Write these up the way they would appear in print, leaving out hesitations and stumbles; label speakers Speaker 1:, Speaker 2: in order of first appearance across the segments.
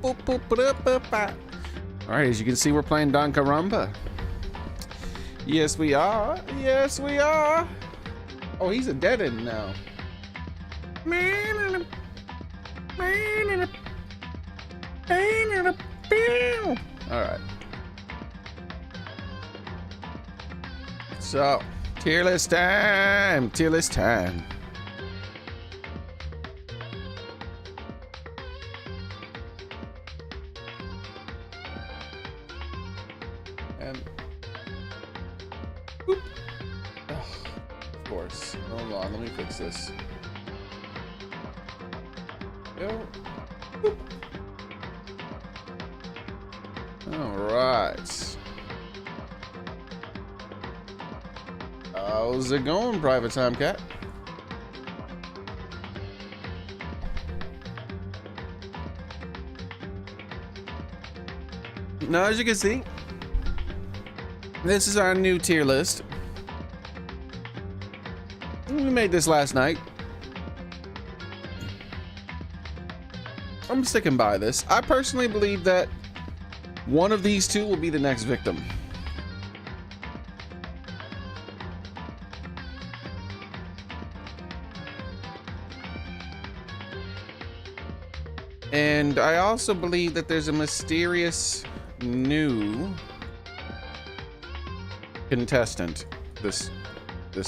Speaker 1: Alright, as you can see, we're playing Danganronpa. Yes, we are. Yes, we are. Oh, he's a dead end now. Alright. So, tier list time. Tier list time. And whoop. Oh, of course. Hold on, let me fix this. Go. Whoop. All right. How's it going, Private Time Cat? Now, as you can see, this is our new tier list. We made this last night. I'm sticking by this. I personally believe that one of these two will be the next victim. And I also believe that there's a mysterious new contestant this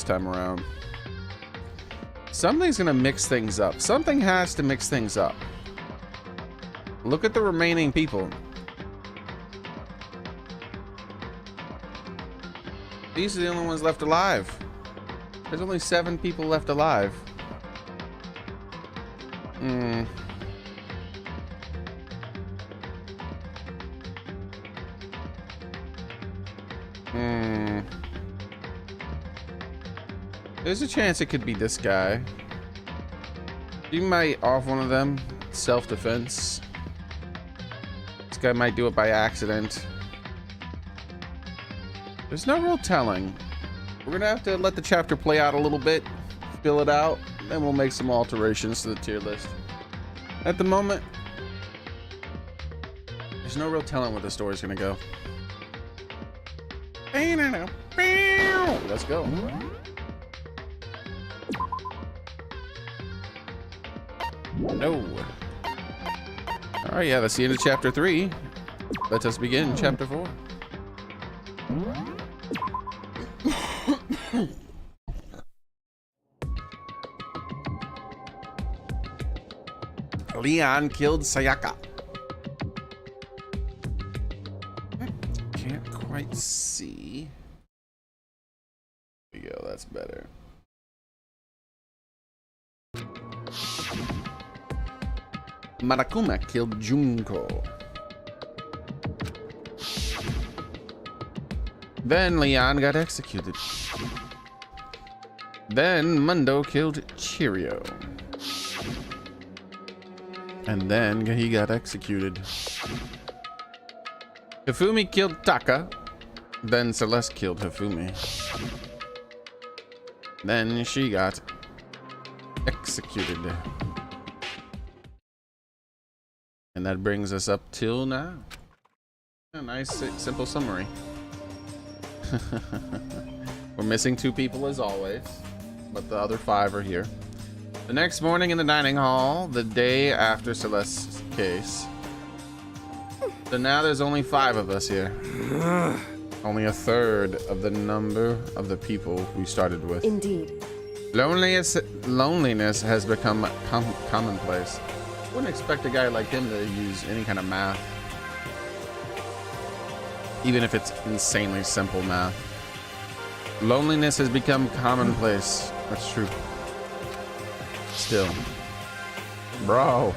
Speaker 1: time around. Something's gonna mix things up. Something has to mix things up. Look at the remaining people. These are the only ones left alive. There's only 7 people left alive. There's a chance it could be this guy. You might off one of them. Self-defense. This guy might do it by accident. There's no real telling. We're gonna have to let the chapter play out a little bit, fill it out, then we'll make some alterations to the tier list. At the moment, there's no real telling where the story's gonna go. Let's go. No. Alright, yeah, that's the end of chapter 3. Let us begin chapter 4. Leon killed Sayaka. Can't quite see. There we go, that's better. Marakuma killed Junko. Then Leon got executed. Then Mundo killed Cheerio. And then he got executed. Hifumi killed Taka. Then Celeste killed Hifumi. Then she got executed. And that brings us up till now. A nice, simple summary. We're missing 2 people as always, but the other 5 are here. The next morning in the dining hall, the day after Celeste's case. So now there's only 5 of us here. Only a third of the number of the people we started with.
Speaker 2: Indeed.
Speaker 1: Loneliness has become commonplace. Wouldn't expect a guy like him to use any kind of math. Even if it's insanely simple math. Loneliness has become commonplace. That's true. Still. Bro.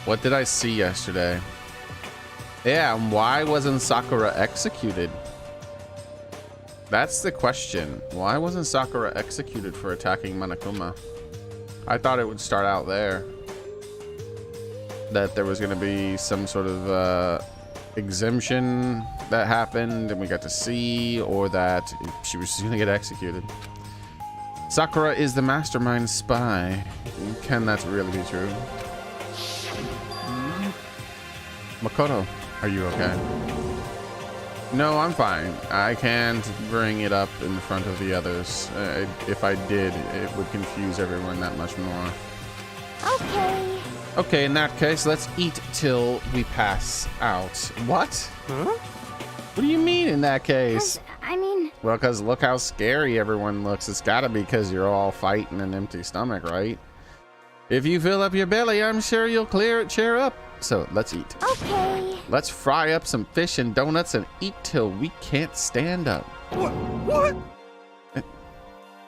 Speaker 1: What did I see yesterday? Yeah, and why wasn't Sakura executed? That's the question. Why wasn't Sakura executed for attacking Monokuma? I thought it would start out there. That there was going to be some sort of exemption that happened and we got to see, or that she was going to get executed. Sakura is the mastermind spy. Can that really be true? Makoto, are you okay? No, I'm fine. I can't bring it up in front of the others. If I did, it would confuse everyone that much more.
Speaker 2: Okay.
Speaker 1: Okay, in that case, let's eat till we pass out. What?
Speaker 3: Huh?
Speaker 1: What do you mean in that case?
Speaker 2: I mean...
Speaker 1: Well, because look how scary everyone looks. It's gotta be because you're all fighting an empty stomach, right? If you fill up your belly, I'm sure you'll cheer up. So let's eat.
Speaker 2: Okay.
Speaker 1: Let's fry up some fish and donuts and eat till we can't stand up.
Speaker 3: What?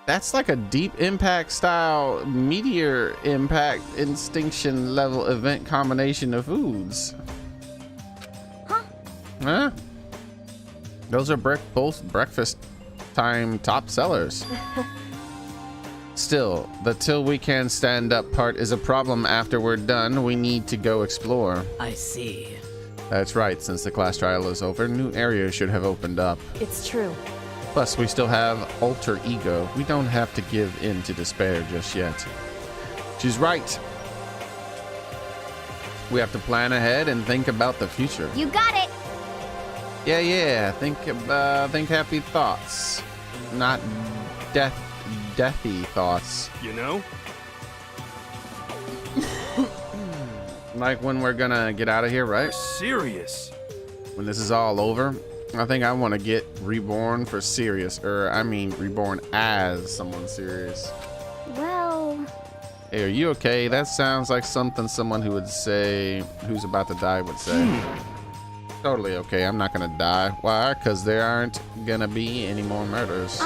Speaker 1: That's like a deep impact style meteor impact extinction level event combination of foods. Huh? Those are both breakfast time top sellers. Still, the till we can stand up part is a problem. After we're done, we need to go explore.
Speaker 4: I see.
Speaker 1: That's right, since the class trial is over, new areas should have opened up.
Speaker 5: It's true.
Speaker 1: Plus, we still have alter ego. We don't have to give in to despair just yet. She's right. We have to plan ahead and think about the future.
Speaker 2: You got it.
Speaker 1: Yeah. Think happy thoughts, not deathy thoughts.
Speaker 3: You know?
Speaker 1: Like when we're gonna get out of here, right?
Speaker 3: You're serious.
Speaker 1: When this is all over, I think I want to get reborn for serious, or I mean reborn as someone serious.
Speaker 2: Well...
Speaker 1: Hey, are you okay? That sounds like something someone who would say, who's about to die would say. Totally okay, I'm not gonna die. Why? Because there aren't gonna be any more murders.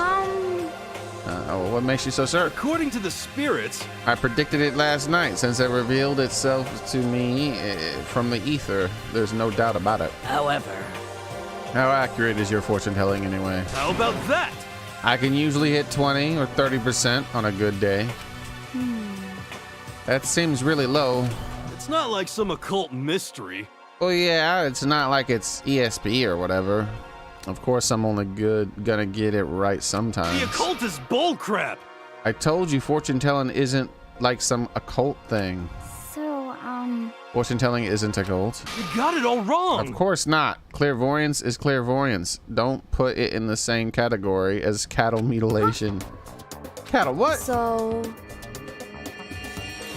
Speaker 1: What makes you so certain?
Speaker 3: According to the spirits...
Speaker 1: I predicted it last night since it revealed itself to me from the ether. There's no doubt about it.
Speaker 4: However...
Speaker 1: How accurate is your fortune telling anyway?
Speaker 3: How about that?
Speaker 1: I can usually hit 20 or 30% on a good day. That seems really low.
Speaker 3: It's not like some occult mystery.
Speaker 1: Well, yeah, it's not like it's ESP or whatever. Of course, I'm only gonna get it right sometimes.
Speaker 3: The occult is bullcrap.
Speaker 1: I told you fortune telling isn't like some occult thing.
Speaker 2: So,
Speaker 1: Fortune telling isn't occult.
Speaker 3: You got it all wrong.
Speaker 1: Of course not. Clairvoyance is clairvoyance. Don't put it in the same category as cattle mutilation. Cattle what?
Speaker 5: So...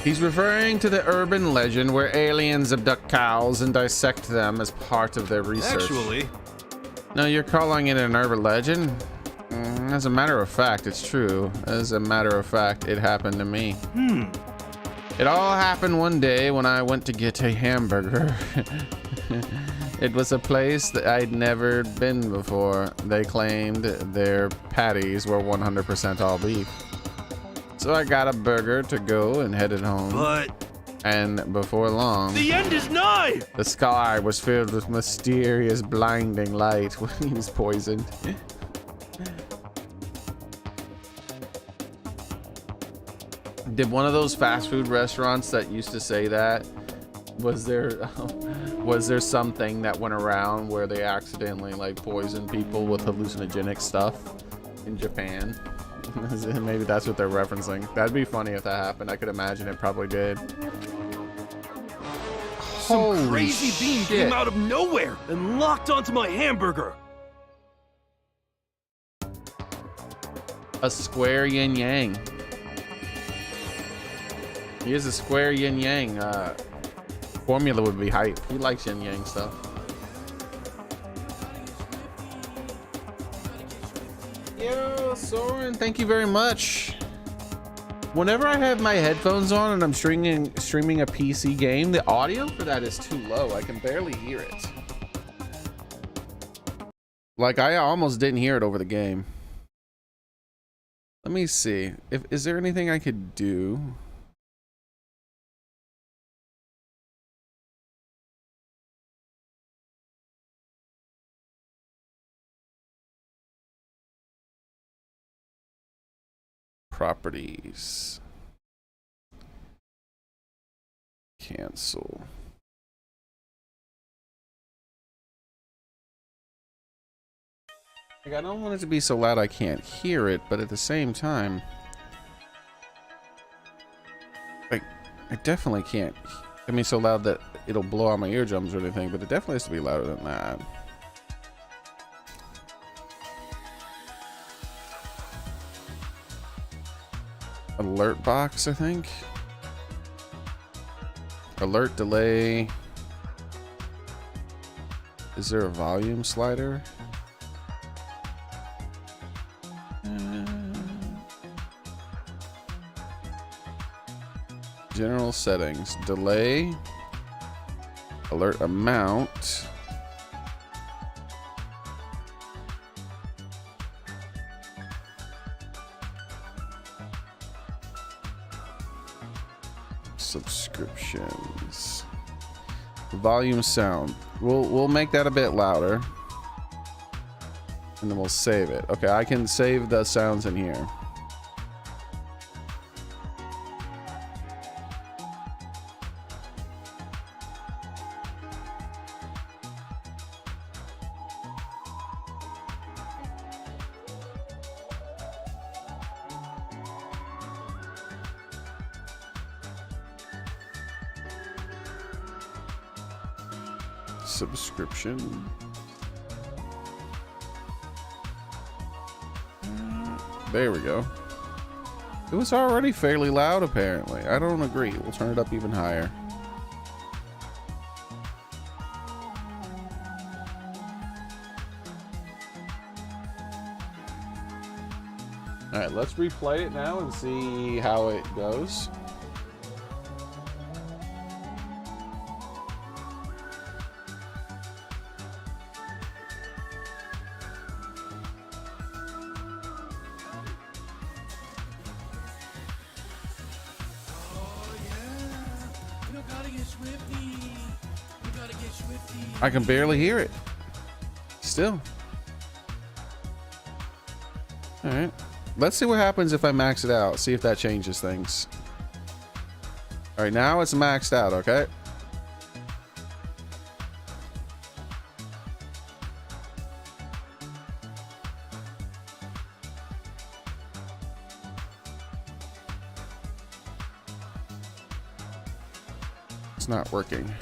Speaker 1: He's referring to the urban legend where aliens abduct cows and dissect them as part of their research.
Speaker 3: Actually...
Speaker 1: No, you're calling it an urban legend? As a matter of fact, it's true. As a matter of fact, it happened to me. It all happened one day when I went to get a hamburger. It was a place that I'd never been before. They claimed their patties were 100% all beef. So I got a burger to go and headed home.
Speaker 3: But...
Speaker 1: And before long,
Speaker 3: the end is nigh!
Speaker 1: the sky was filled with mysterious, blinding light when he was poisoned. Did one of those fast food restaurants that used to say that, was there something that went around where they accidentally like poisoned people with hallucinogenic stuff in Japan? Maybe that's what they're referencing. That'd be funny if that happened. I could imagine it probably did.
Speaker 3: Some crazy being came out of nowhere and locked onto my hamburger.
Speaker 1: A square yin yang. He is a square yin yang. Formula would be hype. He likes yin yang stuff. Yo, Soren, thank you very much. Whenever I have my headphones on and I'm streaming a PC game, the audio for that is too low. I can barely hear it. Like I almost didn't hear it over the game. Let me see. Is there anything I could do? Properties. Cancel. Like, I don't want it to be so loud I can't hear it, but at the same time, like, I definitely can't. I mean, so loud that it'll blow out my eardrums or anything, but it definitely has to be louder than that. Alert box, I think. Alert delay. Is there a volume slider? General settings. Delay. Alert amount. Subscriptions. Volume sound. We'll make that a bit louder. And then we'll save it. Okay, I can save the sounds in here. Subscription. There we go. It was already fairly loud, apparently. I don't agree. We'll turn it up even higher. All right, let's replay it now and see how it goes. I can barely hear it. Still. All right. Let's see what happens if I max it out. See if that changes things. All right, now it's maxed out, okay? It's not working.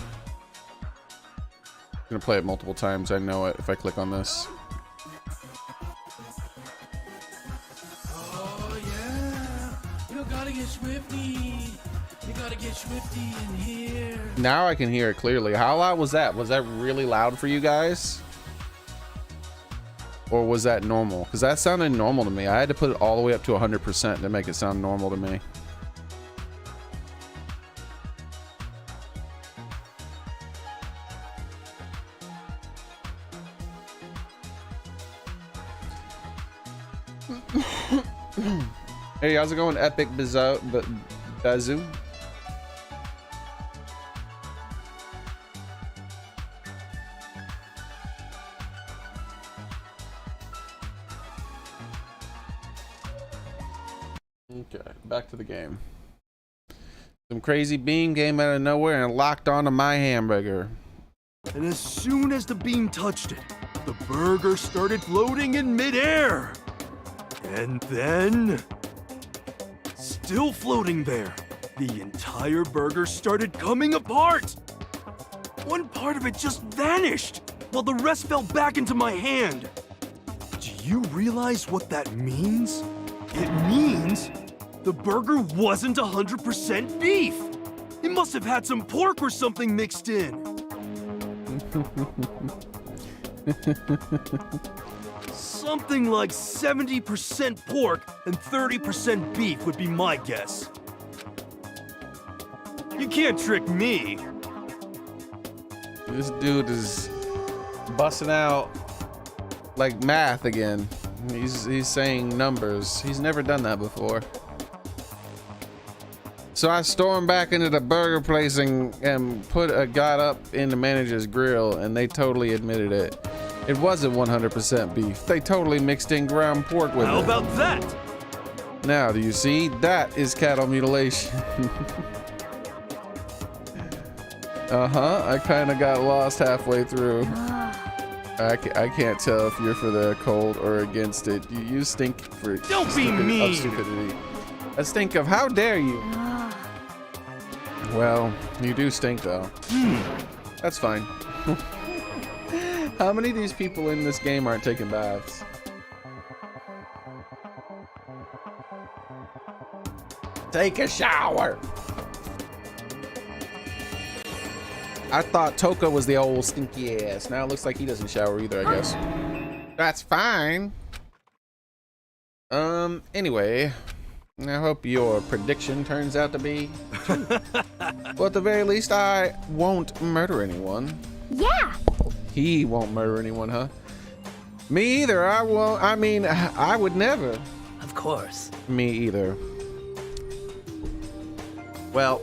Speaker 1: I'm gonna play it multiple times. I know it if I click on this.
Speaker 3: Oh yeah, you gotta get swifty. You gotta get swifty in here.
Speaker 1: Now I can hear it clearly. How loud was that? Was that really loud for you guys? Or was that normal? Because that sounded normal to me. I had to put it all the way up to 100% to make it sound normal to me. Hey, how's it going, Epic Bazoo? Okay, back to the game. Some crazy beam came out of nowhere and locked onto my hamburger.
Speaker 3: And as soon as the beam touched it, the burger started floating in midair. And then, still floating there, the entire burger started coming apart. One part of it just vanished, while the rest fell back into my hand. Do you realize what that means? It means the burger wasn't 100% beef. It must have had some pork or something mixed in. Something like 70% pork and 30% beef would be my guess. You can't trick me.
Speaker 1: This dude is busting out like math again. He's saying numbers. He's never done that before. So I stormed back into the burger place and got up in the manager's grill, and they totally admitted it. It wasn't 100% beef. They totally mixed in ground pork with it.
Speaker 3: How about that?
Speaker 1: Now, do you see? That is cattle mutilation. I kind of got lost halfway through. I can't tell if you're for the cold or against it. You stink for
Speaker 3: Don't be mean.
Speaker 1: Stupidity. I stink of how dare you? Well, you do stink though. That's fine. How many of these people in this game aren't taking baths? Take a shower. I thought Toka was the old stinky ass. Now it looks like he doesn't shower either, I guess. That's fine. Anyway, I hope your prediction turns out to be true. Well, at the very least, I won't murder anyone.
Speaker 2: Yeah.
Speaker 1: He won't murder anyone, huh? Me either. I won't. I mean, I would never.
Speaker 4: Of course.
Speaker 1: Me either. Well,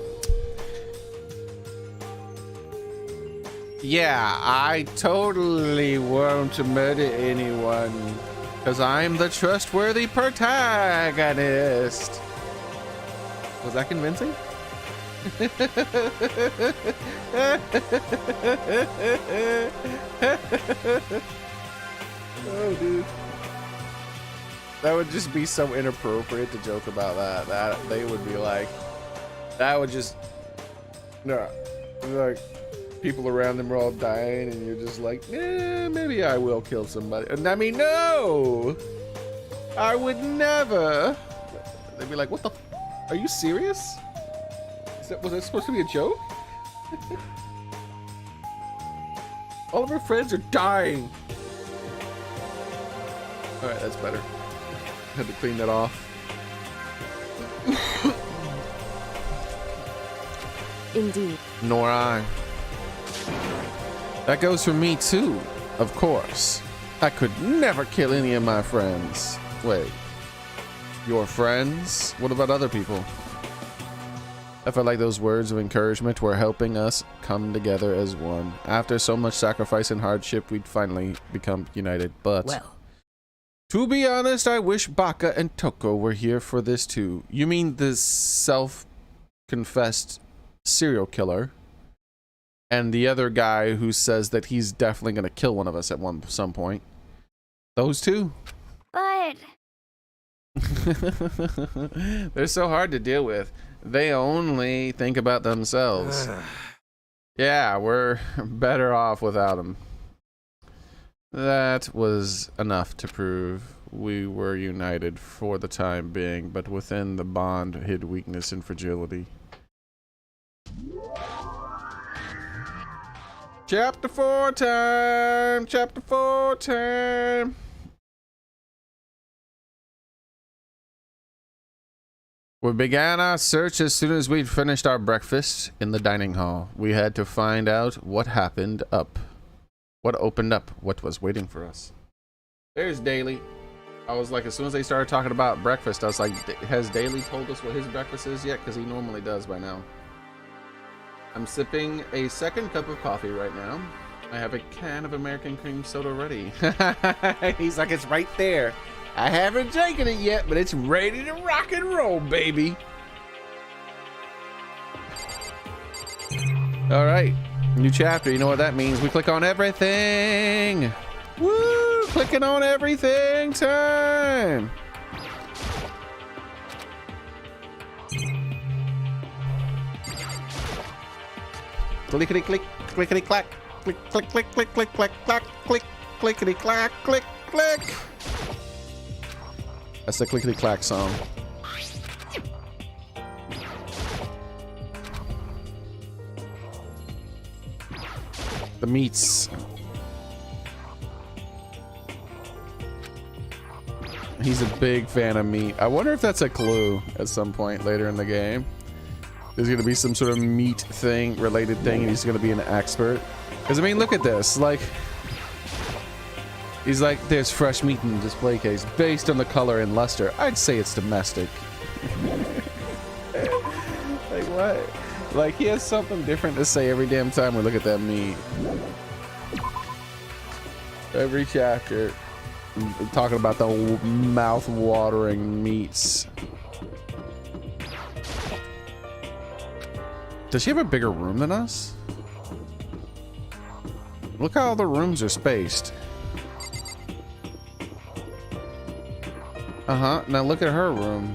Speaker 1: yeah, I totally won't murder anyone because I'm the trustworthy protagonist. Was that convincing? Oh, dude. That would just be so inappropriate to joke about that. That they would be like, that would just, no, like people around them are all dying and you're just like, eh, maybe I will kill somebody. And I mean, no, I would never. They'd be like, what the, are you serious? Was that supposed to be a joke? All of our friends are dying. All right, that's better. Had to clean that off.
Speaker 5: Indeed.
Speaker 1: Nor I. That goes for me too, of course. I could never kill any of my friends. Wait. Your friends? What about other people? I felt like those words of encouragement were helping us come together as one. After so much sacrifice and hardship, we'd finally become united. But,
Speaker 4: Well,
Speaker 1: to be honest, I wish Baka and Toko were here for this too. You mean the self-confessed serial killer? And the other guy who says that he's definitely going to kill one of us at some point. Those two?
Speaker 2: But
Speaker 1: They're so hard to deal with. They only think about themselves. Yeah, we're better off without them. That was enough to prove we were united for the time being, but within the bond hid weakness and fragility. Chapter 4 time! Chapter 4 time! We began our search as soon as we'd finished our breakfast in the dining hall. We had to find out what happened up. What opened up, what was waiting for us. There's Daily. I was like, as soon as they started talking about breakfast, I was like, has Daily told us what his breakfast is yet? Because he normally does by now. I'm sipping a second cup of coffee right now. I have a can of American cream soda ready. He's like, it's right there. I haven't taken it yet, but it's ready to rock and roll, baby. All right, new chapter. You know what that means. We click on everything. Woo, clicking on everything time. Clickety click, clickety clack, click, click, click, click, click, click, clack, click, clickety clack, click, click. That's the clickety clack song. The meats. He's a big fan of meat. I wonder if that's a clue at some point later in the game. There's gonna be some sort of meat thing, related thing, and he's gonna be an expert. Because I mean, look at this. Like, he's like, there's fresh meat in the display case. Based on the color and luster, I'd say it's domestic. Like, what? Like, he has something different to say every damn time we look at that meat. Every chapter, talking about the mouth-watering meats. Does she have a bigger room than us? Look how all the rooms are spaced. Uh-huh. Now look at her room.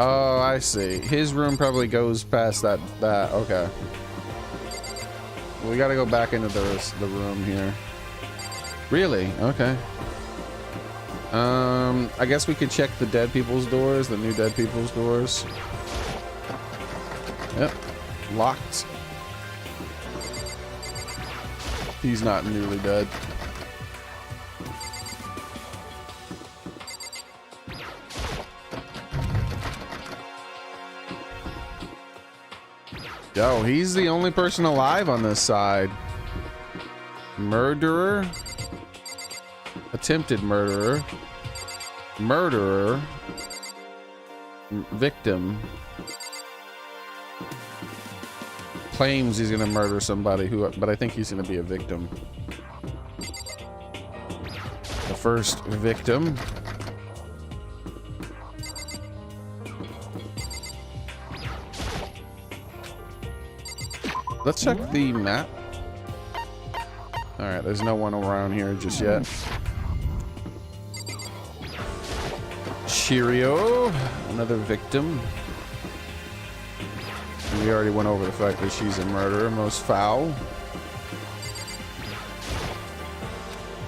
Speaker 1: Oh, I see. His room probably goes past that. Okay. We gotta go back into the room here. Really? Okay. I guess we could check the dead people's doors, the new dead people's doors. Yep. Locked. He's not newly dead. Yo, he's the only person alive on this side. Murderer. Attempted murderer. Murderer. Victim. Claims he's gonna murder somebody but I think he's gonna be a victim. The first victim. Let's check the map. All right, there's no one around here just yet. Cheerio, another victim. We already went over the fact that she's a murderer, most foul.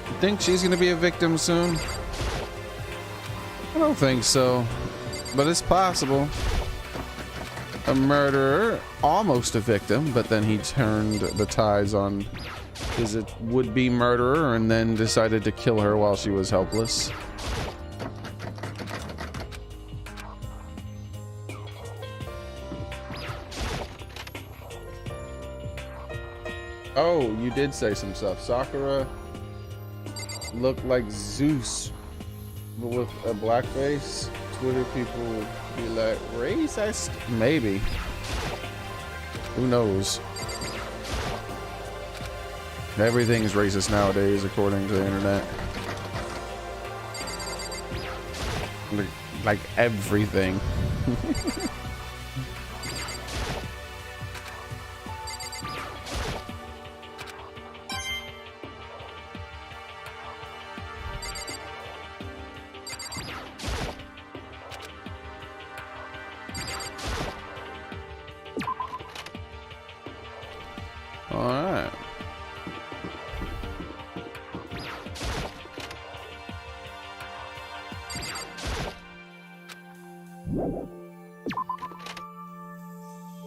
Speaker 1: You think she's gonna be a victim soon? I don't think so, but it's possible. A murderer, almost a victim, but then he turned the tides on his would-be murderer and then decided to kill her while she was helpless. Oh, you did say some stuff. Sakura looked like Zeus, but with a black face. Twitter people would be like, racist? Maybe. Who knows? Everything is racist nowadays, according to the internet. Like everything. Alright.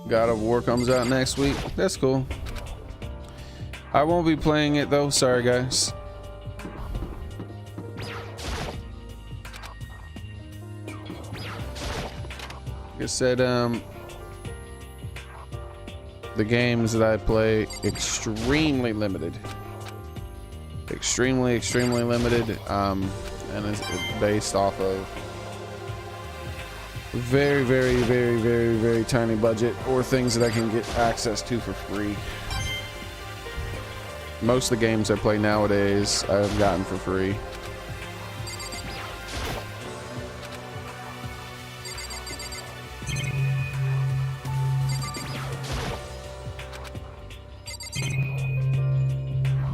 Speaker 1: God of War comes out next week. That's cool. I won't be playing it though. Sorry, guys. Like I said, the games that I play, extremely limited. Extremely limited. And it's based off of very tiny budget or things that I can get access to for free. Most of the games I play nowadays I've gotten for free.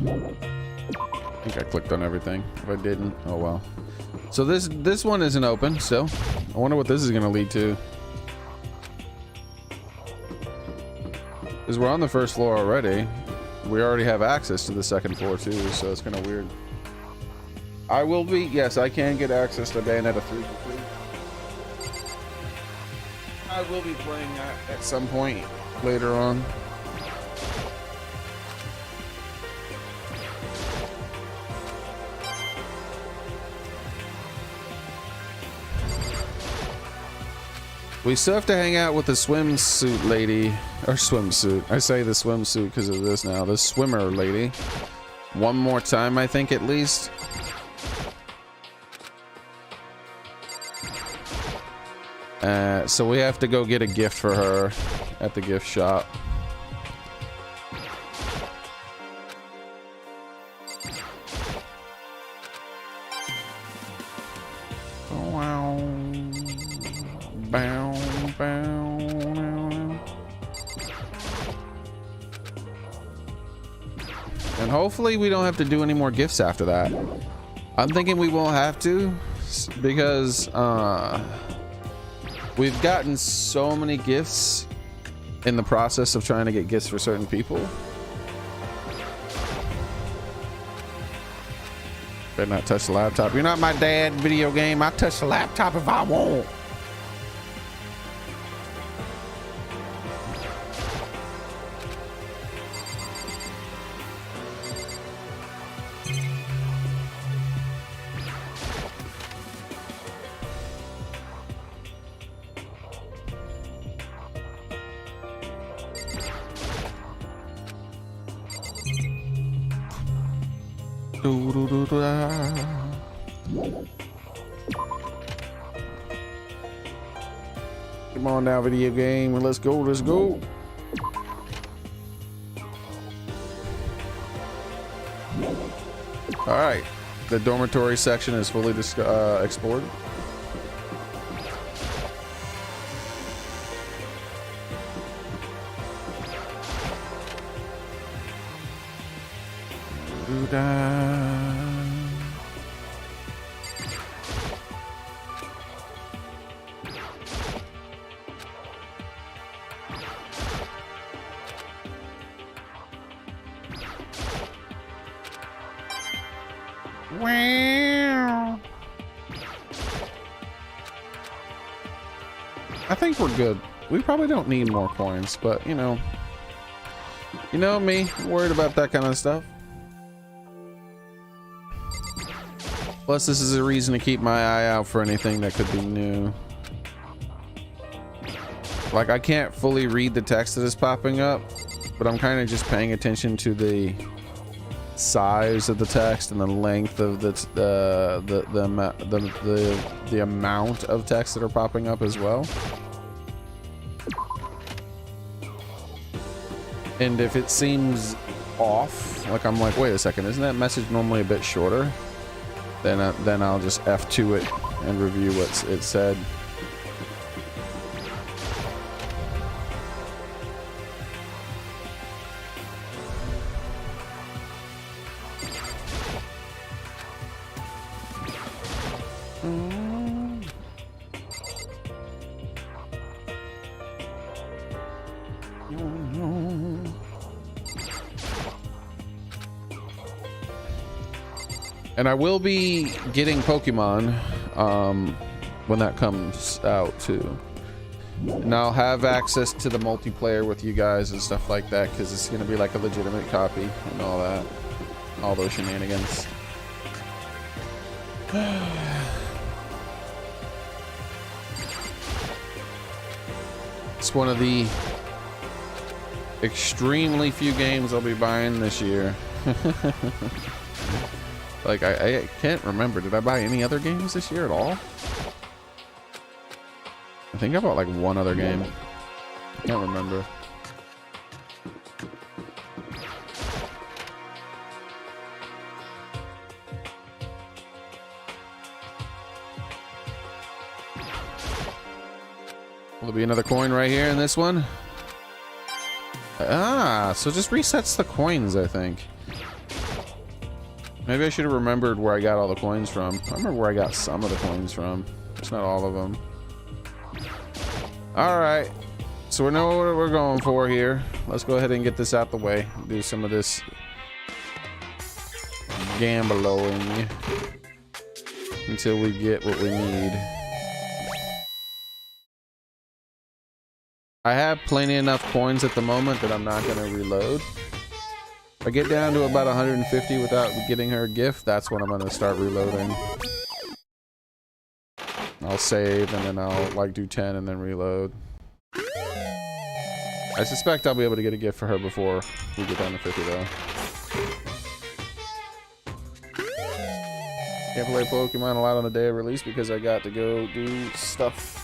Speaker 1: I think I clicked on everything. If I didn't, oh well. So this one isn't open, so I wonder what this is going to lead to. Because we're on the first floor already. We already have access to the second floor too, so it's kind of weird. I will be, yes, I can get access to Bayonetta 3 for free. I will be playing that at some point later on. We still have to hang out with the swimsuit lady, or swimsuit. I say the swimsuit because of this now. The swimmer lady. One more time, I think, at least. So we have to go get a gift for her at the gift shop. And hopefully we don't have to do any more gifts after that. I'm thinking we won't have to, because We've gotten so many gifts in the process of trying to get gifts for certain people. Better not touch the laptop. You're not my dad, video game. I touch the laptop if I want. Come on now, video game. Let's go. Let's go. All right. The dormitory section is fully explored. Wow. I think we're good. We probably don't need more coins, but you know me, worried about that kind of stuff. Plus, this is a reason to keep my eye out for anything that could be new. Like, I can't fully read the text that is popping up, but I'm kind of just paying attention to the size of the text and the length of the amount of text that are popping up as well. And if it seems off, like I'm like, wait a second, isn't that message normally a bit shorter? Then I'll just F2 it and review what it said. And I will be getting Pokemon when that comes out too. And I'll have access to the multiplayer with you guys and stuff like that, because it's going to be like a legitimate copy and all that. All those shenanigans. It's one of the extremely few games I'll be buying this year. Like, I can't remember. Did I buy any other games this year at all? I think I bought like one other game. I can't remember. Will there be another coin right here in this one? Ah, so just resets the coins, I think. Maybe I should have remembered where I got all the coins from. I remember where I got some of the coins from. It's not all of them. Alright. So we know what we're going for here. Let's go ahead and get this out the way. Do some of this gambling until we get what we need. I have plenty enough coins at the moment that I'm not going to reload. If I get down to about 150 without getting her a gift, that's when I'm going to start reloading. I'll save and then I'll like do 10 and then reload. I suspect I'll be able to get a gift for her before we get down to 50 though. Can't play Pokemon a lot on the day of release because I got to go do stuff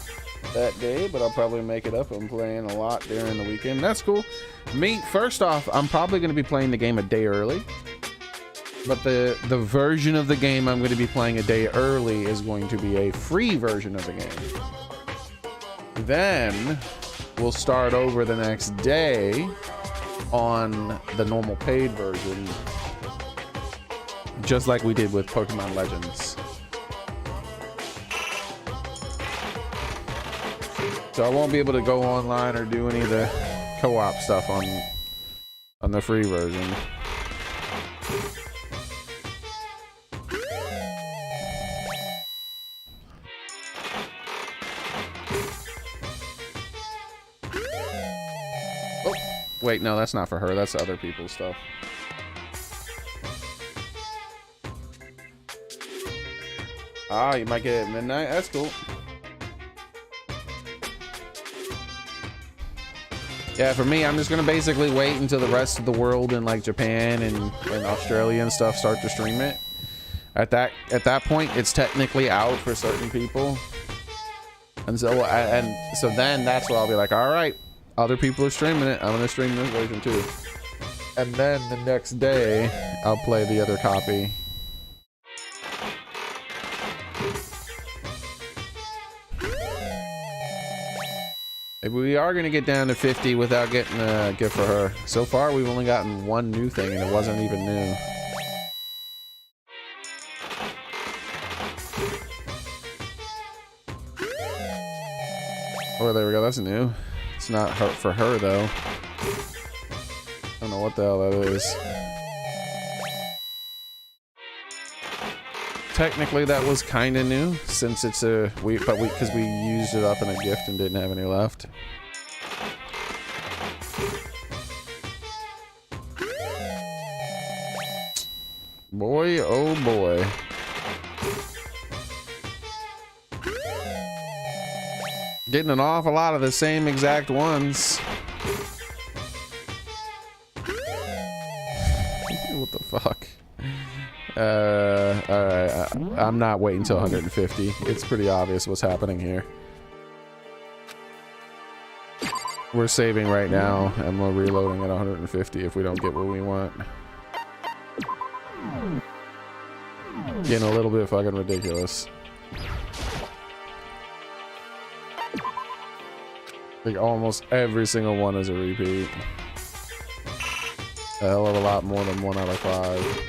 Speaker 1: that day, but I'll probably make it up. I'm playing a lot during the weekend. That's cool. Me, first off, I'm probably going to be playing the game a day early, but the version of the game I'm going to be playing a day early is going to be a free version of the game. Then we'll start over the next day on the normal paid version, just like we did with Pokemon Legends. So I won't be able to go online or do any of the co-op stuff on the free version. Oh, wait, no, that's not for her. That's other people's stuff. Ah, you might get it at midnight. That's cool. Yeah, for me, I'm just gonna basically wait until the rest of the world in like Japan and Australia and stuff start to stream it. At that point, it's technically out for certain people, and so then that's where I'll be like, all right, other people are streaming it. I'm gonna stream this version too, and then the next day I'll play the other copy. We are going to get down to 50 without getting a gift for her. So far, we've only gotten one new thing, and it wasn't even new. Oh, there we go. That's new. It's not for her, though. I don't know what the hell that is. Technically, that was kind of new, since it's because we used it up in a gift and didn't have any left. Boy, oh boy. Getting an awful lot of the same exact ones. What the fuck? Alright, I'm not waiting until 150. It's pretty obvious what's happening here. We're saving right now, and we're reloading at 150 if we don't get what we want. Getting a little bit fucking ridiculous. Like, almost every single one is a repeat. A hell of a lot more than 1 out of 5.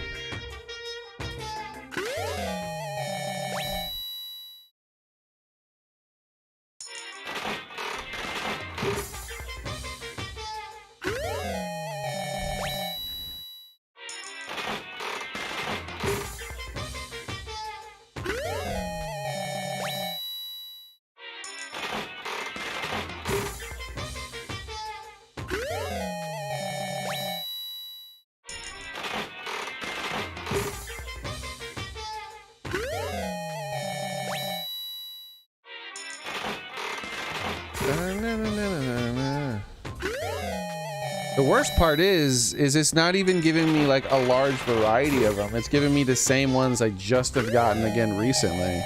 Speaker 1: The worst part is it's not even giving me like a large variety of them. It's giving me the same ones I just have gotten again recently.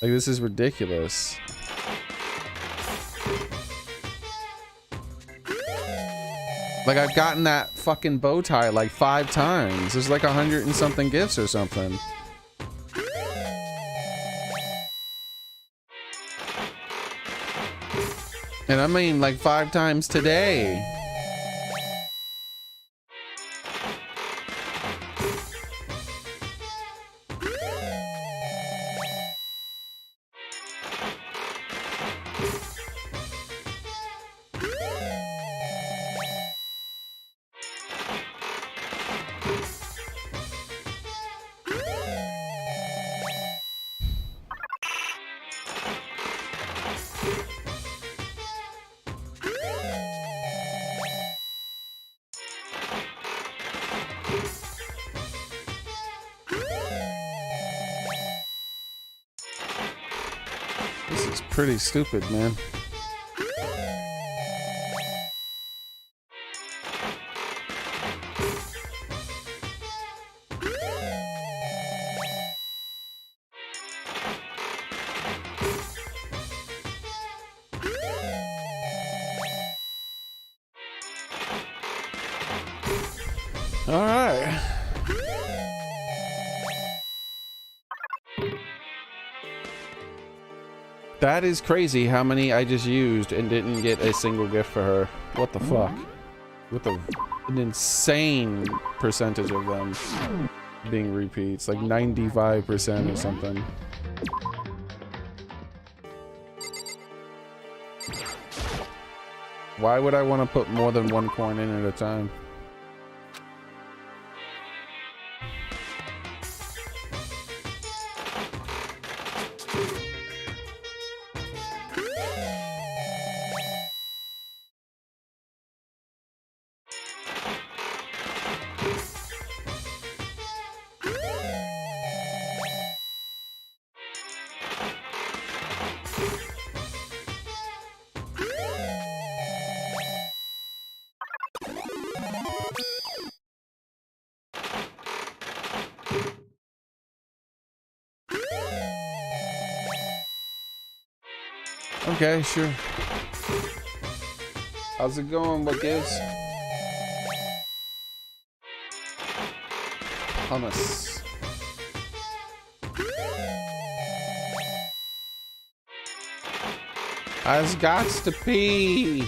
Speaker 1: Like, this is ridiculous. Like, I've gotten that fucking bow tie like 5 times. There's like 100 and something gifts or something. And I mean like 5 times today. Pretty stupid, man. All right. That is crazy how many I just used and didn't get a single gift for her. What the fuck? With an insane percentage of them being repeats, like 95% or something. Why would I want to put more than one coin in at a time? Okay, sure. How's it going? What gives? Hummus. I've got to pee.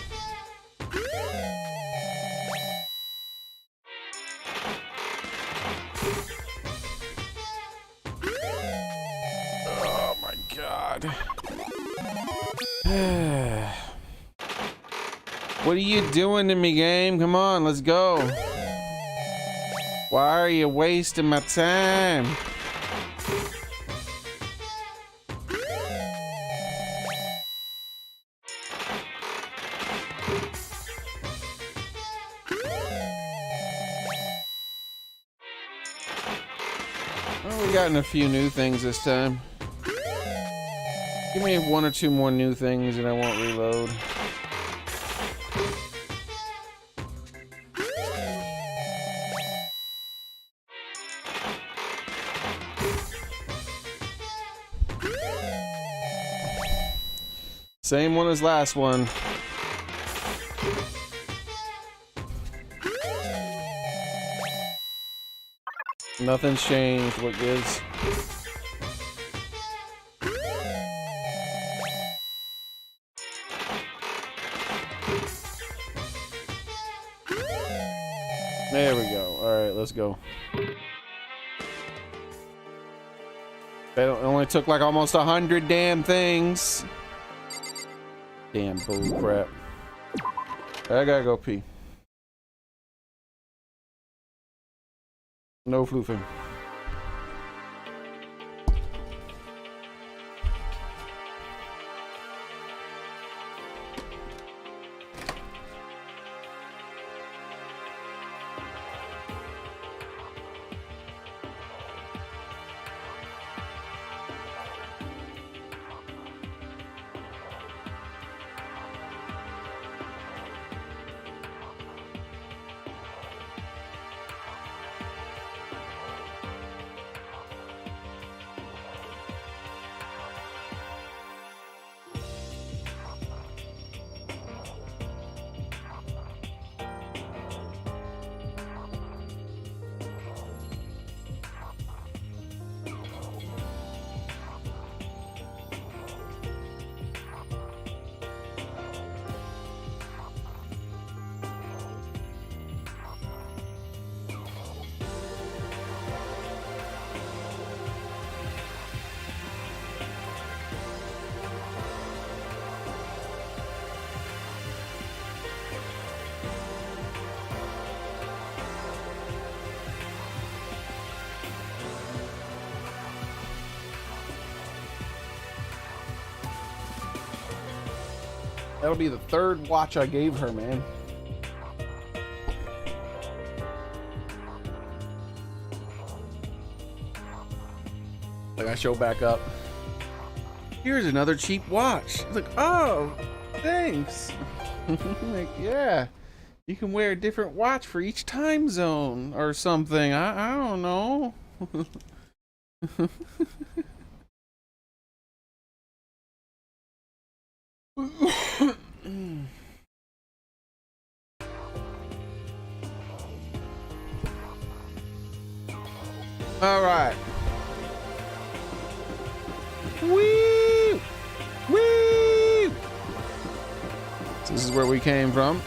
Speaker 1: Oh my God. What are you doing to me, game? Come on, let's go. Why are you wasting my time? Well, we gotten a few new things this time. Give me one or two more new things and I won't reload. Same one as last one. Nothing's changed. What gives? There we go. All right, let's go. It only took like almost 100 damn things. Damn bull crap. I gotta go pee. No floofing. That'll be the third watch I gave her, man. Like I show back up. Here's another cheap watch. It's like, oh, thanks. Like, yeah. You can wear a different watch for each time zone or something. I don't know. All right. Woo! Woo! So this is where we came from.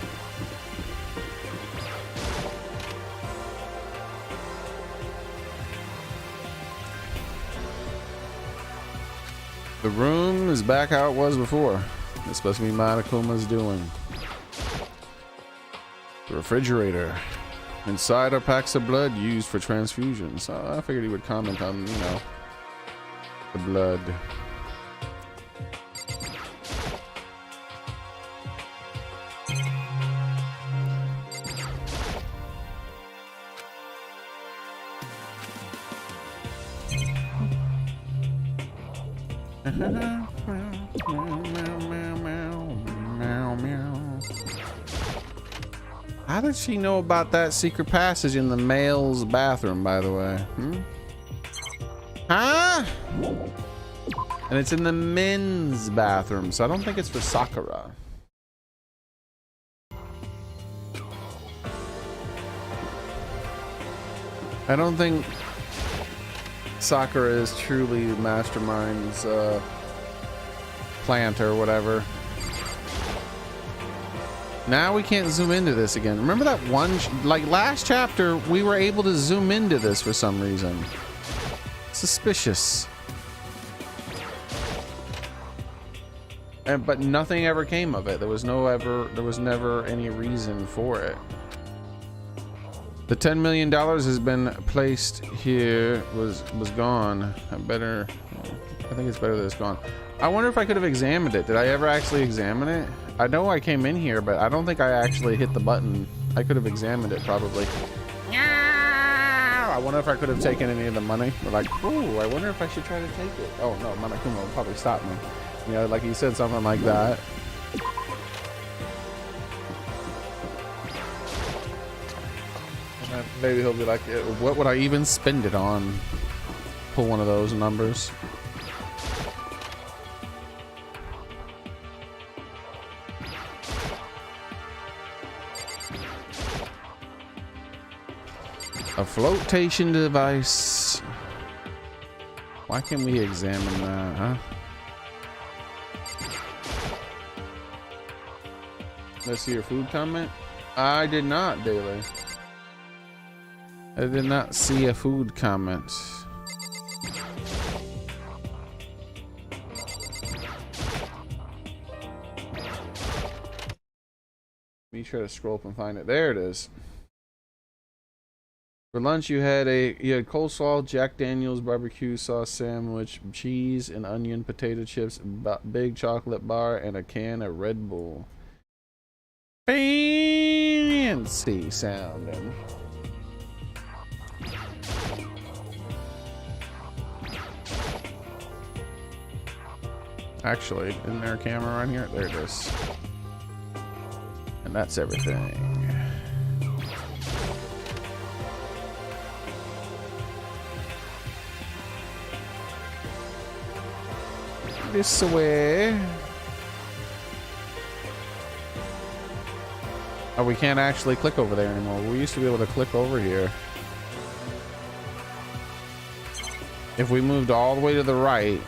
Speaker 1: The room is back how it was before. It's supposed to be Matakuma's doing. Refrigerator. Inside are packs of blood used for transfusions. So I figured he would comment on, you know, the blood. How did she know about that secret passage in the male's bathroom, by the way? Huh? And it's in the men's bathroom, so I don't think it's for Sakura. I don't think Sakura is truly Mastermind's plant or whatever. Now we can't zoom into this again. Remember that one, like last chapter, we were able to zoom into this for some reason. Suspicious. But nothing ever came of it. There was never any reason for it. The $10 million has been placed here, was gone. I think it's better that it's gone. I wonder if I could have examined it. Did I ever actually examine it? I know I came in here, but I don't think I actually hit the button. I could have examined it probably. I wonder if I could have taken any of the money. But like, oh, I wonder if I should try to take it. Oh no, Monokuma will probably stop me. You know, like he said something like that. And then maybe he'll be like, what would I even spend it on? Pull one of those numbers. A flotation device. Why can't we examine that, huh? Let's see your food comment. I did not, Daily. I did not see a food comment. Let me try to scroll up and find it. There it is. For lunch, you had coleslaw, Jack Daniel's barbecue sauce sandwich, cheese and onion potato chips, big chocolate bar, and a can of Red Bull. Fancy sounding. Actually, isn't there a camera right here? There it is. And that's everything. This way. Oh, we can't actually click over there anymore. We used to be able to click over here. If we moved all the way to the right,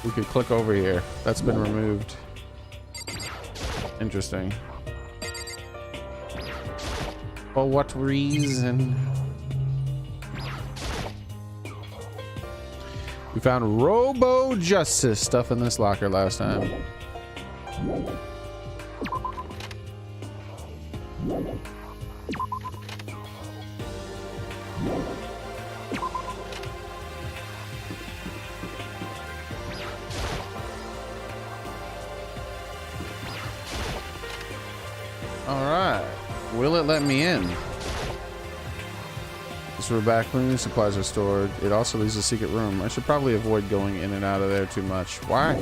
Speaker 1: we could click over here. That's been removed. Interesting. For what reason? We found Robo Justice stuff in this locker last time. All right, will it let me in? This room back cleaning supplies are stored. It also leaves a secret room. I should probably avoid going in and out of there too much. Why?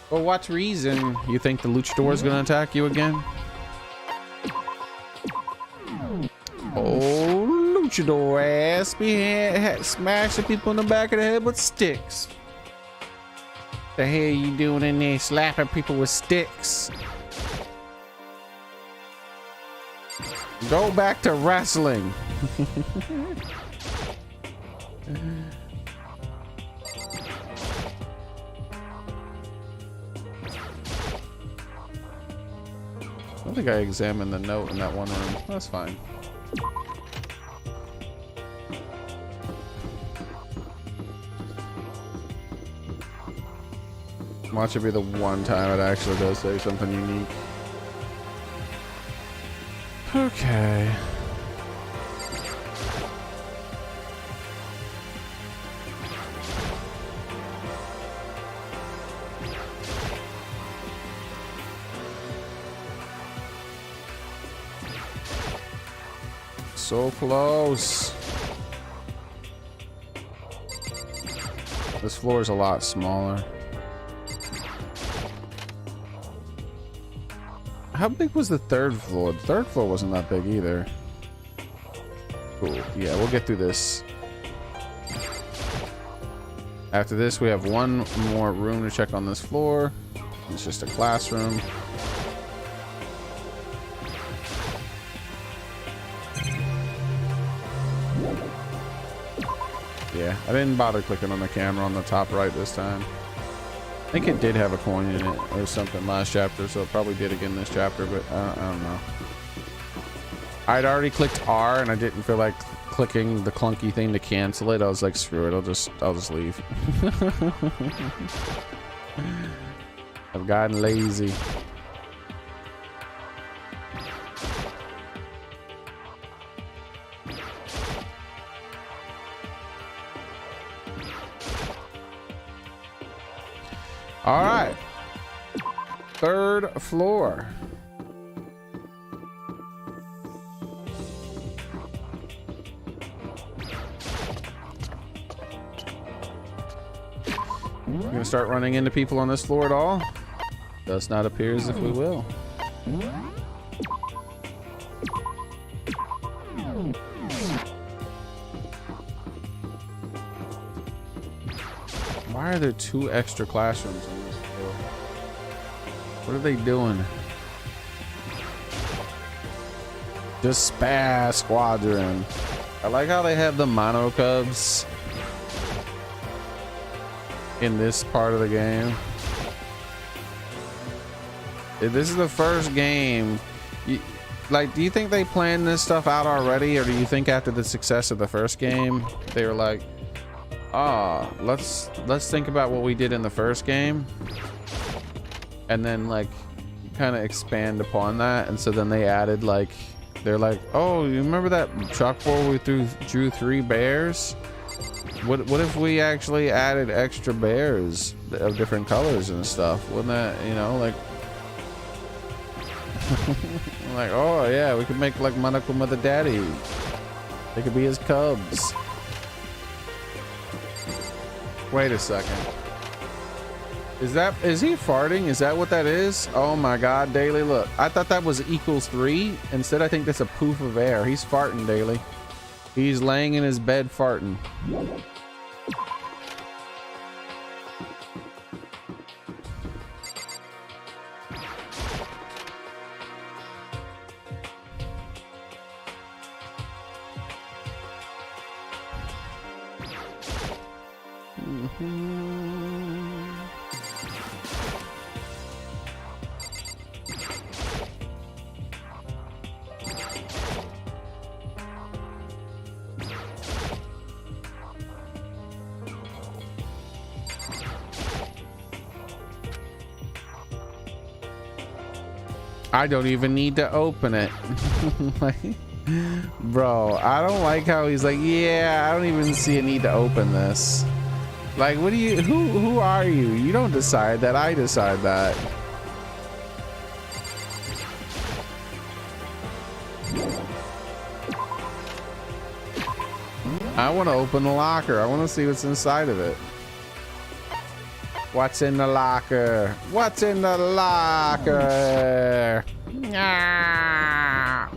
Speaker 1: For what reason? You think the luchador is going to attack you again? Oh, luchador ass be smashing people in the back of the head with sticks. The hell you doing in there slapping people with sticks? Go back to wrestling. I don't think I examined the note in that one room. That's fine. Watch it be the one time it actually does say something unique. Okay. So close. This floor is a lot smaller. How big was the third floor? The third floor wasn't that big either. Cool. Yeah, we'll get through this. After this, we have one more room to check on this floor. It's just a classroom. Yeah, I didn't bother clicking on the camera on the top right this time. I think it did have a coin in it or something last chapter, so it probably did again this chapter, but I don't know. I'd already clicked R and I didn't feel like clicking the clunky thing to cancel it. I was like, screw it, I'll just leave. I've gotten lazy. All right, third floor. We're gonna start running into people on this floor at all? Does not appear as if we will. Why are there 2 extra classrooms on this floor? What are they doing? Just Spaz Squadron. I like how they have the mono cubs in this part of the game. If this is the first game, like, do you think they planned this stuff out already, or do you think after the success of the first game they were like, let's think about what we did in the first game and then like kind of expand upon that? And so then they added, like, they're like, oh, you remember that chalkboard where we drew 3 bears? What if we actually added extra bears of different colors and stuff? Wouldn't that, you know, like like, oh yeah, we could make like Monokuma the daddy. They could be his cubs. Wait a second. Is he farting? Is that what that is? Oh my god, Daily, look. I thought that was equals 3. Instead, I think that's a poof of air. He's farting, Daily. He's laying in his bed farting. I don't even need to open it. Like, bro, I don't like how he's like, yeah, I don't even see a need to open this. Like, what do you, who are you? You don't decide that, I decide that. I want to open the locker. I want to see what's inside of it. What's in the locker? What's in the locker? Ah.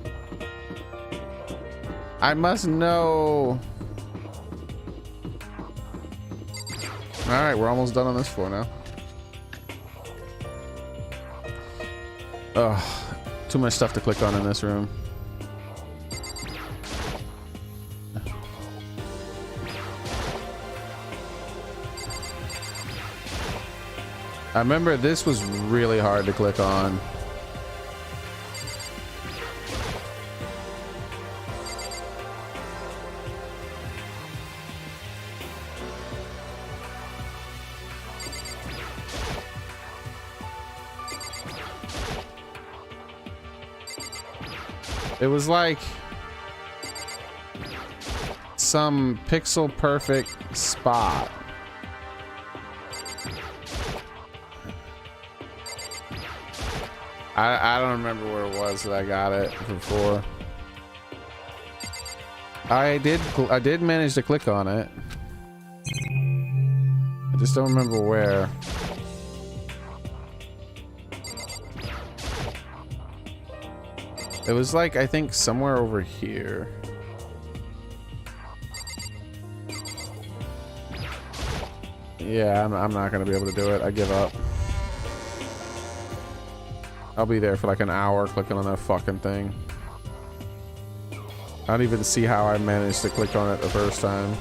Speaker 1: I must know. All right, we're almost done on this floor now. Ugh, too much stuff to click on in this room. I remember this was really hard to click on. It was like some pixel perfect spot. I don't remember where it was that I got it before. I did manage to click on it. I just don't remember where. It was like, I think somewhere over here. Yeah, I'm not gonna be able to do it. I give up. I'll be there for like an hour clicking on that fucking thing. I don't even see how I managed to click on it the first time.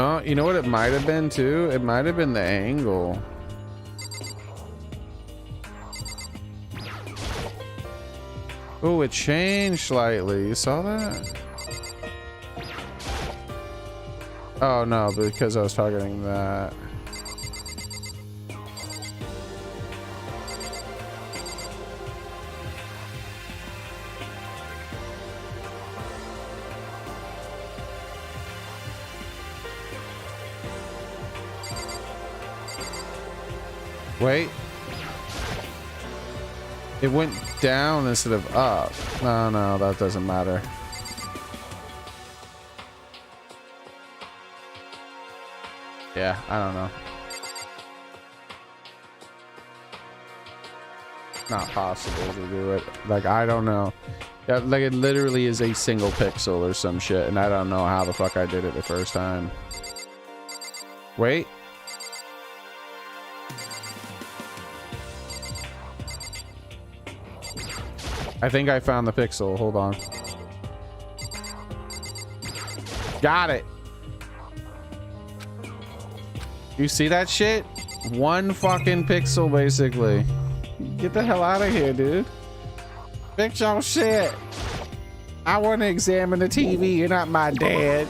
Speaker 1: Oh, you know what it might have been too? It might have been the angle. Oh, it changed slightly. You saw that? Oh no, because I was targeting that. Wait. It went down instead of up. No, that doesn't matter. Yeah, I don't know. Not possible to do it. Like, I don't know. Yeah, like, it literally is a single pixel or some shit, and I don't know how the fuck I did it the first time. Wait. I think I found the pixel. Hold on. Got it. You see that shit? One fucking pixel, basically. Get the hell out of here, dude. Fix your shit. I want to examine the TV. You're not my dad.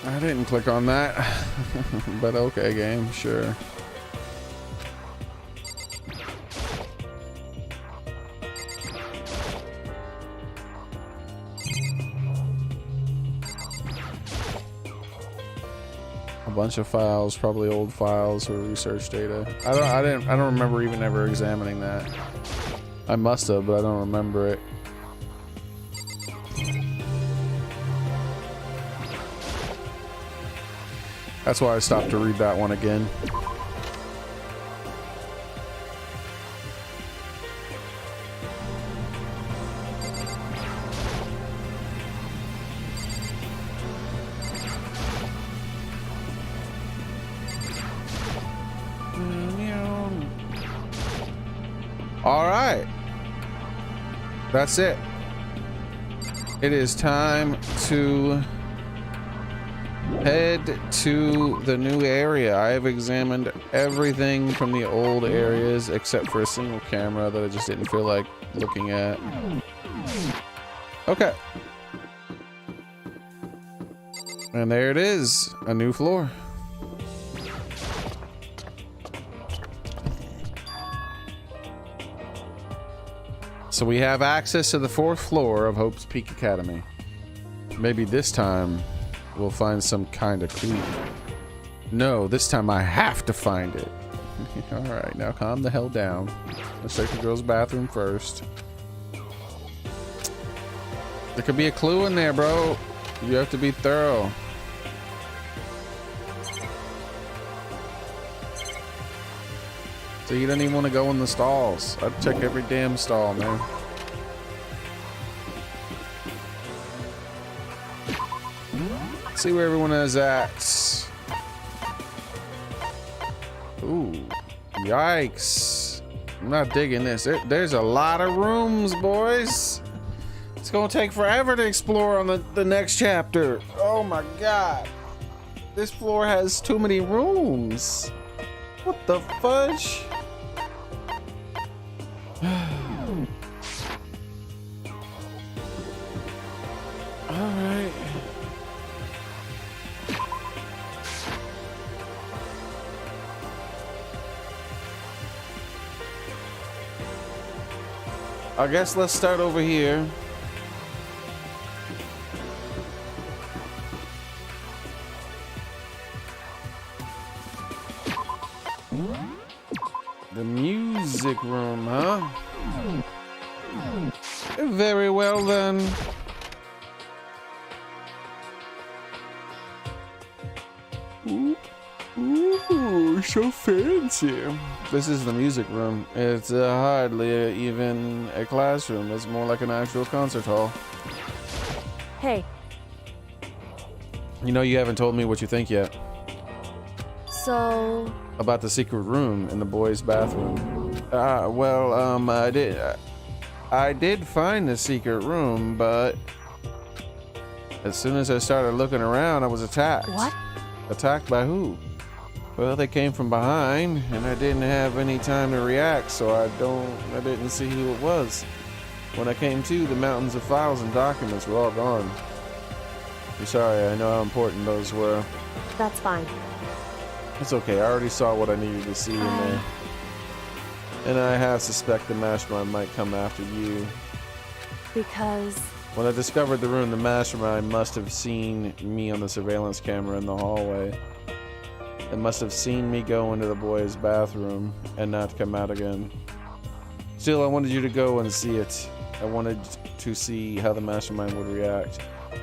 Speaker 1: I didn't click on that, but okay, game, sure. A bunch of files, probably old files or research data. I don't remember even ever examining that. I must have, but I don't remember it. That's why I stopped to read that one again. All right. That's it. It is time to head to the new area. I have examined everything from the old areas except for a single camera that I just didn't feel like looking at. Okay. And there it is, a new floor. So we have access to the 4th floor of Hope's Peak Academy. Maybe this time we'll find some kind of clue. No, this time I have to find it. All right, now calm the hell down. Let's check the girls' bathroom first. There could be a clue in there, bro. You have to be thorough. So you don't even want to go in the stalls. I'd check every damn stall, man. Let's see where everyone is at. Ooh, yikes. I'm not digging this. There's a lot of rooms, boys. It's gonna take forever to explore on the next chapter. Oh my god. This floor has too many rooms. What the fudge? Alright. I guess let's start over here. The music room, huh? Very well then. Ooh, so fancy. This is the music room. It's hardly even a classroom. It's more like an actual concert hall.
Speaker 4: Hey.
Speaker 1: You know, you haven't told me what you think yet.
Speaker 4: So...
Speaker 1: About the secret room in the boys' bathroom. I did find the secret room, but as soon as I started looking around, I was attacked.
Speaker 4: What?
Speaker 1: Attacked by who? Well, they came from behind, and I didn't have any time to react, so I didn't see who it was. When I came to, the mountains of files and documents were all gone. I'm sorry, I know how important those were.
Speaker 4: That's fine.
Speaker 1: It's okay, I already saw what I needed to see in there. And I half suspect the mastermind might come after you.
Speaker 4: Because...
Speaker 1: When I discovered the room, the mastermind must have seen me on the surveillance camera in the hallway. It must have seen me go into the boys' bathroom and not come out again. Still, I wanted you to go and see it. I wanted to see how the mastermind would react.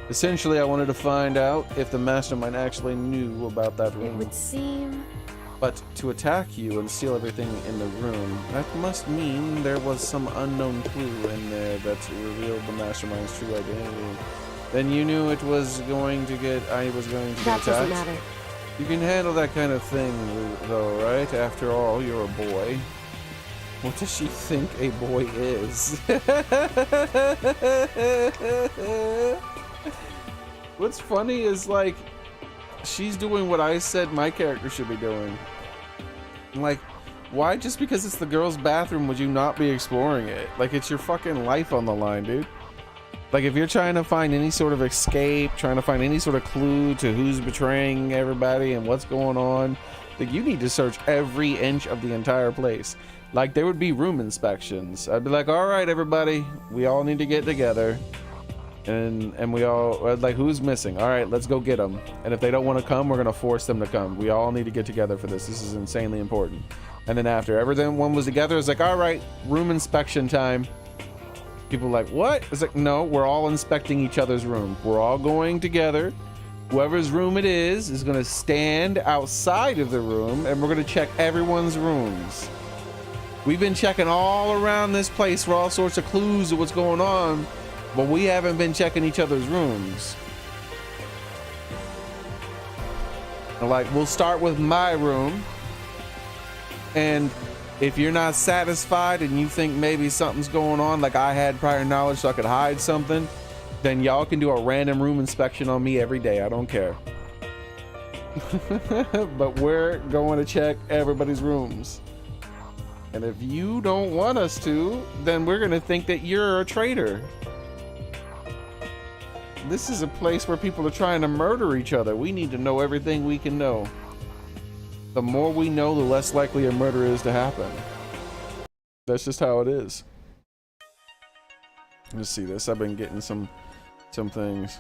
Speaker 1: Essentially, I wanted to find out if the mastermind actually knew about that room.
Speaker 4: It would seem...
Speaker 1: But to attack you and steal everything in the room, that must mean there was some unknown clue in there that revealed the mastermind's true identity. Then you knew I was going to get attacked?
Speaker 4: That doesn't matter.
Speaker 1: You can handle that kind of thing, though, right? After all, you're a boy. What does she think a boy is? What's funny is, like, she's doing what I said my character should be doing. Like, why just because it's the girl's bathroom would you not be exploring it? Like, it's your fucking life on the line, dude. Like, if you're trying to find any sort of escape, trying to find any sort of clue to who's betraying everybody and what's going on, like, you need to search every inch of the entire place. Like, there would be room inspections. I'd be like, all right, everybody, we all need to get together. And we all, like, who's missing? All right, let's go get them. And if they don't want to come, we're going to force them to come. We all need to get together for this. This is insanely important. And then after everyone was together, it's like, all right, room inspection time. People are like, what? It's like, no, we're all inspecting each other's room. We're all going together. Whoever's room it is going to stand outside of the room, and we're going to check everyone's rooms. We've been checking all around this place for all sorts of clues of what's going on, but we haven't been checking each other's rooms. Like, we'll start with my room, and if you're not satisfied and you think maybe something's going on, like I had prior knowledge so I could hide something, then y'all can do a random room inspection on me every day. I don't care. But we're going to check everybody's rooms. And if you don't want us to, then we're going to think that you're a traitor. This is a place where people are trying to murder each other. We need to know everything we can know. The more we know, the less likely a murder is to happen. That's just how it is. Let's see this. I've been getting some things.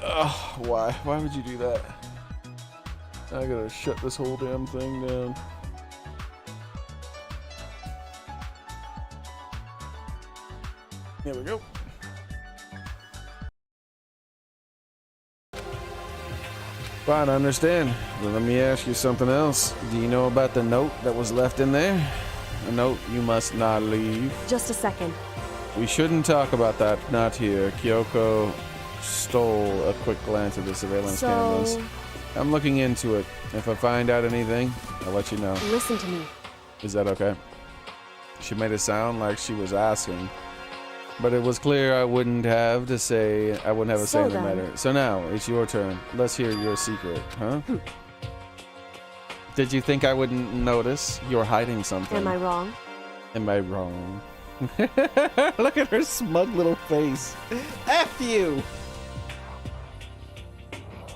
Speaker 1: Oh, why? Why would you do that? I gotta shut this whole damn thing down. There we go. Fine, I understand. But let me ask you something else. Do you know about the note that was left in there? A note you must not leave.
Speaker 4: Just a second.
Speaker 1: We shouldn't talk about that. Not here. Kyoko stole a quick glance at the surveillance cameras. I'm looking into it. If I find out anything, I'll let you know.
Speaker 4: Listen to me.
Speaker 1: Is that okay? She made it sound like she was asking. But it was clear I wouldn't have a say in the matter. So now, it's your turn. Let's hear your secret, huh? Did you think I wouldn't notice? You're hiding something.
Speaker 4: Am I wrong?
Speaker 1: Am I wrong? Look at her smug little face. F you!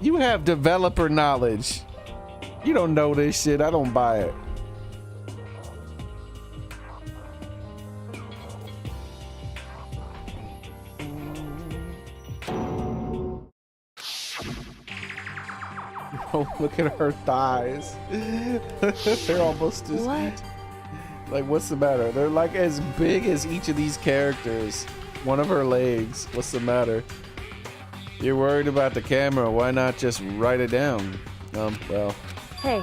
Speaker 1: You have developer knowledge. You don't know this shit. I don't buy it. Oh, look at her thighs. They're almost as...
Speaker 4: What?
Speaker 1: Like, what's the matter? They're like as big as each of these characters. One of her legs. What's the matter? You're worried about the camera. Why not just write it down? Well.
Speaker 4: Hey.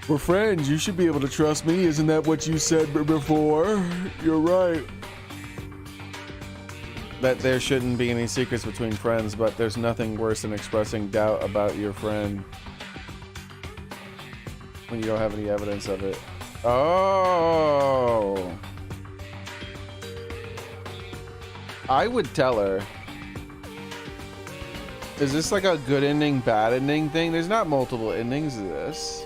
Speaker 1: We're friends. You should be able to trust me. Isn't that what you said before? You're right. That there shouldn't be any secrets between friends, but there's nothing worse than expressing doubt about your friend when you don't have any evidence of it. Oh. I would tell her. Is this like a good ending, bad ending thing? There's not multiple endings to this.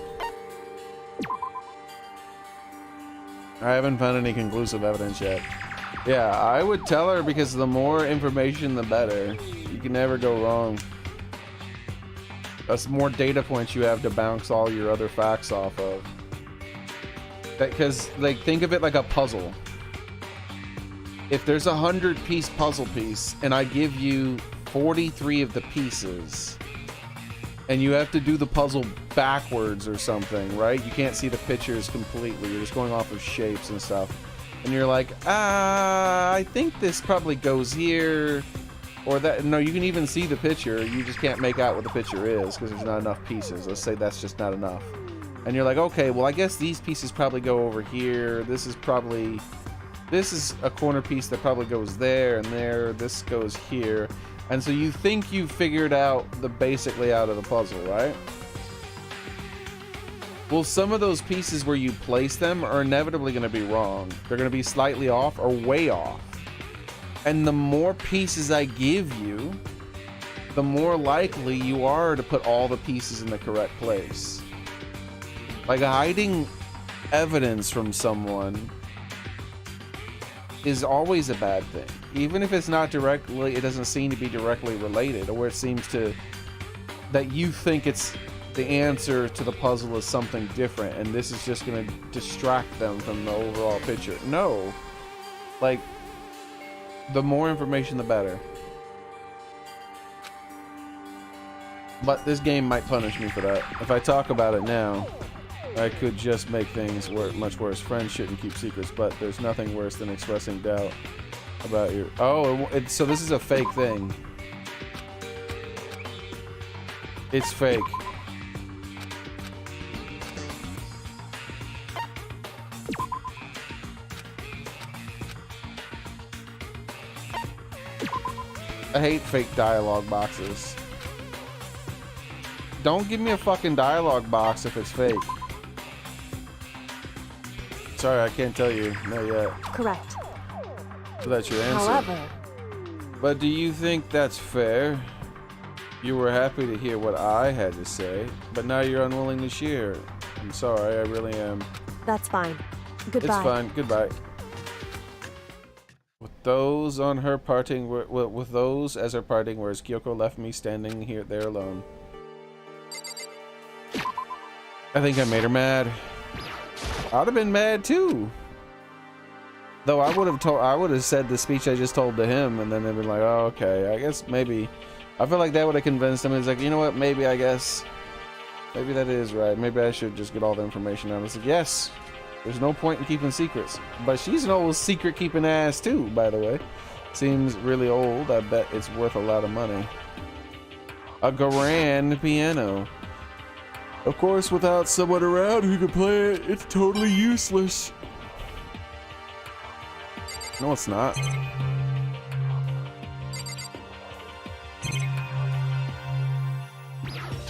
Speaker 1: I haven't found any conclusive evidence yet. Yeah, I would tell her because the more information, the better. You can never go wrong. That's more data points you have to bounce all your other facts off of. Because, like, think of it like a puzzle. If there's a 100-piece puzzle piece, and I give you 43 of the pieces, and you have to do the puzzle backwards or something, right? You can't see the pictures completely. You're just going off of shapes and stuff. And you're like, I think this probably goes here, or that. No, you can even see the picture. You just can't make out what the picture is because there's not enough pieces. Let's say that's just not enough. And you're like, okay, well, I guess these pieces probably go over here. This is a corner piece that probably goes there and there. This goes here. And so you think you've figured out the basic layout of the puzzle, right? Well, some of those pieces where you place them are inevitably going to be wrong. They're going to be slightly off or way off. And the more pieces I give you, the more likely you are to put all the pieces in the correct place. Like, hiding evidence from someone is always a bad thing. Even if it's not directly, it doesn't seem to be directly related, or it seems to, that you think it's the answer to the puzzle is something different, and this is just going to distract them from the overall picture. No. Like, the more information, the better. But this game might punish me for that. If I talk about it now, I could just make things much worse. Friends shouldn't keep secrets, but there's nothing worse than expressing doubt about your... Oh, so this is a fake thing. It's fake. I hate fake dialogue boxes. Don't give me a fucking dialogue box if it's fake. Sorry, I can't tell you. Not yet.
Speaker 4: Correct.
Speaker 1: So that's your answer.
Speaker 4: However...
Speaker 1: But do you think that's fair? You were happy to hear what I had to say, but now you're unwilling to share. I'm sorry, I really am.
Speaker 4: That's fine. Goodbye.
Speaker 1: It's fine. Goodbye. With those on her parting, with those as her parting words, Kyoko left me standing there alone. I think I made her mad. I'd have been mad too. Though I would have said the speech I just told to him, and then they'd been like, oh, okay, I guess maybe I feel like that would have convinced him. He's like, you know what? Maybe I guess. Maybe that is right. Maybe I should just get all the information out. I said, yes. There's no point in keeping secrets. But she's an old secret keeping ass too, by the way. Seems really old. I bet it's worth a lot of money. A grand piano. Of course, without someone around who could play it, it's totally useless. No, it's not.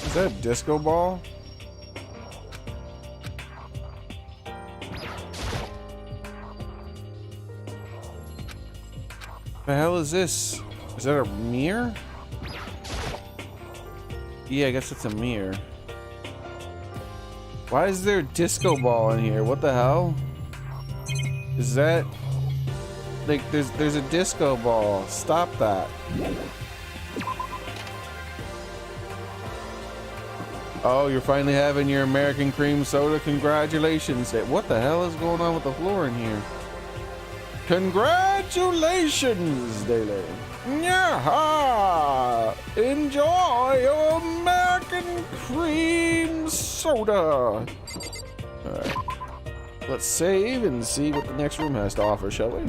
Speaker 1: Is that a disco ball? The hell is this? Is that a mirror? Yeah, I guess it's a mirror. Why is there a disco ball in here? What the hell? Is that like there's a disco ball? Stop that. Oh, you're finally having your American cream soda. Congratulations. What the hell is going on with the floor in here? Congratulations, Daily. Yaha! Enjoy your American cream soda. Alright. Let's save and see what the next room has to offer, shall we?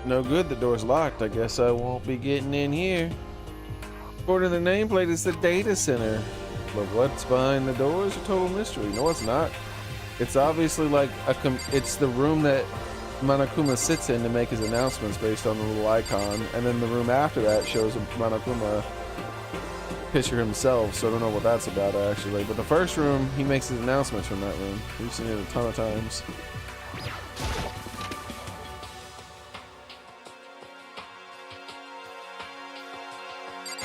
Speaker 1: No good, the door's locked. I guess I won't be getting in here. According to the nameplate, it's the data center. But what's behind the door is a total mystery. No, it's not. It's obviously like it's the room that Monokuma sits in to make his announcements based on the little icon. And then the room after that shows a Monokuma picture himself. So I don't know what that's about, actually. But the first room, he makes his announcements from that room. We've seen it a ton of times.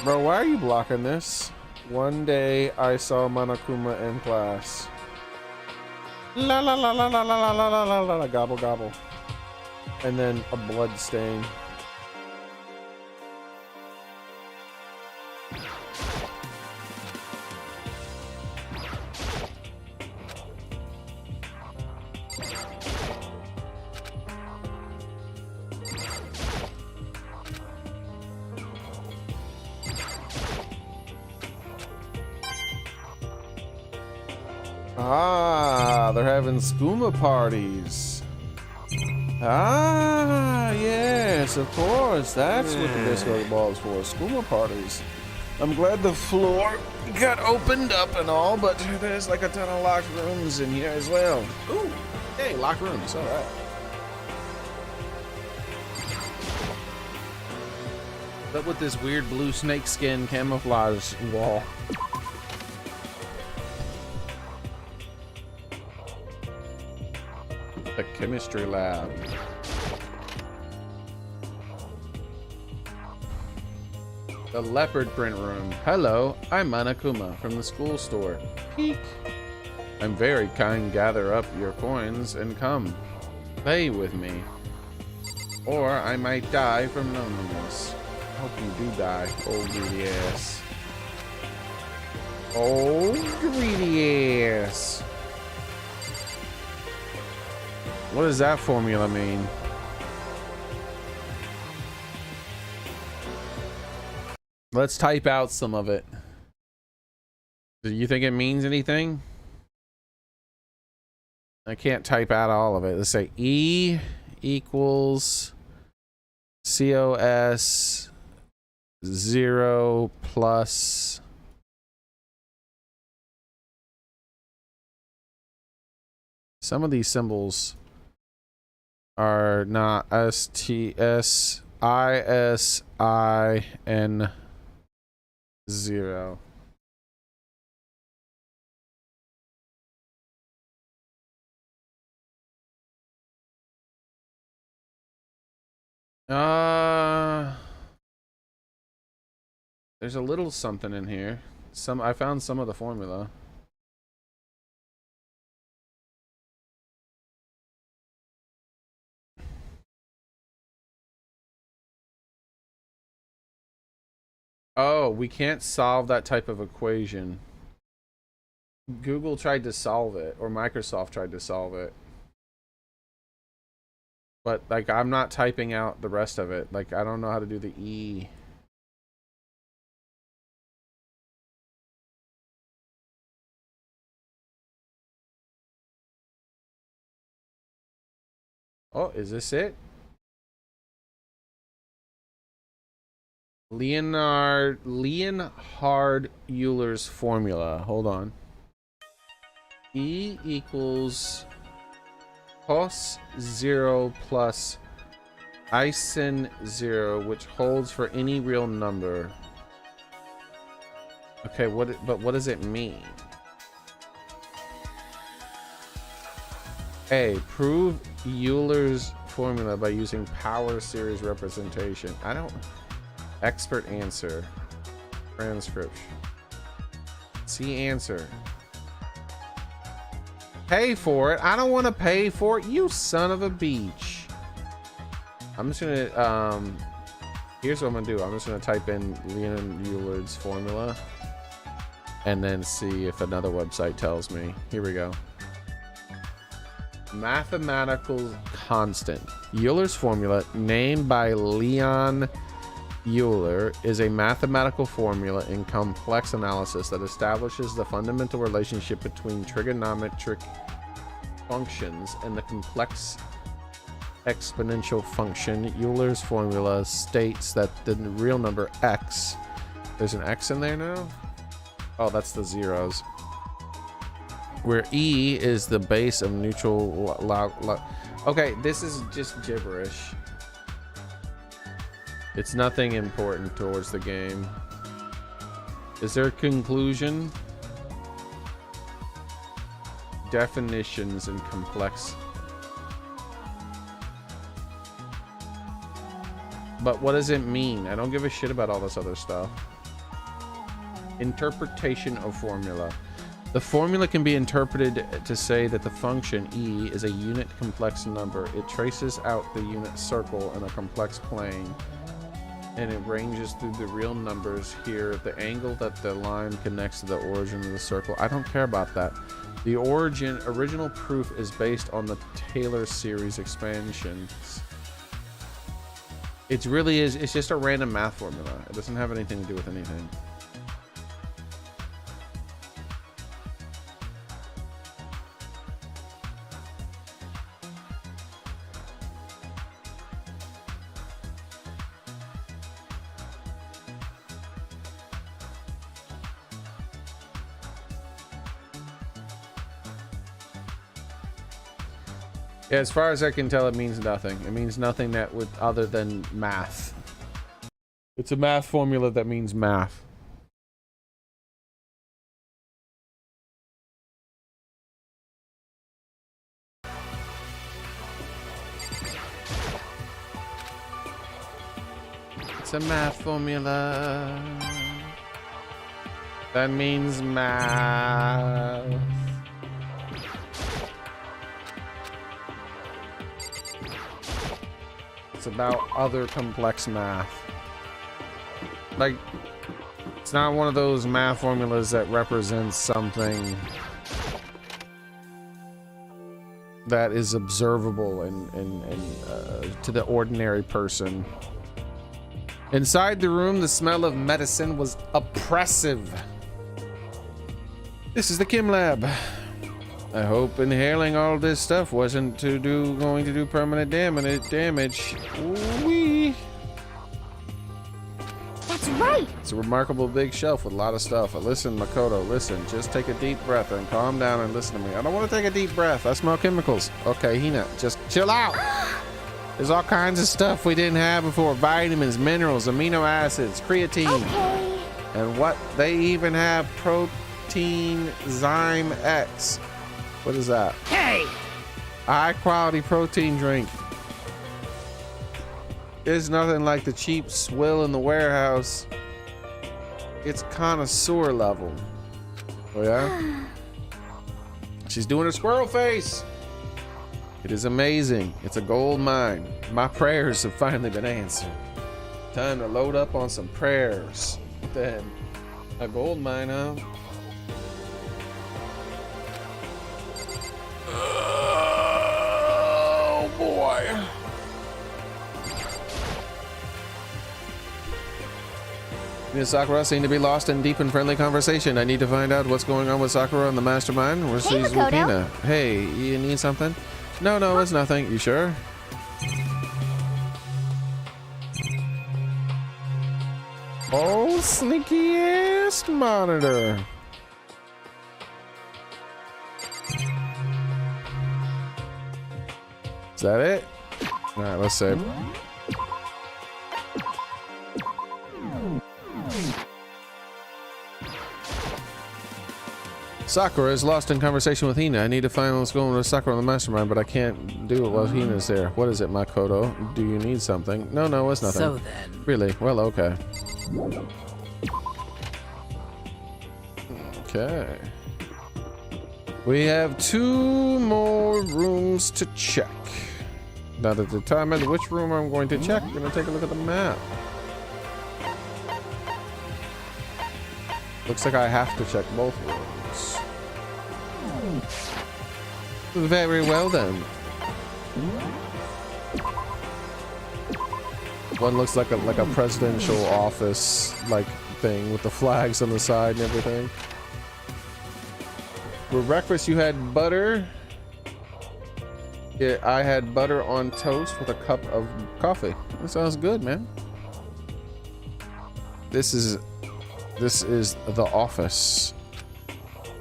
Speaker 1: Bro, why are you blocking this? One day I saw Monokuma in class. La la la la la la la la la la la, gobble gobble. And then a blood stain. Ah, they're having skooma parties. Ah, yes, of course. That's what the disco ball is for, skooma parties. I'm glad the floor got opened up and all, but there's like a ton of locked rooms in here as well. Ooh, hey, locked rooms, all right. What's up with this weird blue snakeskin camouflage wall? The chemistry lab. The leopard print room. Hello, I'm Monokuma from the school store. Peek. I'm very kind. Gather up your coins and come play with me. Or I might die from loneliness. I hope you do die, old greedy ass. Old greedy ass. What does that formula mean? Let's type out some of it. Do you think it means anything? I can't type out all of it. Let's say E equals COS 0 plus some of these symbols are not STS ISIN 0. There's a little something in here. I found some of the formula. Oh, we can't solve that type of equation. Google tried to solve it, or Microsoft tried to solve it. But, like, I'm not typing out the rest of it. Like, I don't know how to do the E. Oh, is this it? Leonhard Euler's formula. Hold on. E equals cos 0 plus Isen 0, which holds for any real number. Okay, but what does it mean? A. Prove Euler's formula by using power series representation. I don't... Expert answer. Transcription. See answer. Pay for it? I don't want to pay for it, you son of a beach. I'm just gonna, here's what I'm gonna do. I'm just gonna type in Leon Euler's formula and then see if another website tells me. Here we go. Mathematical constant. Euler's formula, named by Leon Euler, is a mathematical formula in complex analysis that establishes the fundamental relationship between trigonometric functions and the complex exponential function. Euler's formula states that the real number x, there's an x in there now? Oh, that's the zeros. Where E is the base of neutral okay, this is just gibberish. It's nothing important towards the game. Is there a conclusion? Definitions and complex. But what does it mean? I don't give a shit about all this other stuff. Interpretation of formula. The formula can be interpreted to say that the function E is a unit complex number. It traces out the unit circle in a complex plane, and it ranges through the real numbers here. The angle that the line connects to the origin of the circle. I don't care about that. The original proof is based on the Taylor series expansions. It really is. It's just a random math formula. It doesn't have anything to do with anything. Yeah, as far as I can tell, it means nothing. It means nothing that would other than math. It's a math formula that means math. It's a math formula that means math. It's about other complex math. Like, it's not one of those math formulas that represents something that is observable and to the ordinary person. Inside the room, the smell of medicine was oppressive. This is the Chem Lab. I hope inhaling all this stuff wasn't going to do permanent damage. Wee.
Speaker 2: That's right.
Speaker 1: It's a remarkable big shelf with a lot of stuff. Listen, Makoto, listen. Just take a deep breath and calm down and listen to me. I don't want to take a deep breath. I smell chemicals. Okay, Hina, just chill out. There's all kinds of stuff we didn't have before. Vitamins, minerals, amino acids, creatine.
Speaker 2: Okay.
Speaker 1: And what? They even have protein Zyme X. What is that?
Speaker 2: Hey!
Speaker 1: A high quality protein drink. It's nothing like the cheap swill in the warehouse. It's connoisseur level. Oh yeah? She's doing a squirrel face. It is amazing. It's a gold mine. My prayers have finally been answered. Time to load up on some prayers. Then a gold mine, huh? boy. Me and Sakura seem to be lost in deep and friendly conversation. I need to find out what's going on with Sakura and the mastermind. Where's
Speaker 2: Hey,
Speaker 1: she's with
Speaker 2: Makoto.
Speaker 1: Hina? Hey, you need something? No, it's nothing. You sure? Oh, sneaky ass monitor. Is that it? All right, let's save. Sakura is lost in conversation with Hina. I need to find what's going on with Sakura on the mastermind, but I can't do it while Hina's there. What is it, Makoto? Do you need something? No, it's nothing.
Speaker 5: So then.
Speaker 1: Really? Well, okay. Okay. We have 2 more rooms to check. Now to determine which room I'm going to check, I'm going to take a look at the map. Looks like I have to check both rooms. Very well then. One looks like a presidential office like thing with the flags on the side and everything. For breakfast you had butter. Yeah, I had butter on toast with a cup of coffee. That sounds good, man. This is the office.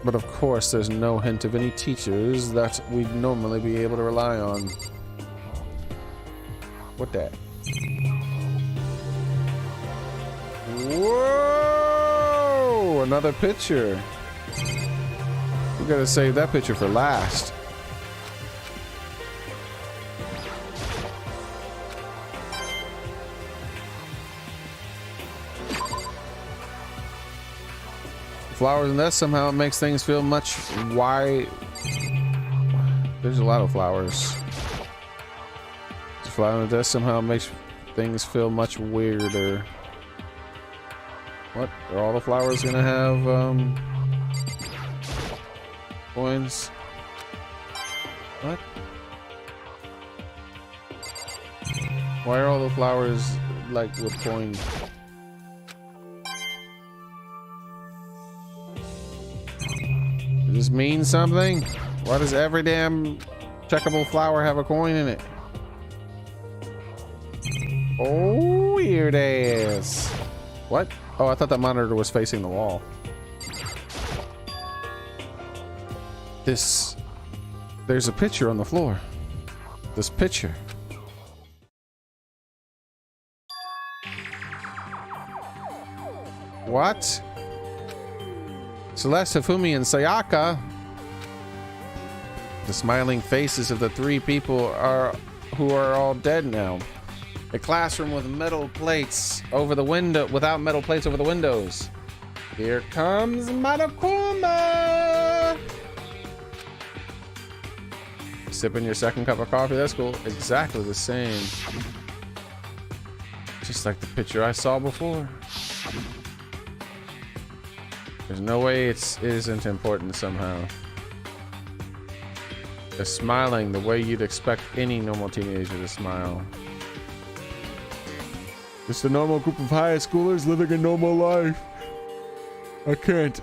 Speaker 1: But of course, there's no hint of any teachers that we'd normally be able to rely on. What that? Whoa! Another picture. We gotta save that picture for last. Flowers and that somehow makes things feel much There's a lot of flowers. The flower and that somehow makes things feel much weirder. What? Are all the flowers gonna have coins? What? Why are all the flowers like with coins? Does this mean something? Why does every damn checkable flower have a coin in it? Oh, weird ass. What? Oh, I thought that monitor was facing the wall. There's a picture on the floor. This picture. What? Celeste, Hifumi, and Sayaka. The smiling faces of the 3 people who are all dead now. A classroom with metal plates over the window, without metal plates over the windows. Here comes Monokuma! Sipping your second cup of coffee, that's cool. Exactly the same. Just like the picture I saw before. There's no way it isn't important somehow. They're smiling the way you'd expect any normal teenager to smile. Just a normal group of high schoolers living a normal life. I can't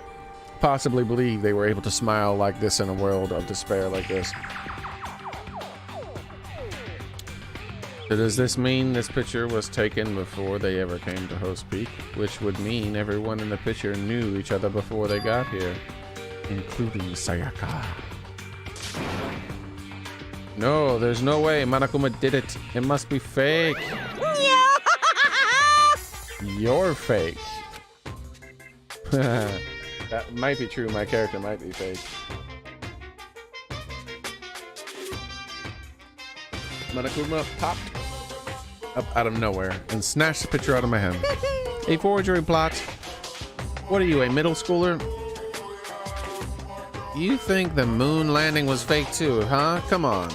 Speaker 1: possibly believe they were able to smile like this in a world of despair like this. So does this mean this picture was taken before they ever came to Host Peak? Which would mean everyone in the picture knew each other before they got here, including Sayaka. No, there's no way Monokuma did it. It must be fake. You're fake. That might be true. My character might be fake. Monokuma popped up out of nowhere and snatched the picture out of my hand. A forgery plot. What are you, a middle schooler? You think the moon landing was fake too, huh? Come on.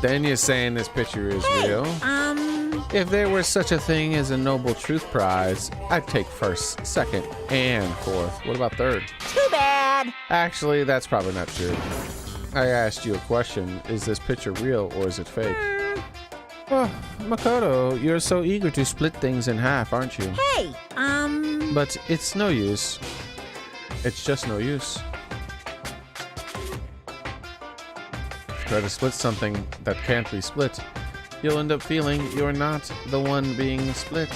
Speaker 1: Then you're saying this picture is real? If there were such a thing as a Noble Truth Prize, I'd take first, second, and fourth. What about third?
Speaker 2: Too bad.
Speaker 1: Actually, that's probably not true. I asked you a question. Is this picture real or is it fake? Oh, Makoto, you're so eager to split things in half, aren't you?
Speaker 5: Hey,
Speaker 1: But it's no use. It's just no use. Try to split something that can't be split. You'll end up feeling you're not the one being split.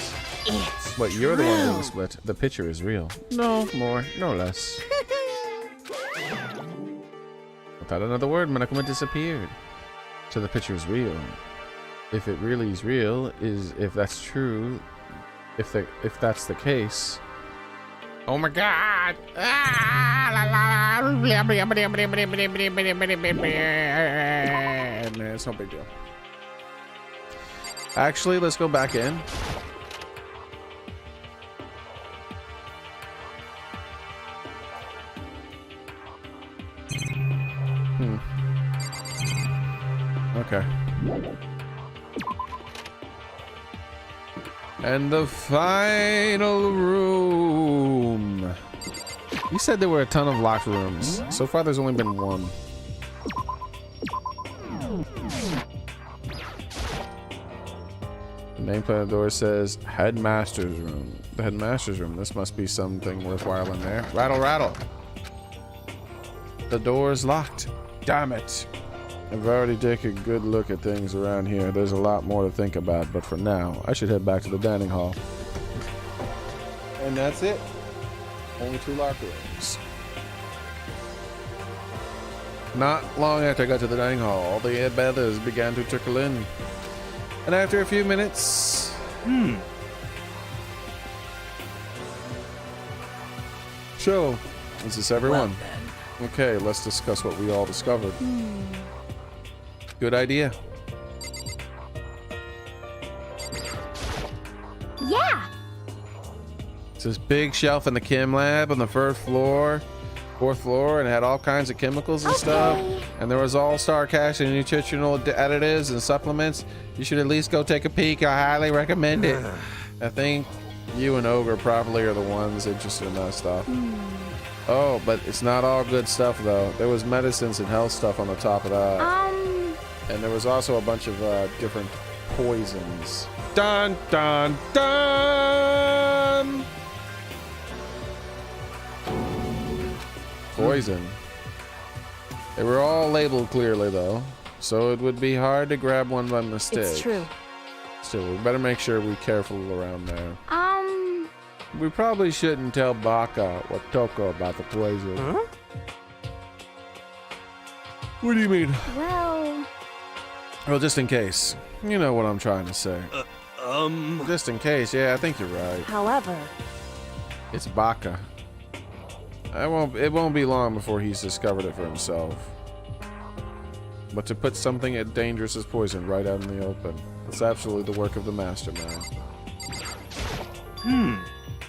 Speaker 5: it's
Speaker 1: But you're the one being
Speaker 5: true.
Speaker 1: split. The picture is real. No more, no less. Without another word, Monokuma disappeared. So the picture is real. If it really is real, if that's true, if that's the case. Oh my God! It's no big deal. Actually, let's go back in. Okay. And the final room. You said there were a ton of locked rooms. So far, there's only been one. The nameplate on the door says Headmaster's Room. The Headmaster's Room. This must be something worthwhile in there. Rattle, rattle. The door's locked. Damn it. I've already taken a good look at things around here. There's a lot more to think about, but for now, I should head back to the dining hall. And that's it. Only 2 locker rooms. Not long after I got to the dining hall, the others began to trickle in. And after a few minutes... So, is this everyone? Okay, let's discuss what we all discovered. Good idea.
Speaker 2: Yeah.
Speaker 1: It's this big shelf in the chem lab on the fourth floor, and it had all kinds of chemicals and stuff. And there was all-star cash and nutritional additives and supplements. You should at least go take a peek. I highly recommend it. I think you and Ogre probably are the ones interested in that stuff. Oh, but it's not all good stuff though. There was medicines and health stuff on the top of that. And there was also a bunch of different poisons. Dun dun dun! Poison. They were all labeled clearly though, so it would be hard to grab one by mistake.
Speaker 4: It's true.
Speaker 1: Still, we better make sure we're careful around there. We probably shouldn't tell Baka or Toko about the poison.
Speaker 3: Huh?
Speaker 1: What do you mean?
Speaker 2: Well,
Speaker 1: Just in case. You know what I'm trying to say. Just in case, yeah, I think you're right.
Speaker 4: However,
Speaker 1: It's Baka. It won't be long before he's discovered it for himself. But to put something as dangerous as poison right out in the open, it's absolutely the work of the mastermind.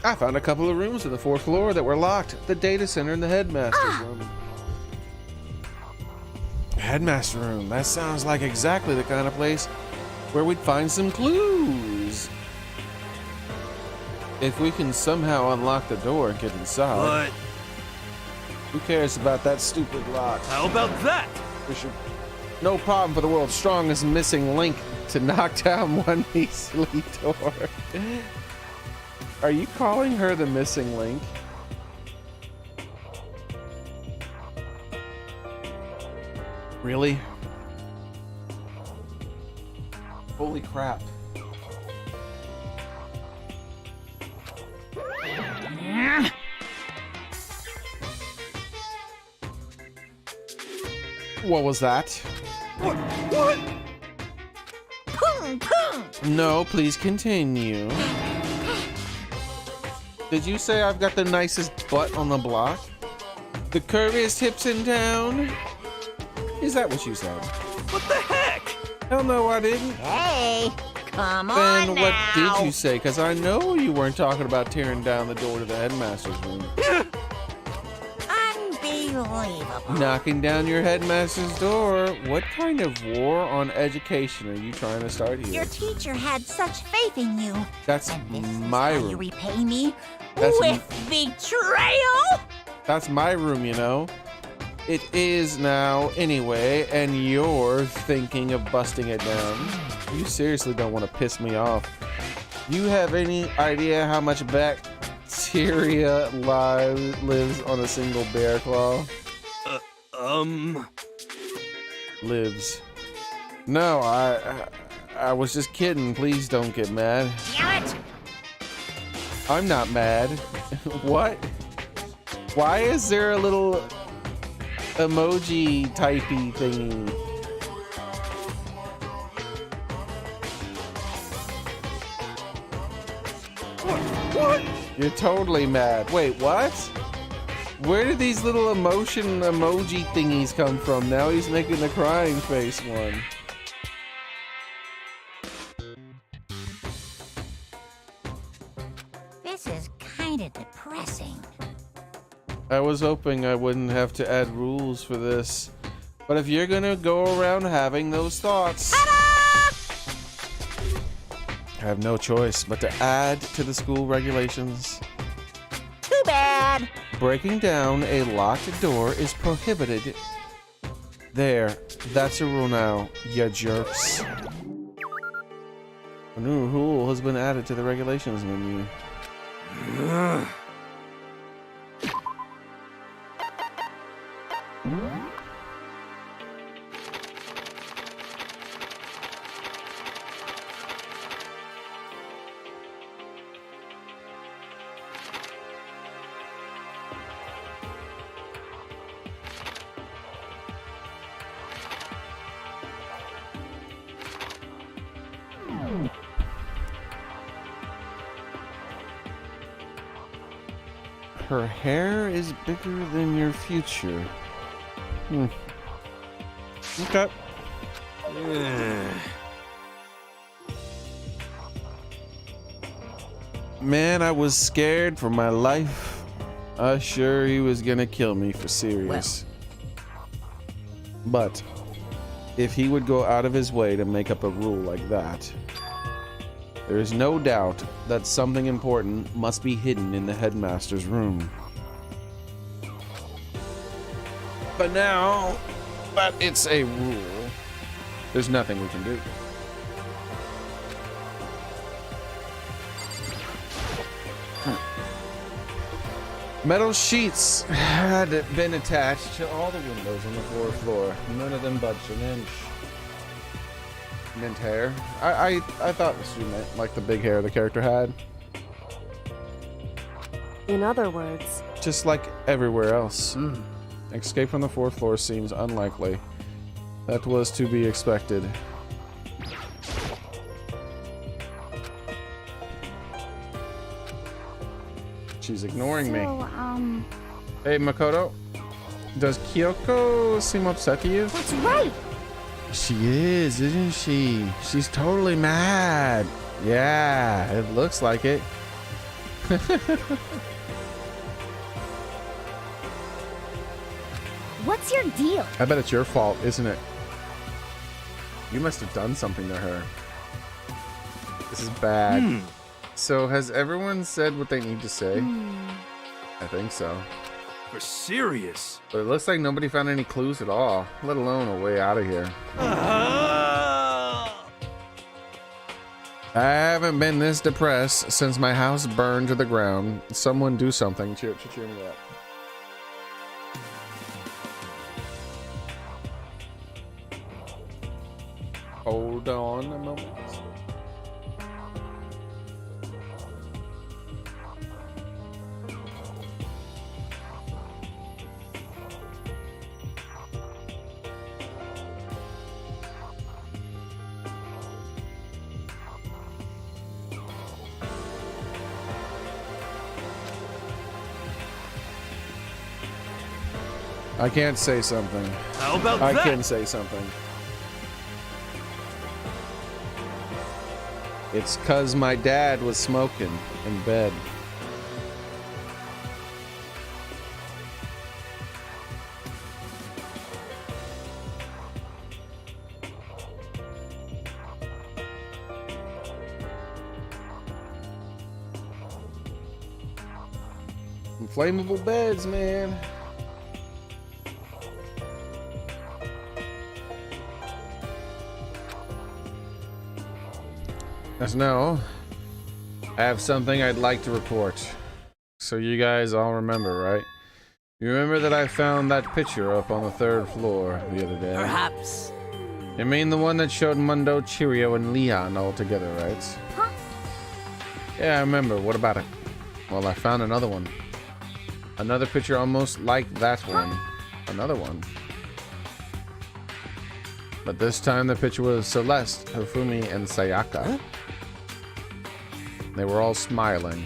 Speaker 1: I found a couple of rooms on the 4th floor that were locked. The data center and the headmaster's room. Headmaster room. That sounds like exactly the kind of place where we'd find some clues. If we can somehow unlock the door and get inside.
Speaker 3: But
Speaker 1: Who cares about that stupid lock?
Speaker 3: how about that?
Speaker 1: We should. No problem for the world's strongest missing link to knock down one measly door. Are you calling her the missing link? Really? Holy crap. What was that?
Speaker 3: What?
Speaker 5: Pung, pung.
Speaker 1: No, please continue. Did you say I've got the nicest butt on the block? The curviest hips in town? Is that what you said?
Speaker 3: What the heck?
Speaker 1: Hell no, I didn't.
Speaker 5: Hey, come on
Speaker 1: Then
Speaker 5: now.
Speaker 1: what did you say? Because I know you weren't talking about tearing down the door to the headmaster's room.
Speaker 5: Unbelievable.
Speaker 1: Knocking down your headmaster's door? What kind of war on education are you trying to start here?
Speaker 5: Your teacher had such faith in you.
Speaker 1: That's
Speaker 5: And this
Speaker 1: my
Speaker 5: is how you
Speaker 1: room.
Speaker 5: repay me
Speaker 1: That's
Speaker 5: with betrayal?
Speaker 1: That's my room, you know. It is now anyway, and you're thinking of busting it down. You seriously don't want to piss me off. You have any idea how much bacteria lives on a single bear claw? Lives. No, I was just kidding. Please don't get mad.
Speaker 5: Damn it!
Speaker 1: I'm not mad. What? Why is there a little emoji typey thingy?
Speaker 3: What?
Speaker 1: You're totally mad. Wait, what? Where did these little emotion emoji thingies come from? Now he's making the crying face one.
Speaker 5: This is kind of depressing.
Speaker 1: I was hoping I wouldn't have to add rules for this. But if you're gonna go around having those thoughts, I have no choice but to add to the school regulations.
Speaker 5: Too bad.
Speaker 1: Breaking down a locked door is prohibited. There, that's a rule now, ya jerks. A new rule has been added to the regulations menu. Her hair is bigger than your future. Okay. Man, I was scared for my life. I sure he was gonna kill me for serious. But if he would go out of his way to make up a rule like that, there is no doubt that something important must be hidden in the headmaster's room. But now that it's a rule, there's nothing we can do. Metal sheets had been attached to all the windows on the 4th floor. None of them budged an inch. Mint hair. I thought this was mint, like the big hair the character had.
Speaker 4: In other words,
Speaker 1: Just like everywhere else. Escape from the 4th floor seems unlikely. That was to be expected. She's ignoring me. Hey, Makoto. Does Kyoko seem upset to you?
Speaker 2: That's right.
Speaker 1: She is, isn't she? She's totally mad. Yeah, it looks like it.
Speaker 2: What's your deal?
Speaker 1: I bet it's your fault, isn't it? You must have done something to her. This is bad. So, has everyone said what they need to say? I think so.
Speaker 3: For serious?
Speaker 1: But it looks like nobody found any clues at all, let alone a way out of here. I haven't been this depressed since my house burned to the ground. Someone do something. Cheer me up. Hold on a moment. I can't say something.
Speaker 3: How about
Speaker 1: I
Speaker 3: that?
Speaker 1: can say something. It's 'cause my dad was smoking in bed. Inflatable beds, man. As now, I have something I'd like to report. So you guys all remember, right? You remember that I found that picture up on the 3rd floor the other day?
Speaker 5: Perhaps.
Speaker 1: You mean the one that showed Mundo, Cheerio, and Leon all together, right?
Speaker 2: Huh?
Speaker 1: Yeah, I remember. What about it? Well, I found another one. Another picture almost like that one. Another one. But this time the picture was Celeste, Hifumi, and Sayaka. They were all smiling.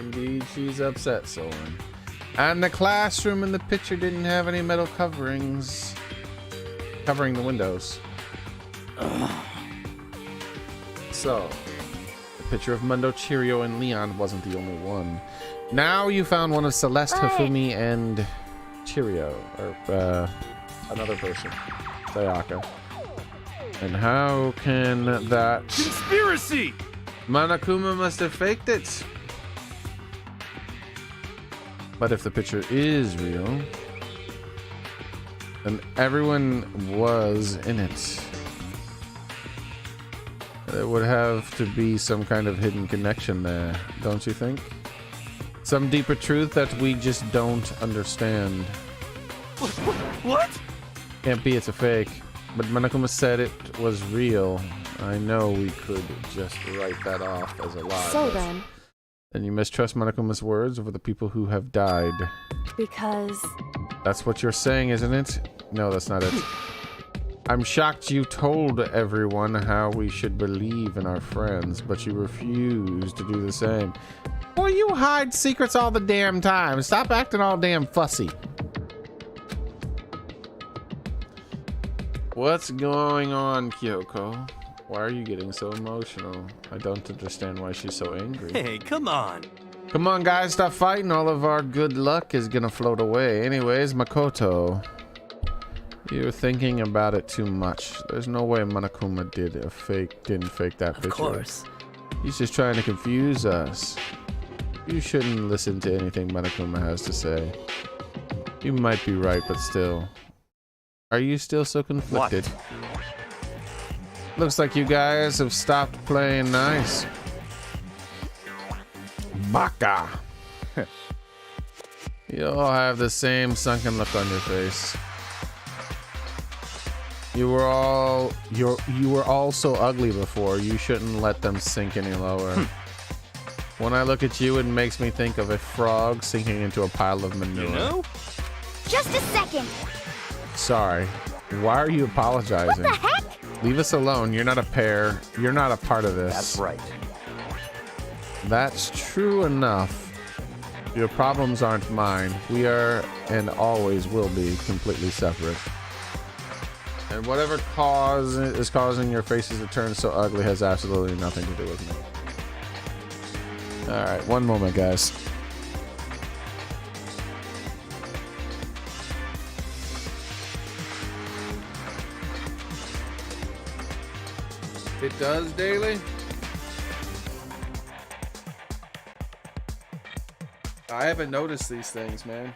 Speaker 1: Indeed, she's upset, Solon. And the classroom in the picture didn't have any metal coverings covering the windows. So, the picture of Mundo, Cheerio, and Leon wasn't the only one. Now you found one of Celeste, Hifumi, and Cheerio, or another person, Sayaka. And how can that...
Speaker 3: Conspiracy!
Speaker 1: Monokuma must have faked it. But if the picture is real, then everyone was in it. There would have to be some kind of hidden connection there, don't you think? Some deeper truth that we just don't understand.
Speaker 3: What?
Speaker 1: Can't be it's a fake. But Monokuma said it was real. I know we could just write that off as a lie.
Speaker 4: So then,
Speaker 1: Then you mistrust Monokuma's words over the people who have died.
Speaker 4: because
Speaker 1: That's what you're saying, isn't it? No, that's not it. I'm shocked you told everyone how we should believe in our friends, but you refuse to do the same. Well, you hide secrets all the damn time. Stop acting all damn fussy. What's going on, Kyoko? Why are you getting so emotional? I don't understand why she's so angry.
Speaker 3: Hey, come on.
Speaker 1: Come on, guys, stop fighting. All of our good luck is gonna float away. Anyways, Makoto, you're thinking about it too much. There's no way Monokuma didn't fake that picture.
Speaker 5: Of course.
Speaker 1: He's just trying to confuse us. You shouldn't listen to anything Monokuma has to say. You might be right, but still. Are you still so conflicted? Looks like you guys have stopped playing nice. Baka. You all have the same sunken look on your face. You were all so ugly before. You shouldn't let them sink any lower. When I look at you, it makes me think of a frog sinking into a pile of manure.
Speaker 3: You know?
Speaker 2: Just a second.
Speaker 1: Sorry. Why are you apologizing?
Speaker 2: What the heck?
Speaker 1: Leave us alone. You're not a pair. You're not a part of this.
Speaker 5: That's right.
Speaker 1: That's true enough. Your problems aren't mine. We are and always will be completely separate. And whatever cause is causing your faces to turn so ugly has absolutely nothing to do with me. Alright, one moment, guys. It does, Daily? I haven't noticed these things, man.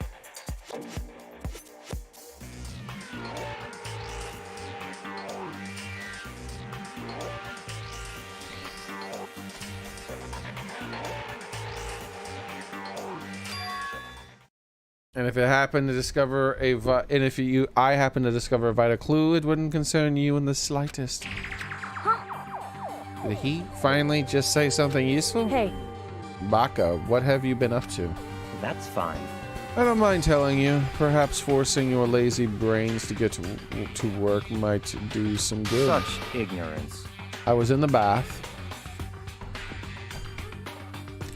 Speaker 1: And if it happened to discover I happen to discover a vital clue, it wouldn't concern you in the slightest. Did he finally just say something useful?
Speaker 4: hey,
Speaker 1: Baka, what have you been up to?
Speaker 5: That's fine.
Speaker 1: I don't mind telling you. Perhaps forcing your lazy brains to get to work might do some good.
Speaker 5: Such ignorance.
Speaker 1: I was in the bath.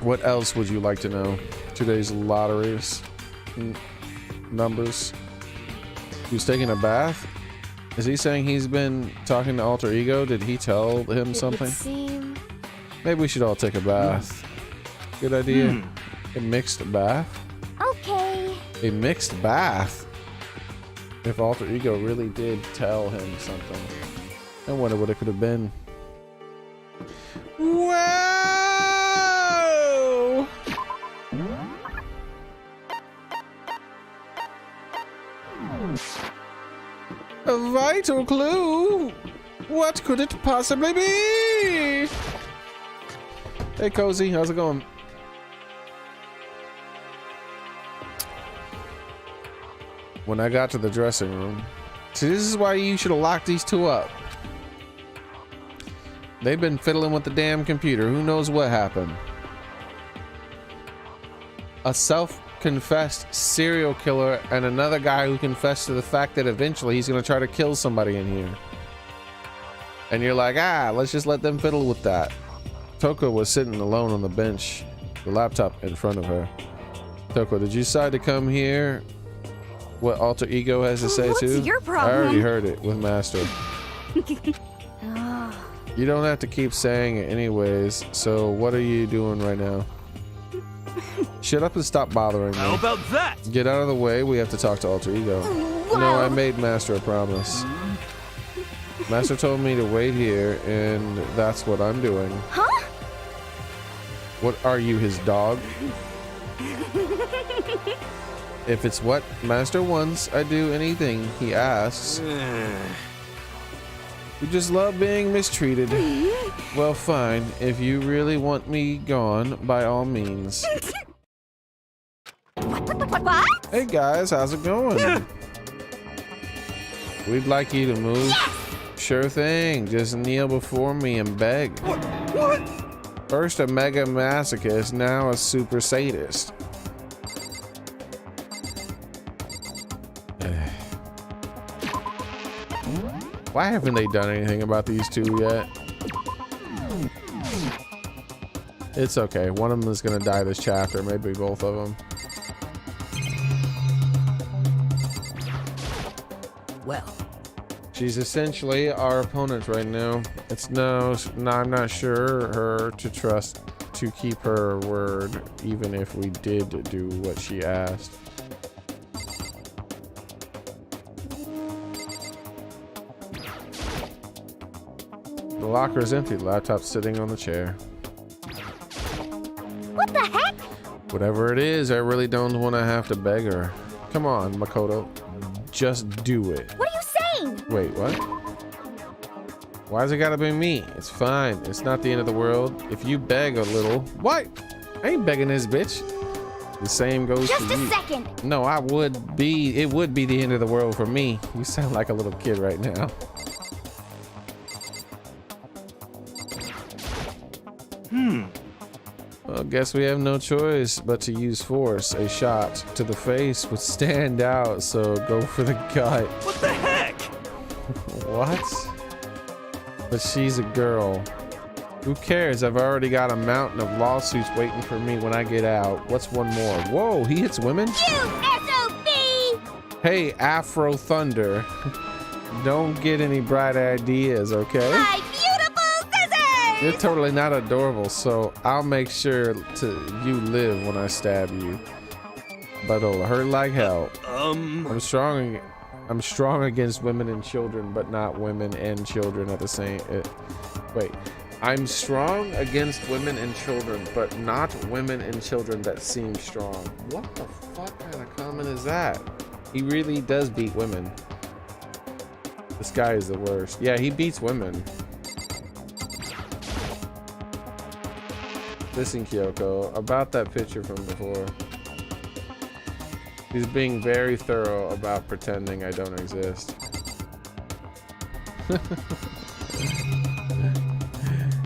Speaker 1: What else would you like to know? Today's lotteries numbers. Who's taking a bath? Is he saying he's been talking to Alter Ego? Did he tell him
Speaker 4: it
Speaker 1: something?
Speaker 4: would seem
Speaker 1: Maybe we should all take a bath. Good idea. A mixed bath?
Speaker 2: Okay.
Speaker 1: A mixed bath? If Alter Ego really did tell him something. I wonder what it could have been. Whoa! A vital clue? What could it possibly be? Hey, Cozy, how's it going? When I got to the dressing room. See, this is why you should have locked these two up. They've been fiddling with the damn computer. Who knows what happened? A self-confessed serial killer and another guy who confessed to the fact that eventually he's going to try to kill somebody in here. And you're like, let's just let them fiddle with that. Toko was sitting alone on the bench, the laptop in front of her. Toko, did you decide to come here? What Alter Ego has to say too?
Speaker 2: What's your problem?
Speaker 1: I already heard it with Master. You don't have to keep saying it anyways, so what are you doing right now? Shut up and stop bothering me.
Speaker 3: How about that?
Speaker 1: Get out of the way, we have to talk to Alter Ego. No, I made Master a promise. Master told me to wait here, and that's what I'm doing.
Speaker 2: Huh?
Speaker 1: What are you, his dog? If it's what Master wants, I do anything he asks. You just love being mistreated. Well, fine. If you really want me gone, by all means.
Speaker 2: What?
Speaker 1: Hey guys, how's it going? We'd like you to move.
Speaker 2: Yes!
Speaker 1: Sure thing. Just kneel before me and beg.
Speaker 3: What?
Speaker 1: First a mega masochist, now a super sadist. Why haven't they done anything about these two yet? It's okay. One of them is going to die this chapter. Maybe both of them.
Speaker 6: Well,
Speaker 1: She's essentially our opponent right now. It's no, I'm not sure her to trust to keep her word, even if we did do what she asked. The locker is empty. The laptop's sitting on the chair.
Speaker 2: What the heck?
Speaker 1: Whatever it is, I really don't want to have to beg her. Come on, Makoto. Just do it.
Speaker 2: What are you saying?
Speaker 1: Wait, what? Why's it gotta be me? It's fine. It's not the end of the world. If you beg a little... What? I ain't begging this bitch. The same goes
Speaker 2: Just
Speaker 1: for
Speaker 2: a
Speaker 1: you.
Speaker 2: second.
Speaker 1: No, it would be the end of the world for me. You sound like a little kid right now. Well, guess we have no choice but to use force. A shot to the face would stand out, so go for the gut.
Speaker 3: What the heck?
Speaker 1: What? But she's a girl. Who cares? I've already got a mountain of lawsuits waiting for me when I get out. What's one more? Whoa, he hits women?
Speaker 2: You SOB!
Speaker 1: Hey, Afro Thunder. Don't get any bright ideas, okay?
Speaker 2: My beautiful scissors!
Speaker 1: You're totally not adorable, so I'll make sure you live when I stab you. But it'll hurt like hell. I'm strong against women and children, but not women and children at the same. Wait, I'm strong against women and children, but not women and children that seem strong. What the fuck kind of comment is that? He really does beat women. This guy is the worst. Yeah, he beats women. Listen, Kyoko, about that picture from before. He's being very thorough about pretending I don't exist.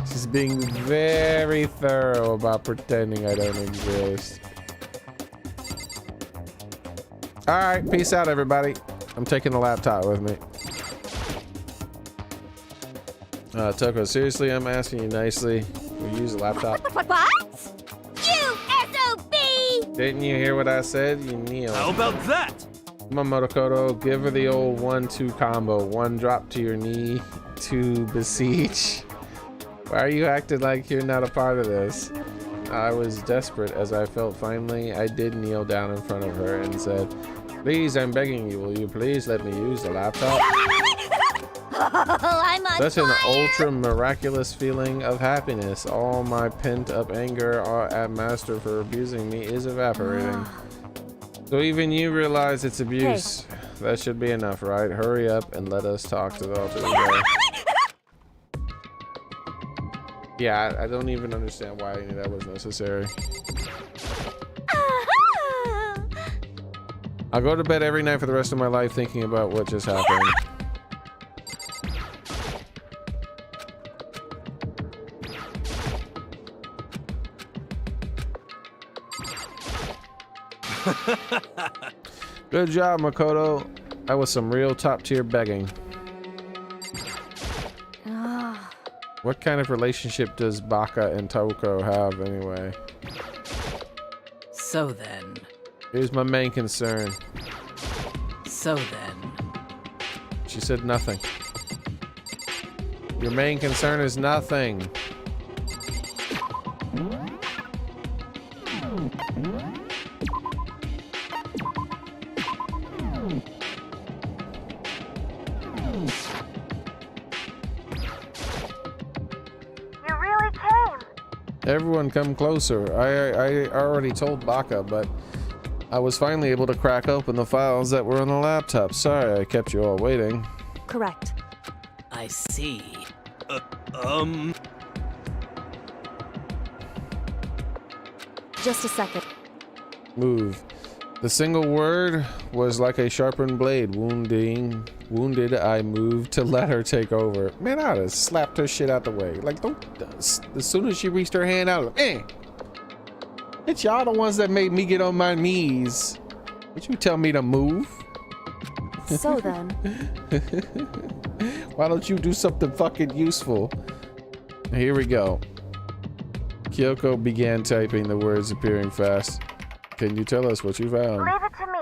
Speaker 1: She's being very thorough about pretending I don't exist. Alright, peace out, everybody. I'm taking the laptop with me. Toko, seriously, I'm asking you nicely. Will you use the laptop?
Speaker 2: What? You SOB!
Speaker 1: Didn't you hear what I said? You kneel.
Speaker 3: How about that?
Speaker 1: Come on, Motokoto, give her the old 1-2 combo. 1 drop to your knee, 2 beseech. Why are you acting like you're not a part of this? I was desperate as I felt. Finally, I did kneel down in front of her and said, please, I'm begging you, will you please let me use the laptop?
Speaker 2: I'm on
Speaker 1: Such an
Speaker 2: fire.
Speaker 1: ultra miraculous feeling of happiness. All my pent up anger at Master for abusing me is evaporating. So even you realize it's abuse. That should be enough, right? Hurry up and let us talk to the alter ego. Yeah, I don't even understand why any of that was necessary. I'll go to bed every night for the rest of my life thinking about what just happened. Good job, Makoto. That was some real top-tier begging. What kind of relationship does Baka and Toko have anyway?
Speaker 6: So then.
Speaker 1: Here's my main concern.
Speaker 6: So then.
Speaker 1: She said nothing. Your main concern is nothing. Everyone come closer. I already told Baka, but I was finally able to crack open the files that were on the laptop. Sorry I kept you all waiting.
Speaker 4: Correct.
Speaker 6: I see.
Speaker 4: Just a second.
Speaker 1: Move. The single word was like a sharpened blade. Wounded, I moved to let her take over. Man, I'd have slapped her shit out the way. Like, don't. As soon as she reached her hand out, like, it's y'all the ones that made me get on my knees. Would you tell me to move?
Speaker 4: So then.
Speaker 1: Why don't you do something fucking useful? Here we go. Kyoko began typing, the words appearing fast. Can you tell us what you found?
Speaker 2: Leave it to me.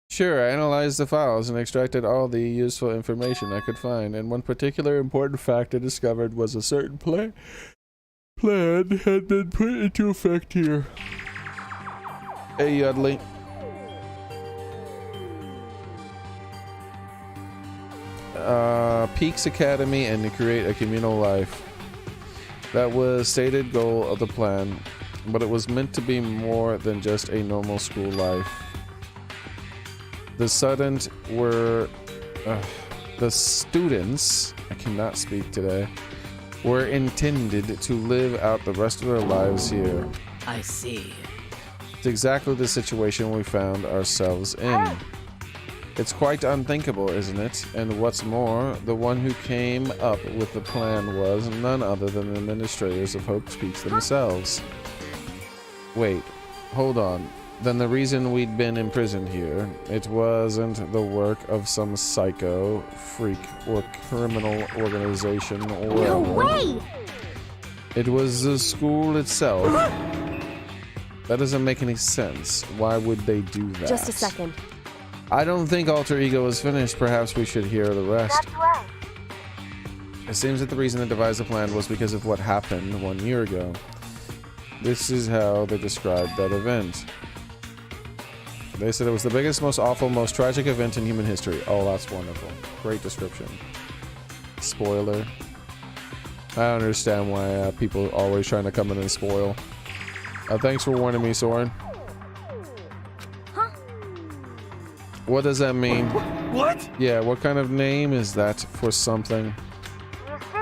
Speaker 1: Sure, I analyzed the files and extracted all the useful information I could find, and one particular important fact I discovered was a certain plan had been put into effect here. Hey, Yudley. Peaks Academy and to create a communal life. That was stated goal of the plan, but it was meant to be more than just a normal school life. The students, I cannot speak today, were intended to live out the rest of their lives here.
Speaker 6: I see.
Speaker 1: It's exactly the situation we found ourselves in. It's quite unthinkable, isn't it? And what's more, the one who came up with the plan was none other than the administrators of Hope's Peaks themselves. Wait, hold on. Then the reason we'd been imprisoned here, it wasn't the work of some psycho, freak, or criminal organization or
Speaker 2: No
Speaker 1: whatever.
Speaker 2: way!
Speaker 1: It was the school itself. That doesn't make any sense. Why would they do that?
Speaker 4: Just a second.
Speaker 1: I don't think Alter Ego is finished. Perhaps we should hear the rest.
Speaker 2: That's right.
Speaker 1: It seems that the reason they devised the plan was because of what happened 1 year ago. This is how they described that event. They said it was the biggest, most awful, most tragic event in human history. Oh, that's wonderful. Great description. Spoiler. I don't understand why people are always trying to come in and spoil. Thanks for warning me, Soren.
Speaker 2: Huh?
Speaker 1: What does that mean?
Speaker 3: What?
Speaker 1: Yeah, what kind of name is that for something?
Speaker 2: You see?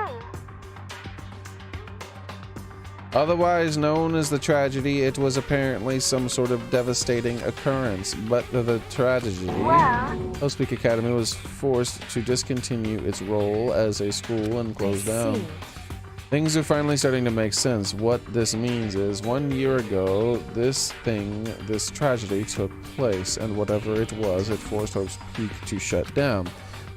Speaker 1: Otherwise known as the tragedy, it was apparently some sort of devastating occurrence, but the tragedy,
Speaker 2: Well,
Speaker 1: Hope's Peak Academy was forced to discontinue its role as a school and close down.
Speaker 4: See.
Speaker 1: Things are finally starting to make sense. What this means is 1 year ago, this tragedy took place, and whatever it was, it forced Hope's Peak to shut down.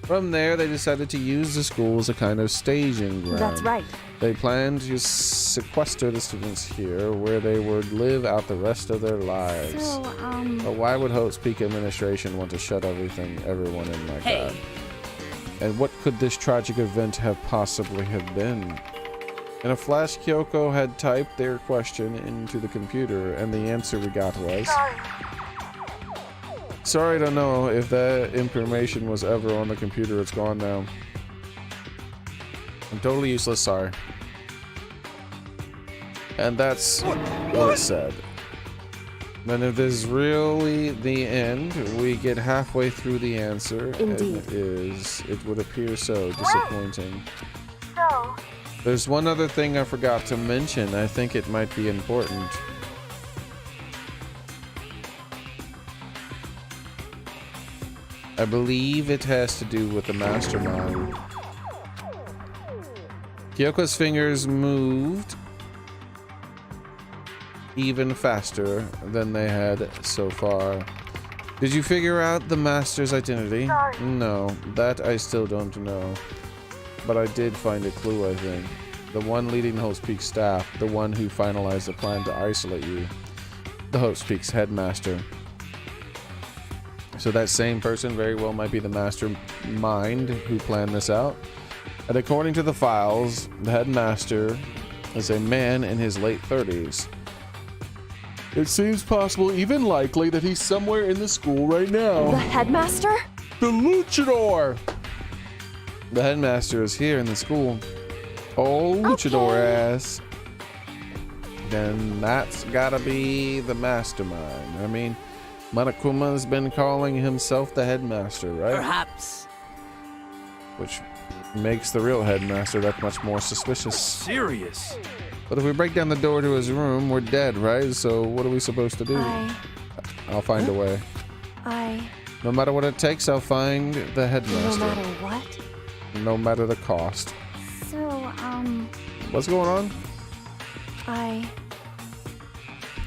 Speaker 1: From there, they decided to use the school as a kind of staging ground.
Speaker 4: That's right.
Speaker 1: They planned to sequester the students here, where they would live out the rest of their lives.
Speaker 2: so,
Speaker 1: But why would Hope's Peak administration want to shut everyone in like
Speaker 6: Hey.
Speaker 1: that? And what could this tragic event have possibly have been? In a flash, Kyoko had typed their question into the computer, and the answer we got was... Sorry to know if that information was ever on the computer. It's gone now. I'm totally useless, sorry. And that's what it said. And if this is really the end, we get halfway through the answer,
Speaker 4: Indeed.
Speaker 1: and it would appear so disappointing.
Speaker 2: So,
Speaker 1: There's one other thing I forgot to mention. I think it might be important. I believe it has to do with the mastermind. Kyoko's fingers moved even faster than they had so far. Did you figure out the master's identity?
Speaker 2: Sorry.
Speaker 1: No, that I still don't know. But I did find a clue, I think. The one leading the Host Peaks staff, the one who finalized the plan to isolate you. The Host Peaks headmaster. So that same person very well might be the mastermind who planned this out. And according to the files, the headmaster is a man in his late 30s. It seems possible, even likely, that he's somewhere in the school right now.
Speaker 4: The headmaster?
Speaker 1: The luchador! The headmaster is here in the school. Oh, luchador ass. Then that's gotta be the mastermind. I mean, Manakuma's been calling himself the headmaster, right?
Speaker 6: Perhaps.
Speaker 1: Which makes the real headmaster that much more suspicious.
Speaker 3: Serious?
Speaker 1: But if we break down the door to his room, we're dead, right? So what are we supposed to do? I'll find a way. No matter what it takes, I'll find the
Speaker 4: No
Speaker 1: headmaster.
Speaker 4: matter what?
Speaker 1: No matter the cost.
Speaker 2: so,
Speaker 1: What's going on?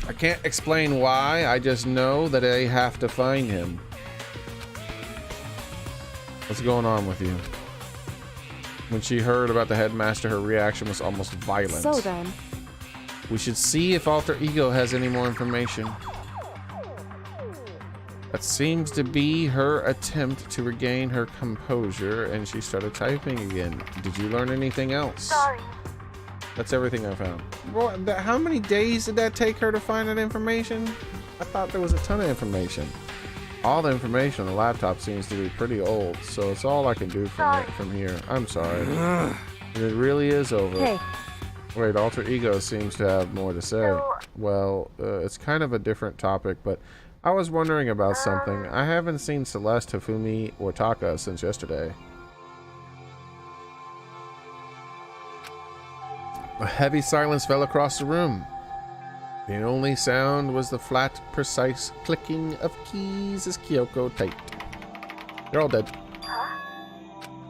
Speaker 4: I
Speaker 1: can't explain why, I just know that I have to find him. What's going on with you? When she heard about the headmaster, her reaction was almost violent.
Speaker 4: So then.
Speaker 1: We should see if Alter Ego has any more information. That seems to be her attempt to regain her composure, and she started typing again. Did you learn anything else?
Speaker 2: sorry.
Speaker 1: That's everything I found. Well, how many days did that take her to find that information? I thought there was a ton of information. All the information on the laptop seems to be pretty old, so it's all I can do from here. I'm sorry. It really is over.
Speaker 4: Hey,
Speaker 1: Wait, Alter Ego seems to have more to say.
Speaker 2: So-
Speaker 1: Well, it's kind of a different topic, but I was wondering about something. I haven't seen Celeste, Hifumi, or Taka since yesterday. A heavy silence fell across the room. The only sound was the flat, precise clicking of keys as Kyoko typed. They're all dead.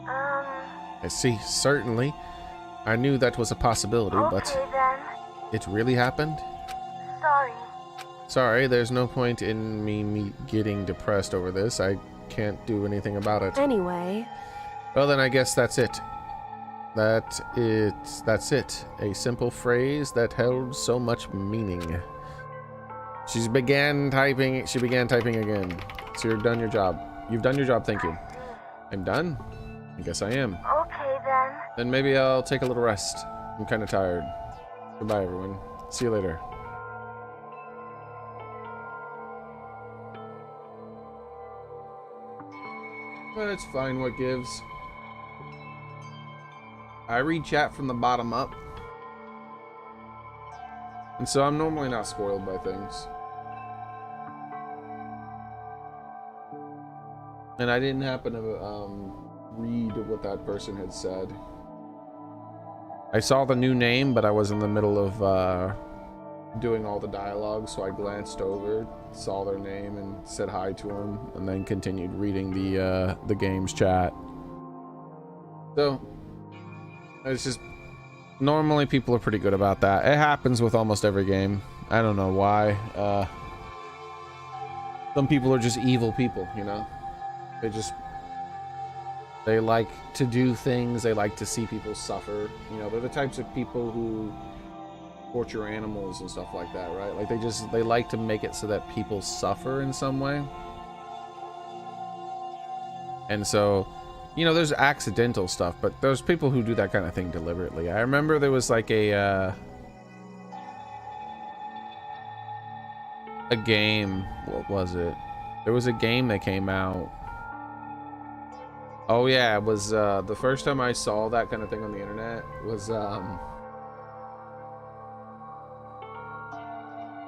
Speaker 1: I see, certainly. I knew that was a possibility, but
Speaker 2: Okay then.
Speaker 1: it really happened?
Speaker 2: Sorry.
Speaker 1: Sorry, there's no point in me getting depressed over this. I can't do anything about it.
Speaker 4: anyway.
Speaker 1: Well, then I guess that's it. That's it. A simple phrase that held so much meaning. She began typing again. So you've done your job. You've done your job, thank you. I'm done? I guess I am.
Speaker 2: Okay then.
Speaker 1: Then maybe I'll take a little rest. I'm kind of tired. Goodbye, everyone. See you later. Well, it's fine, what gives. I read chat from the bottom up. And so I'm normally not spoiled by things. And I didn't happen to read what that person had said. I saw the new name, but I was in the middle of doing all the dialogue, so I glanced over, saw their name, and said hi to them, and then continued reading the game's chat. So it's just normally people are pretty good about that. It happens with almost every game. I don't know why. Some people are just evil people, you know. They like to do things. They like to see people suffer. You know, they're the types of people who torture animals and stuff like that, right? Like they like to make it so that people suffer in some way. And so, you know, there's accidental stuff, but there's people who do that kind of thing deliberately. I remember there was like a game. What was it? There was a game that came out. Oh yeah, it was the first time I saw that kind of thing on the internet was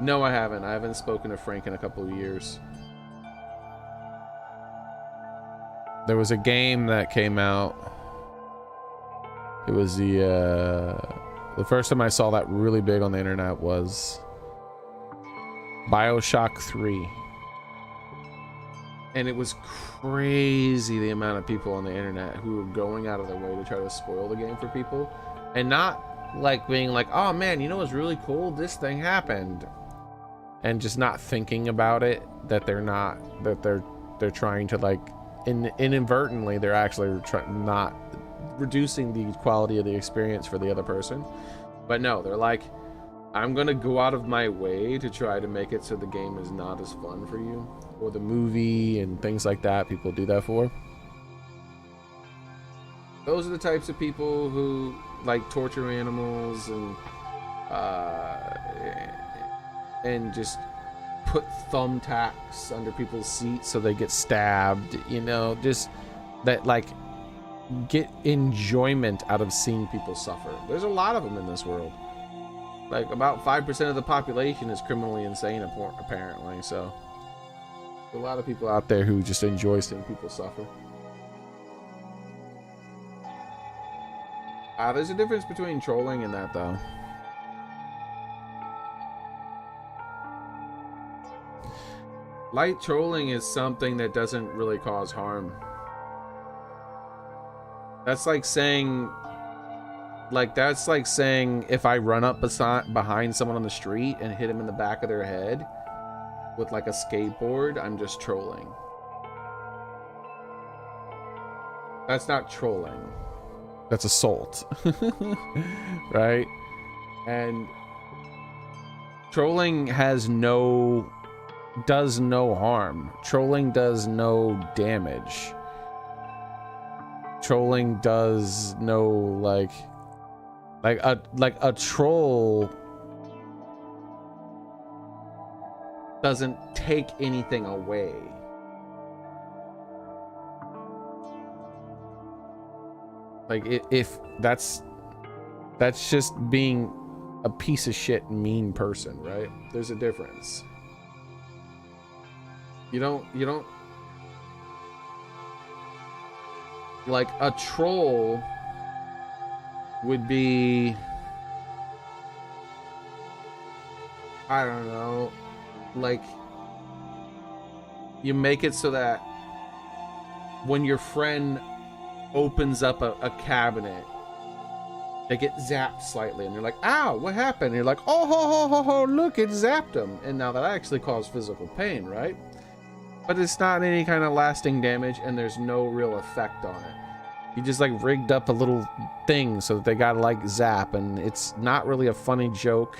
Speaker 1: No, I haven't. I haven't spoken to Frank in a couple of years. There was a game that came out. It was the first time I saw that really big on the internet was BioShock 3. And it was crazy the amount of people on the internet who were going out of their way to try to spoil the game for people. And not like being like, oh man, you know what's really cool? This thing happened. And just not thinking about it, that they're trying to like inadvertently they're actually not reducing the quality of the experience for the other person. But no, they're like, I'm gonna go out of my way to try to make it so the game is not as fun for you, or the movie and things like that. People do that for. Those are the types of people who like torture animals and just put thumbtacks under people's seats so they get stabbed, you know, just that like get enjoyment out of seeing people suffer. There's a lot of them in this world. Like about 5% of the population is criminally insane apparently, so there's a lot of people out there who just enjoy seeing people suffer. There's a difference between trolling and that though. Light trolling is something that doesn't really cause harm. That's like saying if I run up behind someone on the street and hit them in the back of their head with like a skateboard, I'm just trolling. That's not trolling. That's assault. Right? And trolling does no harm. Trolling does no damage. Trolling does no like a troll doesn't take anything away. Like if that's just being a piece of shit mean person, right? There's a difference. You don't like a troll would be, I don't know, like you make it so that when your friend opens up a cabinet, they get zapped slightly and they're like, ow, what happened? And you're like, oh ho, ho, ho, ho, look, it zapped them. And now that actually caused physical pain, right? But it's not any kind of lasting damage and there's no real effect on it. You just like rigged up a little thing so that they gotta like zap, and it's not really a funny joke,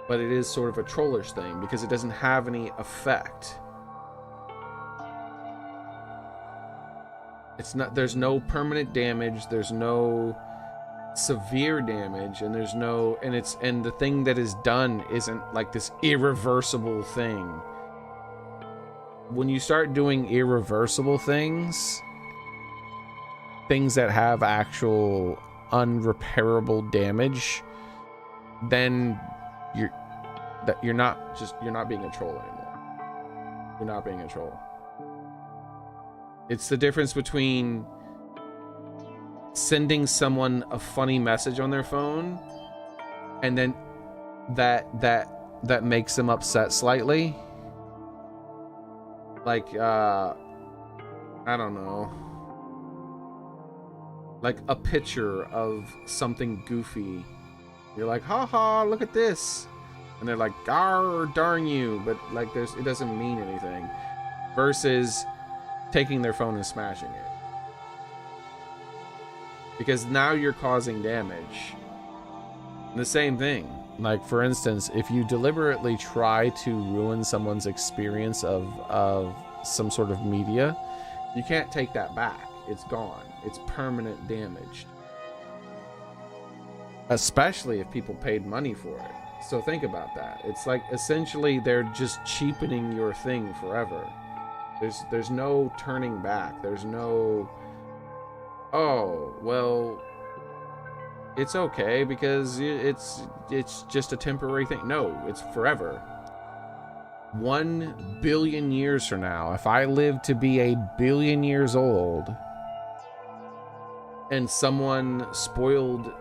Speaker 1: but it is sort of a trollish thing because it doesn't have any effect. It's not, there's no permanent damage, there's no severe damage, and there's no, and the thing that is done isn't like this irreversible thing. When you start doing irreversible things that have actual unrepairable damage, then you're not being a troll anymore. You're not being a troll. It's the difference between sending someone a funny message on their phone and then that makes them upset slightly. Like I don't know, like a picture of something goofy. You're like, haha, look at this. And they're like, gar, darn you. But like it doesn't mean anything. Versus taking their phone and smashing it. Because now you're causing damage. And the same thing. Like, for instance, if you deliberately try to ruin someone's experience of some sort of media, you can't take that back. It's gone. It's permanent damage. Especially if people paid money for it. So think about that. It's like essentially they're just cheapening your thing forever. There's no turning back. There's no, oh, well, it's okay because it's just a temporary thing. No, it's forever. 1 billion years from now, if I live to be 1 billion years old and someone spoiled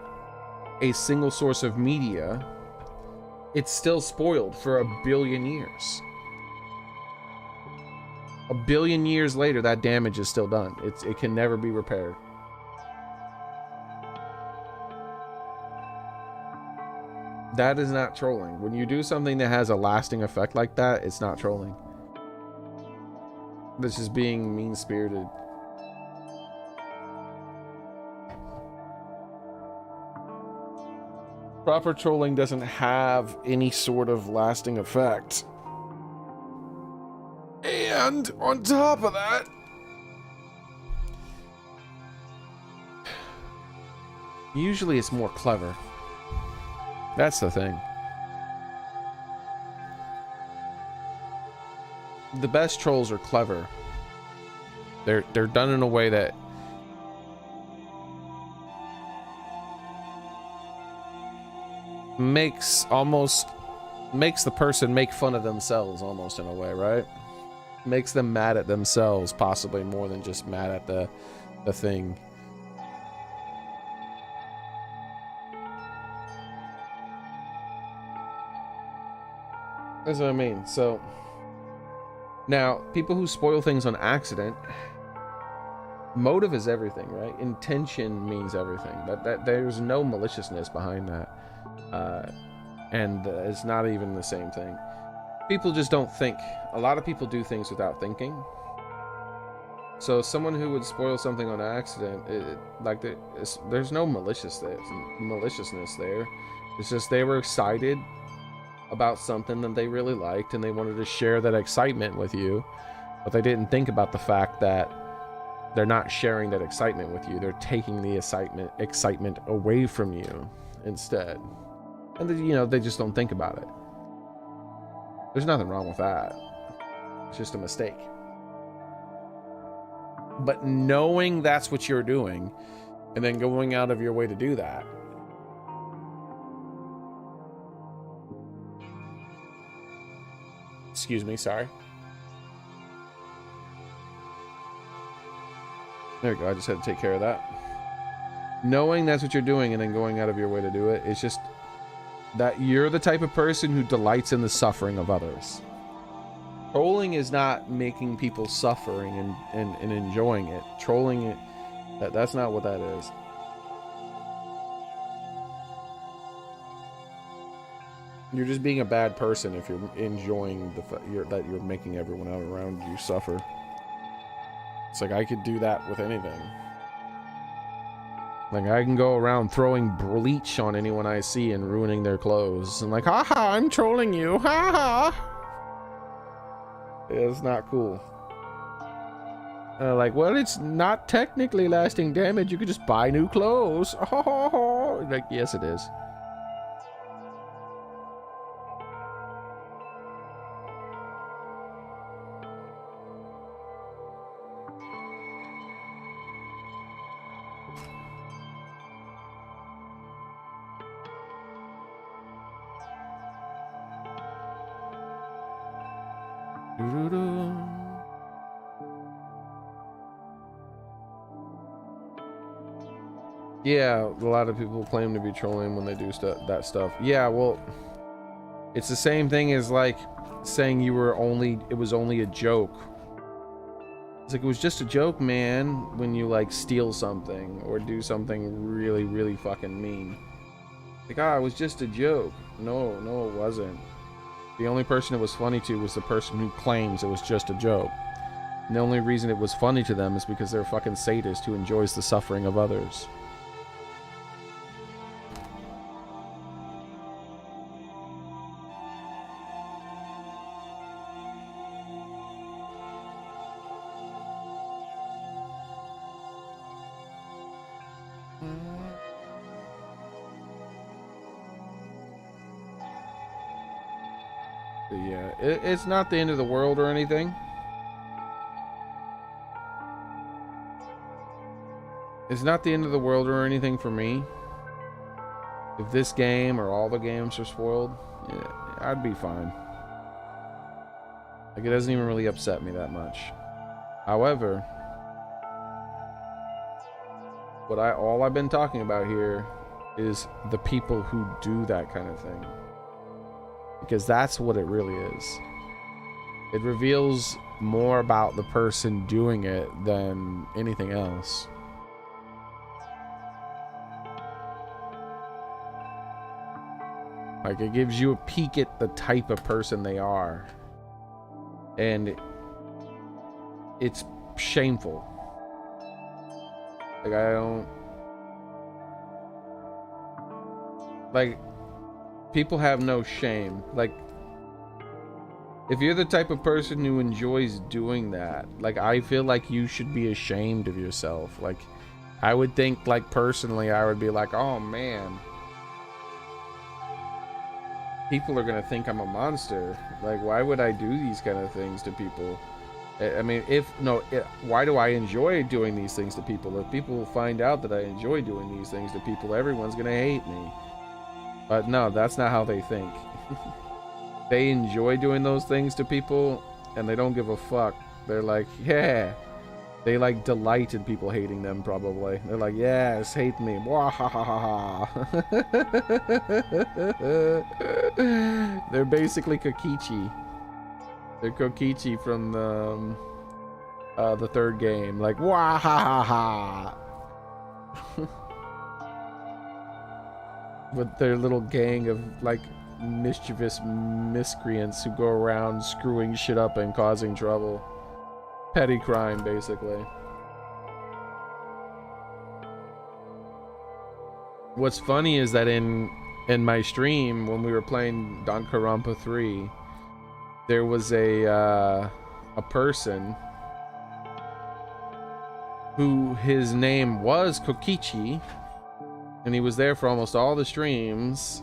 Speaker 1: a single source of media, it's still spoiled for 1 billion years. 1 billion years later, that damage is still done. It can never be repaired. That is not trolling. When you do something that has a lasting effect like that, it's not trolling. This is being mean-spirited. Proper trolling doesn't have any sort of lasting effect. And on top of that, usually it's more clever. That's the thing. The best trolls are clever. They're done in a way that makes the person make fun of themselves almost in a way, right? Makes them mad at themselves, possibly more than just mad at the thing. That's what I mean. So now, people who spoil things on accident, motive is everything, right? Intention means everything. That there's no maliciousness behind that, and it's not even the same thing. People just don't think. A lot of people do things without thinking. So someone who would spoil something on accident, there's no maliciousness there. It's just they were excited about something that they really liked and they wanted to share that excitement with you, but they didn't think about the fact that they're not sharing that excitement with you. They're taking the excitement away from you instead. And they just don't think about it. There's nothing wrong with that. It's just a mistake. But knowing that's what you're doing and then going out of your way to do that, excuse me, sorry. There we go, I just had to take care of that. Knowing that's what you're doing and then going out of your way to do it, it's just that you're the type of person who delights in the suffering of others. Trolling is not making people suffering and enjoying it. Trolling it, that's not what that is. You're just being a bad person if you're enjoying that you're making everyone out around you suffer. It's like I could do that with anything. Like I can go around throwing bleach on anyone I see and ruining their clothes. And like, haha, I'm trolling you, haha. It's not cool. Like, well, it's not technically lasting damage. You could just buy new clothes. Oh, like, yes, it is. Yeah, a lot of people claim to be trolling when they do that stuff. Yeah, well, it's the same thing as like saying it was only a joke. It's like, it was just a joke, man, when you like steal something or do something really, really fucking mean. Like, it was just a joke. No, it wasn't. The only person it was funny to was the person who claims it was just a joke. And the only reason it was funny to them is because they're a fucking sadist who enjoys the suffering of others. Yeah, it's not the end of the world or anything. It's not the end of the world or anything for me. if this game or all the games are spoiled, yeah, I'd be fine. Like, it doesn't even really upset me that much. However, all I've been talking about here is the people who do that kind of thing. Because that's what it really is. It reveals more about the person doing it than anything else. Like, it gives you a peek at the type of person they are. And it's shameful. Like, I don't... Like, people have no shame. Like, if you're the type of person who enjoys doing that, like, I feel like you should be ashamed of yourself. Like, I would think, like, personally, I would be like, oh, man. People are gonna think I'm a monster. Like, why would I do these kind of things to people? I mean, why do I enjoy doing these things to people? If people find out that I enjoy doing these things to people, everyone's gonna hate me. But no, that's not how they think. They enjoy doing those things to people, and they don't give a fuck. They're like, yeah. They like delight in people hating them, probably. They're like, yes, hate me. They're basically Kokichi. They're Kokichi from the third game. Like, wahahaha. With their little gang of, like, mischievous miscreants who go around screwing shit up and causing trouble. Petty crime, basically. What's funny is that in my stream, when we were playing Danganronpa 3, there was a person who his name was Kokichi, and he was there for almost all the streams,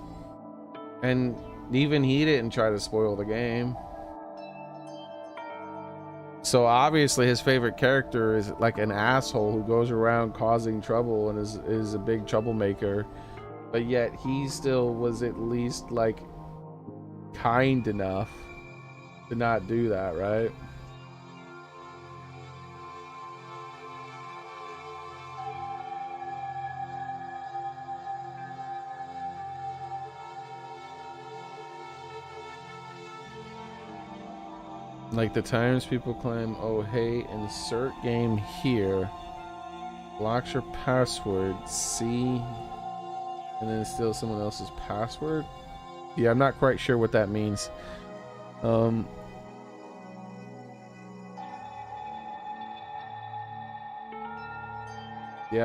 Speaker 1: and even he didn't try to spoil the game. So obviously his favorite character is like an asshole who goes around causing trouble and is a big troublemaker, but yet he still was at least like kind enough to not do that, right? Like the times people claim, oh hey, insert game here, blocks your password, see, and then steal someone else's password. Yeah, I'm not quite sure what that means. Yeah,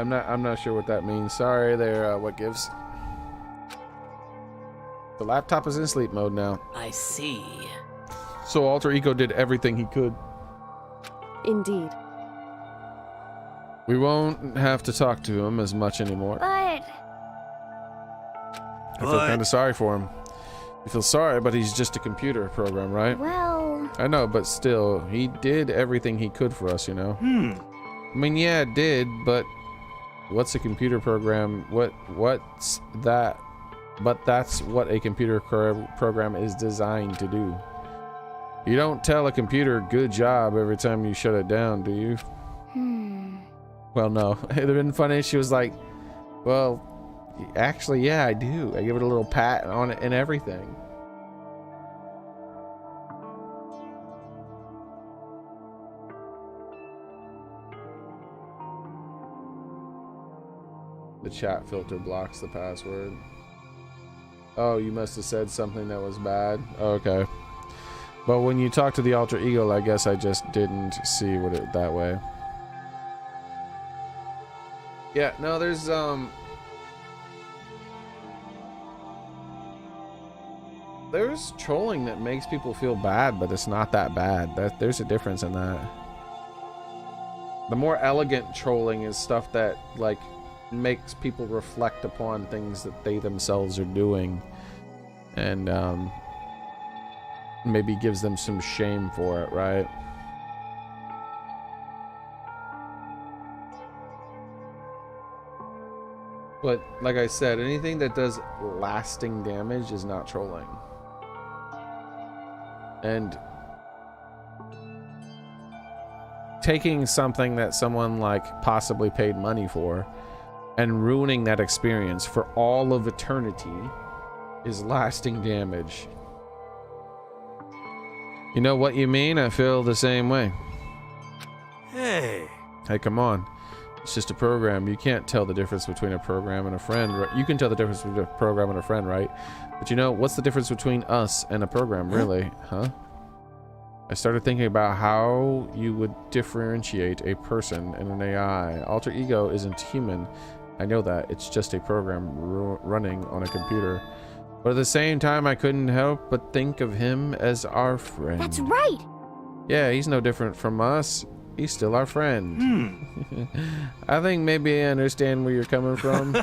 Speaker 1: I'm not sure what that means. Sorry there, what gives? The laptop is in sleep mode now.
Speaker 6: I see.
Speaker 1: So Alter Ego did everything he could.
Speaker 4: Indeed.
Speaker 1: We won't have to talk to him as much anymore.
Speaker 2: But
Speaker 1: I feel kind of sorry for him. You feel sorry, but he's just a computer program, right?
Speaker 2: well,
Speaker 1: I know, but still, he did everything he could for us, you know? I mean, yeah, it did, but what's a computer program? What's that? But that's what a computer program is designed to do. You don't tell a computer good job every time you shut it down, do you? Well, no. It would have been funny. She was like, well, actually, yeah, I do. I give it a little pat on it and everything. The chat filter blocks the password. Oh, you must have said something that was bad. Okay. But when you talk to the alter ego, I guess I just didn't see it that way. Yeah, no, there's trolling that makes people feel bad, but it's not that bad. There's a difference in that. The more elegant trolling is stuff that like makes people reflect upon things that they themselves are doing, and maybe gives them some shame for it, right? But like I said, anything that does lasting damage is not trolling. And taking something that someone like possibly paid money for and ruining that experience for all of eternity is lasting damage. You know what you mean? I feel the same way.
Speaker 3: Hey.
Speaker 1: Hey, come on. It's just a program. You can't tell the difference between a program and a friend. You can tell the difference between a program and a friend, right? But you know, what's the difference between us and a program, really? Huh? I started thinking about how you would differentiate a person and an AI. Alter ego isn't human. I know that. It's just a program running on a computer. But at the same time, I couldn't help but think of him as our friend.
Speaker 7: That's right.
Speaker 1: Yeah, he's no different from us. He's still our friend. I think maybe I understand where you're coming from.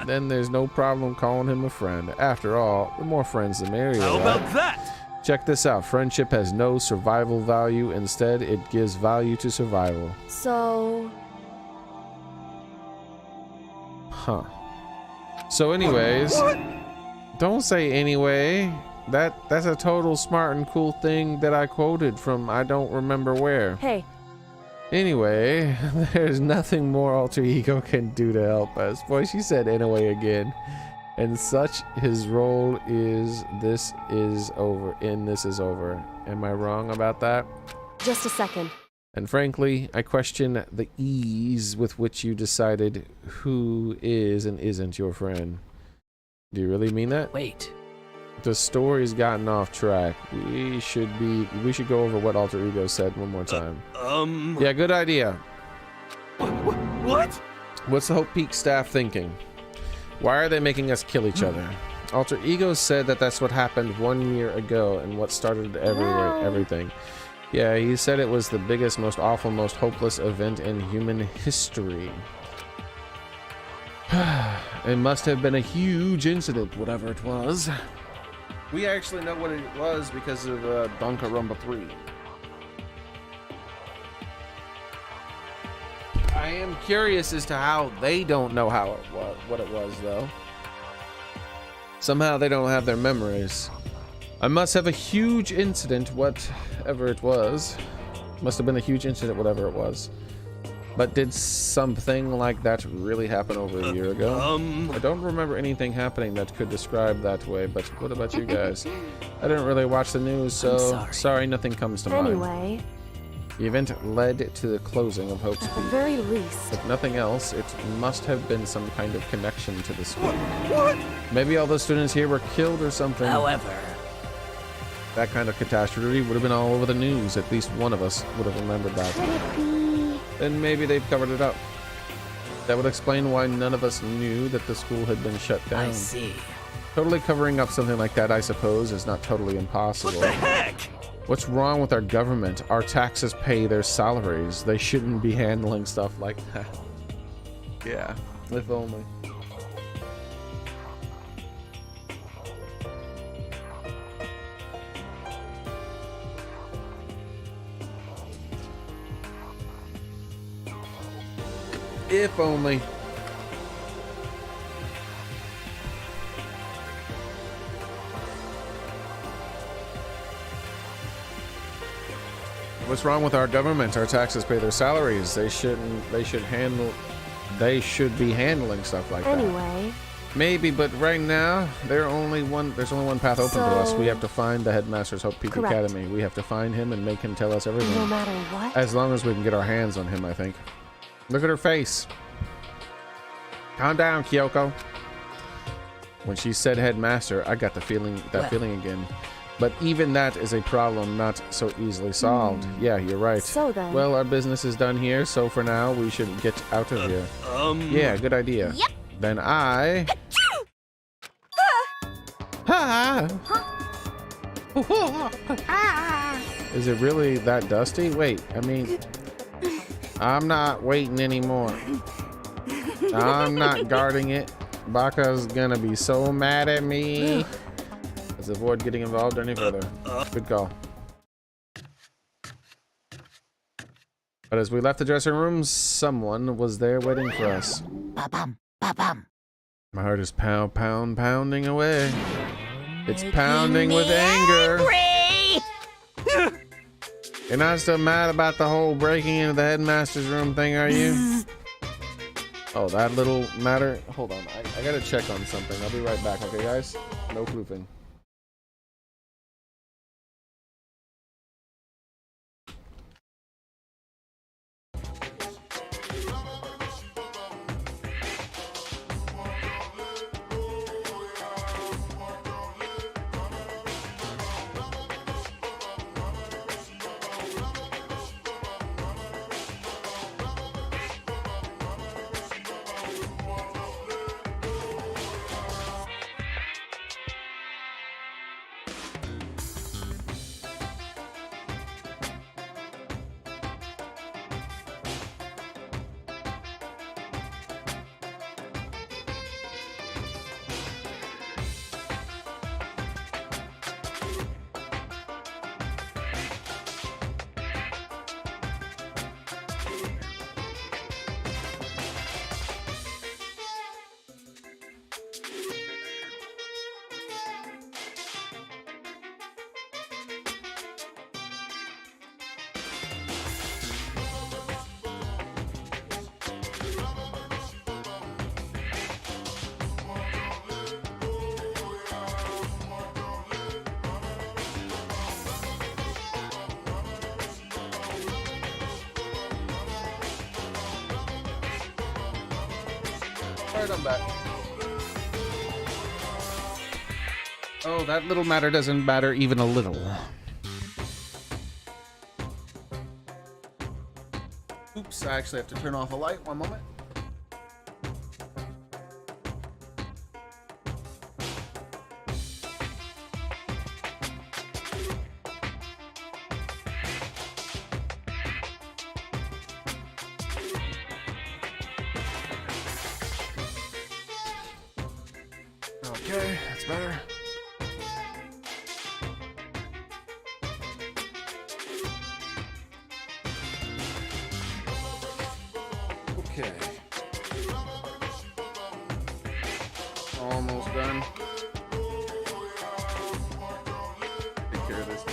Speaker 1: Then there's no problem calling him a friend. After all, the more friends the merrier.
Speaker 3: How
Speaker 1: right?
Speaker 3: about that?
Speaker 1: Check this out. Friendship has no survival value. Instead, it gives value to survival.
Speaker 4: So,
Speaker 1: Huh. So anyways, don't say anyway. That's a total smart and cool thing that I quoted from I don't remember where.
Speaker 4: hey,
Speaker 1: Anyway, there's nothing more Alter Ego can do to help us. Boy, she said anyway again. And such his role is this is over. Am I wrong about that?
Speaker 4: just a second.
Speaker 1: And frankly, I question the ease with which you decided who is and isn't your friend. Do you really mean that?
Speaker 6: Wait.
Speaker 1: The story's gotten off track. We should go over what Alter Ego said one more time. Yeah, good idea.
Speaker 3: What?
Speaker 1: What's the Hope Peak staff thinking? Why are they making us kill each other? Alter Ego said that that's what happened 1 year ago and what started everything. Yeah, he said it was the biggest, most awful, most hopeless event in human history. It must have been a huge incident, whatever it was. We actually know what it was because of Danganronpa 3. I am curious as to how they don't know what it was, though. Somehow they don't have their memories. I must have a huge incident, whatever it was. Must have been a huge incident, whatever it was. But did something like that really happen over a year ago? I don't remember anything happening that could describe that way, but what about you guys? I didn't really watch the news, so sorry nothing comes to mind.
Speaker 4: Anyway,
Speaker 1: The event led to the closing of Hope's
Speaker 4: at the
Speaker 1: Peak.
Speaker 4: very least,
Speaker 1: If nothing else, it must have been some kind of connection to the school.
Speaker 3: What?
Speaker 1: Maybe all the students here were killed or something.
Speaker 6: However,
Speaker 1: That kind of catastrophe would have been all over the news. At least one of us would have remembered that.
Speaker 7: Could it be?
Speaker 1: Then maybe they've covered it up. That would explain why none of us knew that the school had been shut down.
Speaker 6: I see.
Speaker 1: Totally covering up something like that, I suppose, is not totally impossible.
Speaker 3: What the heck?
Speaker 1: What's wrong with our government? Our taxes pay their salaries. They shouldn't be handling stuff like that. Yeah, if only. If only. What's wrong with our government? Our taxes pay their salaries. They should be handling stuff like that.
Speaker 4: anyway,
Speaker 1: Maybe, but right now there's only one path open to us.
Speaker 4: So-
Speaker 1: We have to find the headmaster's Hope Peak
Speaker 4: Correct.
Speaker 1: Academy. We have to find him and make him tell us everything.
Speaker 4: no matter what,
Speaker 1: As long as we can get our hands on him, I think. Look at her face. Calm down, Kyoko. When she said headmaster, I got the feeling again. But even that is a problem not so easily solved. Yeah, you're right.
Speaker 4: so then,
Speaker 1: Well, our business is done here, so for now we should get out of here. Yeah, good idea.
Speaker 7: Yep.
Speaker 1: Then I... Ha! Is it really that dusty? Wait, I mean... I'm not waiting anymore. I'm not guarding it. Baka's gonna be so mad at me. Let's avoid getting involved any further. Good call. But as we left the dressing room, someone was there waiting for us.
Speaker 7: Ba-bum, ba-bum.
Speaker 1: My heart is pounding away. It's pounding with anger. You're not still mad about the whole breaking into the headmaster's room thing, are you? Oh, that little matter. Hold on, I gotta check on something. I'll be right back, okay, guys? No proofing. Alright, I'm back. Oh, that little matter doesn't matter even a little. Oops, I actually have to turn off a light. One moment. Okay, that's better. Okay. Almost done. Take care of this too.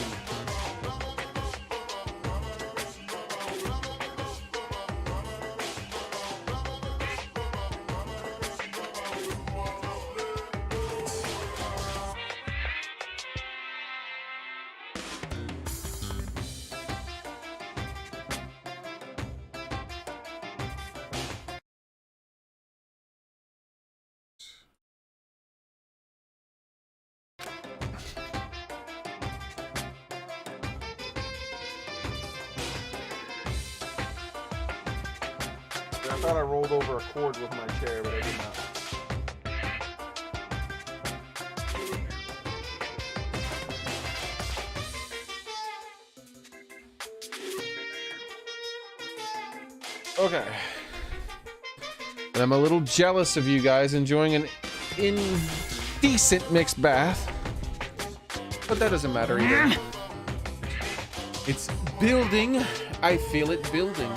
Speaker 1: I thought I rolled over a cord with my chair, but I did not. Okay. And I'm a little jealous of you guys enjoying an indecent mixed bath. But that doesn't matter either. It's building. I feel it building.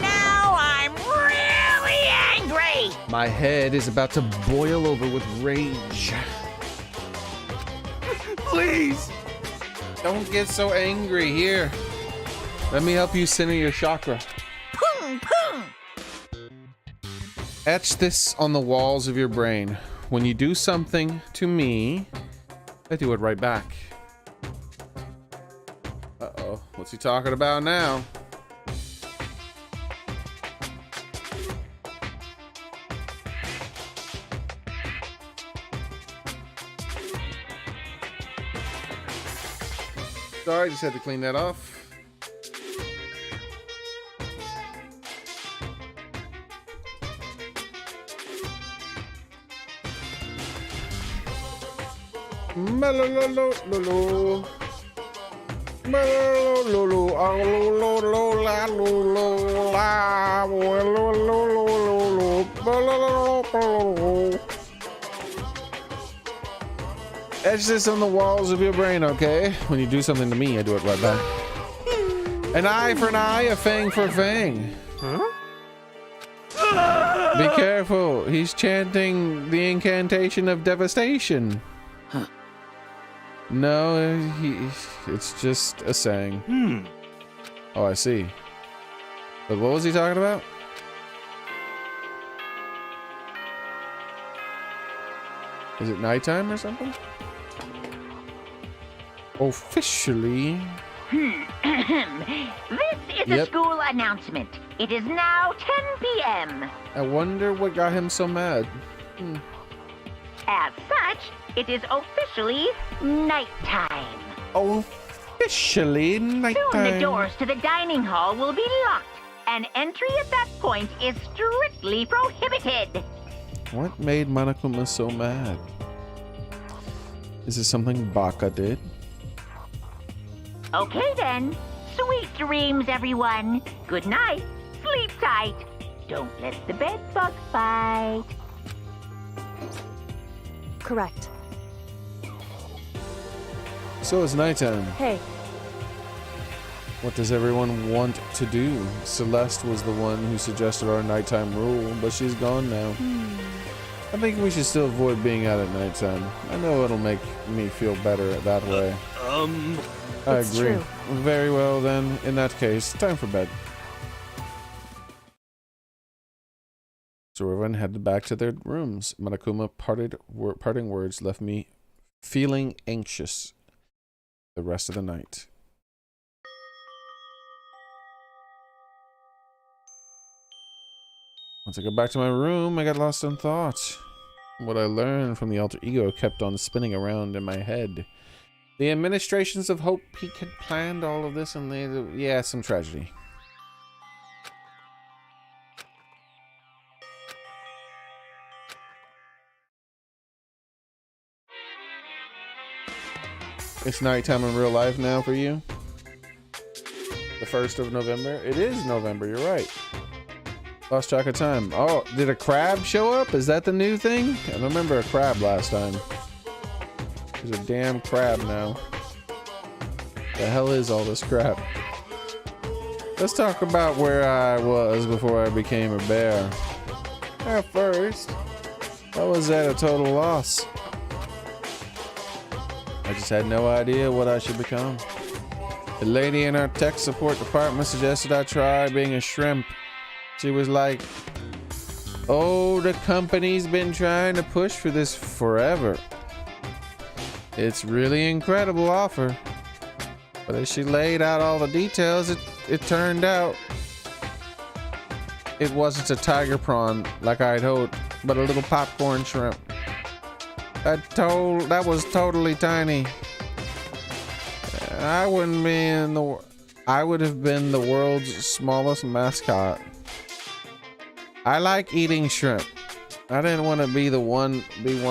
Speaker 7: Now I'm really angry!
Speaker 1: My head is about to boil over with rage. Please! Don't get so angry. Here. Let me help you center your chakra.
Speaker 7: Boom, boom!
Speaker 1: Etch this on the walls of your brain. When you do something to me, I do it right back. Uh-oh. What's he talking about now? Sorry, just had to clean that off. Malololololo. Malolololo. Alolololo. Etch this on the walls of your brain, okay? When you do something to me, I do it right back. An eye for an eye, a fang for a fang. Huh? Be careful. He's chanting the incantation of devastation.
Speaker 6: Huh.
Speaker 1: No, it's just a saying. Oh, I see. But what was he talking about? Is it nighttime or something? Officially.
Speaker 7: This is a school announcement. It is now 10 p.m.
Speaker 1: I wonder what got him so mad.
Speaker 7: As such, it is officially nighttime.
Speaker 1: Officially nighttime.
Speaker 7: Soon the doors to the dining hall will be locked, and entry at that point is strictly prohibited.
Speaker 1: What made Monokuma so mad? Is it something Baka did?
Speaker 7: Okay then. Sweet dreams, everyone. Good night. Sleep tight. Don't let the bed bug bite.
Speaker 4: Correct.
Speaker 1: So it's nighttime.
Speaker 4: Hey,
Speaker 1: What does everyone want to do? Celeste was the one who suggested our nighttime rule, but she's gone now. I think we should still avoid being out at nighttime. I know it'll make me feel better that way. I
Speaker 4: it's
Speaker 1: agree.
Speaker 4: true.
Speaker 1: Very well then. In that case, time for bed. So everyone headed back to their rooms. Monokuma parting words left me feeling anxious the rest of the night. Once I got back to my room, I got lost in thought. What I learned from the alter ego kept on spinning around in my head. The administrations of Hope Peak had planned all of this, and some tragedy. It's nighttime in real life now for you? The 1st of November? It is November, you're right. Lost track of time. Oh, did a crab show up? Is that the new thing? I remember a crab last time. There's a damn crab now. The hell is all this crap? Let's talk about where I was before I became a bear. At first, I was at a total loss. I just had no idea what I should become. The lady in our tech support department suggested I try being a shrimp. She was like, oh, the company's been trying to push for this forever. It's really incredible offer. But as she laid out all the details, it turned out it wasn't a tiger prawn like I'd hoped, but a little popcorn shrimp. That was totally tiny. I would have been the world's smallest mascot. I like eating shrimp. I didn't want to be one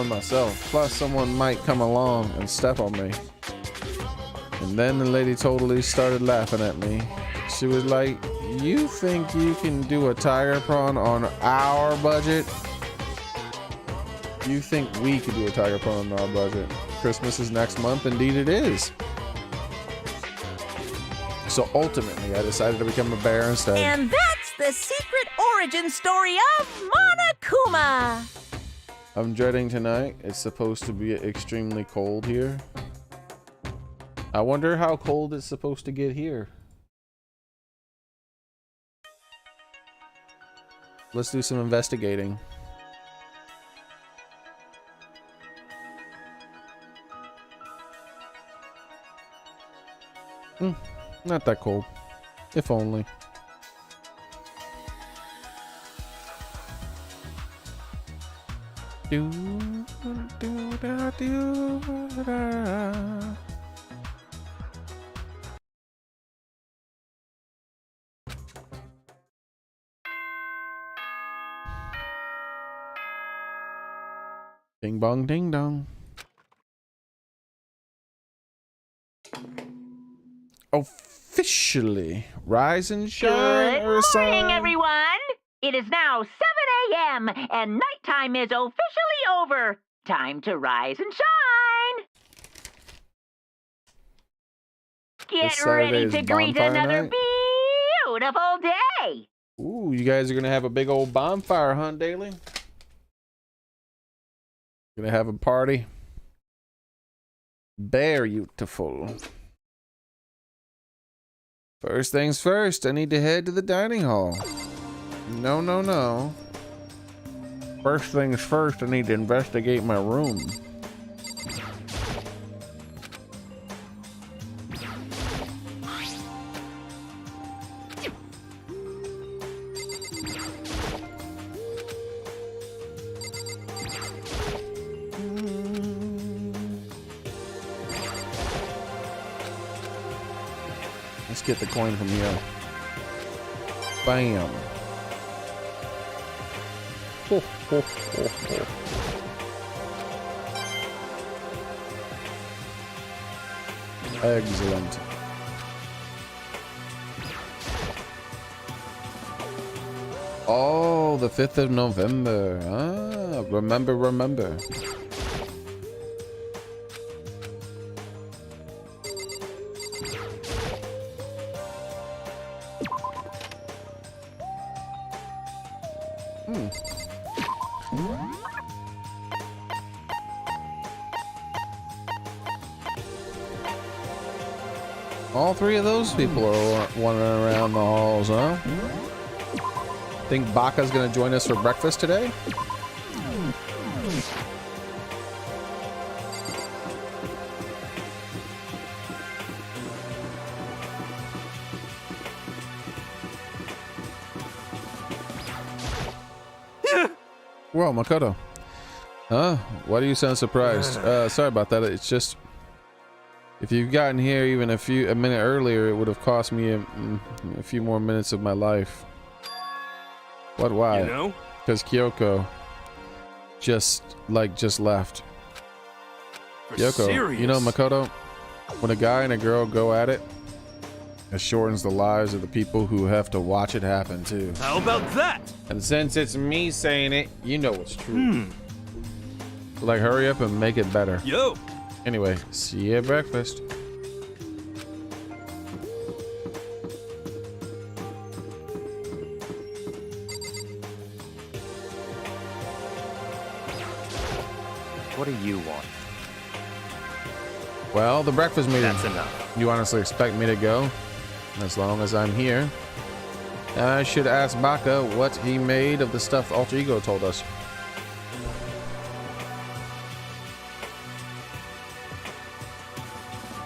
Speaker 1: myself. Plus, someone might come along and step on me. And then the lady totally started laughing at me. She was like, you think you can do a tiger prawn on our budget? You think we could do a tiger prawn on our budget? Christmas is next month. Indeed it is. So ultimately, I decided to become a bear instead.
Speaker 7: And that's the secret origin story of Monokuma.
Speaker 1: I'm dreading tonight. It's supposed to be extremely cold here. I wonder how cold it's supposed to get here. Let's do some investigating. Not that cold. If only. Ding bong ding dong. Officially rise and shine.
Speaker 7: Good morning, everyone. It is now 7 a.m. and nighttime is officially over. Time to rise and shine. Get ready to greet
Speaker 1: bonfire
Speaker 7: another
Speaker 1: night?
Speaker 7: beautiful day.
Speaker 1: Ooh, you guys are gonna have a big old bonfire, huh, Daily? Gonna have a party. Beautiful. First things first, I need to head to the dining hall. No, no, no. First things first, I need to investigate my room. Let's get the coin from here. Bam. Ho, ho, ho, ho. Excellent. Oh, the 5th of November. Ah, remember. All three of those people are wandering around the halls, huh? Think Baka's gonna join us for breakfast today? Whoa, Makoto. Huh? Why do you sound surprised? Sorry about that. It's just, if you've gotten here even a minute earlier, it would have cost me a few more minutes of my life. What? Why?
Speaker 3: You know?
Speaker 1: Because Kyoko just left.
Speaker 3: For
Speaker 1: Kyoko,
Speaker 3: serious?
Speaker 1: you know, Makoto, when a guy and a girl go at it, it shortens the lives of the people who have to watch it happen too.
Speaker 3: How about that?
Speaker 1: And since it's me saying it, you know it's true. Like, hurry up and make it better.
Speaker 3: Yo.
Speaker 1: Anyway, see you at breakfast.
Speaker 5: What do you want?
Speaker 1: Well, the breakfast meeting.
Speaker 5: That's enough.
Speaker 1: You honestly expect me to go? As long as I'm here. I should ask Baka what he made of the stuff Alter Ego told us.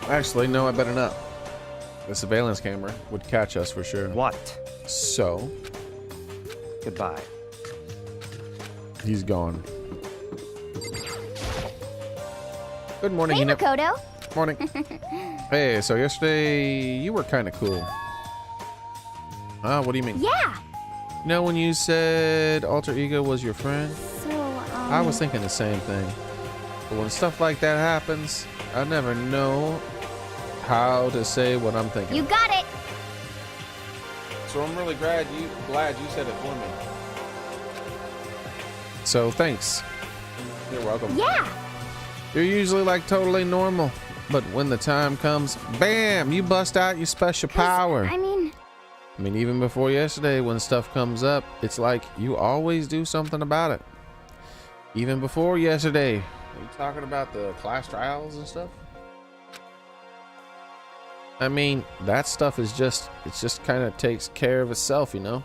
Speaker 1: Actually, no, I better not. The surveillance camera would catch us for sure.
Speaker 5: What?
Speaker 1: So,
Speaker 5: Goodbye.
Speaker 1: he's gone. Good morning,
Speaker 8: Hey,
Speaker 1: Hinep.
Speaker 8: Makoto.
Speaker 1: Morning. Hey, so yesterday you were kind of cool. What do you mean?
Speaker 8: Yeah.
Speaker 1: You know when you said Alter Ego was your friend?
Speaker 8: So,
Speaker 1: I was thinking the same thing. But when stuff like that happens, I never know how to say what I'm thinking.
Speaker 8: You got it.
Speaker 1: So I'm really glad you said it for me. So thanks. You're welcome.
Speaker 8: Yeah.
Speaker 1: You're usually like totally normal, but when the time comes, bam, you bust out your special power.
Speaker 8: I mean,
Speaker 1: even before yesterday, when stuff comes up, it's like you always do something about it. Even before yesterday, are you talking about the class trials and stuff? I mean, that stuff is just kind of takes care of itself, you know?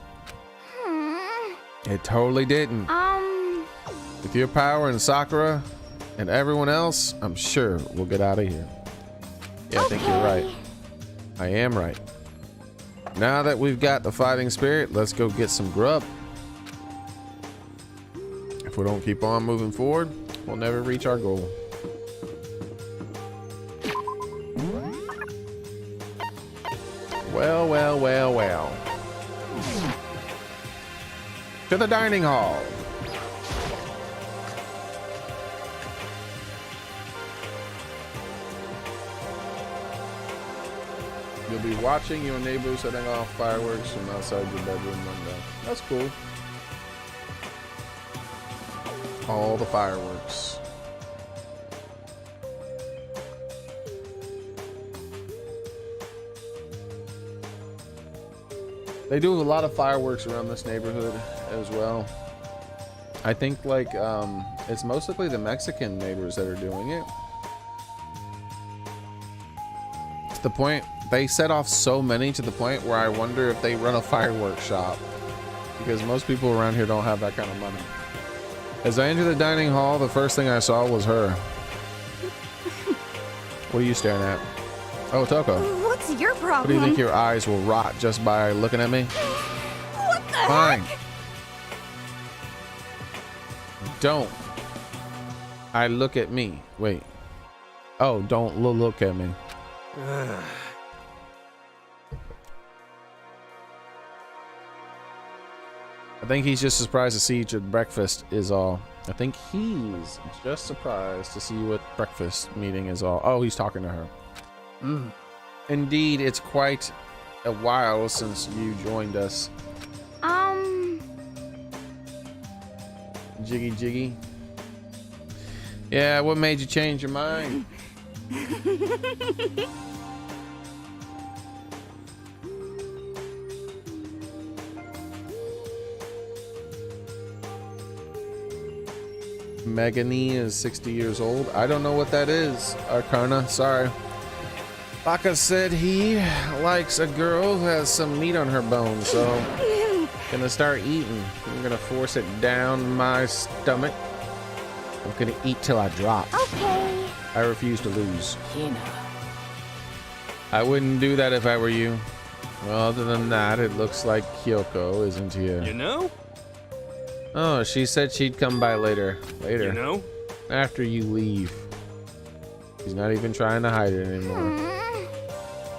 Speaker 1: It totally didn't. With your power and Sakura and everyone else, I'm sure we'll get out of here. Yeah, I think you're right. I am right. Now that we've got the fighting spirit, let's go get some grub. If we don't keep on moving forward, we'll never reach our goal. Well, well, well, well. To the dining hall. You'll be watching your neighbor setting off fireworks from outside your bedroom window. That's cool. All the fireworks. They do a lot of fireworks around this neighborhood as well. I think like it's mostly the Mexican neighbors that are doing it. To the point they set off so many to the point where I wonder if they run a fireworks shop, because most people around here don't have that kind of money. As I entered the dining hall, the first thing I saw was her. What are you staring at? Oh, Toko.
Speaker 8: What's your
Speaker 1: What
Speaker 8: problem?
Speaker 1: do you think your eyes will rot just by looking at me?
Speaker 8: What the
Speaker 1: Fine.
Speaker 8: heck?
Speaker 1: Don't. I look at me. Wait. Oh, don't look at me. I think he's just surprised to see you at breakfast is all. I think he's just surprised to see you at breakfast meeting is all. Oh, he's talking to her. Indeed, it's quite a while since you joined us. Jiggy jiggy. Yeah, what made you change your mind? Megane is 60 years old. I don't know what that is. Arcana, sorry. Baka said he likes a girl who has some meat on her bones, so gonna start eating. I'm gonna force it down my stomach. I'm gonna eat till I drop.
Speaker 8: Okay.
Speaker 1: I refuse to lose.
Speaker 6: Hina.
Speaker 1: I wouldn't do that if I were you. Well, other than that, it looks like Kyoko isn't here.
Speaker 3: You know?
Speaker 1: Oh, she said she'd come by later. Later.
Speaker 3: You know?
Speaker 1: After you leave. She's not even trying to hide it anymore.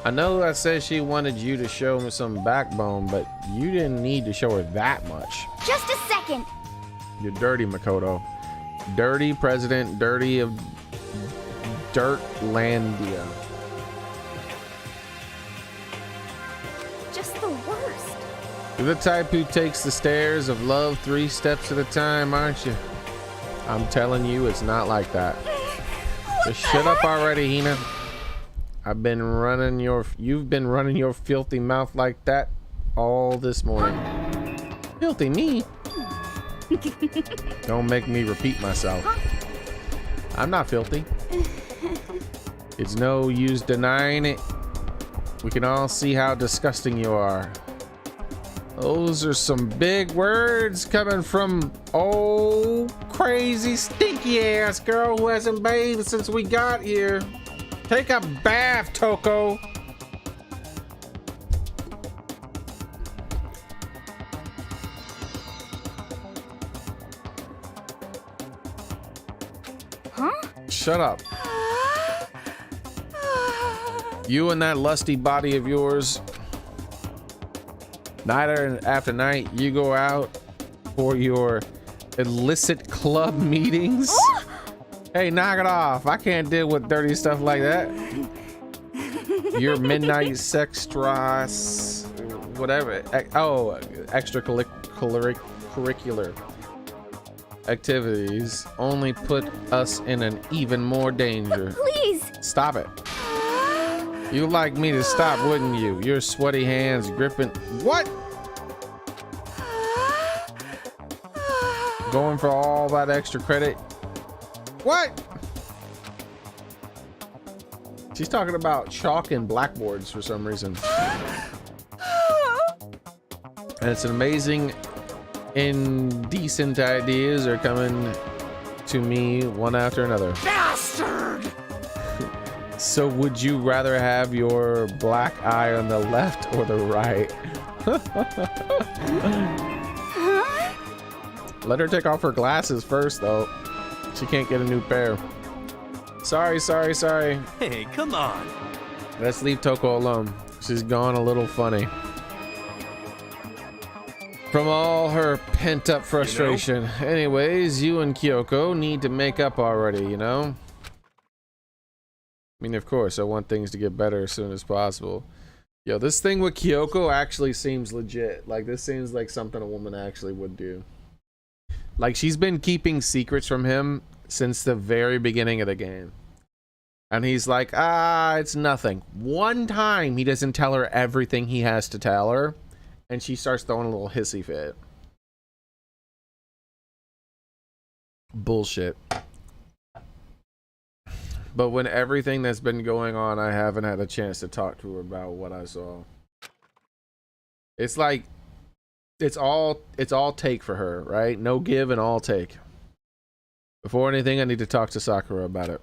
Speaker 1: I know that says she wanted you to show me some backbone, but you didn't need to show her that much.
Speaker 8: Just a second.
Speaker 1: You're dirty, Makoto. Dirty president, dirty of Dirtlandia.
Speaker 8: Just the worst.
Speaker 1: You're the type who takes the stairs of love 3 steps at a time, aren't you? I'm telling you, it's not like that. Just shut up already, Hina. You've been running your filthy mouth like that all this morning. Filthy me? Don't make me repeat myself. I'm not filthy. It's no use denying it. We can all see how disgusting you are. Those are some big words coming from old crazy stinky ass girl who hasn't bathed since we got here. Take a bath, Toko.
Speaker 8: Huh?
Speaker 1: Shut up. You and that lusty body of yours. Night after night, you go out for your illicit club meetings. Hey, knock it off. I can't deal with dirty stuff like that. Your midnight sextras, whatever. Oh, extracurricular activities only put us in an even more danger.
Speaker 8: Please.
Speaker 1: Stop it. You'd like me to stop, wouldn't you? Your sweaty hands gripping. What? Going for all that extra credit. What? She's talking about chalk and blackboards for some reason. And it's amazing indecent ideas are coming to me one after another.
Speaker 3: Bastard!
Speaker 1: So would you rather have your black eye on the left or the right? Let her take off her glasses first though. She can't get a new pair. Sorry.
Speaker 3: Hey, come on.
Speaker 1: Let's leave Toko alone. She's gone a little funny. From all her pent-up frustration. Anyways, you and Kyoko need to make up already, you know? I mean, of course, I want things to get better as soon as possible. Yo, this thing with Kyoko actually seems legit. Like, this seems like something a woman actually would do. Like, she's been keeping secrets from him since the very beginning of the game. And he's like, it's nothing. One time he doesn't tell her everything he has to tell her. and she starts throwing a little hissy fit. Bullshit. But when everything that's been going on, I haven't had a chance to talk to her about what I saw. It's like it's all take for her, right? No give and all take. Before anything, I need to talk to Sakura about it.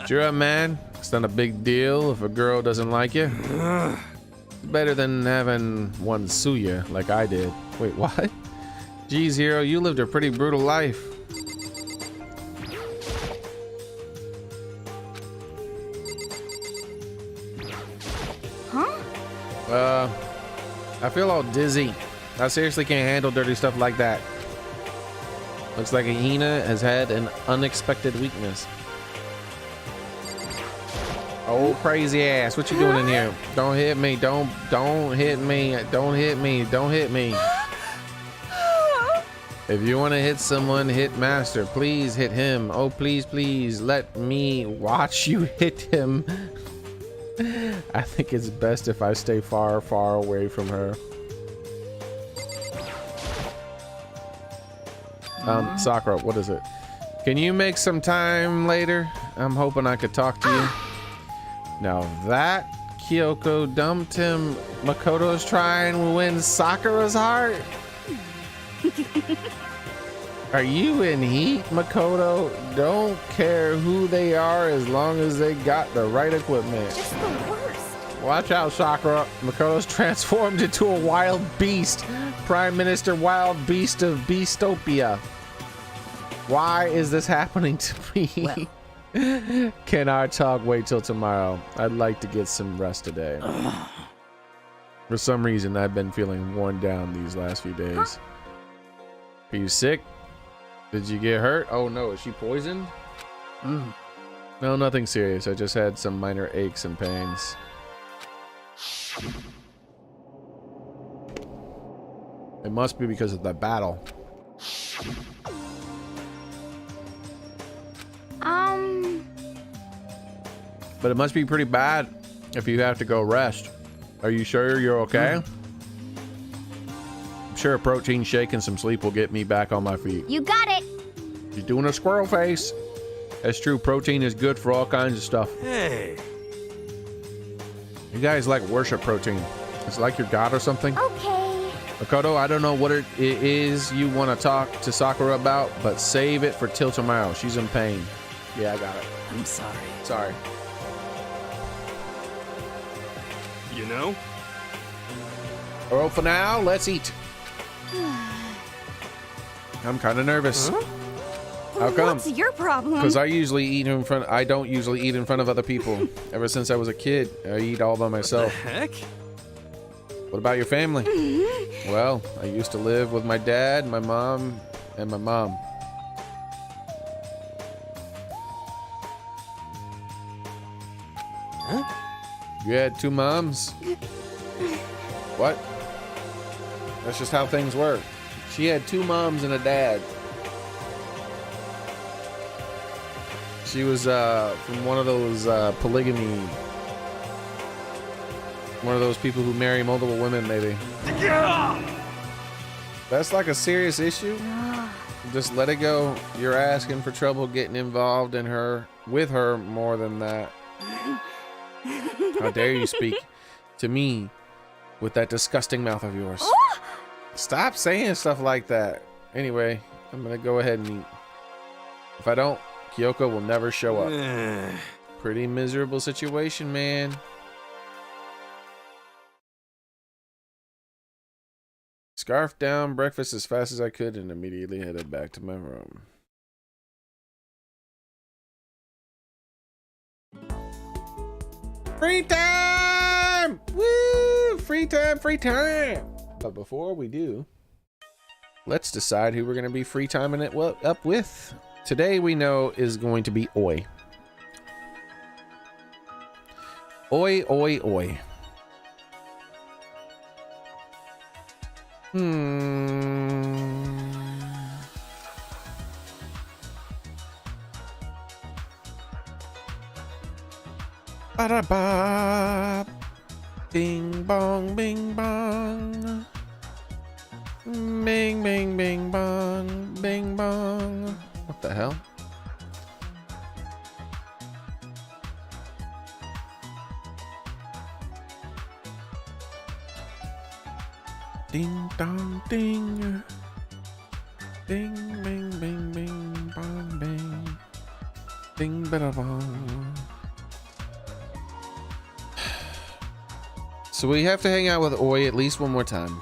Speaker 1: Cheer up, man. It's not a big deal if a girl doesn't like you. It's better than having one sue you like I did. Wait, what? Geez, Hero, you lived a pretty brutal life.
Speaker 8: Huh?
Speaker 1: I feel all dizzy. I seriously can't handle dirty stuff like that. Looks like Hina has had an unexpected weakness. Oh, crazy ass. What you doing in here? Don't hit me. Don't hit me. Don't hit me. Don't hit me. If you want to hit someone, hit Master. Please hit him. Oh, please, please let me watch you hit him. I think it's best if I stay far, far away from her. Sakura, what is it? Can you make some time later? I'm hoping I could talk to you. Now that Kyoko dumped him, Makoto's trying to win Sakura's heart? Are you in heat, Makoto? Don't care who they are as long as they got the right equipment.
Speaker 8: Just the worst.
Speaker 1: Watch out, Sakura. Makoto's transformed into a wild beast. Prime Minister Wild Beast of Beastopia. Why is this happening to me?
Speaker 6: Well.
Speaker 1: Can our talk wait till tomorrow? I'd like to get some rest today. For some reason, I've been feeling worn down these last few days. Are you sick? Did you get hurt? Oh no, is she poisoned? No, nothing serious. I just had some minor aches and pains. It must be because of the battle. But it must be pretty bad if you have to go rest. Are you sure you're okay? I'm sure a protein shake and some sleep will get me back on my feet.
Speaker 8: You got it.
Speaker 1: You're doing a squirrel face. That's true. Protein is good for all kinds of stuff.
Speaker 3: Hey.
Speaker 1: You guys like worship protein. It's like your god or something.
Speaker 8: Okay.
Speaker 1: Makoto, I don't know what it is you want to talk to Sakura about, but save it for till tomorrow. She's in pain. Yeah, I got it.
Speaker 6: I'm sorry.
Speaker 1: Sorry.
Speaker 3: You know?
Speaker 1: Well, for now, let's eat. I'm kind of nervous.
Speaker 3: Huh?
Speaker 1: How come?
Speaker 8: What's your problem?
Speaker 1: Because I don't usually eat in front of other people. Ever since I was a kid, I eat all by myself.
Speaker 3: What the heck?
Speaker 1: What about your family? Well, I used to live with my dad, my mom, and my mom.
Speaker 3: Huh?
Speaker 1: You had two moms? What? That's just how things work. She had two moms and a dad. She was from one of those polygamy. One of those people who marry multiple women, maybe. That's like a serious issue. Just let it go. You're asking for trouble getting involved in with her more than that. How dare you speak to me with that disgusting mouth of yours. Stop saying stuff like that. Anyway, I'm gonna go ahead and eat. If I don't, Kyoko will never show up. Pretty miserable situation, man. Scarfed down breakfast as fast as I could and immediately headed back to my room. Free time! Woo! Free time, free time! But before we do, let's decide who we're going to be free timing it up with. Today we know is going to be Oi. Oi, oi, oi. Ba-da-ba. Bing bong, bing bong. Bing, bing, bing bong, bing bong. What the hell? Ding dong ding. Ding bing bing bing bong bing. Ding bada bong. So we have to hang out with Oi at least one more time.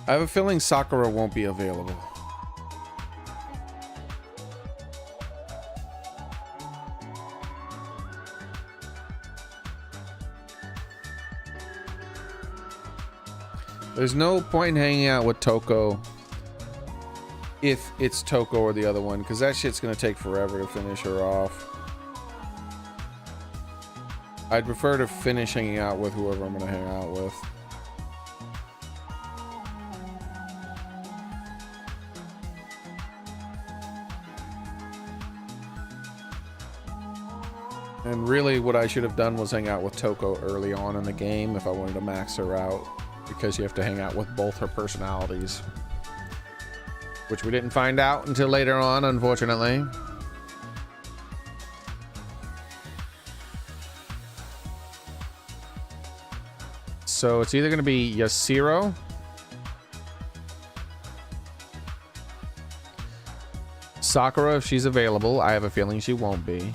Speaker 1: I have a feeling Sakura won't be available. There's no point in hanging out with Toko if it's Toko or the other one, because that shit's gonna take forever to finish her off. I'd prefer to finish hanging out with whoever I'm gonna hang out with. And really what I should have done was hang out with Toko early on in the game if I wanted to max her out, because you have to hang out with both her personalities, which we didn't find out until later on, unfortunately. So it's either going to be Yashiro, Sakura if she's available. I have a feeling she won't be.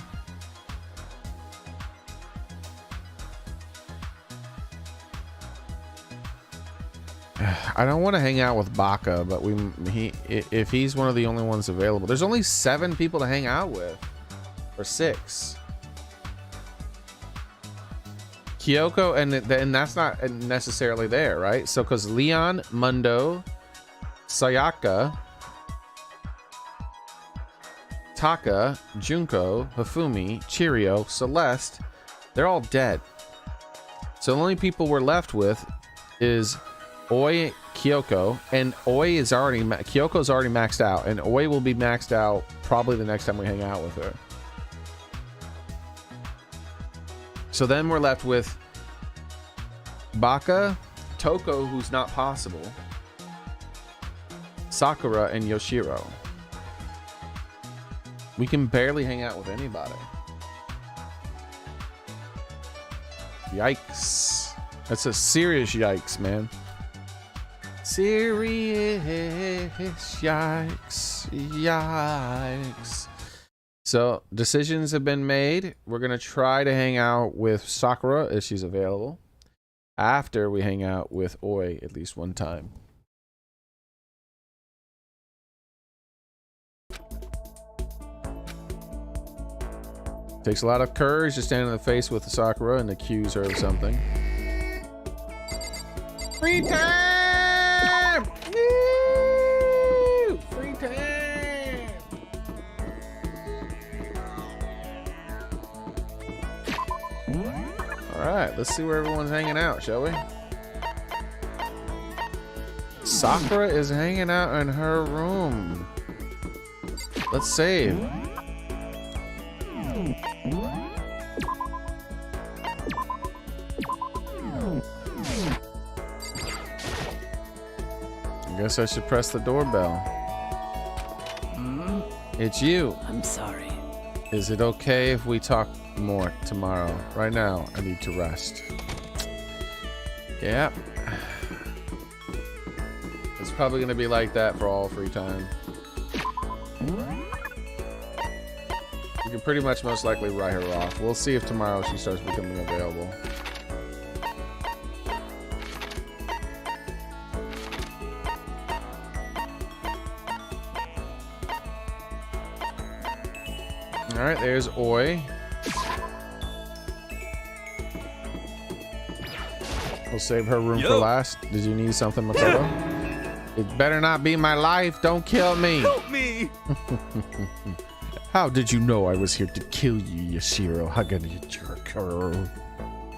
Speaker 1: I don't want to hang out with Baka, but if he's one of the only ones available. There's only 7 people to hang out with, or 6. Kyoko, and that's not necessarily there, right? So because Leon, Mundo, Sayaka, Taka, Junko, Hifumi, Chirio, Celeste, they're all dead. So the only people we're left with is Oi, Kyoko, and Oi is already Kyoko's already maxed out, and Oi will be maxed out probably the next time we hang out with her. So then we're left with Baka, Toko, who's not possible, Sakura, and Yoshiro. We can barely hang out with anybody. Yikes. That's a serious yikes, man. Serious yikes. Yikes. So decisions have been made. We're gonna try to hang out with Sakura if she's available after we hang out with Oi at least one time. Takes a lot of courage to stand in the face with Sakura and accuse her of something. Free time! Woo! Free time! Alright, let's see where everyone's hanging out, shall we? Sakura is hanging out in her room. Let's save. I guess I should press the doorbell. It's you.
Speaker 6: I'm sorry.
Speaker 1: Is it okay if we talk more tomorrow? Right now, I need to rest. Yep. It's probably going to be like that for all free time. You can pretty much most likely write her off. We'll see if tomorrow she starts becoming available. All right, there's Oi. We'll save her room for last. Did you need something, Makoto? It better not be my life. Don't kill me.
Speaker 3: Help me!
Speaker 1: How did you know I was here to kill you, Yashiro? How can you jerk her?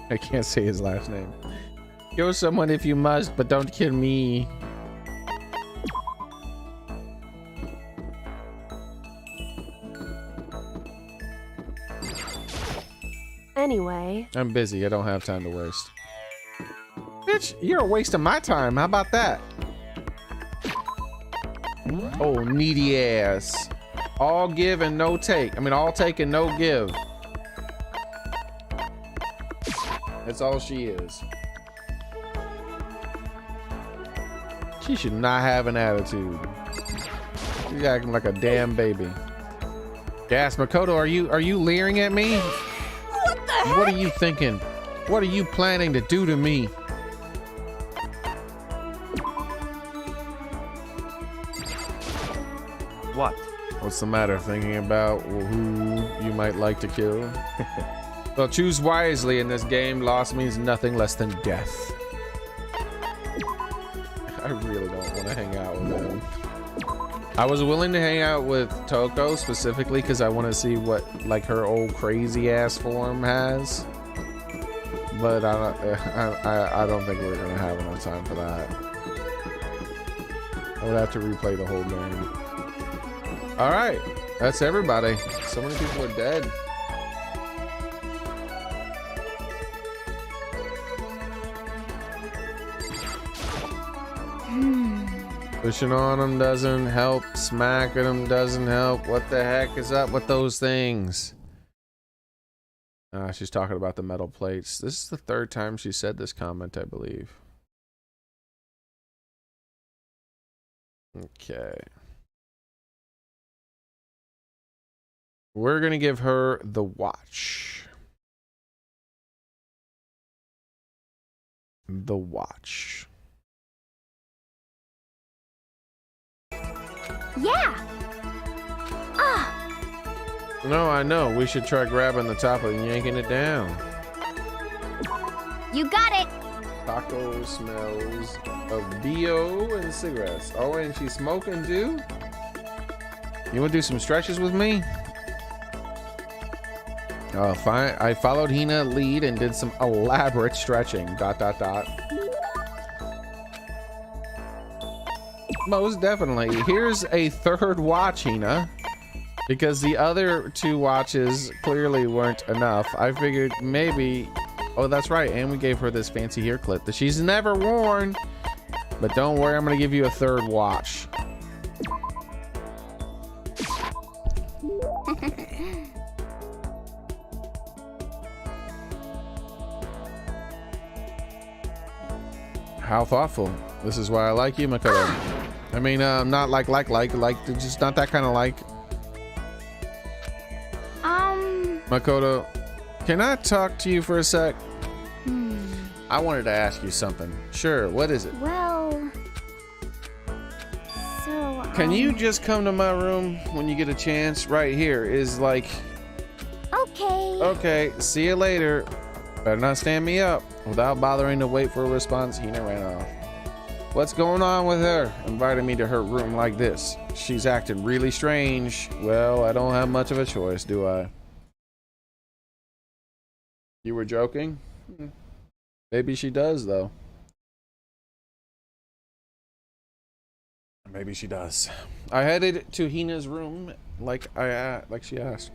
Speaker 1: I can't say his last name. Kill someone if you must, but don't kill me.
Speaker 4: Anyway.
Speaker 1: I'm busy. I don't have time to waste. Bitch, you're a waste of my time. How about that? Oh, needy ass. All give and no take. I mean, all take and no give. That's all she is. She should not have an attitude. She's acting like a damn baby. Gas, Makoto, are you leering at me?
Speaker 8: What the heck?
Speaker 1: What are you thinking? What are you planning to do to me?
Speaker 5: What?
Speaker 1: What's the matter? Thinking about who you might like to kill? Well, choose wisely in this game. Loss means nothing less than death. I really don't want to hang out with him. I was willing to hang out with Toko specifically because I want to see what like her old crazy ass form has. But I don't think we're gonna have enough time for that. I would have to replay the whole game. All right, that's everybody. So many people are dead. Pushing on them doesn't help. Smacking them doesn't help. What the heck is up with those things? She's talking about the metal plates. This is the third time she said this comment, I believe. Okay. We're gonna give her the watch. The watch.
Speaker 8: Yeah.
Speaker 1: No, I know. We should try grabbing the top and yanking it down.
Speaker 8: You got it.
Speaker 1: Taco smells of BO and cigarettes. Oh, and she's smoking too? You want to do some stretches with me? Oh, fine. I followed Hina lead and did some elaborate stretching. ... Most definitely. Here's a third watch, Hina. Because the other two watches clearly weren't enough. I figured maybe... Oh, that's right. And we gave her this fancy hair clip that she's never worn. But don't worry, I'm going to give you a third watch. How thoughtful. This is why I like you, Makoto. I mean, not like, just not that kind of like. Makoto, can I talk to you for a sec? I wanted to ask you something. Sure, what is it?
Speaker 8: Well, so,
Speaker 1: Can you just come to my room when you get a chance? Right here is like...
Speaker 8: Okay.
Speaker 1: Okay, see you later. Better not stand me up. Without bothering to wait for a response, Hina ran off. What's going on with her? Inviting me to her room like this. She's acting really strange. Well, I don't have much of a choice, do I? You were joking? Maybe she does, though. Maybe she does. I headed to Hina's room like she asked.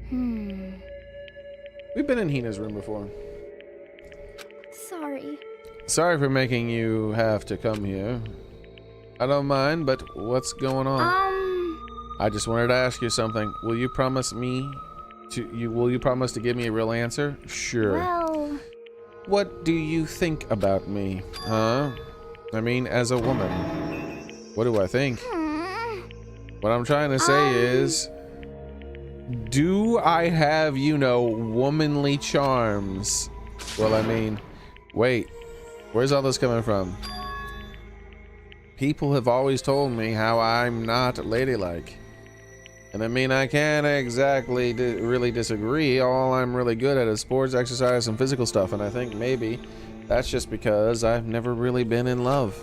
Speaker 1: We've been in Hina's room before.
Speaker 8: Sorry.
Speaker 1: Sorry for making you have to come here. I don't mind, but what's going on? I just wanted to ask you something. Will you promise me will you promise to give me a real answer? Sure.
Speaker 8: Well,
Speaker 1: what do you think about me? Huh? I mean, as a woman. What do I think? What I'm trying to say is, do I have, you know, womanly charms? Well, I mean, wait, where's all this coming from? People have always told me how I'm not ladylike. And I mean, I can't exactly really disagree. All I'm really good at is sports, exercise, and physical stuff. And I think maybe that's just because I've never really been in love.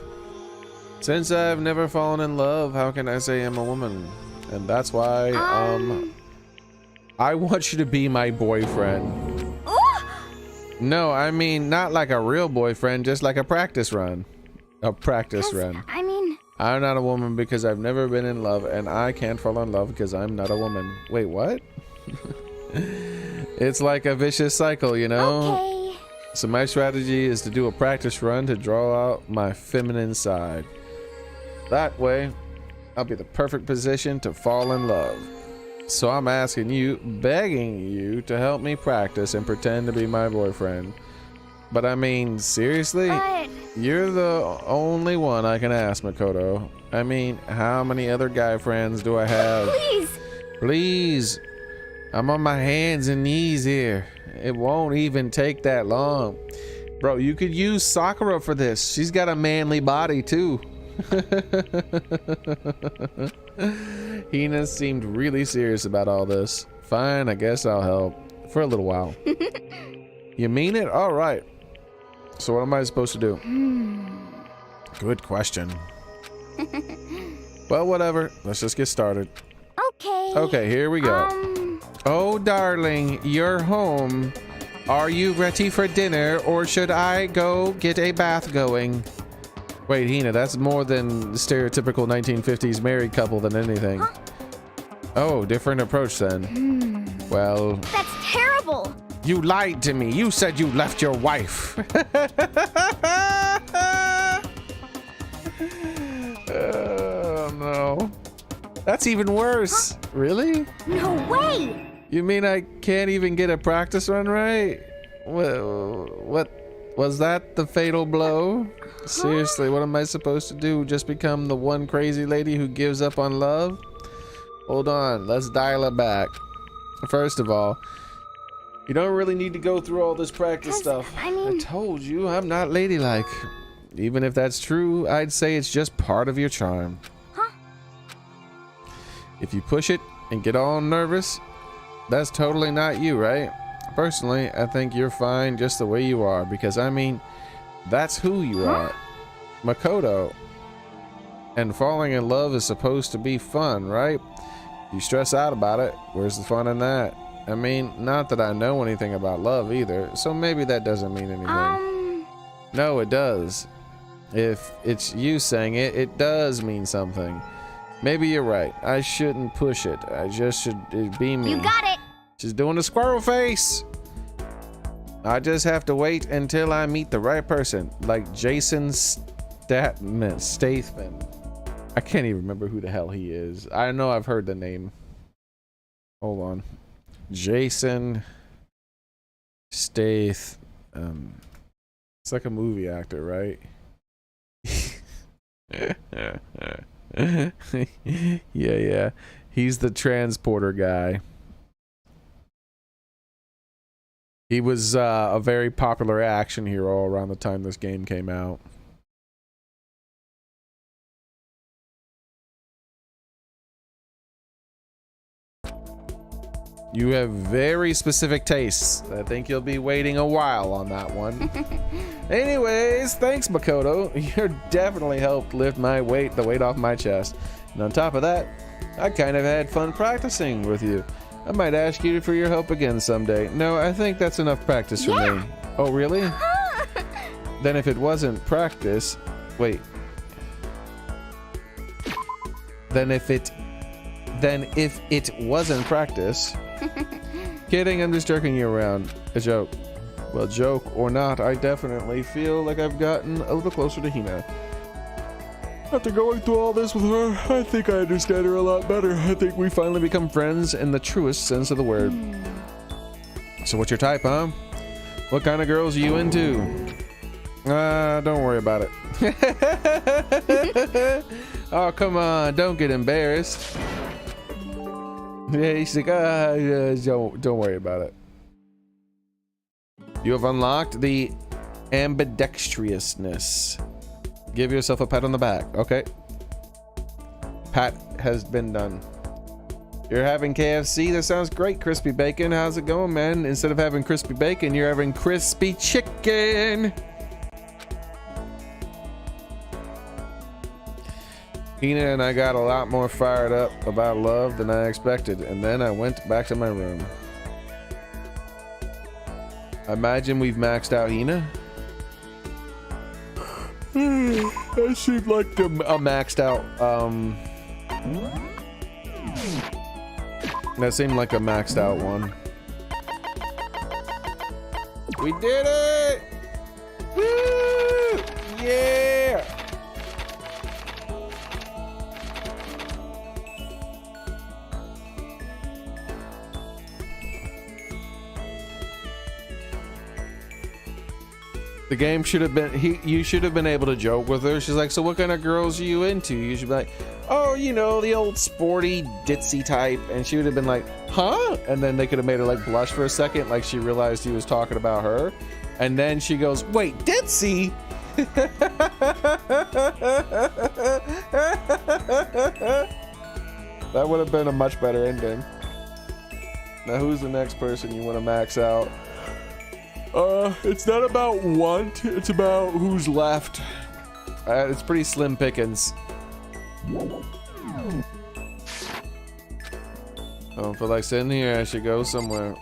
Speaker 1: Since I've never fallen in love, how can I say I'm a woman? And that's why, I want you to be my boyfriend. No, I mean, not like a real boyfriend, just like a practice run. A practice run.
Speaker 8: I mean,
Speaker 1: I'm not a woman because I've never been in love, and I can't fall in love because I'm not a woman. Wait, what? It's like a vicious cycle, you know?
Speaker 8: okay.
Speaker 1: So my strategy is to do a practice run to draw out my feminine side. That way, I'll be the perfect position to fall in love. So I'm asking you, begging you to help me practice and pretend to be my boyfriend. But I mean, seriously?
Speaker 8: But
Speaker 1: You're the only one I can ask, Makoto. I mean, how many other guy friends do I have?
Speaker 8: please,
Speaker 1: Please. I'm on my hands and knees here. It won't even take that long. Bro, you could use Sakura for this. She's got a manly body too. Hina seemed really serious about all this. Fine, I guess I'll help. For a little while. You mean it? All right. So what am I supposed to do? Good question. Well, whatever. Let's just get started.
Speaker 8: okay.
Speaker 1: Okay, here we go. Oh, darling, you're home. Are you ready for dinner, or should I go get a bath going? Wait, Hina, that's more than stereotypical 1950s married couple than anything.
Speaker 8: Huh?
Speaker 1: Oh, different approach then. Well,
Speaker 8: That's terrible.
Speaker 1: you lied to me. You said you left your wife. Oh, no. That's even worse. Really?
Speaker 8: No way.
Speaker 1: You mean I can't even get a practice run right? What was that, the fatal blow? Seriously, what am I supposed to do? Just become the one crazy lady who gives up on love? Hold on, let's dial it back. First of all, you don't really need to go through all this practice
Speaker 8: 'Cause,
Speaker 1: stuff.
Speaker 8: I mean-
Speaker 1: told you, I'm not ladylike. Even if that's true, I'd say it's just part of your charm.
Speaker 8: Huh?
Speaker 1: If you push it and get all nervous, that's totally not you, right? Personally, I think you're fine just the way you are, because I mean, that's who you are. Makoto. And falling in love is supposed to be fun, right? You stress out about it, where's the fun in that? I mean, not that I know anything about love either, so maybe that doesn't mean anything. No, it does. If it's you saying it, it does mean something. Maybe you're right. I shouldn't push it. I just should be me.
Speaker 8: You got it.
Speaker 1: She's doing the squirrel face. I just have to wait until I meet the right person, like Jason Statham. I can't even remember who the hell he is. I know I've heard the name. Hold on. Jason Statham. It's like a movie actor, right? Yeah. He's the transporter guy. He was a very popular action hero around the time this game came out. You have very specific tastes. I think you'll be waiting a while on that one. Anyways, thanks, Makoto. You definitely helped lift the weight off my chest. And on top of that, I kind of had fun practicing with you. I might ask you for your help again someday. No, I think that's enough practice for me. Oh, really? Then if it wasn't practice... Wait. Then if it wasn't practice... Kidding, I'm just joking you around. A joke. Well, joke or not, I definitely feel like I've gotten a little closer to Hina. After going through all this with her, I think I understand her a lot better. I think we finally become friends in the truest sense of the word. So what's your type, huh? What kind of girls are you into? Don't worry about it. Oh, come on, don't get embarrassed. Yeah, he's like, don't worry about it. You have unlocked the ambidextrousness. Give yourself a pat on the back. Okay. Pat has been done. You're having KFC? That sounds great, crispy bacon. How's it going, man? Instead of having crispy bacon, you're having crispy chicken. Hina and I got a lot more fired up about love than I expected, and then I went back to my room. I imagine we've maxed out Hina. That seemed like a maxed out, that seemed like a maxed out one. We did it! Woo! Yeah! The game should have been, you should have been able to joke with her. She's like, so what kind of girls are you into? You should be like, oh, you know, the old sporty, ditzy type. And she would have been like, huh? And then they could have made her like blush for a second, like she realized he was talking about her. And then she goes, wait, ditzy? That would have been a much better ending. Now who's the next person you want to max out? It's not about want, it's about who's left. It's pretty slim pickings. I don't feel like sitting here, I should go somewhere.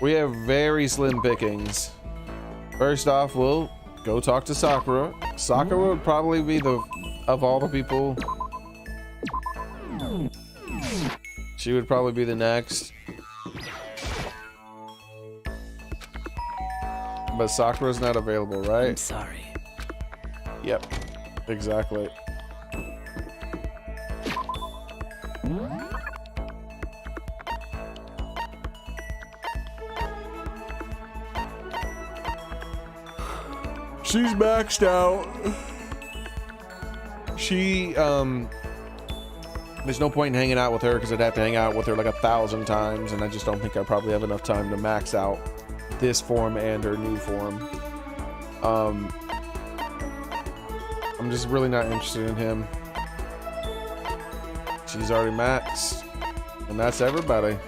Speaker 1: We have very slim pickings. First off, we'll go talk to Sakura. Sakura would probably be the, of all the people, she would probably be the next. But Sakura's not available, right?
Speaker 6: I'm sorry.
Speaker 1: Yep, exactly. She's maxed out. She, there's no point in hanging out with her because I'd have to hang out with her like 1,000 times, and I just don't think I probably have enough time to max out this form and her new form. I'm just really not interested in him. She's already maxed, and that's everybody.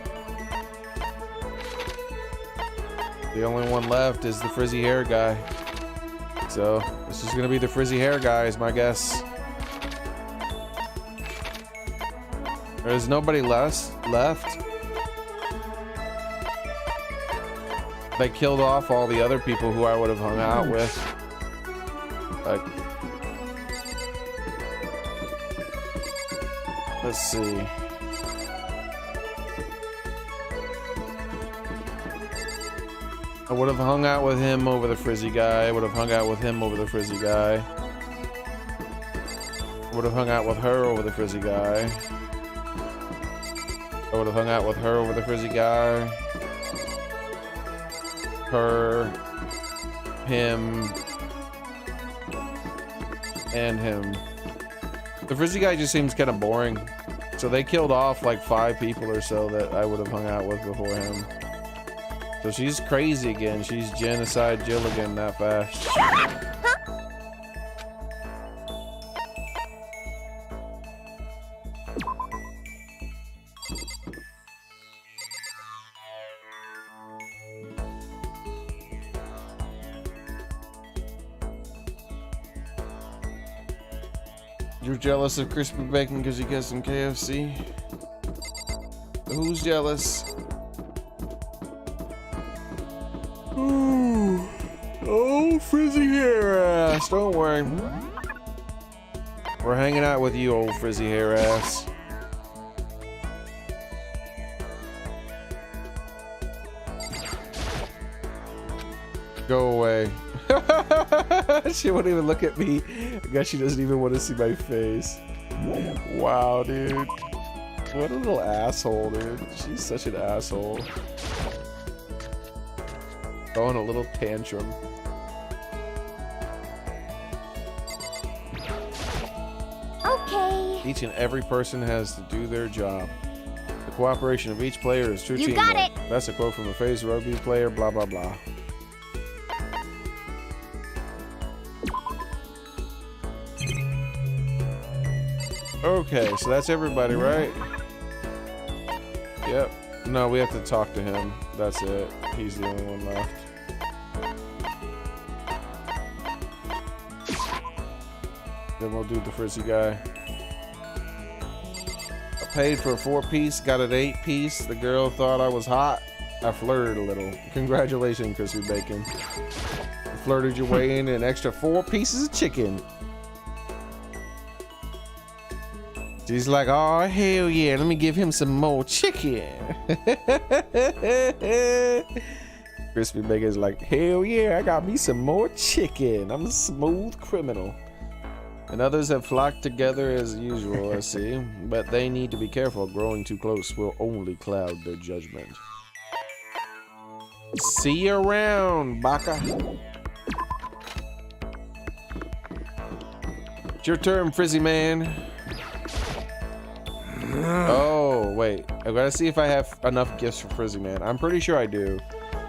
Speaker 1: The only one left is the frizzy hair guy. So this is gonna be the frizzy hair guy, is my guess. There's nobody left. They killed off all the other people who I would have hung out with. Like, let's see. I would have hung out with him over the frizzy guy. I would have hung out with him over the frizzy guy. I would have hung out with her over the frizzy guy. I would have hung out with her over the frizzy guy. Her, him, and him. The frizzy guy just seems kind of boring. So they killed off like 5 people or so that I would have hung out with before him. So she's crazy again. She's genocide Jill again that fast. You're jealous of crispy bacon because you get some KFC? Who's jealous? Ooh. Oh, frizzy hair ass. Don't worry. We're hanging out with you, old frizzy hair ass. Go away. She won't even look at me. I guess she doesn't even want to see my face. Wow, dude. What a little asshole, dude. She's such an asshole. Throwing a little tantrum.
Speaker 8: Okay.
Speaker 1: Each and every person has to do their job. The cooperation of each player is true teamwork.
Speaker 8: You got it.
Speaker 1: That's a quote from a phase rugby player, blah, blah, blah. Okay, so that's everybody, right? Yep. No, we have to talk to him. That's it. He's the only one left. Then we'll do the frizzy guy. I paid for a 4-piece, got an 8-piece. The girl thought I was hot. I flirted a little. Congratulations, Crispy Bacon. You flirted your way in an extra 4 pieces of chicken. She's like, oh, hell yeah, let me give him some more chicken. Crispy Bacon's like, hell yeah, I got me some more chicken. I'm a smooth criminal. And others have flocked together as usual, I see. But they need to be careful. Growing too close will only cloud their judgment. See you around, Baka. It's your turn, Frizzy Man. Oh, wait. I gotta see if I have enough gifts for Frizzy Man. I'm pretty sure I do.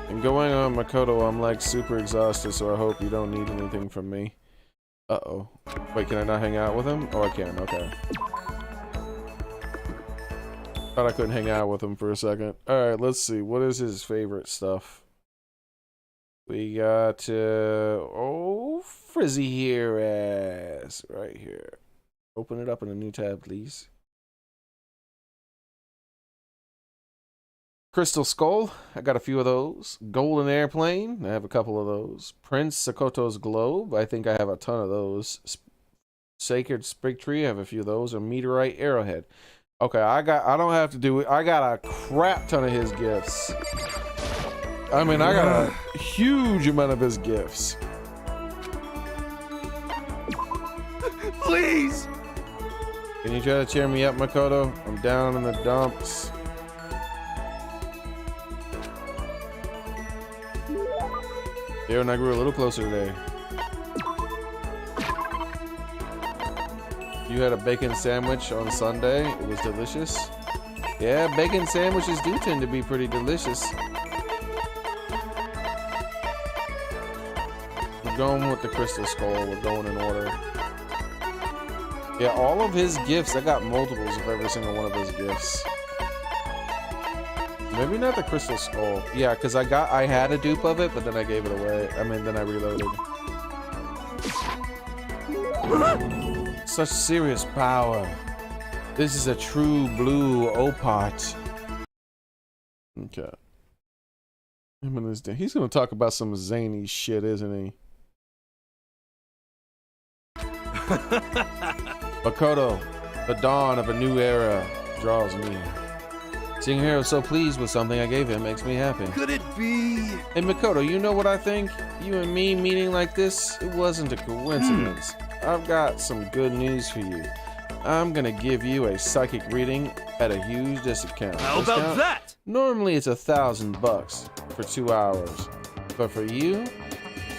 Speaker 1: And going on Makoto, I'm like super exhausted, so I hope you don't need anything from me. Uh-oh. Wait, can I not hang out with him? Oh, I can. Okay. Thought I couldn't hang out with him for a second. Alright, let's see. What is his favorite stuff? We got, oh, Frizzy here ass. Right here. Open it up in a new tab, please. Crystal Skull, I got a few of those. Golden Airplane, I have a couple of those. Prince Sakoto's Globe, I think I have a ton of those. Sacred Sprig Tree, I have a few of those. A Meteorite Arrowhead. Okay, I don't have to do it. I got a crap ton of his gifts. I mean, I got a huge amount of his gifts.
Speaker 3: Please!
Speaker 1: Can you try to cheer me up, Makoto? I'm down in the dumps. Here, and I grew a little closer today. You had a bacon sandwich on Sunday. It was delicious. Yeah, bacon sandwiches do tend to be pretty delicious. We're going with the Crystal Skull. We're going in order. Yeah, all of his gifts. I got multiples of every single one of his gifts. Maybe not the Crystal Skull. Yeah, because I had a dupe of it, but then I gave it away. I mean, then I reloaded. Such serious power. This is a true blue Opot. Okay. Him and his day. He's gonna talk about some zany shit, isn't he? Makoto, the dawn of a new era draws near. Seeing Hero so pleased with something I gave him makes me happy.
Speaker 3: Could it be?
Speaker 1: Hey Makoto, you know what I think? You and me meeting like this, it wasn't a coincidence. I've got some good news for you. I'm gonna give you a psychic reading at a huge discount.
Speaker 3: How about that?
Speaker 1: Normally it's $1,000 for 2 hours. But for you,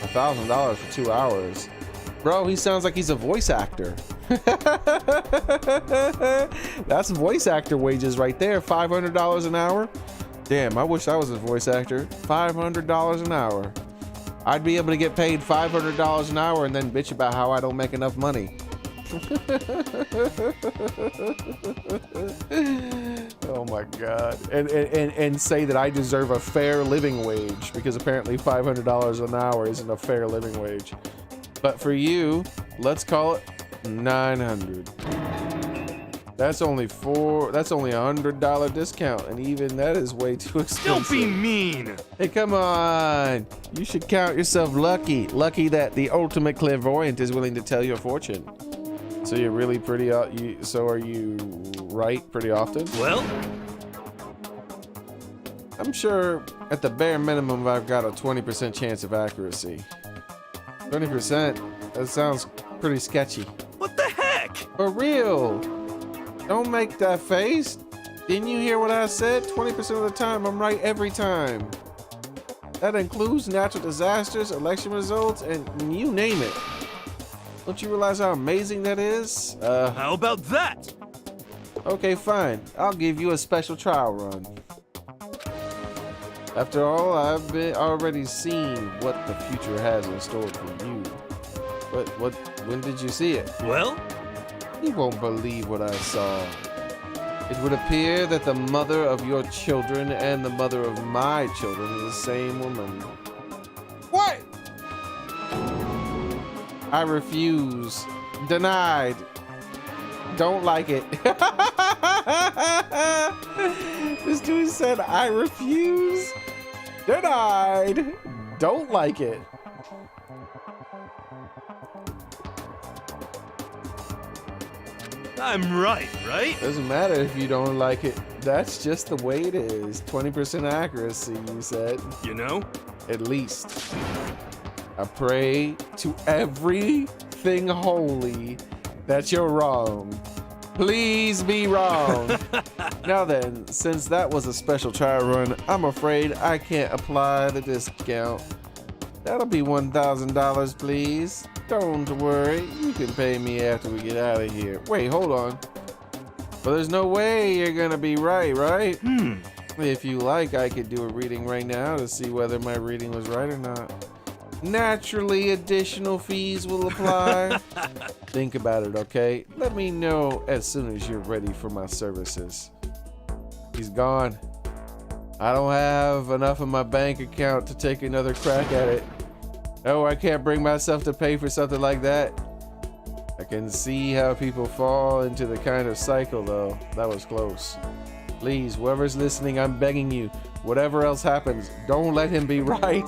Speaker 1: $1,000 for 2 hours. Bro, he sounds like he's a voice actor. That's voice actor wages right there. $500 an hour. Damn, I wish I was a voice actor. $500 an hour. I'd be able to get paid $500 an hour and then bitch about how I don't make enough money. Oh my god. And say that I deserve a fair living wage, because apparently $500 an hour isn't a fair living wage. But for you, let's call it 900. That's only $100 discount, and even that is way too expensive.
Speaker 3: Don't be mean.
Speaker 1: Hey, come on. You should count yourself lucky. Lucky that the ultimate clairvoyant is willing to tell your fortune. So you're really pretty, so are you right pretty often?
Speaker 3: Well,
Speaker 1: I'm sure at the bare minimum I've got a 20% chance of accuracy. 20%? That sounds pretty sketchy.
Speaker 3: what the heck?
Speaker 1: For real. Don't make that face. Didn't you hear what I said? 20% of the time, I'm right every time. That includes natural disasters, election results, and you name it. Don't you realize how amazing that is?
Speaker 3: How about that?
Speaker 1: Okay, fine. I'll give you a special trial run. After all, I've already seen what the future has in store for you. When did you see it?
Speaker 3: Well,
Speaker 1: You won't believe what I saw. It would appear that the mother of your children and the mother of my children is the same woman. What? I refuse. Denied. Don't like it. This dude said, I refuse. Denied. Don't like it.
Speaker 3: I'm right?
Speaker 1: Doesn't matter if you don't like it. That's just the way it is. 20% accuracy, you said.
Speaker 3: You know?
Speaker 1: At least. I pray to everything holy that you're wrong. Please be wrong. Now then, since that was a special trial run, I'm afraid I can't apply the discount. That'll be $1,000, please. Don't worry, you can pay me after we get out of here. Wait, hold on. But there's no way you're gonna be right? If you like, I could do a reading right now to see whether my reading was right or not. Naturally, additional fees will apply. Think about it, okay? Let me know as soon as you're ready for my services. He's gone. I don't have enough in my bank account to take another crack at it. No, I can't bring myself to pay for something like that. I can see how people fall into the kind of cycle, though. That was close. Please, whoever's listening, I'm begging you. Whatever else happens, don't let him be right.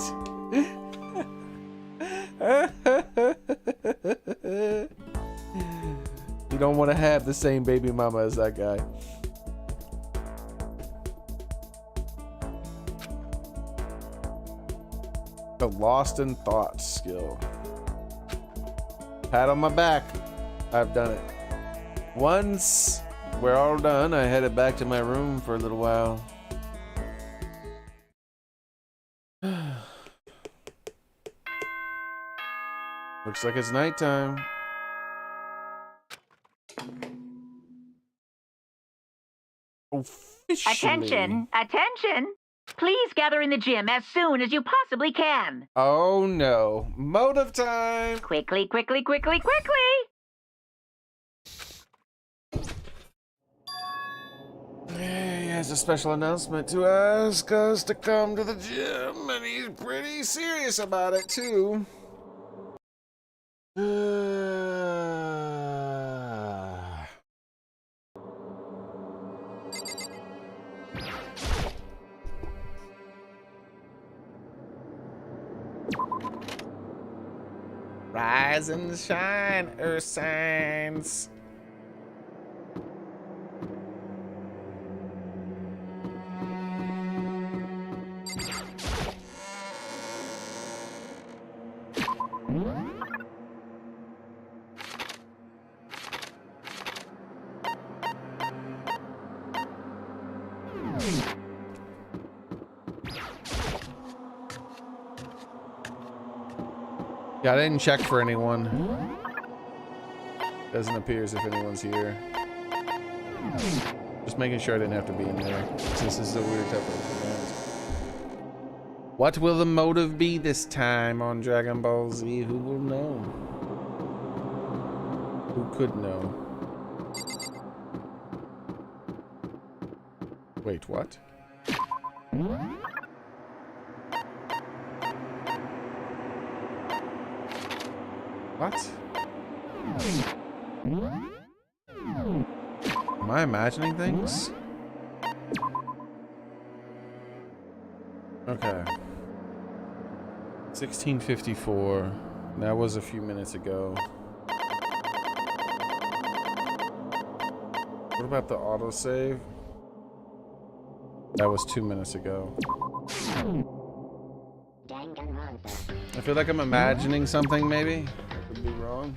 Speaker 1: You don't want to have the same baby mama as that guy. The lost in thought skill. Pat on my back. I've done it. Once we're all done, I headed back to my room for a little while. Looks like it's nighttime. Officially.
Speaker 7: Attention! Please gather in the gym as soon as you possibly can.
Speaker 1: Oh no. Motive time!
Speaker 7: Quickly!
Speaker 1: He has a special announcement to ask us to come to the gym, and he's pretty serious about it, too. Rise and shine, earth signs. Yeah, I didn't check for anyone. Doesn't appear as if anyone's here. Just making sure I didn't have to be in there, since this is a weird type of event. What will the motive be this time on Dragon Ball Z? Who will know? Who could know? Wait, what? What? Am I imagining things? Okay. 1654. That was a few minutes ago. What about the autosave? That was 2 minutes ago.
Speaker 8: Danganronpa.
Speaker 1: I feel like I'm imagining something, maybe. I could be wrong.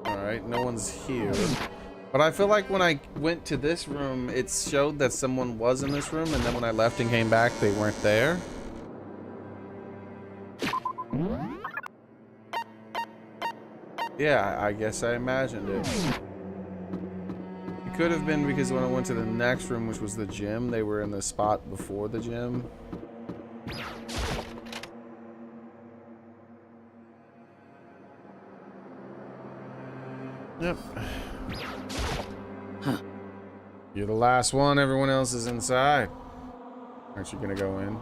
Speaker 1: Alright, no one's here. But I feel like when I went to this room, it showed that someone was in this room, and then when I left and came back, they weren't there. Yeah, I guess I imagined it. It could have been because when I went to the next room, which was the gym, they were in the spot before the gym. Yep.
Speaker 6: Huh.
Speaker 1: You're the last one. Everyone else is inside. Aren't you gonna go in?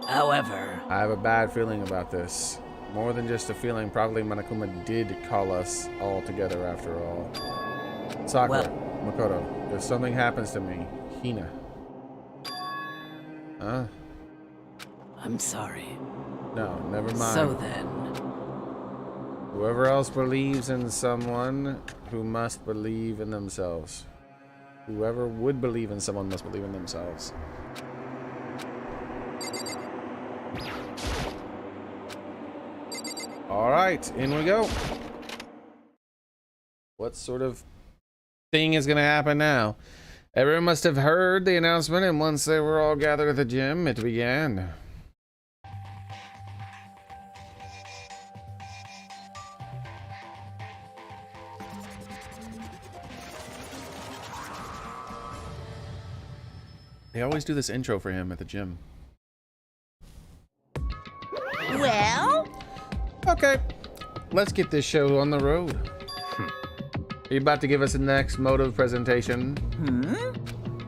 Speaker 6: However,
Speaker 1: I have a bad feeling about this. More than just a feeling, probably Monokuma did call us all together after all. Sakura, Makoto, if something happens to me, Hina. Huh?
Speaker 6: I'm sorry.
Speaker 1: No, never mind.
Speaker 6: So then,
Speaker 1: Whoever else believes in someone who must believe in themselves. Whoever would believe in someone must believe in themselves. Alright, in we go. What sort of thing is going to happen now? Everyone must have heard the announcement, and once they were all gathered at the gym, it began. They always do this intro for him at the gym.
Speaker 8: Well?
Speaker 1: Okay, let's get this show on the road. Are you about to give us the next motive presentation?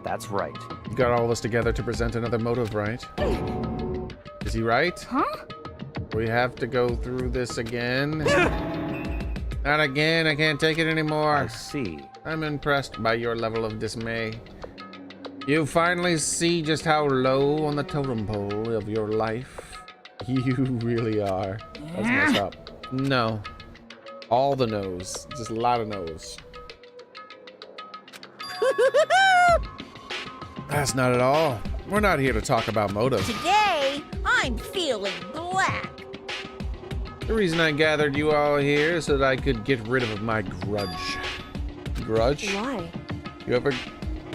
Speaker 5: That's right.
Speaker 1: You got all of us together to present another motive, right? Is he right?
Speaker 8: Huh?
Speaker 1: We have to go through this again. Not again, I can't take it
Speaker 5: I
Speaker 1: anymore.
Speaker 5: see.
Speaker 1: I'm impressed by your level of dismay. You finally see just how low on the totem pole of your life you really are. That's messed up. No. All the no's. Just a lot of no's. That's not at all. We're not here to talk about motive.
Speaker 8: Today, I'm feeling black.
Speaker 1: The reason I gathered you all here is so that I could get rid of my grudge. Grudge?
Speaker 4: Why?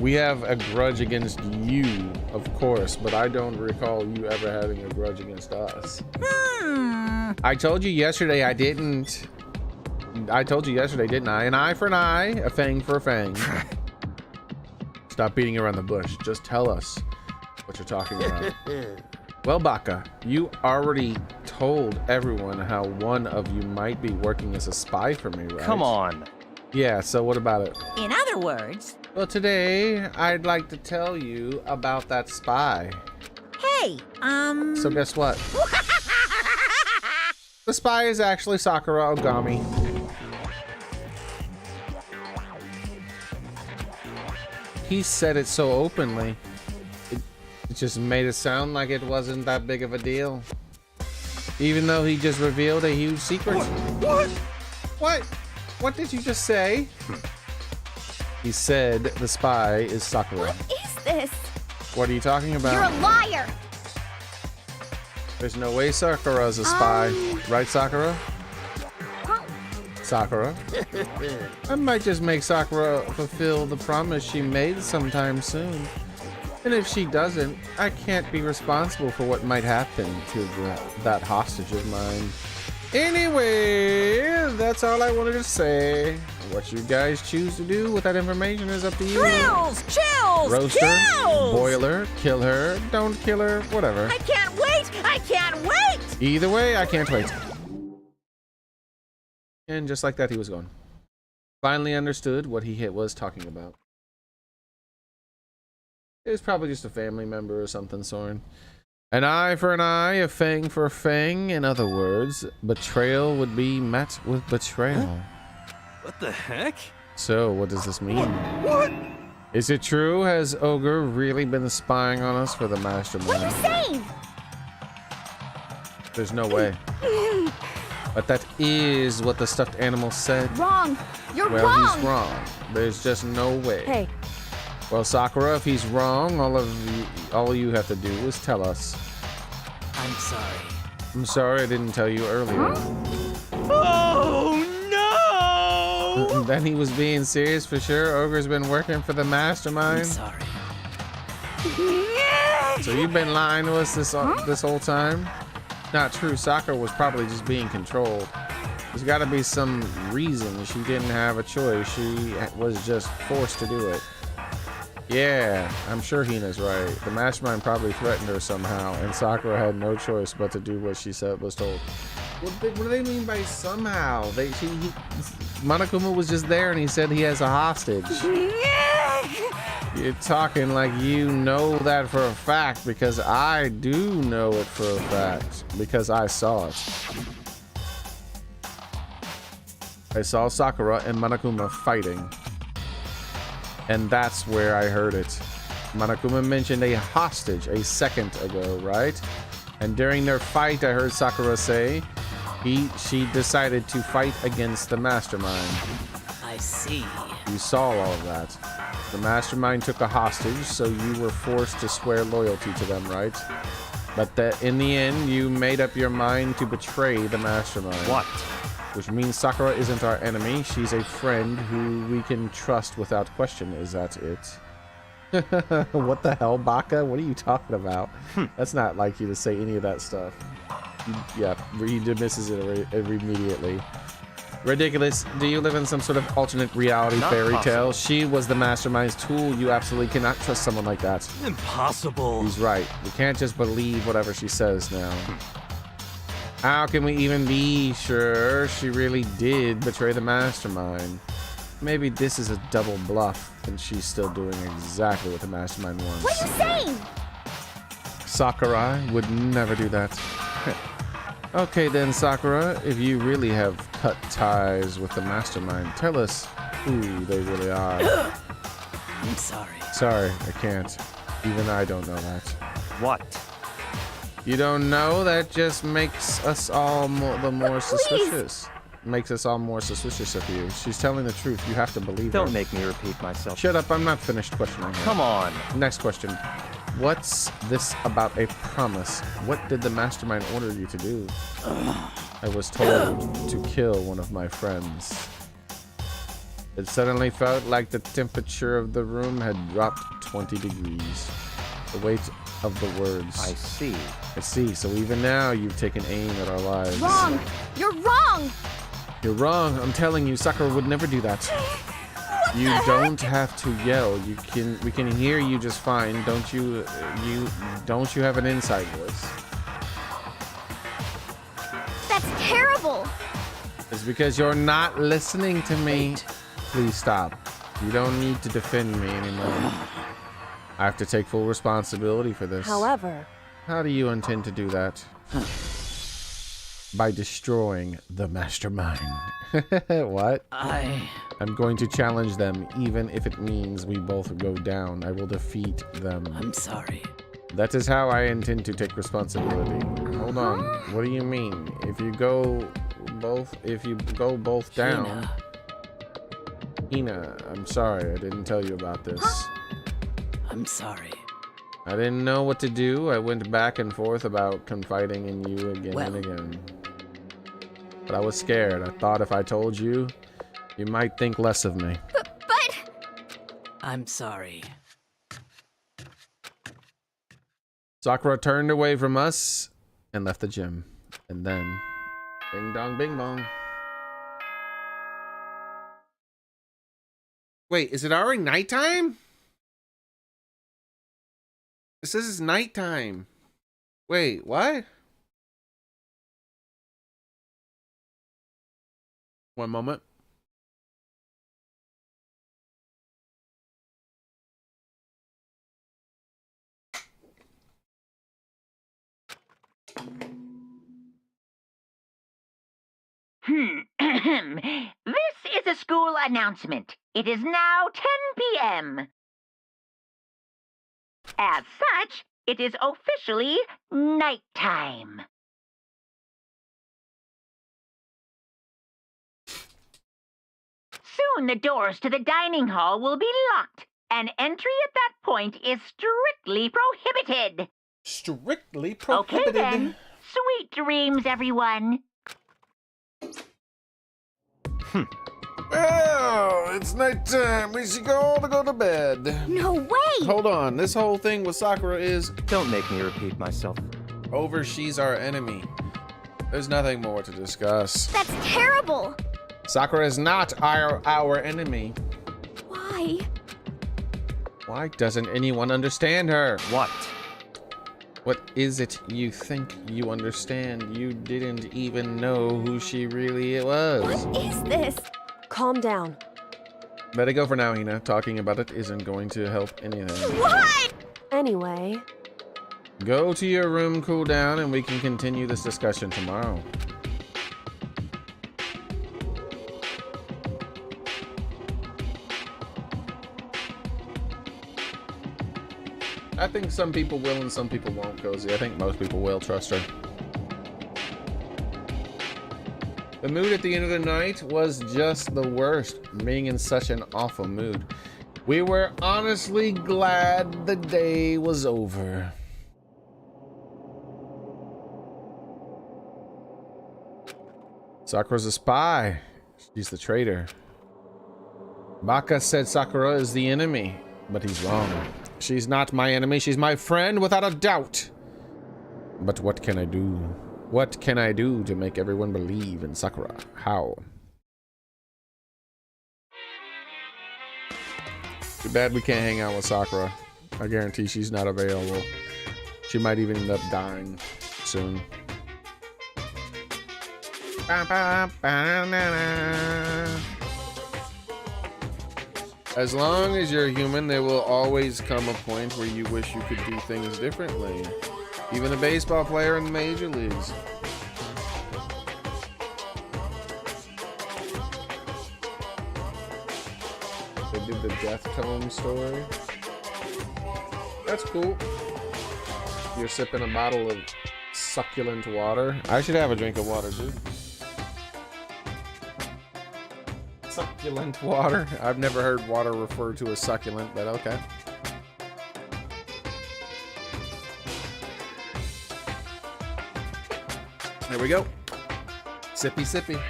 Speaker 1: We have a grudge against you, of course, but I don't recall you ever having a grudge against us. I told you yesterday I didn't. I told you yesterday, didn't I? An eye for an eye, a fang for a fang. Stop beating around the bush. Just tell us what you're talking about. Well, Baka, you already told everyone how one of you might be working as a spy for me, right?
Speaker 5: Come on.
Speaker 1: Yeah, so what about it?
Speaker 8: In other words,
Speaker 1: Well, today, I'd like to tell you about that spy.
Speaker 8: hey,
Speaker 1: So guess what? The spy is actually Sakura Ogami. He said it so openly. It just made it sound like it wasn't that big of a deal. Even though he just revealed a huge secret.
Speaker 3: What?
Speaker 1: What? What did you just say? He said the spy is Sakura.
Speaker 8: what is this?
Speaker 1: What are you talking about?
Speaker 8: You're a liar.
Speaker 1: There's no way Sakura's a spy. Right, Sakura?
Speaker 8: Huh?
Speaker 1: Sakura? I might just make Sakura fulfill the promise she made sometime soon. And if she doesn't, I can't be responsible for what might happen to that hostage of mine. Anyway, that's all I wanted to say. What you guys choose to do with that information is up to you.
Speaker 8: Chills! Chills!
Speaker 1: Roast her,
Speaker 8: chills!
Speaker 1: boil her, kill her, don't kill her, whatever.
Speaker 8: I can't wait! I can't wait!
Speaker 1: Either way, I can't wait. And just like that, he was gone. Finally understood what he was talking about. It was probably just a family member or something, Soren. An eye for an eye, a fang for a fang. In other words, betrayal would be met with betrayal.
Speaker 3: What the heck?
Speaker 1: So, what does this mean?
Speaker 3: What?
Speaker 1: Is it true? Has Ogre really been spying on us for the
Speaker 8: What are
Speaker 1: mastermind?
Speaker 8: you saying?
Speaker 1: There's no way. But that is what the stuffed animal said.
Speaker 8: Wrong. You're
Speaker 1: Well,
Speaker 8: wrong.
Speaker 1: he's wrong. There's just no way.
Speaker 4: Hey,
Speaker 1: Well, Sakura, if he's wrong, all you have to do is tell us.
Speaker 6: I'm sorry.
Speaker 1: I'm sorry I didn't tell you earlier.
Speaker 3: Oh no!
Speaker 1: Then he was being serious for sure. Ogre's been working for the
Speaker 6: I'm
Speaker 1: mastermind.
Speaker 6: sorry.
Speaker 1: So you've been lying to us this whole time? Not true. Sakura was probably just being controlled. There's got to be some reason she didn't have a choice. She was just forced to do it. Yeah, I'm sure Hina's right. The mastermind probably threatened her somehow, and Sakura had no choice but to do what she said was told. What do they mean by somehow? Monokuma was just there, and he said he has a hostage. You're talking like you know that for a fact, because I do know it for a fact, because I saw it. I saw Sakura and Monokuma fighting. And that's where I heard it. Monokuma mentioned a hostage a second ago, right? And during their fight, I heard Sakura say she decided to fight against the mastermind.
Speaker 6: I see.
Speaker 1: You saw all of that. The mastermind took a hostage, so you were forced to swear loyalty to them, right? But that in the end, you made up your mind to betray the mastermind.
Speaker 5: What?
Speaker 1: Which means Sakura isn't our enemy. She's a friend who we can trust without question. Is that it? What the hell, Baka? What are you talking about? That's not like you to say any of that stuff. Yeah, he dismisses it immediately. Ridiculous. Do you live in some sort of alternate reality
Speaker 5: Not
Speaker 1: fairy tale?
Speaker 5: possible.
Speaker 1: She was the mastermind's tool. You absolutely cannot trust someone like that.
Speaker 3: Impossible.
Speaker 1: He's right. We can't just believe whatever she says now. How can we even be sure she really did betray the mastermind? Maybe this is a double bluff and she's still doing exactly what the mastermind wants.
Speaker 8: What are you saying?
Speaker 1: Sakurai would never do that. Okay then, Sakura, if you really have cut ties with the mastermind, tell us who they really are.
Speaker 6: I'm sorry.
Speaker 1: Sorry, I can't. Even I don't know that.
Speaker 5: What?
Speaker 1: You don't know? That just makes us all the more
Speaker 8: Please.
Speaker 1: suspicious. Makes us all more suspicious of you. She's telling the truth. You have to believe her.
Speaker 5: Don't make me repeat myself.
Speaker 1: Shut up, I'm not finished questioning her.
Speaker 5: Come on.
Speaker 1: Next question. What's this about a promise? What did the mastermind order you to do? I was told to kill one of my friends. It suddenly felt like the temperature of the room had dropped 20 degrees. The weight of the words.
Speaker 5: I see.
Speaker 1: I see. So even now, you've taken aim at our lives.
Speaker 8: Wrong. You're wrong.
Speaker 1: You're wrong. I'm telling you, Sakura would never do that. You don't have to yell. We can hear you just fine. Don't you have an inside voice?
Speaker 8: That's terrible.
Speaker 1: It's because you're not listening to me.
Speaker 6: Wait.
Speaker 1: Please stop. You don't need to defend me anymore. I have to take full responsibility for this.
Speaker 4: However,
Speaker 1: How do you intend to do that? By destroying the mastermind. What? I'm going to challenge them, even if it means we both go down. I will defeat them.
Speaker 6: I'm sorry.
Speaker 1: That is how I intend to take responsibility. Hold on. What do you mean? If you go both down. Hina, I'm sorry. I didn't tell you about this.
Speaker 6: I'm sorry.
Speaker 1: I didn't know what to do. I went back and forth about confiding in you again and again. But I was scared. I thought if I told you, you might think less of me.
Speaker 8: But
Speaker 6: I'm sorry.
Speaker 1: Sakura turned away from us and left the gym. And then, bing dong, bing bong. Wait, is it already nighttime? This is nighttime. Wait, what? One moment.
Speaker 7: This is a school announcement. It is now 10 p.m. As such, it is officially nighttime. Soon the doors to the dining hall will be locked, and entry at that point is strictly prohibited.
Speaker 1: Strictly
Speaker 7: Okay
Speaker 1: prohibited.
Speaker 7: then. Sweet dreams, everyone.
Speaker 1: Oh, it's nighttime. We should go to bed.
Speaker 8: no way.
Speaker 1: Hold on. This whole thing with Sakura is
Speaker 5: Don't make me repeat myself.
Speaker 1: over. She's our enemy. There's nothing more to discuss.
Speaker 8: That's terrible.
Speaker 1: Sakura is not our enemy.
Speaker 8: Why?
Speaker 1: Why doesn't anyone understand her?
Speaker 5: What?
Speaker 1: What is it you think you understand? You didn't even know who she really was.
Speaker 8: What is this?
Speaker 4: calm down.
Speaker 1: Let it go for now, Hina. Talking about it isn't going to help anything.
Speaker 8: What?
Speaker 4: Anyway,
Speaker 1: Go to your room, cool down, and we can continue this discussion tomorrow. I think some people will and some people won't, Cozy. I think most people will trust her. The mood at the end of the night was just the worst, being in such an awful mood. We were honestly glad the day was over. Sakura's a spy. She's the traitor. Baka said Sakura is the enemy, but he's wrong. She's not my enemy, she's my friend without a doubt. But what can I do? What can I do to make everyone believe in Sakura? How? Too bad we can't hang out with Sakura. I guarantee she's not available. She might even end up dying soon. As long as you're human, there will always come a point where you wish you could do things differently. Even a baseball player in the major leagues. They did the death tome story. That's cool. You're sipping a bottle of succulent water. I should have a drink of water, dude. Succulent water. I've never heard water referred to as succulent, but okay. There we go. Sippy, sippy.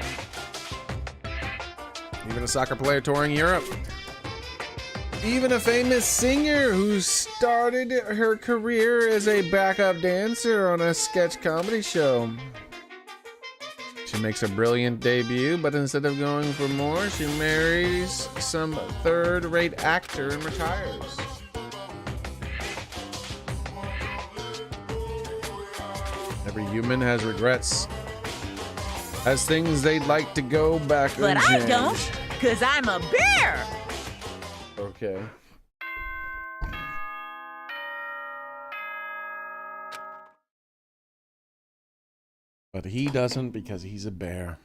Speaker 1: Even a soccer player touring Europe. Even a famous singer who started her career as a backup dancer on a sketch comedy show. She makes a brilliant debut, but instead of going for more, she marries some third-rate actor and retires. Every human has regrets. Has things they'd like to go back
Speaker 7: But
Speaker 1: and
Speaker 7: I
Speaker 1: change.
Speaker 7: don't, because I'm a bear.
Speaker 1: Okay. But he doesn't because he's a bear.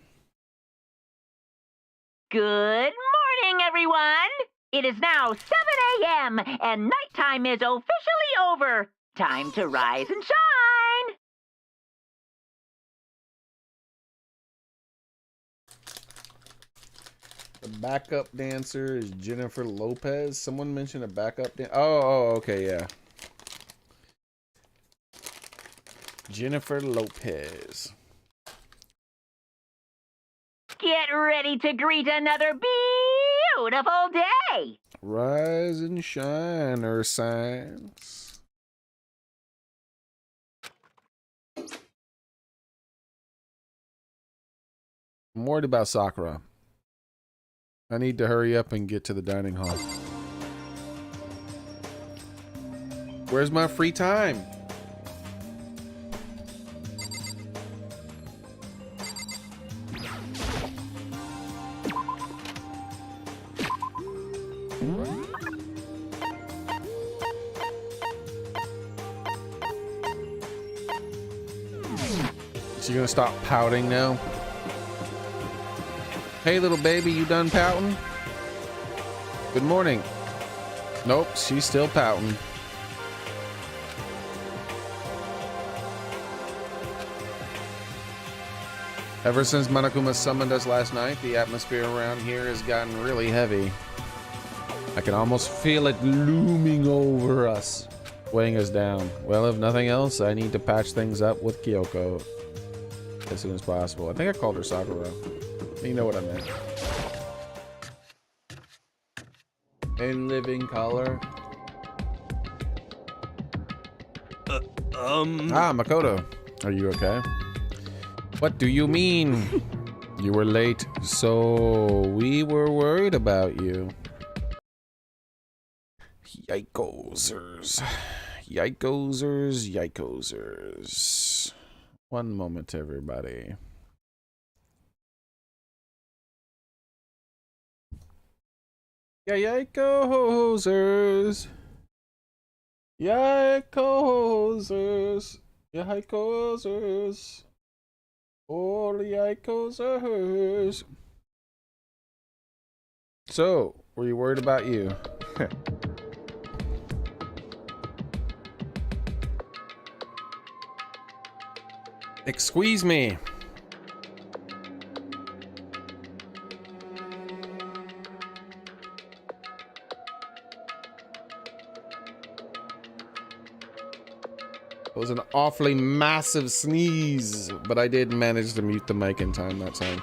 Speaker 7: Good morning, everyone. It is now 7 a.m. and nighttime is officially over. Time to rise and shine.
Speaker 1: The backup dancer is Jennifer Lopez. Someone mentioned a backup dancer. Oh, okay, yeah. Jennifer Lopez.
Speaker 7: Get ready to greet another beautiful day.
Speaker 1: Rise and shine, Earth Signs. I'm worried about Sakura. I need to hurry up and get to the dining hall. Where's my free time? Is she gonna stop pouting now? Hey, little baby, you done pouting? Good morning. Nope, she's still pouting. Ever since Monokuma summoned us last night, the atmosphere around here has gotten really heavy. I can almost feel it looming over us, weighing us down. Well, if nothing else, I need to patch things up with Kyoko as soon as possible. I think I called her Sakura. You know what I meant. In living color. Ah, Makoto. Are you okay? What do you mean? You were late, so we were worried about you. Yikosers. Yikosers, yikosers. One moment, everybody. Yikosers. Yikosers. Yikosers. All yikosers. So, were you worried about you? Excuse me. It was an awfully massive sneeze, but I did manage to mute the mic in time that time.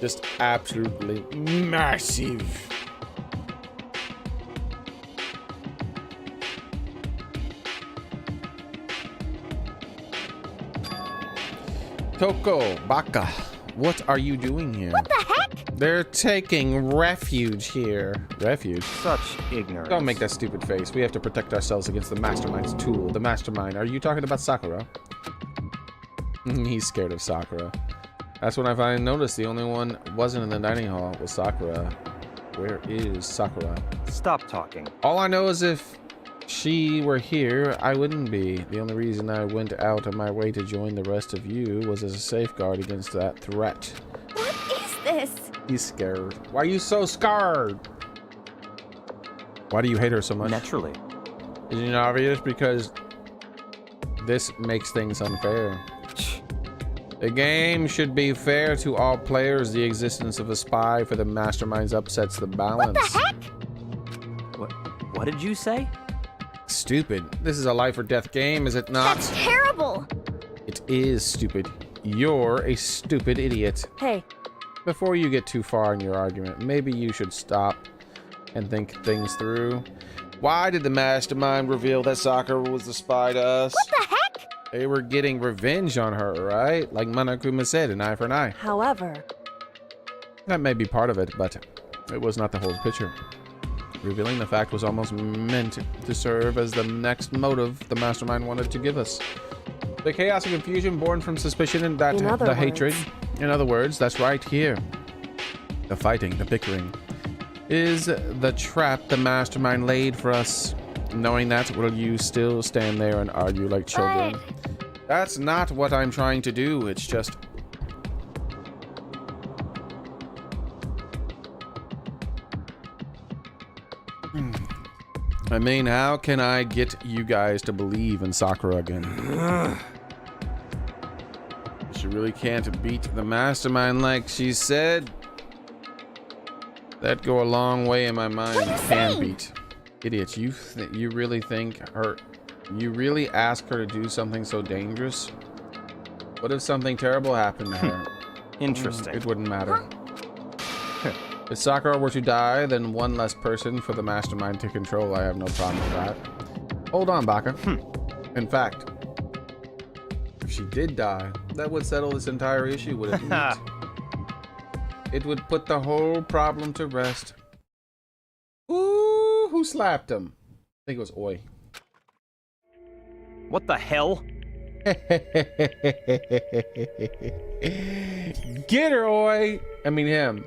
Speaker 1: Just absolutely massive. Toko, Baka, what are you doing here?
Speaker 8: What the heck?
Speaker 1: They're taking refuge here. Refuge?
Speaker 5: Such ignorance.
Speaker 1: Don't make that stupid face. We have to protect ourselves against the Mastermind's tool. The Mastermind. Are you talking about Sakura? He's scared of Sakura. That's when I finally noticed the only one wasn't in the dining hall was Sakura. Where is Sakura?
Speaker 5: Stop talking.
Speaker 1: All I know is if she were here, I wouldn't be. The only reason I went out of my way to join the rest of you was as a safeguard against that threat.
Speaker 8: What is this?
Speaker 1: He's scared. Why are you so scared? Why do you hate her so much?
Speaker 5: Naturally.
Speaker 1: Isn't it obvious? Because this makes things unfair. The game should be fair to all players. The existence of a spy for the masterminds upsets the balance.
Speaker 8: What the heck?
Speaker 5: What did you say?
Speaker 1: Stupid. This is a life or death game, is it not?
Speaker 8: That's terrible.
Speaker 1: It is stupid. You're a stupid idiot.
Speaker 4: Hey,
Speaker 1: Before you get too far in your argument, maybe you should stop and think things through. Why did the mastermind reveal that Sakura was the spy to us?
Speaker 8: What the heck?
Speaker 1: They were getting revenge on her, right? Like Monokuma said, an eye for an eye.
Speaker 4: however,
Speaker 1: That may be part of it, but it was not the whole picture. Revealing the fact was almost meant to serve as the next motive the mastermind wanted to give us. The chaos and confusion born from suspicion and that
Speaker 4: In other
Speaker 1: the
Speaker 4: words.
Speaker 1: hatred. In other words, that's right here. The fighting, the bickering, is the trap the mastermind laid for us. Knowing that, will you still stand there and argue like children? That's not what I'm trying to do. It's just... I mean, how can I get you guys to believe in Sakura again? She really can't beat the mastermind like she said. That'd go a long way in my mind.
Speaker 8: What are you
Speaker 1: Can
Speaker 8: saying?
Speaker 1: beat. Idiots, you really think her... You really ask her to do something so dangerous? What if something terrible happened to her?
Speaker 5: Interesting.
Speaker 1: It wouldn't matter. If Sakura were to die, then one less person for the mastermind to control. I have no problem with that. Hold on, Baka. In fact, if she did die, that would settle this entire issue, would it not? It would put the whole problem to rest. Ooh, who slapped him? I think it was Oi.
Speaker 5: What the hell?
Speaker 1: Get her, Oi! I mean him.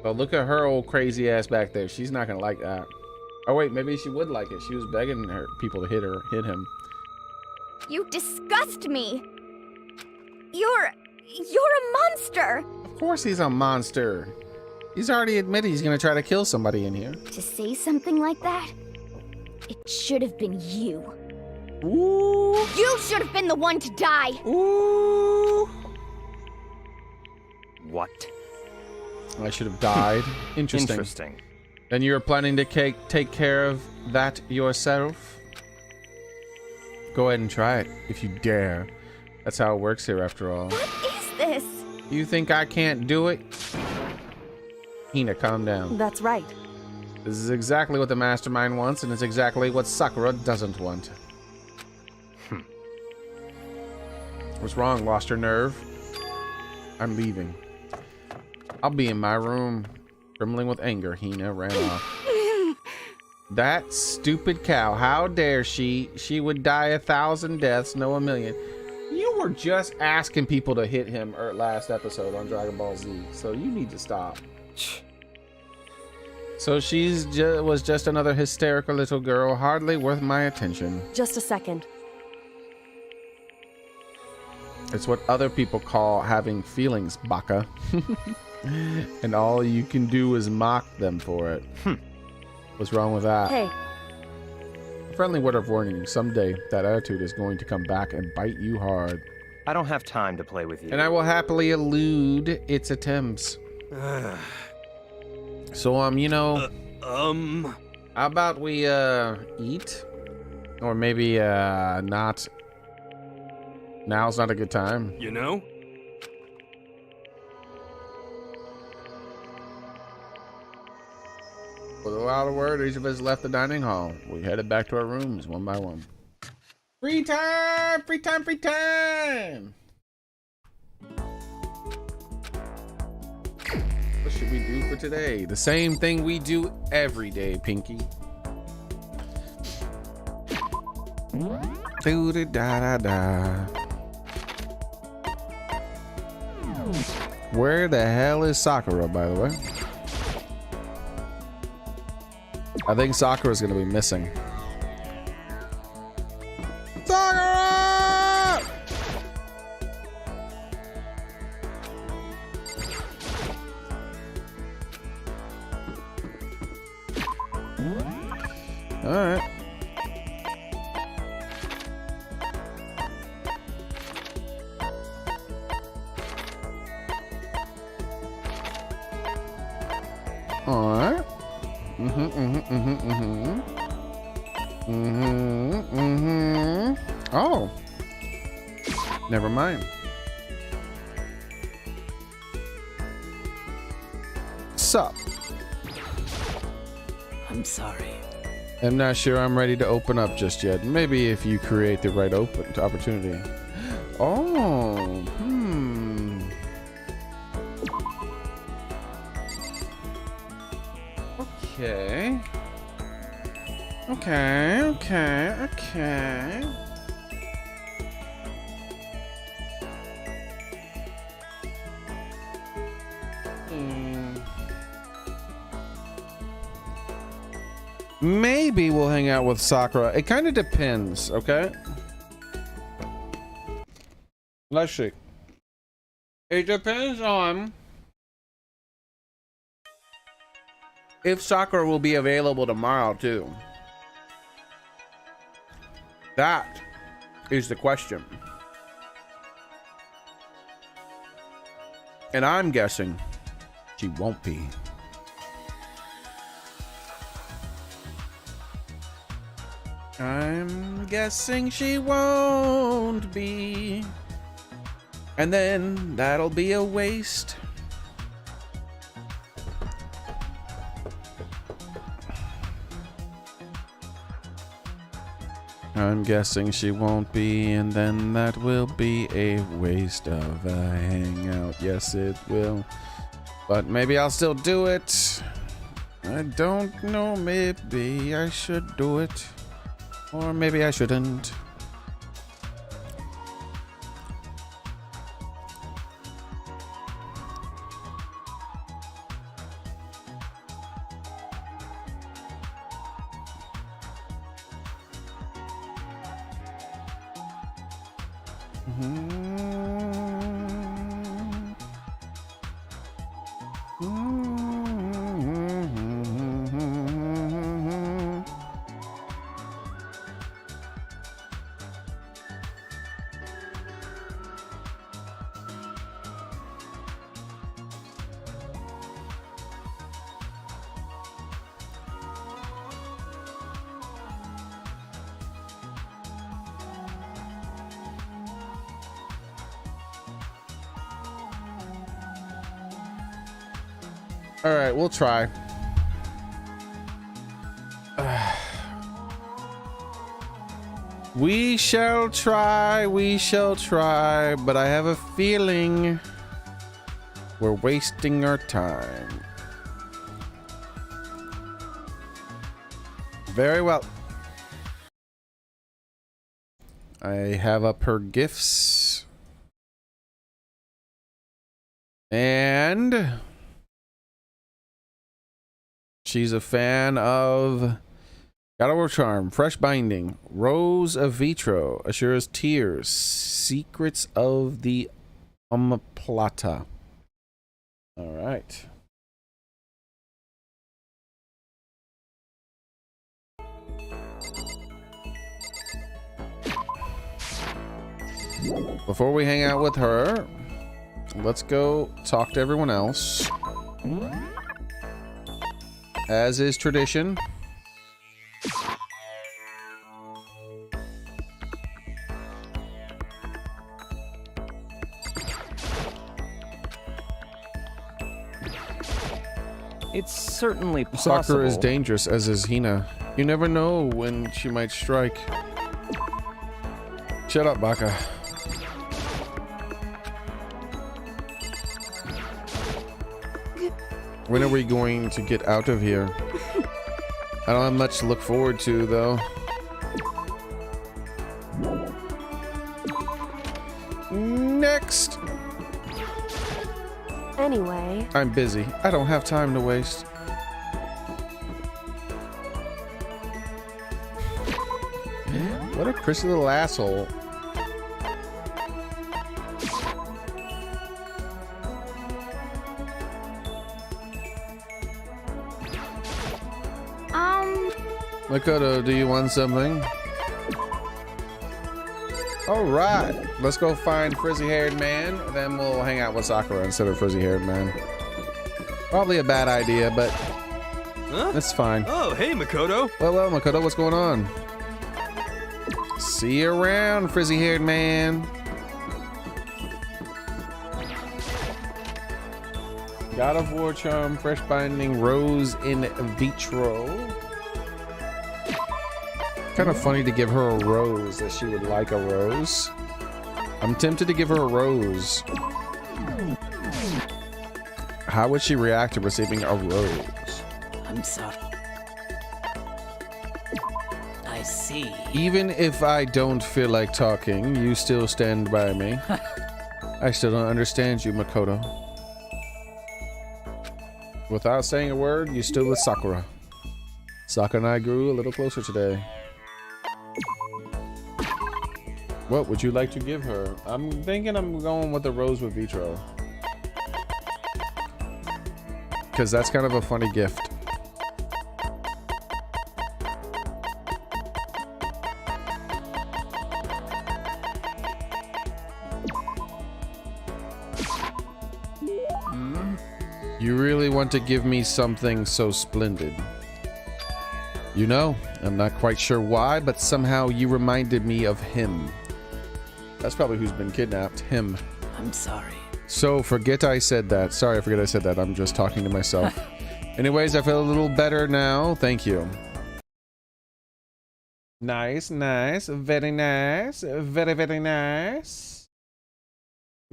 Speaker 1: But look at her old crazy ass back there. She's not gonna like that. Oh wait, maybe she would like it. She was begging her people to hit him.
Speaker 8: You disgust me. You're a monster.
Speaker 1: Of course he's a monster. He's already admitted he's gonna try to kill somebody in here.
Speaker 8: To say something like that, it should have been you.
Speaker 1: Ooh.
Speaker 8: You should have been the one to die.
Speaker 1: Ooh.
Speaker 5: What?
Speaker 1: I should have died. Interesting.
Speaker 5: Interesting.
Speaker 1: And you're planning to take care of that yourself? Go ahead and try it, if you dare. That's how it works here, after all.
Speaker 8: What is this?
Speaker 1: You think I can't do it? Hina, calm down.
Speaker 4: that's right.
Speaker 1: This is exactly what the mastermind wants, and it's exactly what Sakura doesn't want. What's wrong? Lost your nerve? I'm leaving. I'll be in my room. Trembling with anger, Hina ran off. That stupid cow. How dare she? She would die 1,000 deaths, no 1,000,000. You were just asking people to hit him last episode on Dragon Ball Z, so you need to stop. So she's was just another hysterical little girl, hardly worth my attention.
Speaker 4: Just a second.
Speaker 1: It's what other people call having feelings, Baka. And all you can do is mock them for it. What's wrong with that?
Speaker 4: Hey,
Speaker 1: Friendly word of warning, someday that attitude is going to come back and bite you hard.
Speaker 5: I don't have time to play with you.
Speaker 1: And I will happily elude its attempts. So, you know, how about we, eat? Or maybe, not. Now's not a good time.
Speaker 3: You know?
Speaker 1: Without a word, each of us left the dining hall. We headed back to our rooms one by one. Free time! Free time! Free time! What should we do for today? The same thing we do every day, Pinky. Do-da-da-da-da. Where the hell is Sakura, by the way? I think Sakura's gonna be missing. Sakura! All right. All right. Oh. Never mind. Sup?
Speaker 6: I'm sorry.
Speaker 1: I'm not sure I'm ready to open up just yet. Maybe if you create the right opportunity. Oh. Okay. Okay. Maybe we'll hang out with Sakura. It kind of depends, okay? Let's see. It depends on if Sakura will be available tomorrow, too. That is the question. And I'm guessing she won't be. I'm guessing she won't be. And then that'll be a waste. I'm guessing she won't be, and then that will be a waste of a hangout. Yes, it will. But maybe I'll still do it. I don't know. Maybe I should do it. Or maybe I shouldn't. All right, we'll try. We shall try, but I have a feeling we're wasting our time. Very well. I have up her gifts. And she's a fan of God of War Charm, Fresh Binding, Rose of Vitro, Ashura's Tears, Secrets of the Omoplata. All right. Before we hang out with her, let's go talk to everyone else. As is tradition.
Speaker 5: It's certainly possible.
Speaker 1: Sakura is dangerous, as is Hina. You never know when she might strike. Shut up, Baka. When are we going to get out of here? I don't have much to look forward to, though. Next!
Speaker 4: Anyway,
Speaker 1: I'm busy. I don't have time to waste. What a prissy little asshole. Makoto, do you want something? Alright, let's go find frizzy-haired man, then we'll hang out with Sakura instead of frizzy-haired man. Probably a bad idea, but that's fine.
Speaker 3: Oh, hey, Makoto.
Speaker 1: Well, Makoto, what's going on? See you around, frizzy-haired man. God of War charm, fresh binding, rose in vitro. Kind of funny to give her a rose, that she would like a rose. I'm tempted to give her a rose. How would she react to receiving a rose?
Speaker 6: I'm sorry. I see.
Speaker 1: Even if I don't feel like talking, you still stand by me. I still don't understand you, Makoto. Without saying a word, you stood with Sakura. Sakura and I grew a little closer today. What would you like to give her? I'm thinking I'm going with the rose with vitro. Because that's kind of a funny gift. You really want to give me something so splendid. You know, I'm not quite sure why, but somehow you reminded me of him. That's probably who's been kidnapped. Him.
Speaker 6: I'm sorry.
Speaker 1: So forget I said that. Sorry, I forget I said that. I'm just talking to myself. Anyways, I feel a little better now. Thank you. Nice, nice. Very nice. Very, very nice.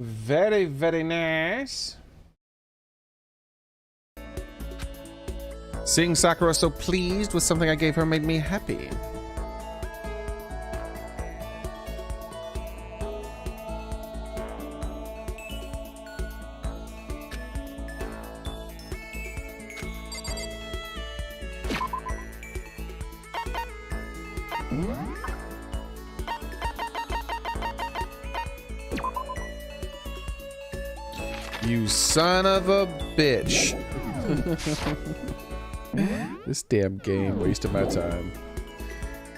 Speaker 1: Very, very nice. Seeing Sakura so pleased with something I gave her made me happy. You son of a bitch. This damn game wasted my time.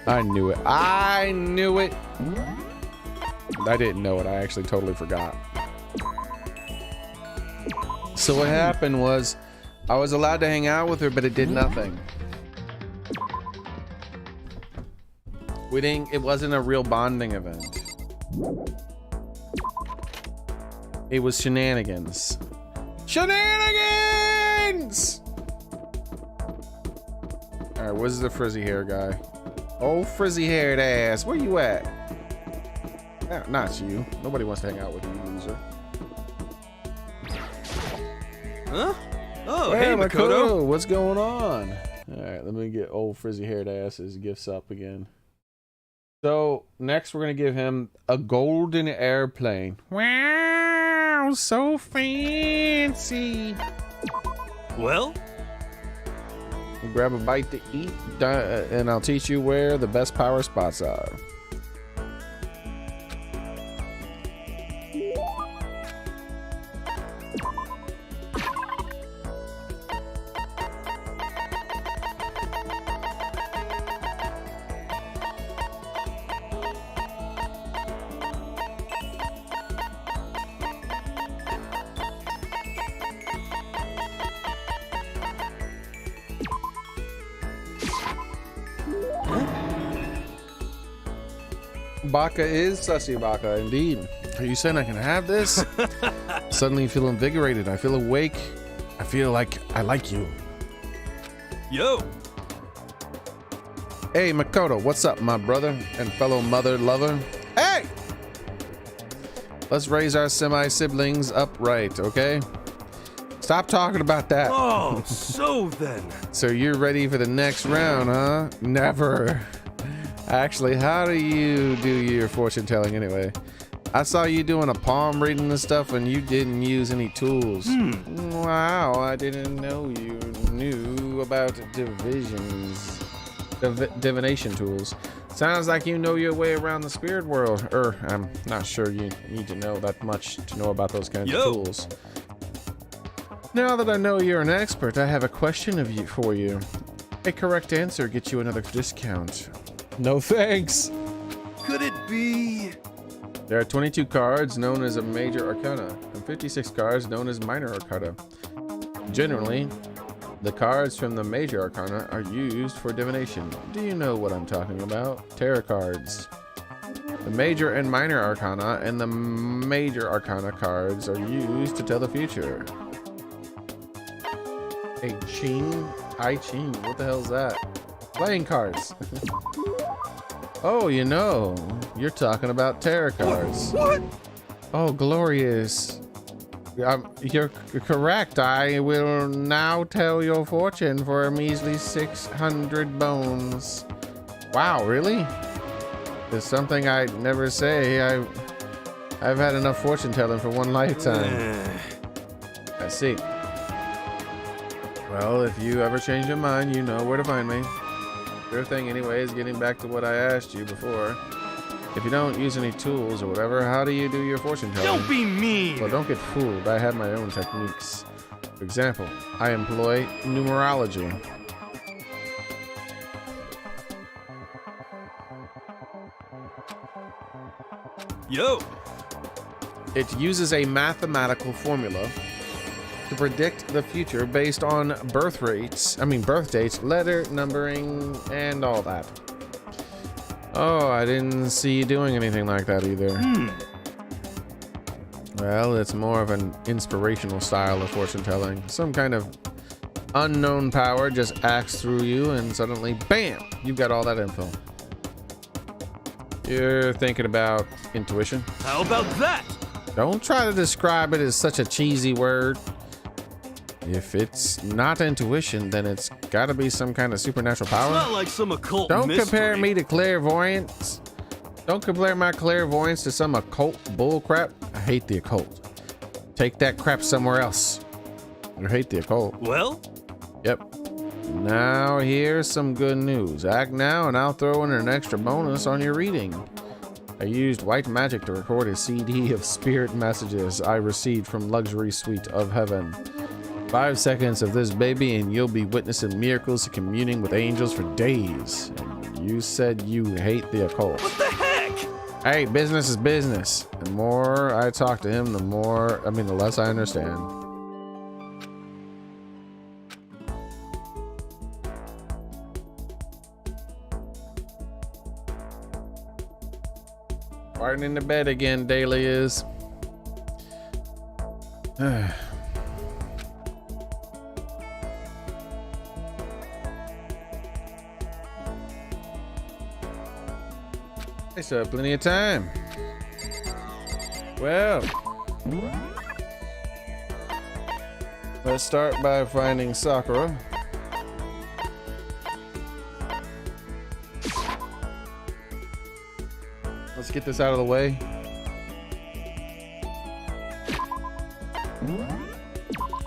Speaker 1: I knew it. I knew it. I didn't know it. I actually totally forgot. So what happened was I was allowed to hang out with her, but it did nothing. It wasn't a real bonding event. It was shenanigans. Shenanigans! Alright, where's the frizzy hair guy? Oh, frizzy haired ass, where you at? No, not you. Nobody wants to hang out with you, loser.
Speaker 3: Huh? Oh, hey, Makoto.
Speaker 1: What's going on? Alright, let me get old frizzy haired ass's gifts up again. So, next we're going to give him a golden airplane. Wow, so fancy.
Speaker 3: Well?
Speaker 1: Grab a bite to eat, and I'll teach you where the best power spots are. Baka is sussy Baka, indeed. Are you saying I can have this? Suddenly feel invigorated. I feel awake. I feel like I like you.
Speaker 3: Yo!
Speaker 1: Hey, Makoto, what's up, my brother and fellow mother lover? Hey! Let's raise our semi-siblings upright, okay? Stop talking about that.
Speaker 3: Oh, so then.
Speaker 1: So you're ready for the next round, huh? Never. Actually, how do you do your fortune telling anyway? I saw you doing a palm reading and stuff and you didn't use any tools. Wow, I didn't know you knew about divination tools. Sounds like you know your way around the spirit world. I'm not sure you need to know that much to know about those kinds of tools. Now that I know you're an expert, I have a question for you. A correct answer gets you another discount. No thanks.
Speaker 3: Could it be?
Speaker 1: There are 22 cards known as a major arcana and 56 cards known as minor arcana. Generally, the cards from the major arcana are used for divination. Do you know what I'm talking about? Tarot cards. The major and minor arcana and the major arcana cards are used to tell the future. A Ching? I Ching? What the hell is that? Playing cards. Oh, you know, you're talking about tarot cards.
Speaker 3: What?
Speaker 1: Oh, glorious. You're correct. I will now tell your fortune for a measly 600 bones. Wow, really? It's something I'd never say. I've had enough fortune telling for one lifetime. I see. Well, if you ever change your mind, you know where to find me. Sure thing anyways, getting back to what I asked you before. If you don't use any tools or whatever, how do you do your fortune telling?
Speaker 3: Don't be mean!
Speaker 1: Well, don't get fooled. I have my own techniques. For example, I employ numerology.
Speaker 3: Yo!
Speaker 1: It uses a mathematical formula to predict the future based on birth dates, letter numbering, and all that. Oh, I didn't see you doing anything like that either. Well, it's more of an inspirational style of fortune telling. Some kind of unknown power just acts through you and suddenly, bam, you've got all that info. You're thinking about intuition?
Speaker 3: How about that?
Speaker 1: Don't try to describe it as such a cheesy word. If it's not intuition, then it's gotta be some kind of supernatural power.
Speaker 3: It's not like some occult
Speaker 1: Don't
Speaker 3: mystery.
Speaker 1: compare me to clairvoyance. Don't compare my clairvoyance to some occult bullcrap. I hate the occult. Take that crap somewhere else. I hate the occult.
Speaker 3: Well?
Speaker 1: Yep. Now here's some good news. Act now and I'll throw in an extra bonus on your reading. I used white magic to record a CD of spirit messages I received from Luxury Suite of Heaven. 5 seconds of this baby and you'll be witnessing miracles and communing with angels for days. And you said you hate the occult.
Speaker 3: What the heck?
Speaker 1: Hey, business is business. The more I talk to him, the less I understand. Farting in the bed again, Daily is. I still have plenty of time. Well, let's start by finding Sakura. Let's get this out of the way.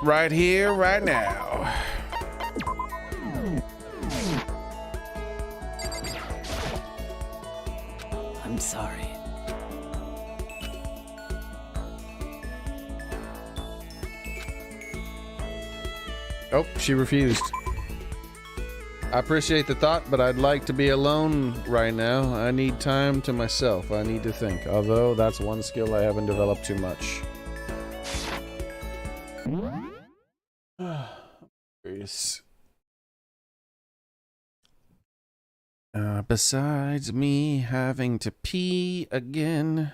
Speaker 1: Right here, right now.
Speaker 6: I'm sorry.
Speaker 1: Oh, she refused. I appreciate the thought, but I'd like to be alone right now. I need time to myself. I need to think. Although that's one skill I haven't developed too much. Curious. Besides me having to pee again.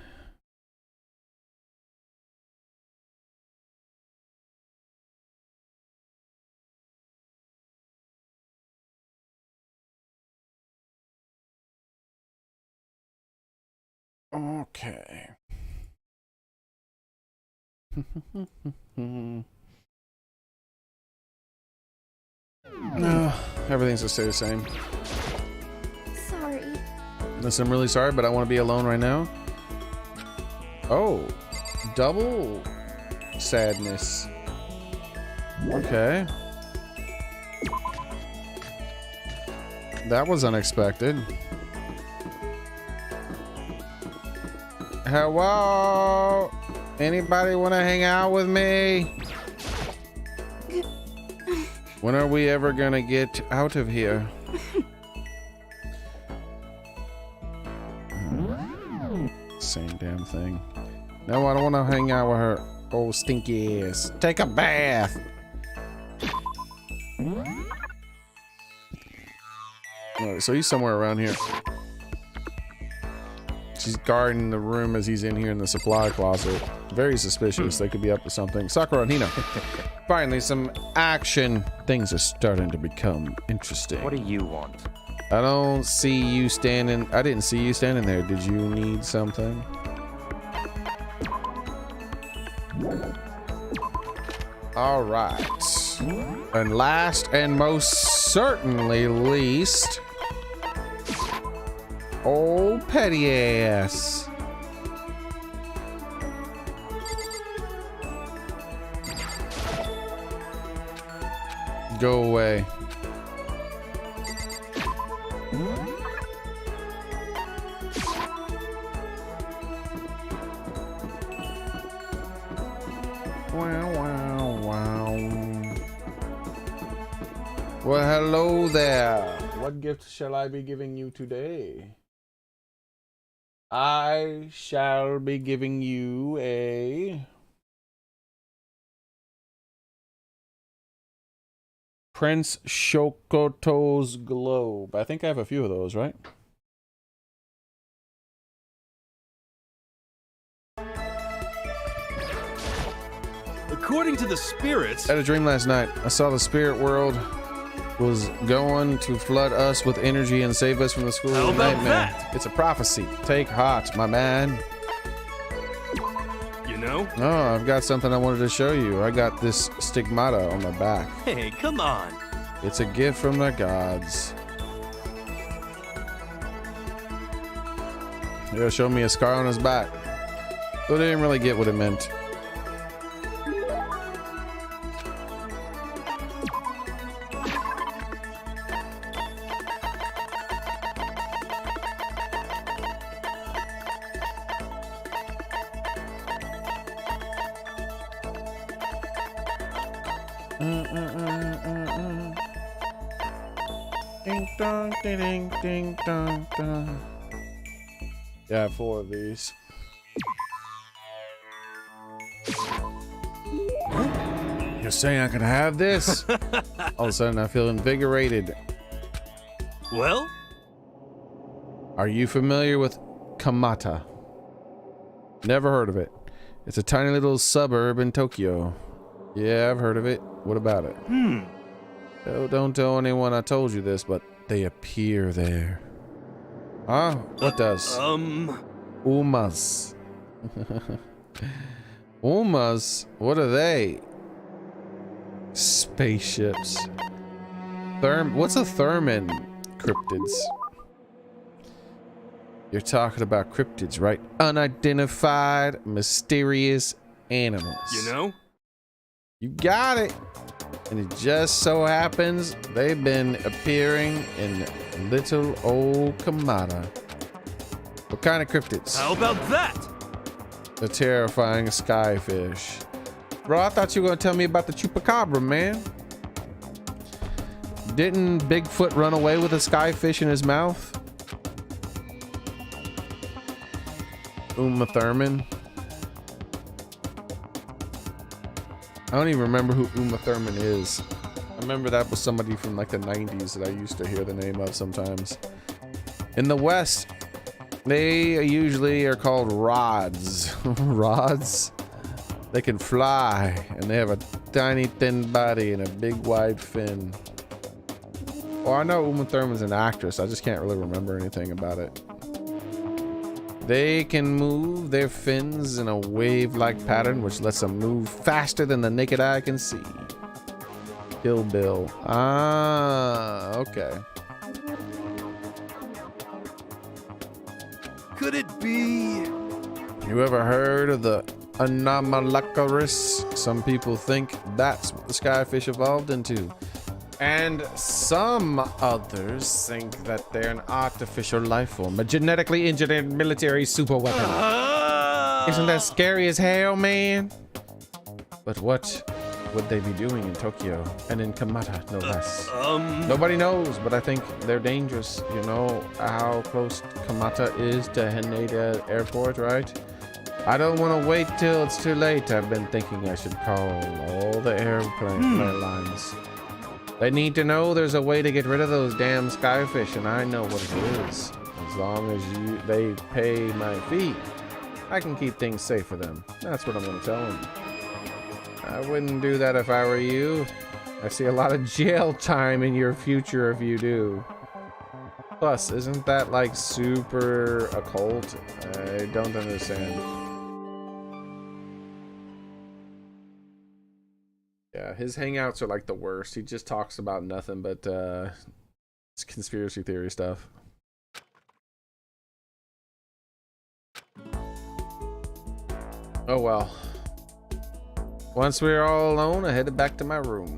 Speaker 1: Okay. No, everything's gonna stay the same.
Speaker 8: Sorry.
Speaker 1: Listen, I'm really sorry, but I want to be alone right now. Oh, double sadness. Okay. That was unexpected. Hello? Anybody want to hang out with me? When are we ever gonna get out of here? Same damn thing. No, I don't want to hang out with her. Oh, stinky ass. Take a bath. Alright, so he's somewhere around here. She's guarding the room as he's in here in the supply closet. Very suspicious. They could be up to something. Sakura and Hina. Finally, some action. Things are starting to become interesting.
Speaker 5: What do you want?
Speaker 1: I don't see you standing. I didn't see you standing there. Did you need something? All right. And last and most certainly least, old petty ass. Go away. Wow, wow, wow. Well, hello there. What gift shall I be giving you today? I shall be giving you a Prince Shokoto's globe. I think I have a few of those, right?
Speaker 3: According to the spirits,
Speaker 1: I had a dream last night. I saw the spirit world was going to flood us with energy and save us from the school
Speaker 3: How
Speaker 1: of
Speaker 3: about
Speaker 1: nightmare.
Speaker 3: that?
Speaker 1: It's a prophecy. Take heart, my man.
Speaker 3: you know?
Speaker 1: Oh, I've got something I wanted to show you. I got this stigmata on my back.
Speaker 3: Hey, come on.
Speaker 1: It's a gift from the gods. Yeah, showed me a scar on his back. But I didn't really get what it meant. Ding dong, ding ding dong dong. Yeah, I have 4 of these. You're saying I can have this? All of a sudden, I feel invigorated.
Speaker 3: Well?
Speaker 1: Are you familiar with Kamata? Never heard of it. It's a tiny little suburb in Tokyo. Yeah, I've heard of it. What about it? Oh, don't tell anyone I told you this, but they appear there. Huh? What does? Umas. Umas? What are they? Spaceships. What's a thermin? Cryptids. You're talking about cryptids, right? Unidentified, mysterious animals.
Speaker 3: You know?
Speaker 1: You got it. And it just so happens they've been appearing in little old Kamata. What kind of cryptids?
Speaker 3: How about that?
Speaker 1: The terrifying skyfish. Bro, I thought you were gonna tell me about the chupacabra, man. Didn't Bigfoot run away with a skyfish in his mouth? Uma Thurman. I don't even remember who Uma Thurman is. I remember that was somebody from like the 90s that I used to hear the name of sometimes. In the West, they usually are called rods. Rods? They can fly, and they have a tiny thin body and a big wide fin. Well, I know Uma Thurman's an actress. I just can't really remember anything about it. They can move their fins in a wave-like pattern, which lets them move faster than the naked eye can see. Kill Bill. Ah, okay.
Speaker 3: Could it be?
Speaker 1: You ever heard of the Anomalocaris? Some people think that's what the skyfish evolved into. And some others think that they're an artificial life form, a genetically engineered military superweapon. Isn't that scary as hell, man? But what would they be doing in Tokyo and in Kamata, no less? Nobody knows, but I think they're dangerous. You know how close Kamata is to Haneda Airport, right? I don't want to wait till it's too late. I've been thinking I should call all the airplane lines. They need to know there's a way to get rid of those damn skyfish, and I know what it is. As long as they pay my fee, I can keep things safe for them. That's what I'm going to tell them. I wouldn't do that if I were you. I see a lot of jail time in your future if you do. Plus, isn't that like super occult? I don't understand. Yeah, his hangouts are like the worst. He just talks about nothing but it's conspiracy theory stuff. Oh well. Once we're all alone, I headed back to my room.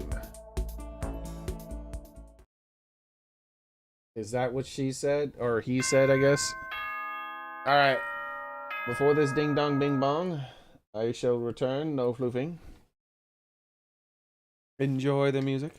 Speaker 1: Is that what she said? Or he said, I guess? Alright. Before this ding dong bing bong, I shall return, no floofing. Enjoy the music.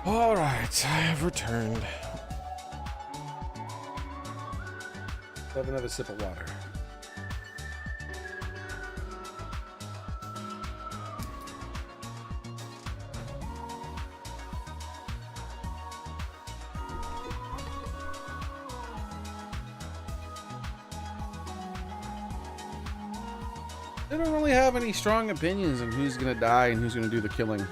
Speaker 1: All right, I have returned. Have another sip of water. They don't really have any strong opinions on who's gonna die and who's gonna do the killing.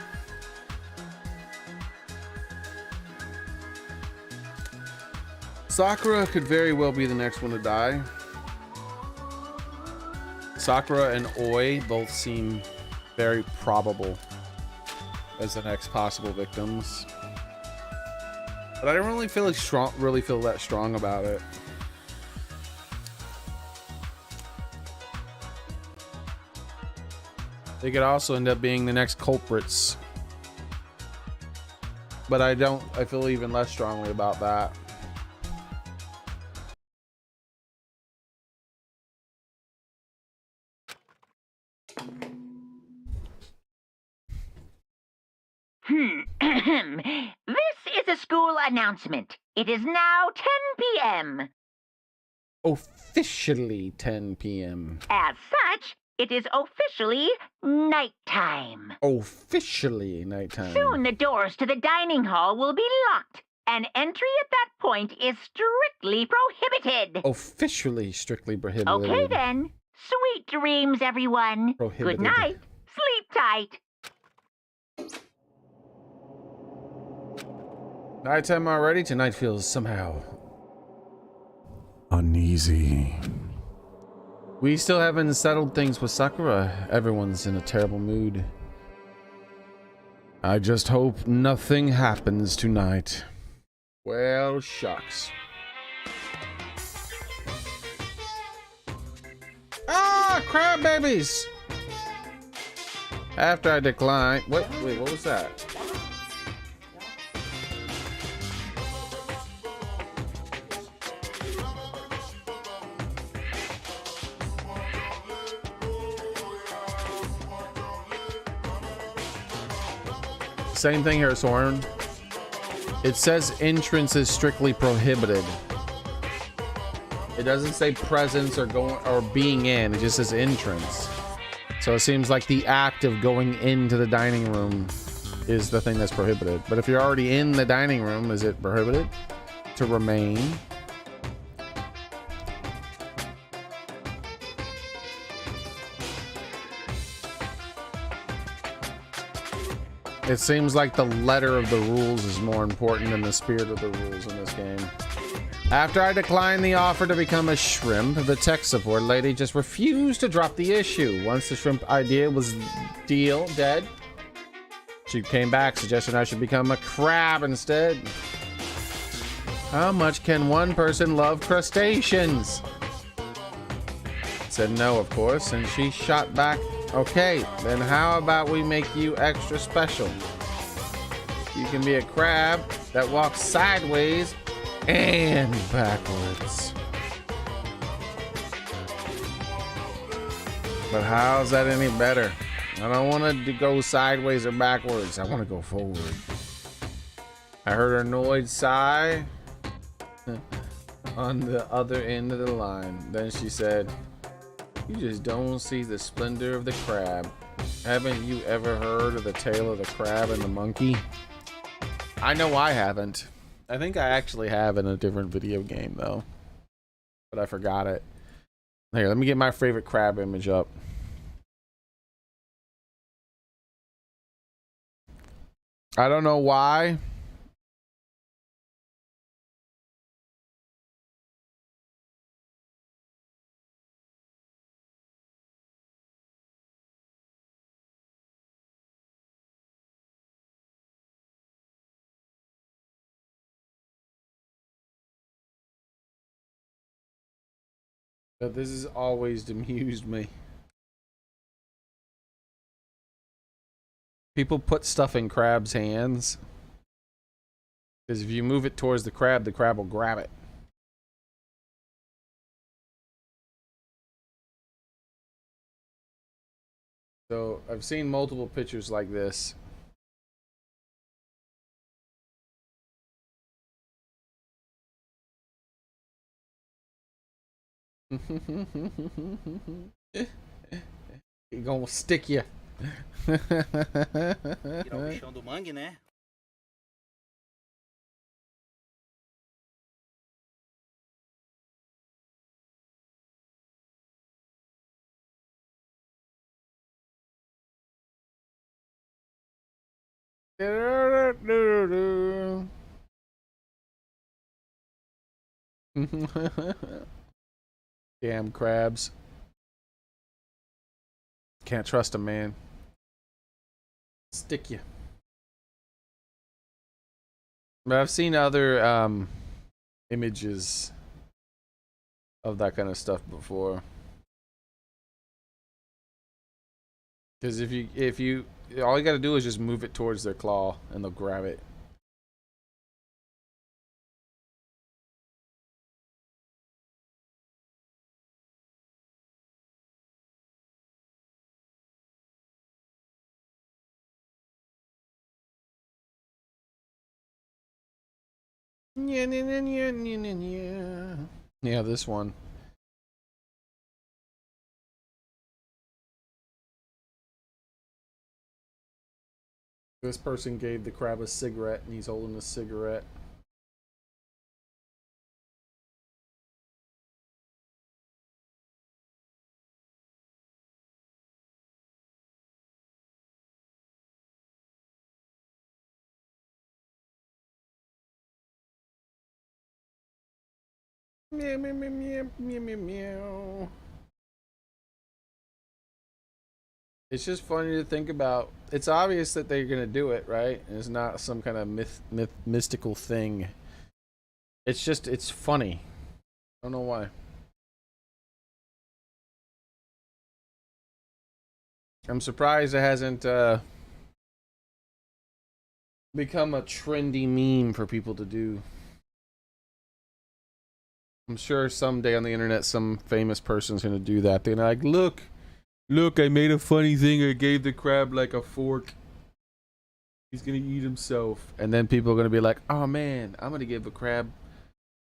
Speaker 1: Sakura could very well be the next one to die. Sakura and Oi both seem very probable as the next possible victims. But I don't really feel that strong about it. They could also end up being the next culprits. But I feel even less strongly about that.
Speaker 7: This is a school announcement. It is now 10 p.m.
Speaker 1: Officially 10 p.m.
Speaker 7: As such, it is officially nighttime.
Speaker 1: Officially nighttime.
Speaker 7: Soon the doors to the dining hall will be locked, and entry at that point is strictly prohibited.
Speaker 1: Officially strictly prohibited.
Speaker 7: Okay then. Sweet dreams, everyone.
Speaker 1: Prohibited.
Speaker 7: Good night. Sleep tight.
Speaker 1: Nighttime already? Tonight feels somehow
Speaker 3: Uneasy.
Speaker 1: we still haven't settled things with Sakura. Everyone's in a terrible mood. I just hope nothing happens tonight. Well, shucks. Ah, crab babies! After I decline... Wait, what was that? Same thing here, Soren. It says entrance is strictly prohibited. It doesn't say presence or going or being in. It just says entrance. So it seems like the act of going into the dining room is the thing that's prohibited. But if you're already in the dining room, is it prohibited to remain? It seems like the letter of the rules is more important than the spirit of the rules in this game. After I declined the offer to become a shrimp, the tech support lady just refused to drop the issue. Once the shrimp idea was dead, she came back suggesting I should become a crab instead. How much can one person love crustaceans? Said no, of course, and she shot back, okay, then how about we make you extra special? You can be a crab that walks sideways and backwards. But how's that any better? I don't want to go sideways or backwards. I want to go forward. I heard her annoyed sigh on the other end of the line. Then she said, "You just don't see the splendor of the crab. Haven't you ever heard of the tale of the crab and the monkey?" I know I haven't. I think I actually have in a different video game though, but I forgot it. Here, let me get my favorite crab image up. I don't know why. But this has always amused me. People put stuff in crabs' hands. Because if you move it towards the crab will grab it. So I've seen multiple pictures like this. He gonna stick you.
Speaker 9: Virar o bichão do mangue, né?
Speaker 1: Damn crabs. Can't trust a man. Stick you. But I've seen other images of that kind of stuff before. Because if you all you gotta do is just move it towards their claw and they'll grab it. Yeah, this one. This person gave the crab a cigarette and he's holding a cigarette. Meow, meow, meow, meow, meow, meow, meow. It's just funny to think about. It's obvious that they're gonna do it, right? It's not some kind of mystical thing. It's just, it's funny. I don't know why. I'm surprised it hasn't become a trendy meme for people to do. I'm sure someday on the internet some famous person's gonna do that. They're like, look, I made a funny thing. I gave the crab like a fork. He's gonna eat himself. And then people are gonna be like, oh man, I'm gonna give a crab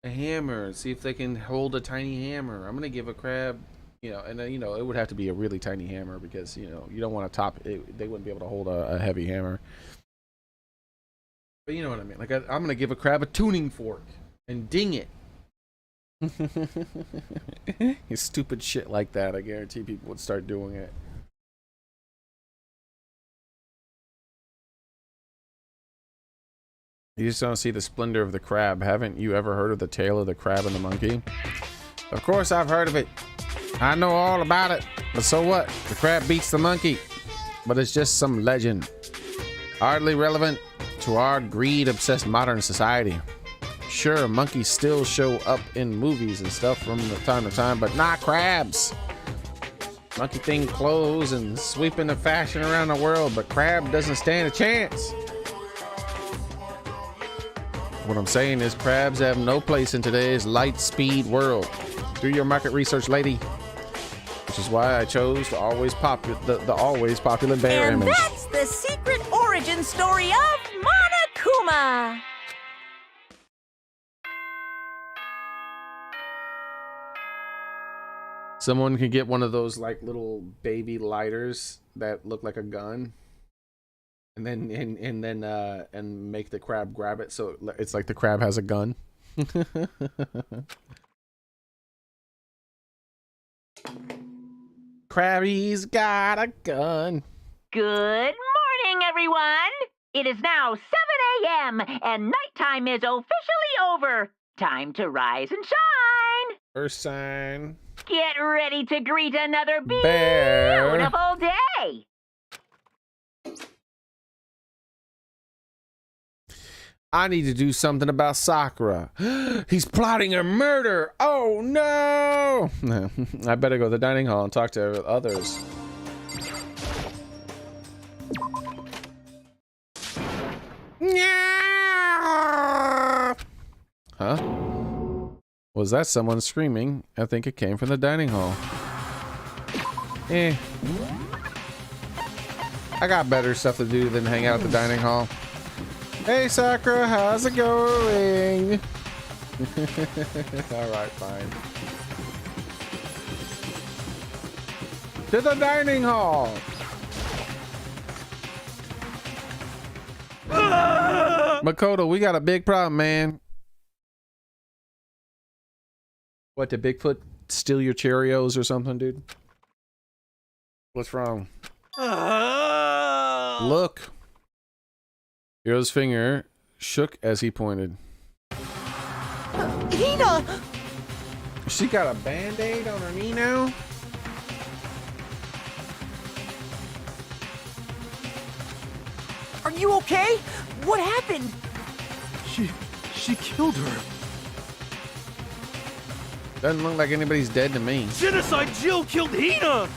Speaker 1: a hammer and see if they can hold a tiny hammer. I'm gonna give a crab, you know, and then, you know, it would have to be a really tiny hammer because, you know, you don't want to top it. They wouldn't be able to hold a heavy hammer. But you know what I mean? Like, I'm gonna give a crab a tuning fork and ding it. Stupid shit like that. I guarantee people would start doing it. You just don't see the splendor of the crab. Haven't you ever heard of the tale of the crab and the monkey? Of course I've heard of it. I know all about it. But so what? The crab beats the monkey. But it's just some legend. Hardly relevant to our greed-obsessed modern society. Sure, monkeys still show up in movies and stuff from time to time, but not crabs. Monkey thing clothes and sweeping the fashion around the world, but crab doesn't stand a chance. What I'm saying is crabs have no place in today's light speed world. Do your market research, lady. Which is why I chose the always popular bear
Speaker 7: And
Speaker 1: image.
Speaker 7: that's the secret origin story of Monokuma.
Speaker 1: Someone can get one of those like little baby lighters that look like a gun, and then and make the crab grab it so it's like the crab has a gun. Krabby's got a gun.
Speaker 7: Good morning, everyone. It is now 7 a.m. and nighttime is officially over. Time to rise and shine.
Speaker 1: First sign.
Speaker 7: Get ready to greet another
Speaker 1: Bear.
Speaker 7: beautiful day.
Speaker 1: I need to do something about Sakura. He's plotting a murder. Oh no! I better go to the dining hall and talk to others. Huh? Was that someone screaming? I think it came from the dining hall. I got better stuff to do than hang out at the dining hall. Hey Sakura, how's it going? Alright, fine. To the dining hall! Makoto, we got a big problem, man. What, did Bigfoot steal your Cheerios or something, dude? What's wrong? Look. Hero's finger shook as he pointed.
Speaker 6: Hina!
Speaker 1: She got a band-aid on her knee now?
Speaker 6: Are you okay? What happened?
Speaker 3: She killed her.
Speaker 1: Doesn't look like anybody's dead to me.
Speaker 3: Genocide Jill killed Hina!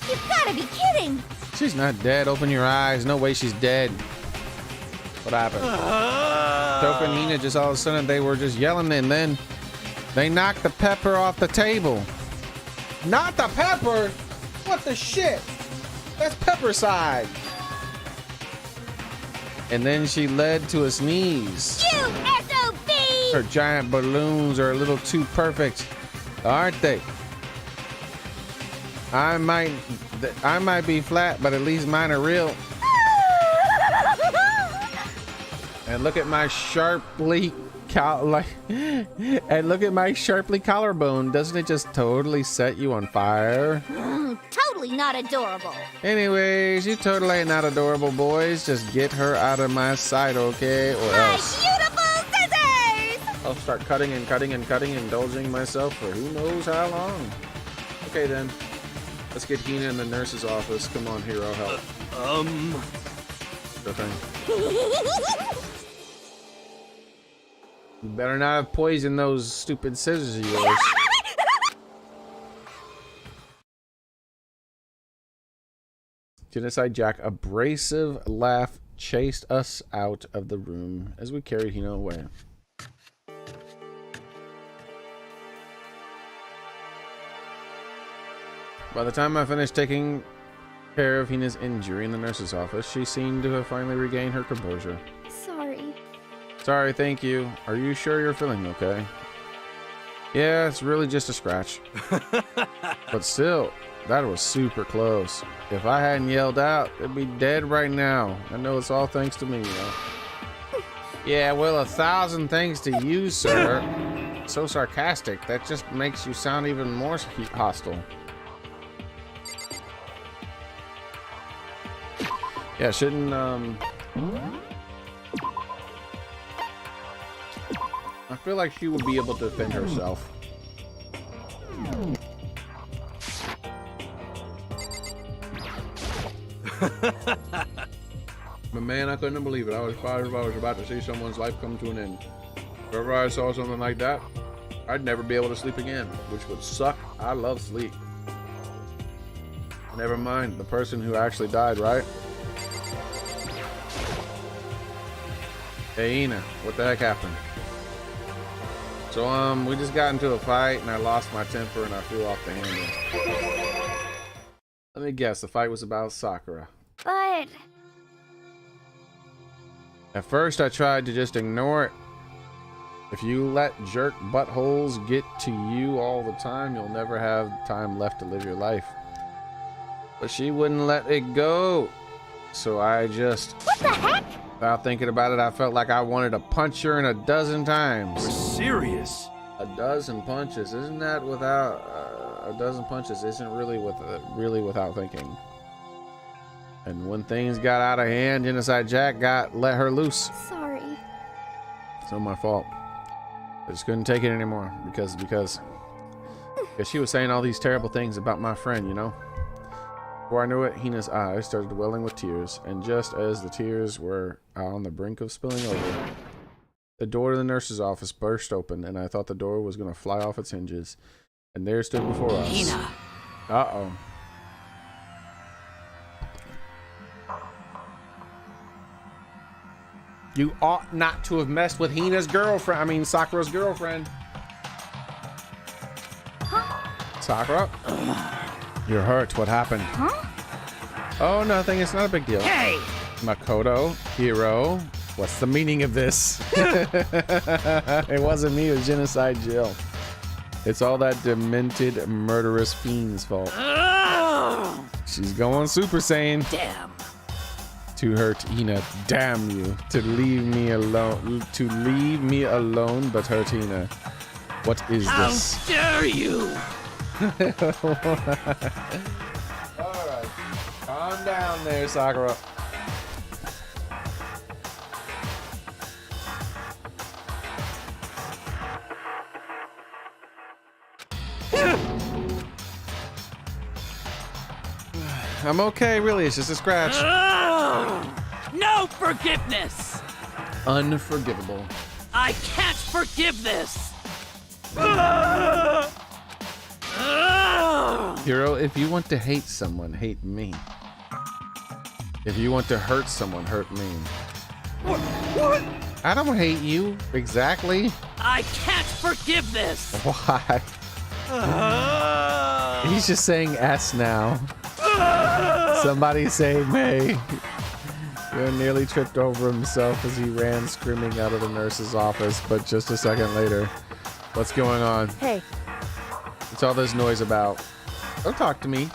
Speaker 8: You've gotta be kidding!
Speaker 1: She's not dead. Open your eyes. No way she's dead. What happened? Toko and Hina just all of a sudden they were just yelling and then they knocked the pepper off the table. Not the pepper? What the shit? That's pepper side. And then she led to a sneeze.
Speaker 8: You SOB!
Speaker 1: Her giant balloons are a little too perfect, aren't they? I might be flat, but at least mine are real. And look at my sharply collarbone. Doesn't it just totally set you on fire?
Speaker 8: Totally not adorable.
Speaker 1: Anyways, you totally ain't not adorable, boys. Just get her out of my sight, okay? Or else
Speaker 8: Beautiful scissors!
Speaker 1: I'll start cutting and cutting and cutting, indulging myself for who knows how long. Okay then, let's get Hina in the nurse's office. Come on, Hero, help. Sure thing. You better not have poisoned those stupid scissors of yours. Genocide Jack, abrasive laugh chased us out of the room as we carried Hina away. By the time I finished taking care of Hina's injury in the nurse's office, she seemed to have finally regained her composure.
Speaker 8: Sorry.
Speaker 1: Sorry, thank you. Are you sure you're feeling okay? Yeah, it's really just a scratch. But still, that was super close. If I hadn't yelled out, it'd be dead right now. I know it's all thanks to me, you know. Yeah, well, 1,000 thanks to you, sir. So sarcastic. That just makes you sound even more hostile. Yeah, shouldn't, I feel like she would be able to defend herself. But man, I couldn't believe it. I was about to see someone's life come to an end. If ever I saw something like that, I'd never be able to sleep again, which would suck. I love sleep. Never mind the person who actually died, right? Hey, Ina, what the heck happened? So, we just got into a fight and I lost my temper and I flew off the handle. Let me guess, the fight was about Sakura.
Speaker 8: But
Speaker 1: At first, I tried to just ignore it. If you let jerk buttholes get to you all the time, you'll never have time left to live your life. But she wouldn't let it go. So I just...
Speaker 8: what the heck?
Speaker 1: Without thinking about it, I felt like I wanted to punch her in a dozen times.
Speaker 3: We're serious.
Speaker 1: A dozen punches, isn't that without... a dozen punches isn't really without thinking. And when things got out of hand, Genocide Jack let her loose.
Speaker 8: Sorry.
Speaker 1: It's not my fault. I just couldn't take it anymore because she was saying all these terrible things about my friend, you know? Before I knew it, Hina's eyes started welling with tears, and just as the tears were on the brink of spilling over, the door to the nurse's office burst open, and I thought the door was going to fly off its hinges. And there stood before us.
Speaker 6: Hina.
Speaker 1: Uh-oh. You ought not to have messed with Hina's girlfriend. I mean, Sakura's girlfriend. Sakura? You're hurt. What happened? Oh, nothing. It's not a big deal.
Speaker 6: Hey!
Speaker 1: Makoto, Hiro, what's the meaning of this? It wasn't me. It was Genocide Jill. It's all that demented, murderous fiend's fault. She's going Super Saiyan.
Speaker 6: Damn.
Speaker 1: To hurt Hina, damn you. To leave me alone. To leave me alone, but hurt Hina. What is this?
Speaker 6: How dare you?
Speaker 1: Alright. Calm down there, Sakura. I'm okay, really. It's just a scratch.
Speaker 6: No forgiveness.
Speaker 1: Unforgivable.
Speaker 6: I can't forgive this.
Speaker 1: Hiro, if you want to hate someone, hate me. If you want to hurt someone, hurt me.
Speaker 6: What?
Speaker 1: I don't hate you. Exactly.
Speaker 6: I can't forgive this.
Speaker 1: Why? He's just saying S now. Somebody say May. He nearly tripped over himself as he ran screaming out of the nurse's office, but just a second later. What's going on?
Speaker 4: Hey.
Speaker 1: What's all this noise about? Don't talk to me.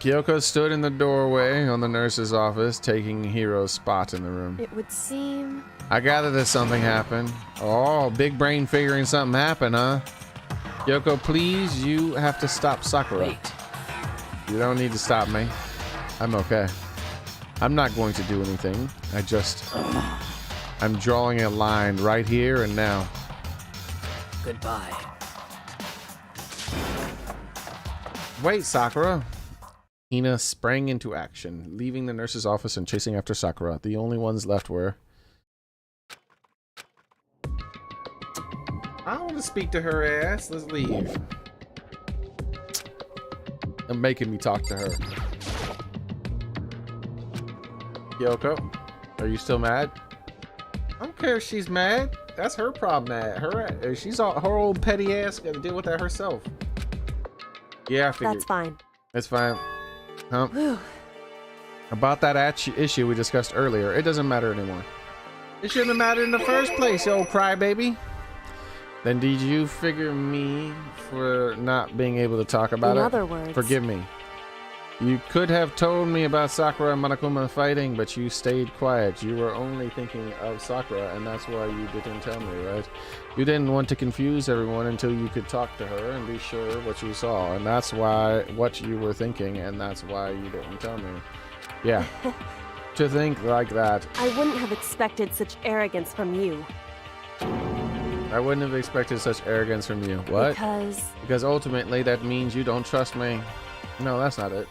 Speaker 1: Kyoko stood in the doorway on the nurse's office, taking Hiro's spot in the room.
Speaker 4: It would seem...
Speaker 1: I gather that something happened. Oh, big brain figuring something happened, huh? Kyoko, please, you have to stop Sakura.
Speaker 6: Wait.
Speaker 1: You don't need to stop me. I'm okay. I'm not going to do anything. I'm drawing a line right here and now.
Speaker 6: Goodbye.
Speaker 1: Wait, Sakura. Hina sprang into action, leaving the nurse's office and chasing after Sakura. The only ones left were... I don't want to speak to her ass. Let's leave. I'm making me talk to her. Kyoko, are you still mad? I don't care if she's mad. That's her problem. Her old petty ass got to deal with that herself. Yeah, I figured.
Speaker 4: That's fine.
Speaker 1: It's fine. About that issue we discussed earlier, it doesn't matter anymore. It shouldn't have mattered in the first place, you old crybaby. Then did you figure me for not being able to talk about it?
Speaker 4: In other words...
Speaker 1: Forgive me. You could have told me about Sakura and Monokuma fighting, but you stayed quiet. You were only thinking of Sakura, and that's why you didn't tell me, right? You didn't want to confuse everyone until you could talk to her and be sure what you saw, and that's why what you were thinking, and that's why you didn't tell me. Yeah. To think like that.
Speaker 4: I wouldn't have expected such arrogance from you.
Speaker 1: I wouldn't have expected such arrogance from you. What? Because ultimately that means you don't trust me. No, that's not it.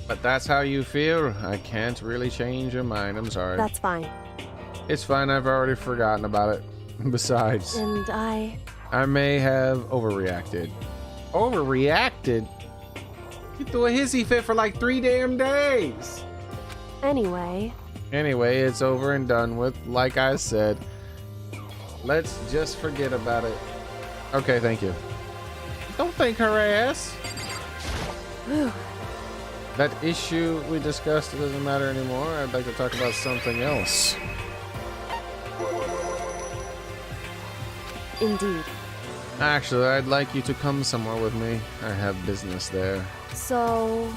Speaker 1: But that's how you feel. I can't really change your mind. I'm sorry.
Speaker 4: That's fine.
Speaker 1: It's fine. I've already forgotten about it. Besides,
Speaker 4: and I
Speaker 1: may have overreacted. Overreacted? You threw a hissy fit for like 3 damn days.
Speaker 4: Anyway,
Speaker 1: it's over and done with. Like I said, let's just forget about it. Okay, thank you. Don't thank her ass. That issue we discussed, it doesn't matter anymore. I'd like to talk about something else.
Speaker 4: Indeed.
Speaker 1: Actually, I'd like you to come somewhere with me. I have business there.
Speaker 4: So...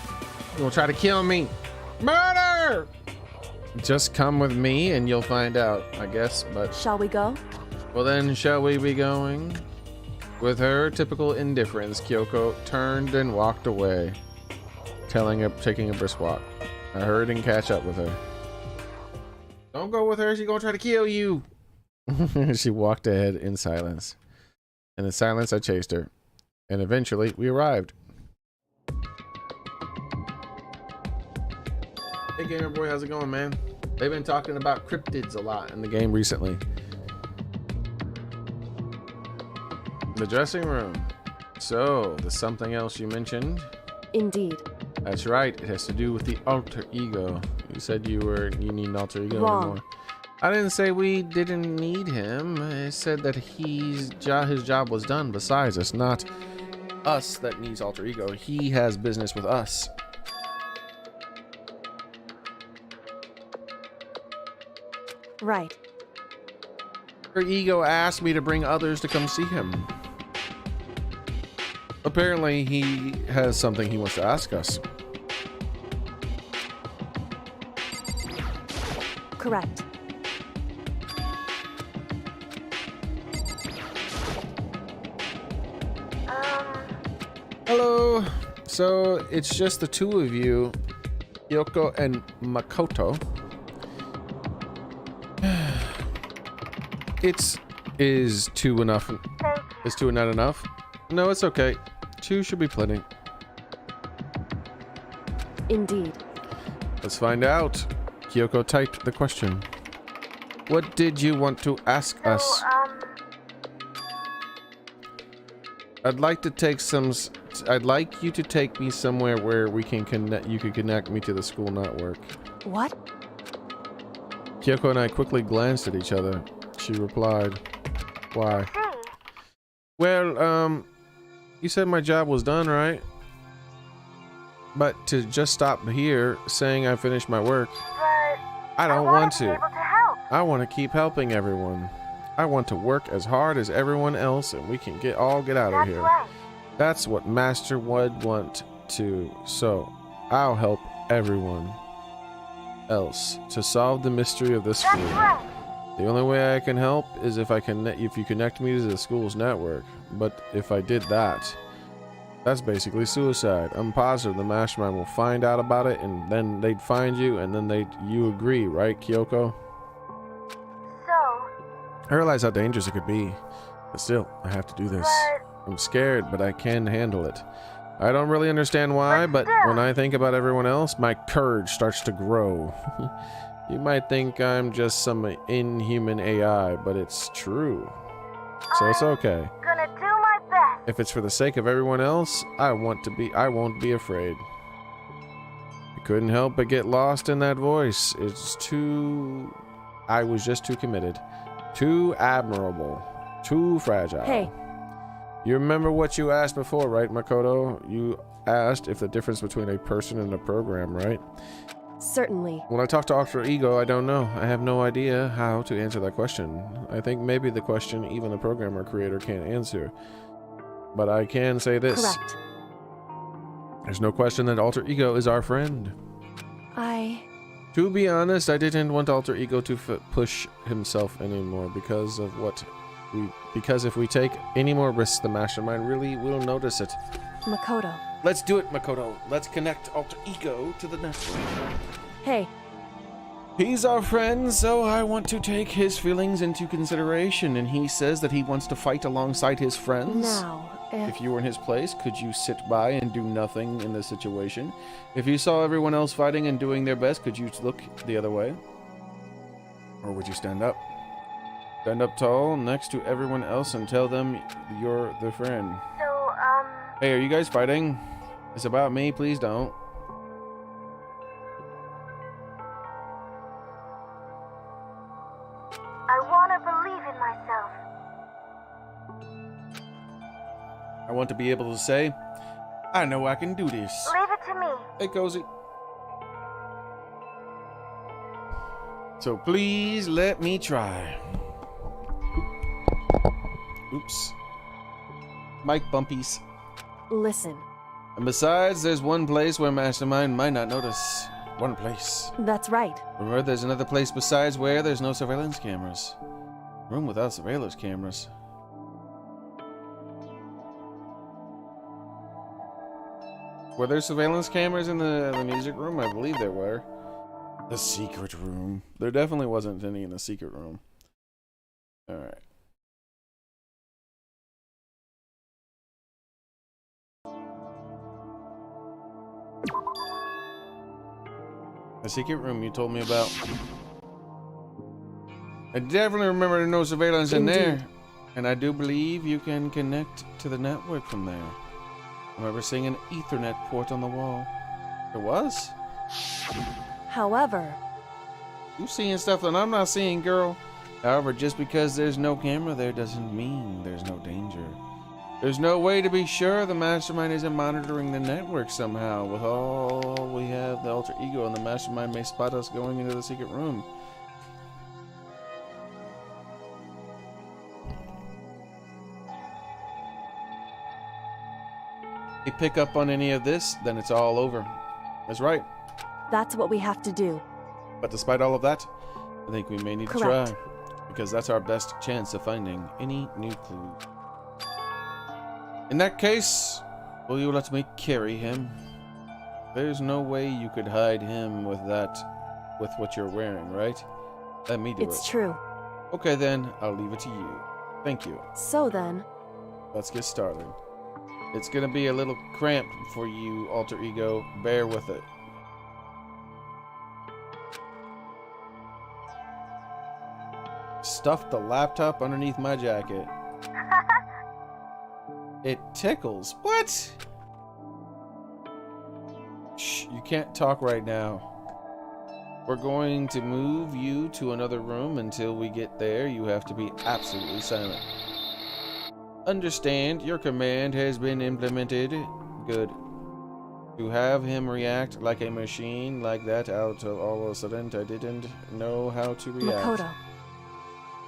Speaker 1: You'll try to kill me. Murder! Just come with me and you'll find out, I guess, but...
Speaker 4: Shall we go?
Speaker 1: Well then, shall we be going? With her typical indifference, Kyoko turned and walked away, taking a brisk walk. I hurried and catch up with her. Don't go with her, she's gonna try to kill you. She walked ahead in silence. And in silence, I chased her. And eventually, we arrived. Hey, Gamer Boy, how's it going, man? They've been talking about cryptids a lot in the game recently. The dressing room. So, there's something else you mentioned?
Speaker 4: Indeed.
Speaker 1: That's right. It has to do with the alter ego. You said you need an alter ego anymore. I didn't say we didn't need him. I said that his job was done. Besides, it's not us that needs alter ego. He has business with us.
Speaker 4: Right.
Speaker 1: Her ego asked me to bring others to come see him. Apparently, he has something he wants to ask us.
Speaker 4: Correct.
Speaker 1: Hello. So, it's just the two of you, Yoko and Makoto. Is two enough? Is two not enough? No, it's okay. Two should be plenty.
Speaker 4: Indeed.
Speaker 1: Let's find out. Kyoko typed the question. What did you want to ask us? I'd like you to take me somewhere where we can connect. You could connect me to the school network.
Speaker 4: What?
Speaker 1: Kyoko and I quickly glanced at each other. She replied, "Why?"
Speaker 2: Hey. 'Cause, hey,
Speaker 1: Well, you said my job was done, right? But to just stop here saying I finished my work,
Speaker 2: But
Speaker 1: I don't
Speaker 2: wanna
Speaker 1: want
Speaker 2: be
Speaker 1: to.
Speaker 2: able to help.
Speaker 1: I want to keep helping everyone. I want to work as hard as everyone else and we can get out of
Speaker 2: That's
Speaker 1: here.
Speaker 2: right.
Speaker 1: That's what Master would want to. So, I'll help everyone else to solve the mystery of this
Speaker 2: That's
Speaker 1: school.
Speaker 2: right.
Speaker 1: The only way I can help is if you connect me to the school's network. But if I did that, that's basically suicide. I'm positive the mastermind will find out about it, and then they'd find you, and then you agree, right, Kyoko?
Speaker 2: So,
Speaker 1: I realize how dangerous it could be, but still, I have to do this.
Speaker 2: but
Speaker 1: I'm scared, but I can handle it. I don't really understand why, but when I think about everyone else, my courage starts to grow. You might think I'm just some inhuman AI, but it's true. So it's okay.
Speaker 2: gonna do my best.
Speaker 1: If it's for the sake of everyone else, I won't be afraid. I couldn't help but get lost in that voice. I was just too committed. Too admirable. Too fragile.
Speaker 4: Hey.
Speaker 1: You remember what you asked before, right, Makoto? You asked if the difference between a person and a program, right?
Speaker 4: Certainly.
Speaker 1: When I talk to Alter Ego, I don't know. I have no idea how to answer that question. I think maybe the question even the programmer or creator can't answer. But I can say this.
Speaker 4: Correct.
Speaker 1: There's no question that Alter Ego is our friend. To be honest, I didn't want Alter Ego to push himself anymore because if we take any more risks, the Mastermind really will notice it.
Speaker 4: Makoto.
Speaker 1: Let's do it, Makoto. Let's connect Alter Ego to the network.
Speaker 4: Hey.
Speaker 1: He's our friend, so I want to take his feelings into consideration, and he says that he wants to fight alongside his friends.
Speaker 4: Now,
Speaker 1: If you were in his place, could you sit by and do nothing in this situation? If you saw everyone else fighting and doing their best, could you look the other way? Or would you stand up? Stand up tall next to everyone else and tell them you're their friend.
Speaker 2: So,
Speaker 1: Hey, are you guys fighting? It's about me, please don't.
Speaker 2: I wanna believe in myself.
Speaker 1: I want to be able to say, I know I can do this.
Speaker 2: Leave it to me.
Speaker 1: Hey, Cozy. So please let me try. Oops. Mic bumpies.
Speaker 4: listen.
Speaker 1: And besides, there's one place where Mastermind might not notice. One place.
Speaker 4: That's right.
Speaker 1: Remember, there's another place besides where there's no surveillance cameras. Room without surveillance cameras. Were there surveillance cameras in the music room? I believe there were. The secret room. There definitely wasn't any in the secret room. Alright. The secret room you told me about. I definitely remember there no surveillance in there. And I do believe you can connect to the network from there. I remember seeing an Ethernet port on the wall. There was?
Speaker 4: However,
Speaker 1: You seeing stuff that I'm not seeing, girl. However, just because there's no camera there doesn't mean there's no danger. There's no way to be sure the Mastermind isn't monitoring the network somehow. With all we have, the alter ego, and the Mastermind may spot us going into the secret room. If they pick up on any of this, then it's all over. That's right.
Speaker 4: that's what we have to do.
Speaker 1: But despite all of that, I think we may need to
Speaker 4: Correct.
Speaker 1: try. Because that's our best chance of finding any new clues. In that case, will you let me carry him? There's no way you could hide him with what you're wearing, right? Let me do it.
Speaker 4: It's true.
Speaker 1: Okay then, I'll leave it to you. Thank you.
Speaker 4: So then,
Speaker 1: Let's get started. It's gonna be a little cramped for you, alter ego. Bear with it. Stuffed the laptop underneath my jacket. It tickles. What? Shh, you can't talk right now. We're going to move you to another room. Until we get there, you have to be absolutely silent. Understand, your command has been implemented. Good. To have him react like a machine like that out of all of a sudden, I didn't know how to react.
Speaker 4: Makoto.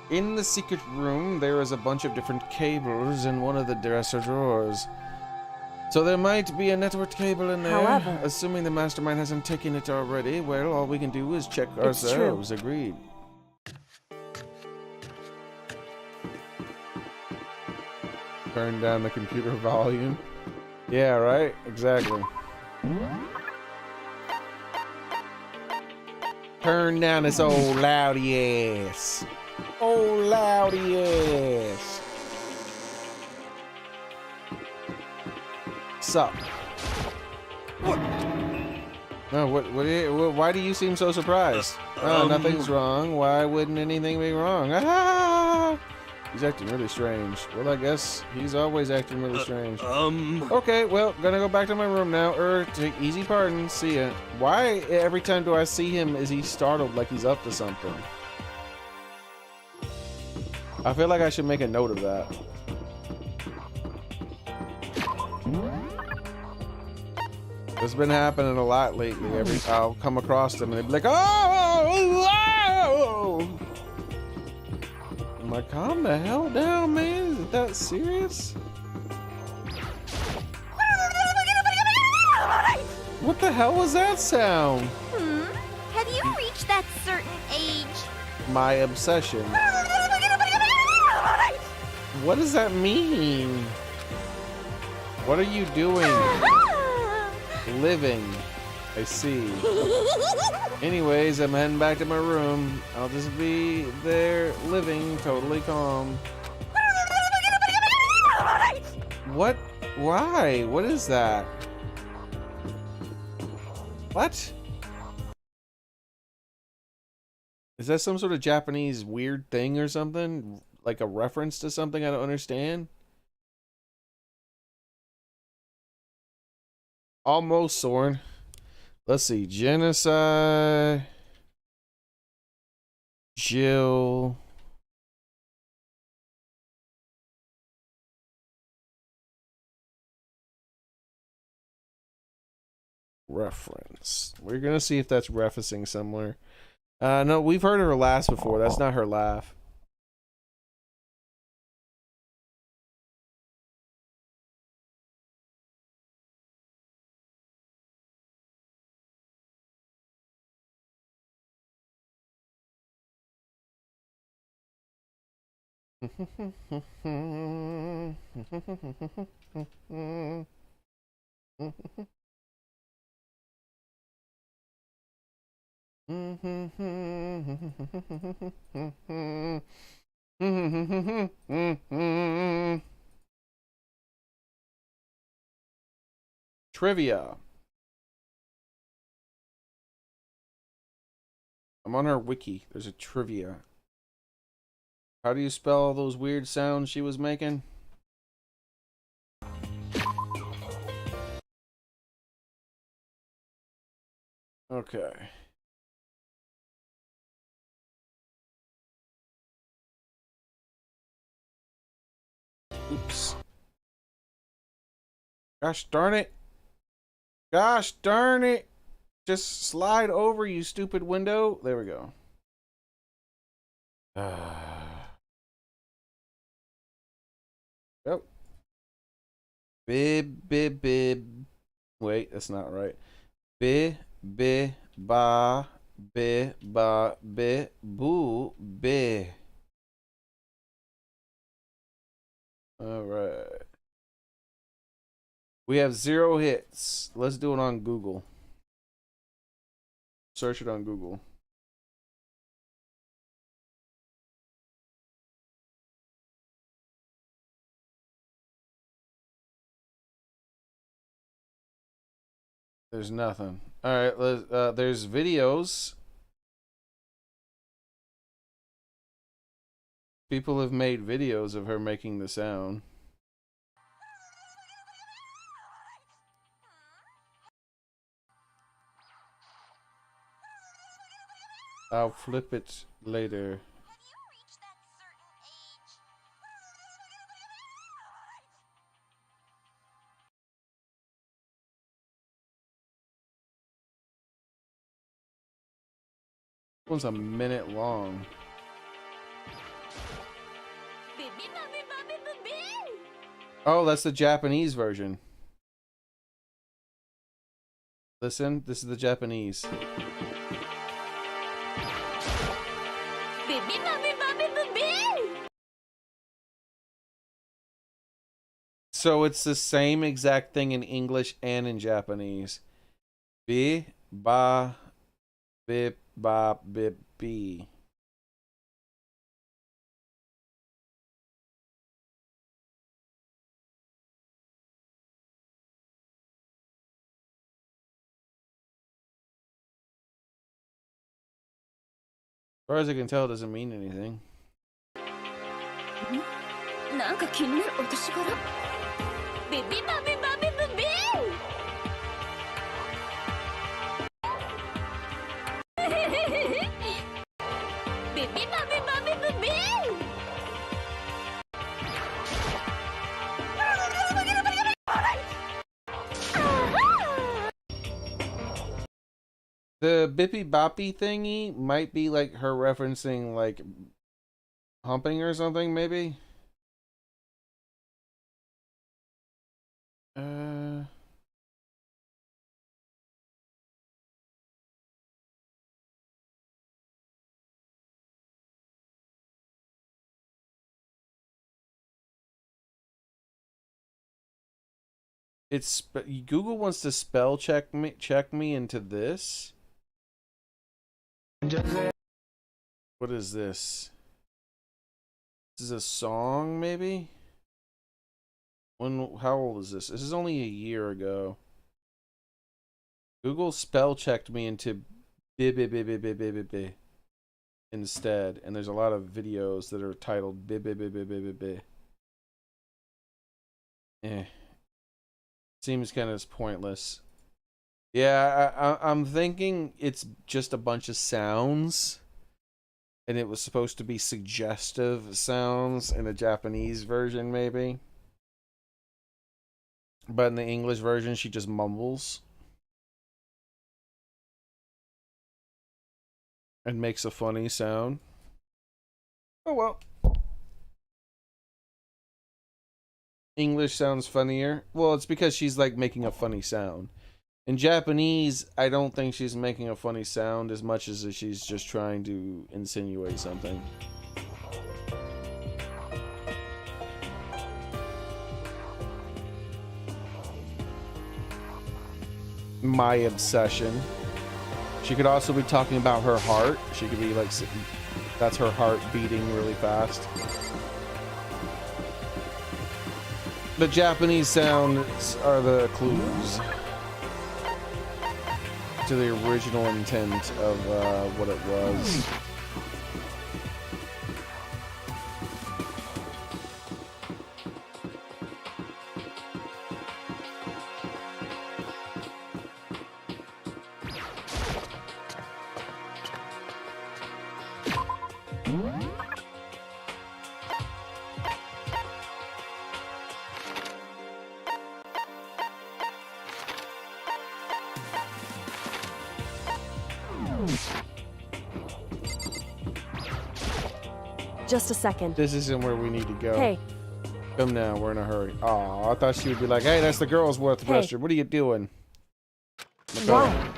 Speaker 1: In the secret room, there is a bunch of different cables in one of the dresser drawers. So there might be a network cable in there.
Speaker 4: However,
Speaker 1: assuming the mastermind hasn't taken it already, well, all we can do is check
Speaker 4: It's true.
Speaker 1: ourselves. Agreed. Turn down the computer volume. Yeah, right? Exactly. Turn down this old loudy ass. Old loudy ass. Sup? What? No, why do you seem so surprised? Oh, nothing's wrong. Why wouldn't anything be wrong? Ah! He's acting really strange. Well, I guess he's always acting really strange. Okay, well, gonna go back to my room now. Take easy pardon. See ya. Why every time do I see him is he startled like he's up to something? I feel like I should make a note of that. It's been happening a lot lately. I'll come across them and they'll be like, oh! I'm like, calm the hell down, man. Is it that serious? What the hell was that sound?
Speaker 8: Have you reached that certain age?
Speaker 1: My obsession. What does that mean? What are you doing? Living. I see. Anyways, I'm heading back to my room. I'll just be there living totally calm. What? Why? What is that? What? Is that some sort of Japanese weird thing or something? Like a reference to something I don't understand? Almost, Soren. Let's see. Genocide. Jill. Reference. We're gonna see if that's referencing somewhere. No, we've heard her laugh before. That's not her laugh. Trivia. I'm on her wiki. There's a trivia. How do you spell all those weird sounds she was making? Okay. Oops. Gosh darn it. Gosh darn it. Just slide over, you stupid window. There we go. Oh. Bib, bib, bib. Wait, that's not right. Bi, bi, ba, bi, ba, bi, boo, bi. All right. We have 0 hits. Let's do it on Google. Search it on Google. There's nothing. All right, there's videos. People have made videos of her making the sound. I'll flip it later. One's a minute long. Oh, that's the Japanese version. Listen, this is the Japanese. So it's the same exact thing in English and in Japanese. Bi, ba, bip, ba, bip, bi. As far as I can tell, it doesn't mean anything. The bippy boppy thingy might be like her referencing like humping or something, maybe. It's Google wants to spell check me into this. What is this? This is a song, maybe? How old is this? This is only a year ago. Google spell checked me into bi instead, and there's a lot of videos that are titled bi. Seems kind of pointless. Yeah, I'm thinking it's just a bunch of sounds, and it was supposed to be suggestive sounds in the Japanese version, maybe. But in the English version, she just mumbles and makes a funny sound. Oh well. English sounds funnier. Well, it's because she's like making a funny sound. In Japanese, I don't think she's making a funny sound as much as she's just trying to insinuate something. My obsession. She could also be talking about her heart. She could be like, that's her heart beating really fast. The Japanese sounds are the clues to the original intent of what it was.
Speaker 4: Just a second.
Speaker 1: This isn't where we need to go.
Speaker 4: Hey.
Speaker 1: Come now, we're in a hurry. Oh, I thought she would be like, hey, that's the girl's worth dresser. What are you doing?
Speaker 4: Why?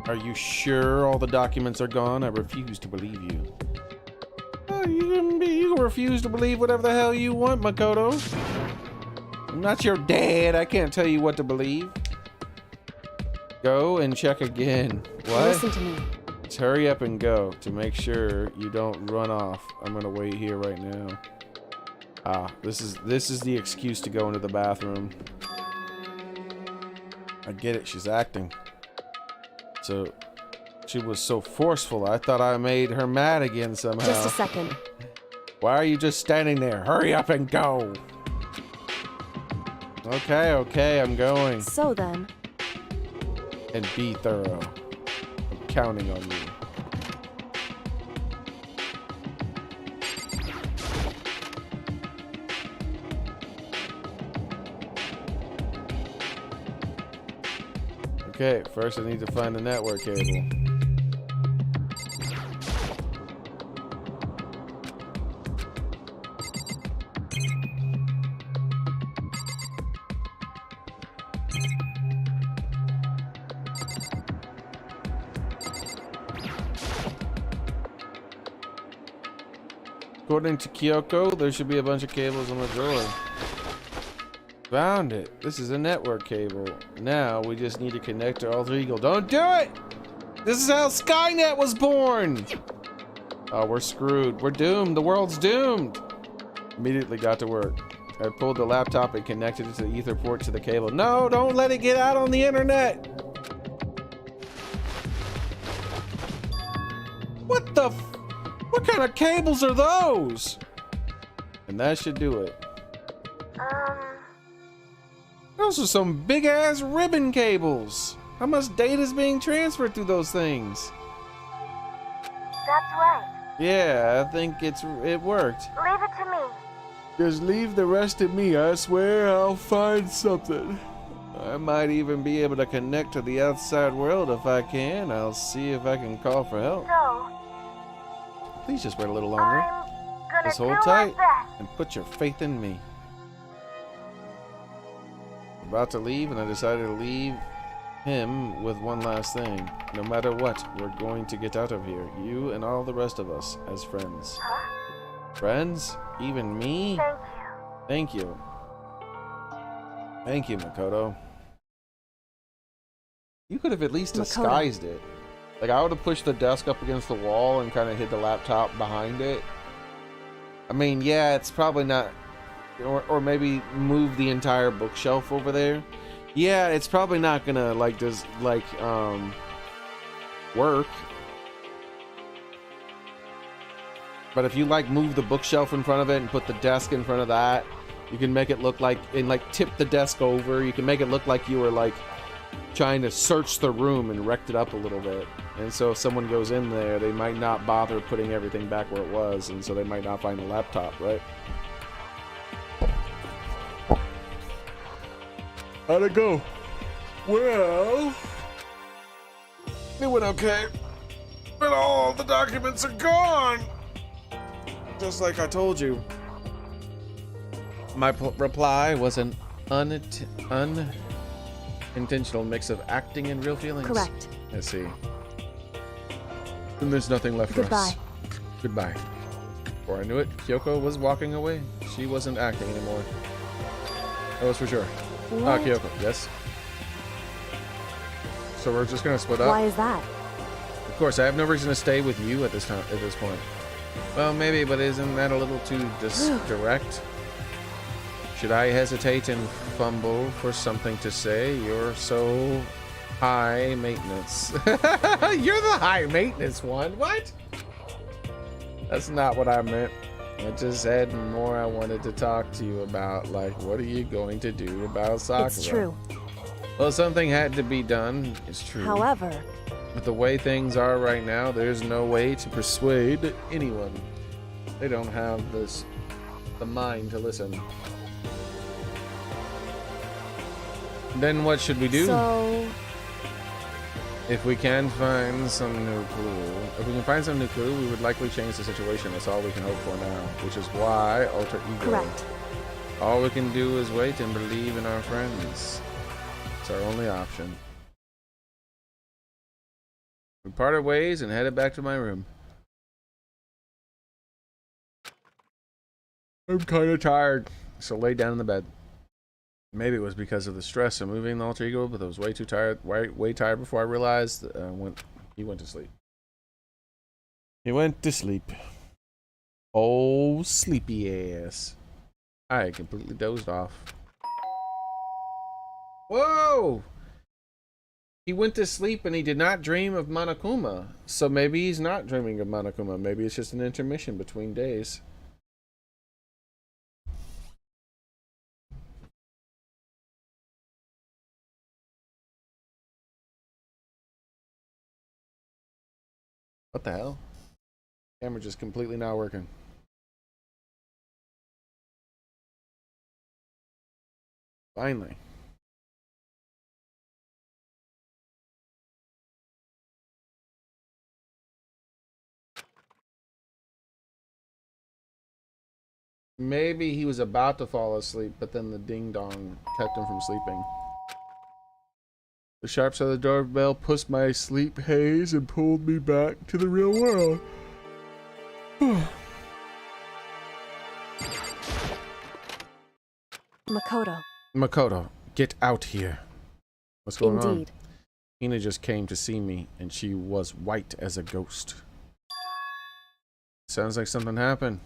Speaker 1: Are you sure all the documents are gone? I refuse to believe you. Oh, you can refuse to believe whatever the hell you want, Makoto. I'm not your dad. I can't tell you what to believe. Go and check again. What?
Speaker 4: Listen to me.
Speaker 1: Just hurry up and go to make sure you don't run off. I'm gonna wait here right now. Ah, this is the excuse to go into the bathroom. I get it, she's acting. So she was so forceful. I thought I made her mad again somehow.
Speaker 4: Just a second.
Speaker 1: Why are you just standing there? Hurry up and go. Okay, I'm going.
Speaker 4: So then.
Speaker 1: And be thorough. I'm counting on you. Okay, first I need to find the network cable. According to Kyoko, there should be a bunch of cables on the drawer. Found it. This is a network cable. Now we just need to connect to Alter Ego. Don't do it! This is how Skynet was born! Oh, we're screwed. We're doomed. The world's doomed. Immediately got to work. I pulled the laptop and connected it to the ether port to the cable. No, don't let it get out on the internet! What the f- What kind of cables are those? And that should do it. Those are some big ass ribbon cables. How much data is being transferred through those things?
Speaker 2: That's right.
Speaker 1: Yeah, I think it worked.
Speaker 2: Leave it to me.
Speaker 1: Just leave the rest to me. I swear I'll find something. I might even be able to connect to the outside world if I can. I'll see if I can call for help.
Speaker 2: So,
Speaker 1: Please just wait a little longer.
Speaker 2: I'm gonna
Speaker 1: Just
Speaker 2: do
Speaker 1: hold
Speaker 2: my
Speaker 1: tight
Speaker 2: best.
Speaker 1: and put your faith in me. About to leave, and I decided to leave him with one last thing. No matter what, we're going to get out of here. You and all the rest of us as friends.
Speaker 2: Huh?
Speaker 1: Friends? Even me?
Speaker 2: Thank you.
Speaker 1: Thank you. Thank you, Makoto. You could have at least
Speaker 4: Makoto.
Speaker 1: disguised it. Like, I would have pushed the desk up against the wall and kind of hid the laptop behind it. I mean, yeah, it's probably not... Or maybe move the entire bookshelf over there. Yeah, it's probably not gonna, like, work. But if you, like, move the bookshelf in front of it and put the desk in front of that, you can make it look like... And, like, tip the desk over. You can make it look like you were, like, trying to search the room and wrecked it up a little bit. And so if someone goes in there, they might not bother putting everything back where it was, and so they might not find the laptop, right? How'd it go? Well, it went okay, but all the documents are gone. Just like I told you. My reply was an unintentional mix of acting and real feelings.
Speaker 4: Correct.
Speaker 1: I see. Then there's nothing left for us. Goodbye. Before I knew it, Kyoko was walking away. She wasn't acting anymore. That was for sure.
Speaker 4: What?
Speaker 1: Kyoko, yes. So we're just gonna split up.
Speaker 4: Why is that?
Speaker 1: Of course, I have no reason to stay with you at this time. At this point. Well, maybe, but isn't that a little too direct? Should I hesitate and fumble for something to say? You're so high maintenance. You're the high maintenance one. What? That's not what I meant. I just had more I wanted to talk to you about, like, what are you going to do about Sakura?
Speaker 4: It's true.
Speaker 1: Well, something had to be done. It's true.
Speaker 4: However,
Speaker 1: But the way things are right now, there's no way to persuade anyone. They don't have the mind to listen. Then what should we do?
Speaker 4: so
Speaker 1: If we can find some new clue. If we can find some new clue, we would likely change the situation. That's all we can hope for now. Which is why Alter Ego.
Speaker 4: correct.
Speaker 1: All we can do is wait and believe in our friends. It's our only option. We parted ways and headed back to my room. I'm kind of tired, so lay down in the bed. Maybe it was because of the stress of moving the Alter Ego, but I was way too tired, way tired before I realized he went to sleep. He went to sleep. Oh, sleepy ass. I completely dozed off. Whoa! He went to sleep and he did not dream of Monokuma. So maybe he's not dreaming of Monokuma. Maybe it's just an intermission between days. What the hell? Camera just completely not working. Finally. Maybe he was about to fall asleep, but then the ding-dong kept him from sleeping. The sharp sound of the doorbell pushed my sleep haze and pulled me back to the real world.
Speaker 4: Makoto.
Speaker 1: Makoto, get out here. What's going on?
Speaker 4: Indeed.
Speaker 1: Hina just came to see me, and she was white as a ghost. Sounds like something happened.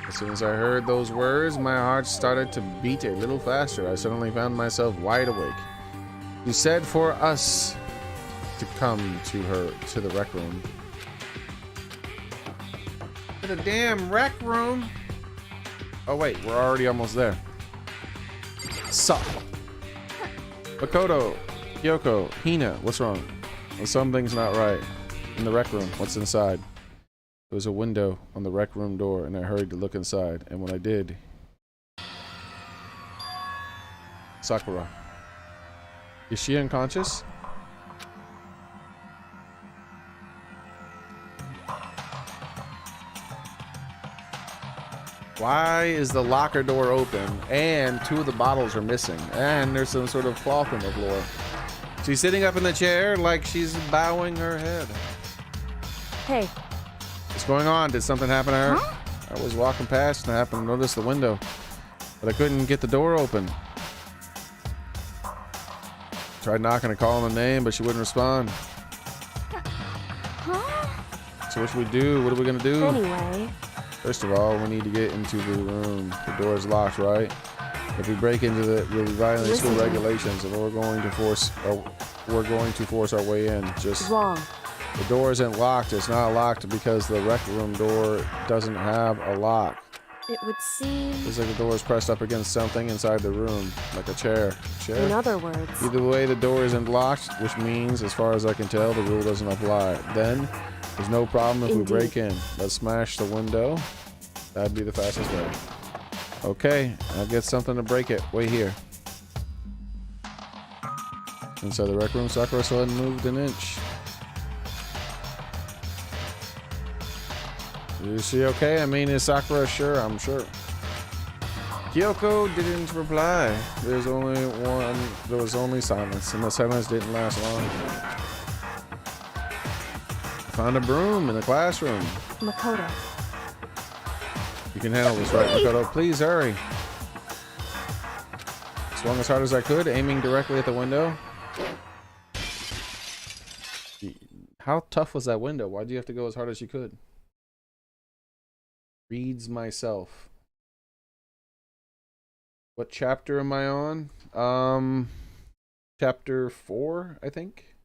Speaker 1: As soon as I heard those words, my heart started to beat a little faster. I suddenly found myself wide awake. You said for us to come to the rec room. To the damn rec room? Oh wait, we're already almost there. Sup? Makoto, Kyoko, Hina, what's wrong? Well, something's not right. In the rec room, what's inside? There was a window on the rec room door, and I hurried to look inside. And when I did, Sakura. Is she unconscious? Why is the locker door open and two of the bottles are missing? And there's some sort of cloth on the floor. She's sitting up in the chair like she's bowing her head.
Speaker 4: Hey.
Speaker 1: What's going on? Did something happen to her?
Speaker 4: Huh?
Speaker 1: I was walking past and I happened to notice the window, but I couldn't get the door open. Tried knocking to call her name, but she wouldn't respond.
Speaker 4: Huh?
Speaker 1: So what should we do? What are we gonna do?
Speaker 4: Anyway.
Speaker 1: First of all, we need to get into the room. The door is locked, right? If we break into the, we'll be violating school regulations, and we're going to force our way in. Just
Speaker 4: wrong.
Speaker 1: The door isn't locked. It's not locked because the rec room door doesn't have a lock.
Speaker 4: It would seem.
Speaker 1: It's like the door is pressed up against something inside the room, like a chair.
Speaker 4: In other words.
Speaker 1: Either way, the door isn't locked, which means, as far as I can tell, the rule doesn't apply. Then, there's no problem if we break in. Let's smash the window. That'd be the fastest way. Okay, I'll get something to break it. Wait here. Inside the rec room, Sakura still hadn't moved an inch. Is she okay? I mean, is Sakura sure? I'm sure. Kyoko didn't reply. There was only silence, and the silence didn't last long. Found a broom in the classroom.
Speaker 4: Makoto.
Speaker 1: You can handle this, right, Makoto? Please hurry. Swung as hard as I could, aiming directly at the window. How tough was that window? Why do you have to go as hard as you could? Reads myself. What chapter am I on? Chapter 4, I think.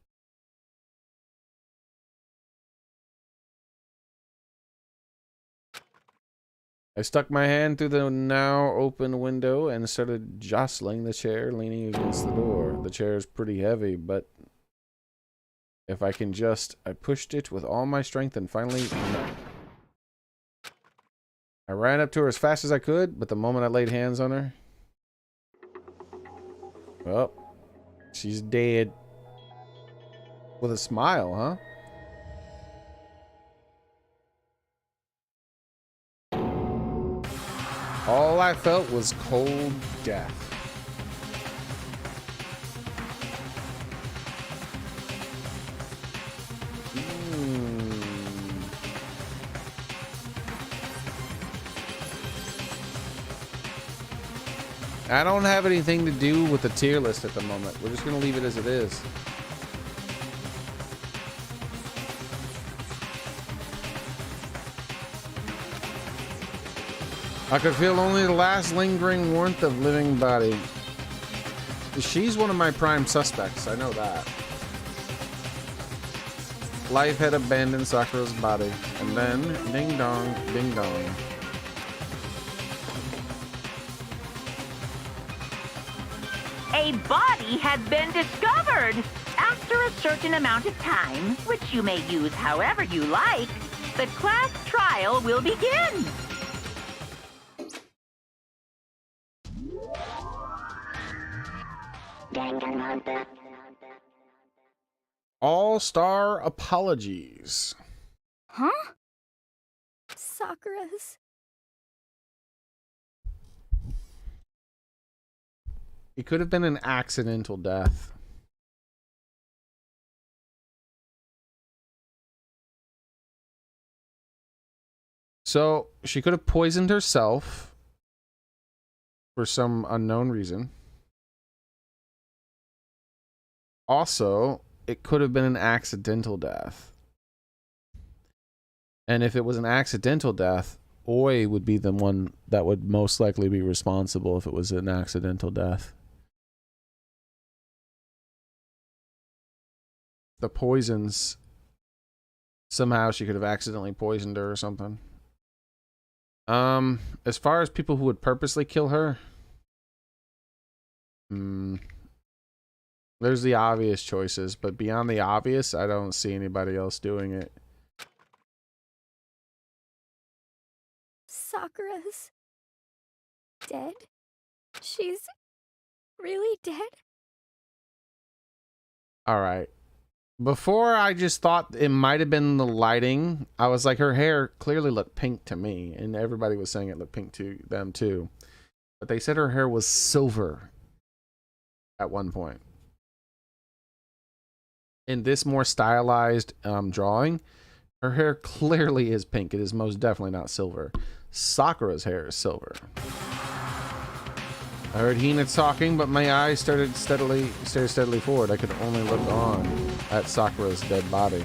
Speaker 1: I stuck my hand through the now open window and started jostling the chair leaning against the door. The chair is pretty heavy, but if I can I pushed it with all my strength and finally... I ran up to her as fast as I could, but the moment I laid hands on her... Well, she's dead. With a smile, huh? All I felt was cold death. I don't have anything to do with the tier list at the moment. We're just gonna leave it as it is. I could feel only the last lingering warmth of living body. She's one of my prime suspects, I know that. Life had abandoned Sakura's body, and then, ding dong, ding dong.
Speaker 7: A body has been discovered. After a certain amount of time, which you may use however you like, the class trial will begin.
Speaker 2: Danganronpa.
Speaker 1: All-star apologies.
Speaker 8: Huh? Sakura's.
Speaker 1: It could have been an accidental death. So she could have poisoned herself for some unknown reason. Also, it could have been an accidental death. And if it was an accidental death, Oi would be the one that would most likely be responsible if it was an accidental death. The poisons, somehow she could have accidentally poisoned her or something. As far as people who would purposely kill her, there's the obvious choices, but beyond the obvious, I don't see anybody else doing it.
Speaker 8: Sakura's dead? She's really dead?
Speaker 1: Alright. Before, I just thought it might have been the lighting. I was like, her hair clearly looked pink to me, and everybody was saying it looked pink to them too. But they said her hair was silver at one point. In this more stylized drawing, her hair clearly is pink. It is most definitely not silver. Sakura's hair is silver. I heard Hina talking, but my eyes stared steadily forward. I could only look on at Sakura's dead body.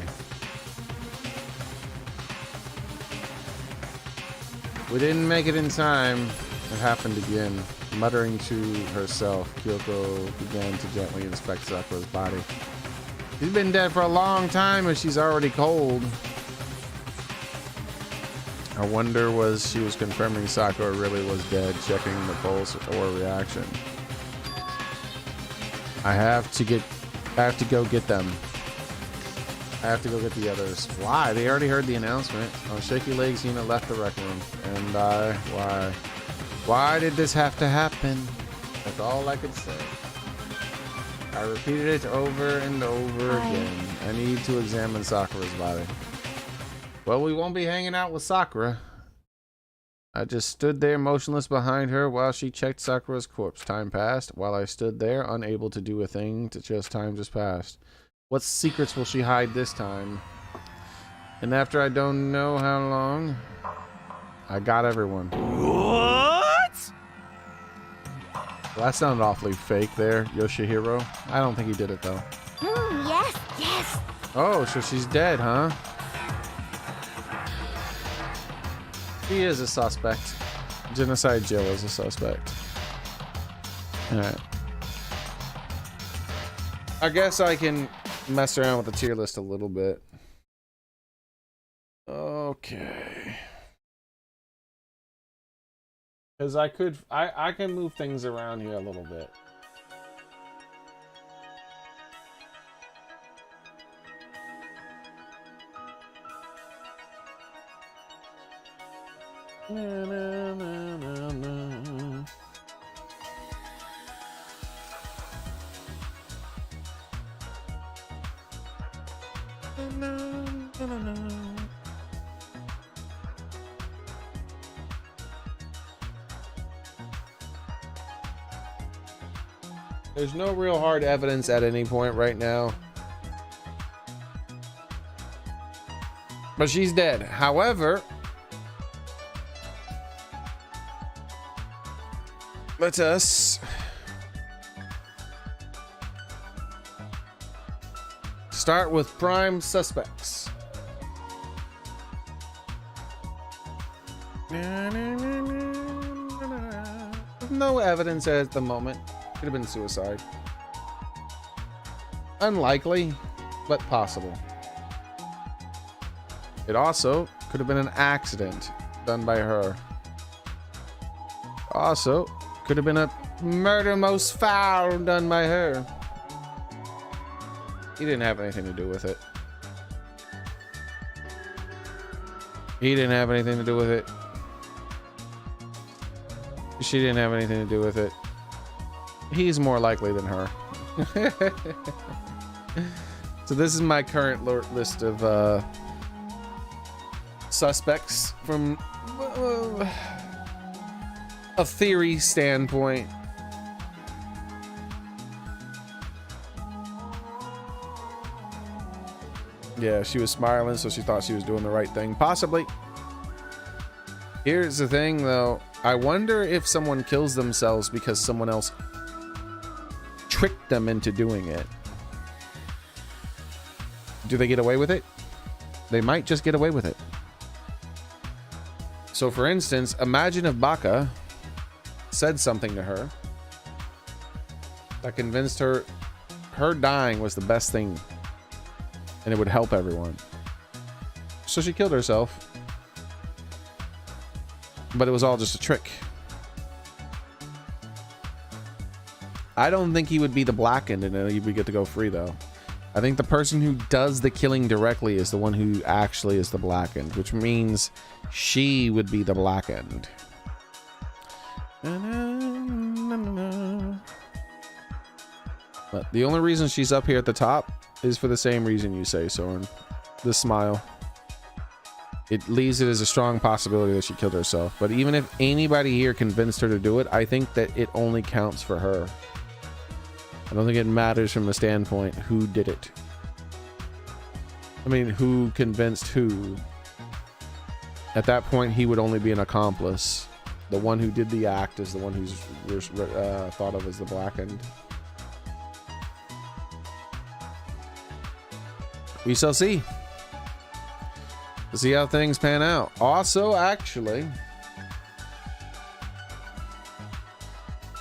Speaker 1: We didn't make it in time. It happened again. Muttering to herself, Kyoko began to gently inspect Sakura's body. She's been dead for a long time, and she's already cold. I wonder she was confirming Sakura really was dead, checking the pulse or reaction. I have to go get them. I have to go get the others. Why? They already heard the announcement. On shaky legs, Hina left the rec room. And why did this have to happen? That's all I could say. I repeated it over and over again. I need to examine Sakura's body. Well, we won't be hanging out with Sakura. I just stood there motionless behind her while she checked Sakura's corpse. Time passed. While I stood there, unable to do a thing, time just passed. What secrets will she hide this time? And after I don't know how long, I got everyone.
Speaker 3: What?
Speaker 1: Well, that sounded awfully fake there, Yoshihiro. I don't think he did it, though.
Speaker 8: Yes, yes.
Speaker 1: Oh, so she's dead, huh? She is a suspect. Genocide Jill is a suspect. Alright. I guess I can mess around with the tier list a little bit. Okay. Because I can move things around here a little bit. Na, na, na, na, na. Na, na, na, na. There's no real hard evidence at any point right now. But she's dead. However, let us start with prime suspects. No evidence at the moment. Could have been suicide. Unlikely, but possible. It also could have been an accident done by her. Also, could have been a murder most foul done by her. He didn't have anything to do with it. He didn't have anything to do with it. She didn't have anything to do with it. He's more likely than her. So this is my current list of suspects from a theory standpoint. Yeah, she was smiling, so she thought she was doing the right thing. Possibly. Here's the thing, though. I wonder if someone kills themselves because someone else tricked them into doing it. Do they get away with it? They might just get away with it. So, for instance, imagine if Baka said something to her that convinced her dying was the best thing and it would help everyone. So she killed herself. But it was all just a trick. I don't think he would be the blackened and he would get to go free, though. I think the person who does the killing directly is the one who actually is the blackened, which means she would be the blackened. But the only reason she's up here at the top is for the same reason you say, Soren. The smile. It leaves it as a strong possibility that she killed herself. But even if anybody here convinced her to do it, I think that it only counts for her. I don't think it matters from the standpoint who did it. I mean, who convinced who? At that point, he would only be an accomplice. The one who did the act is the one who's thought of as the blackened. We shall see. We'll see how things pan out. Also, actually,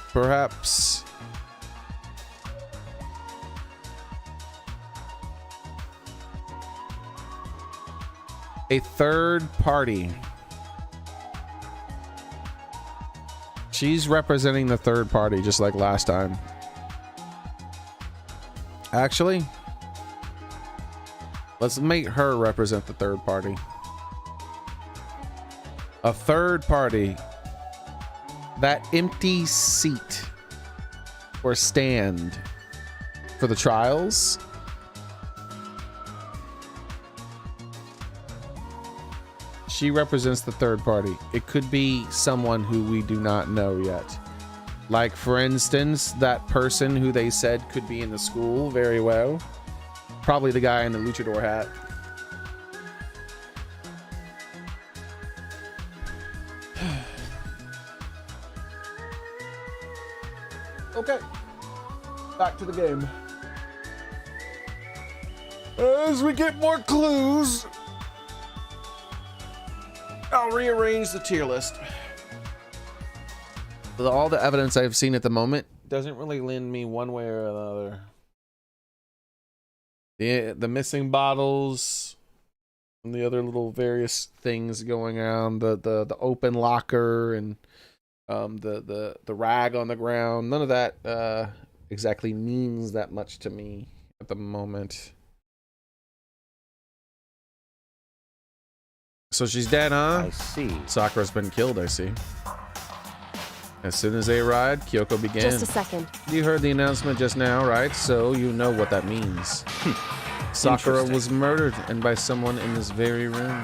Speaker 1: perhaps a third party. She's representing the third party just like last time. Actually, let's make her represent the third party. A third party. That empty seat or stand for the trials. She represents the third party. It could be someone who we do not know yet. Like, for instance, that person who they said could be in the school very well. Probably the guy in the luchador hat. Okay. Back to the game. As we get more clues, I'll rearrange the tier list. All the evidence I've seen at the moment doesn't really lend me one way or another. The missing bottles and the other little various things going on, the open locker and the rag on the ground, none of that exactly means that much to me at the moment. So she's dead, huh?
Speaker 5: I see.
Speaker 1: Sakura's been killed, I see. As soon as they arrived, Kyoko began.
Speaker 4: Just a second.
Speaker 1: You heard the announcement just now, right? So you know what that means. Sakura was murdered, and by someone in this very room.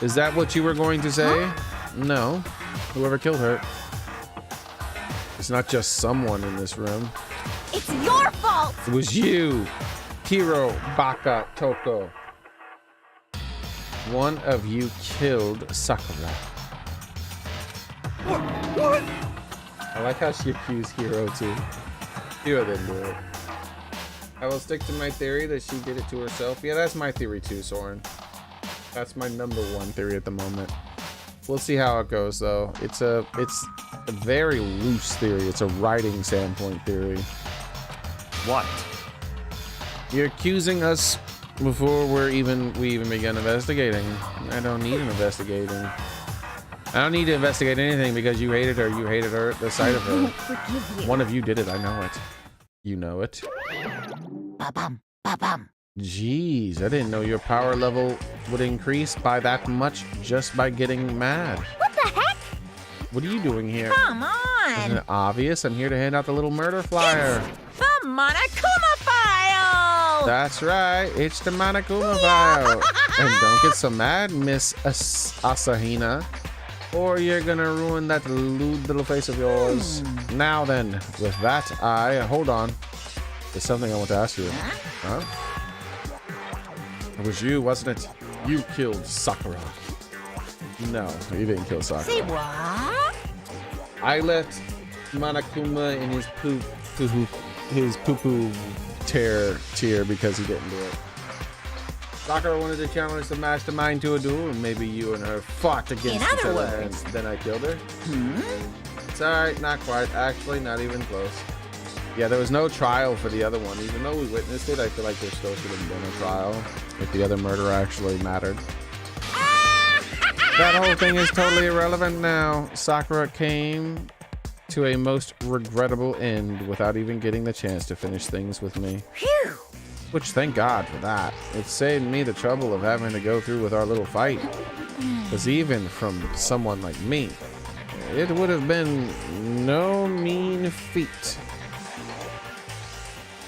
Speaker 1: Is that what you were going to say? Huh? No. Whoever killed her. It's not just someone in this room.
Speaker 8: It's your fault!
Speaker 1: It was you, Hiro, Baka, Toko. One of you killed Sakura.
Speaker 3: What?
Speaker 1: I like how she accused Hiro too. Hiro didn't do it. I will stick to my theory that she did it to herself. Yeah, that's my theory too, Soren. That's my number one theory at the moment. We'll see how it goes though. It's a very loose theory. It's a writing standpoint theory.
Speaker 5: What?
Speaker 1: You're accusing us before we even began investigating. I don't need an investigating. I don't need to investigate anything because you hated her. You hated her at the sight of her.
Speaker 8: Forgive you.
Speaker 1: One of you did it. I know it. You know it.
Speaker 6: Ba-bum, ba-bum.
Speaker 1: Jeez, I didn't know your power level would increase by that much just by getting mad.
Speaker 8: What the heck?
Speaker 1: What are you doing here?
Speaker 7: Come
Speaker 1: Isn't
Speaker 7: on!
Speaker 1: it obvious? I'm here to hand out the little murder flyer.
Speaker 7: The Monokuma file!
Speaker 1: That's right. It's the Monokuma file. And don't get so mad, Miss Asahina, or you're gonna ruin that lewd little face of yours. Now then, with that, hold on. There's something I want to ask you. Huh? It was you, wasn't it? You killed Sakura. No, he didn't kill Sakura.
Speaker 6: Say what?
Speaker 1: I left Monokuma in his poo-poo tier because he didn't do it. Sakura wanted to challenge the mastermind to a duel, and maybe you and her fought against
Speaker 6: In
Speaker 1: each
Speaker 6: other
Speaker 1: other, and
Speaker 6: words.
Speaker 1: then I killed her. It's alright, not quite. Actually, not even close. Yeah, there was no trial for the other one. Even though we witnessed it, I feel like there still should have been a trial if the other murder actually mattered. That whole thing is totally irrelevant now. Sakura came to a most regrettable end without even getting the chance to finish things with me.
Speaker 6: Phew.
Speaker 1: Which, thank God for that. It saved me the trouble of having to go through with our little fight. Because even from someone like me, it would have been no mean feat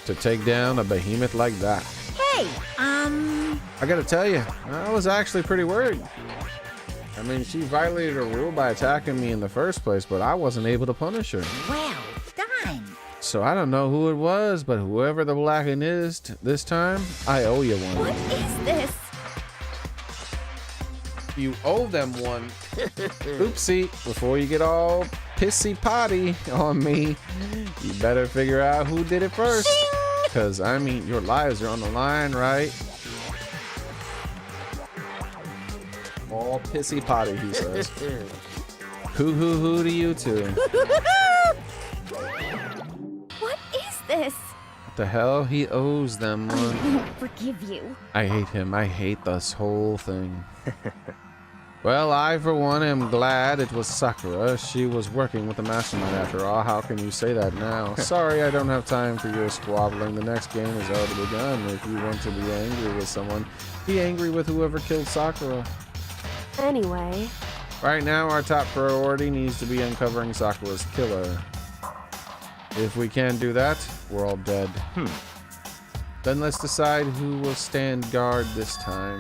Speaker 1: to take down a behemoth like that.
Speaker 6: Hey,
Speaker 1: I gotta tell you, I was actually pretty worried. I mean, she violated a rule by attacking me in the first place, but I wasn't able to punish her.
Speaker 6: well done.
Speaker 1: So I don't know who it was, but whoever the blacking is this time, I owe you one.
Speaker 4: What is this?
Speaker 1: You owe them one. Oopsie, before you get all pissy potty on me, you better figure out who did it first. Because, I mean, your lives are on the line, right? All pissy potty, he says. Hoo to you two.
Speaker 4: What is this?
Speaker 1: What the hell? He owes them
Speaker 4: I
Speaker 1: one.
Speaker 4: won't forgive you.
Speaker 1: I hate him. I hate this whole thing. Well, I, for one, am glad it was Sakura. She was working with the mastermind after all. How can you say that now? Sorry, I don't have time for your squabbling. The next game has already begun. If you want to be angry with someone, be angry with whoever killed Sakura.
Speaker 4: Anyway,
Speaker 1: Right now, our top priority needs to be uncovering Sakura's killer. If we can't do that, we're all dead. Then let's decide who will stand guard this time.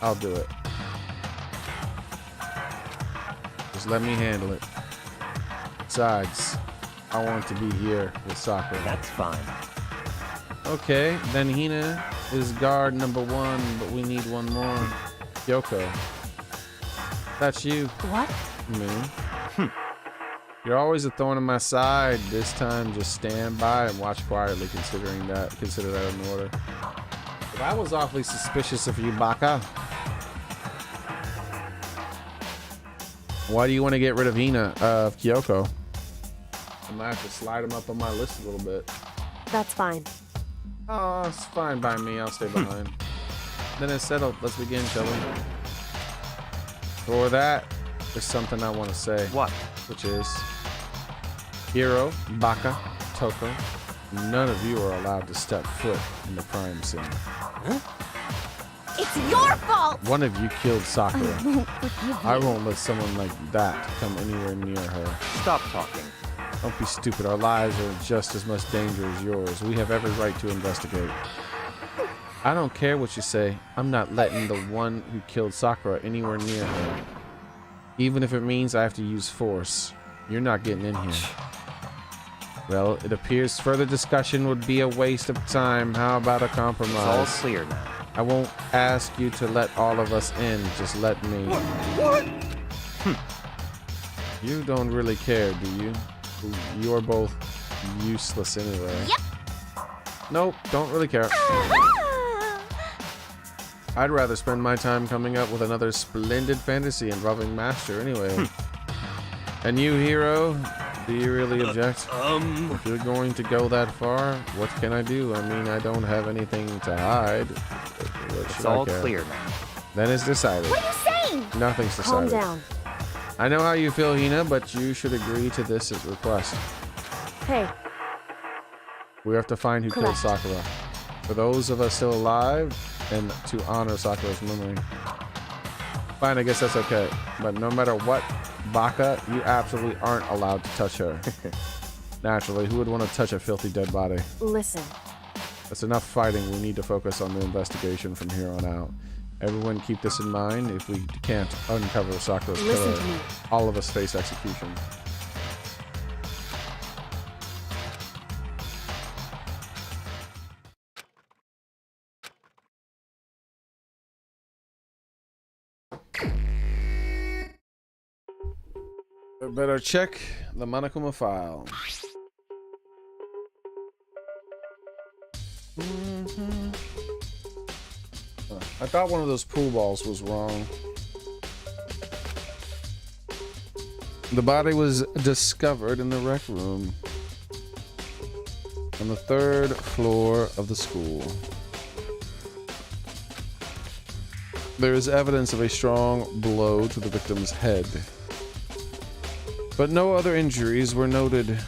Speaker 1: I'll do it. Just let me handle it. Besides, I want to be here with Sakura.
Speaker 5: That's fine.
Speaker 1: Okay, then Hina is guard number 1, but we need one more. Kyoko. That's you.
Speaker 4: what?
Speaker 1: Me. You're always a thorn in my side. This time, just stand by and watch quietly. Consider that in order. But I was awfully suspicious of you, Baka. Why do you want to get rid of Kyoko? I'm gonna have to slide him up on my list a little bit.
Speaker 4: That's fine.
Speaker 1: Oh, it's fine by me. I'll stay behind. Then it's settled. Let's begin, shall we? For that, there's something I want to say.
Speaker 5: What?
Speaker 1: Which is Hiro, Baka, Toko, none of you are allowed to step foot in the crime scene.
Speaker 4: It's your fault!
Speaker 1: One of you killed Sakura.
Speaker 4: Won't forgive you.
Speaker 1: I won't let someone like that come anywhere near her.
Speaker 5: Stop talking.
Speaker 1: Don't be stupid. Our lives are just as much danger as yours. We have every right to investigate. I don't care what you say. I'm not letting the one who killed Sakura anywhere near her. Even if it means I have to use force. You're not getting in here. Well, it appears further discussion would be a waste of time. How about a
Speaker 5: It's all
Speaker 1: compromise?
Speaker 5: clear now.
Speaker 1: I won't ask you to let all of us in. Just let me.
Speaker 6: What?
Speaker 1: You don't really care, do you? You're both useless anyway.
Speaker 8: Yep.
Speaker 1: Nope, don't really care. I'd rather spend my time coming up with another splendid fantasy involving Master anyway. And you, Hero, do you really object? If you're going to go that far, what can I do? I mean, I don't have anything to hide. What
Speaker 5: It's
Speaker 1: should I
Speaker 5: all
Speaker 1: care?
Speaker 5: clear now.
Speaker 1: Then it's decided.
Speaker 8: What are you saying?
Speaker 1: Nothing's
Speaker 4: Calm
Speaker 1: decided.
Speaker 4: down.
Speaker 1: I know how you feel, Hina, but you should agree to this as request.
Speaker 4: Hey,
Speaker 1: We have to find who killed
Speaker 4: Correct.
Speaker 1: Sakura. For those of us still alive, and to honor Sakura's memory. Fine, I guess that's okay. But no matter what, Baka, you absolutely aren't allowed to touch her. Naturally, who would want to touch a filthy dead body?
Speaker 4: listen.
Speaker 1: That's enough fighting. We need to focus on the investigation from here on out. Everyone keep this in mind. If we can't uncover Sakura's
Speaker 4: Listen
Speaker 1: killer,
Speaker 4: to me.
Speaker 1: all of us face execution. Better check the Monokuma file. I thought one of those pool balls was wrong. The body was discovered in the rec room on the 3rd floor of the school. There is evidence of a strong blow to the victim's head, but no other injuries were noted.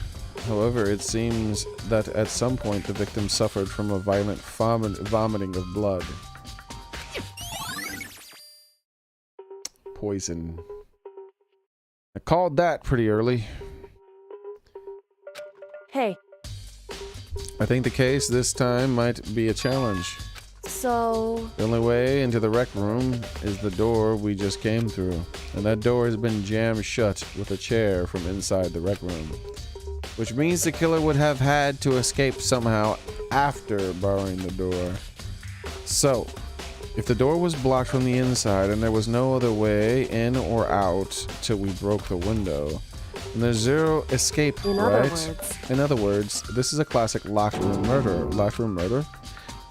Speaker 1: However, it seems that at some point the victim suffered from a violent vomiting of blood. Poison. I called that pretty early.
Speaker 4: Hey,
Speaker 1: I think the case this time might be a challenge.
Speaker 4: so...
Speaker 1: The only way into the rec room is the door we just came through, and that door has been jammed shut with a chair from inside the rec room, which means the killer would have had to escape somehow after barring the door. So, if the door was blocked from the inside and there was no other way in or out till we broke the window, then there's zero escape, right? In other words, this is a classic locked room murder. Locked room murder?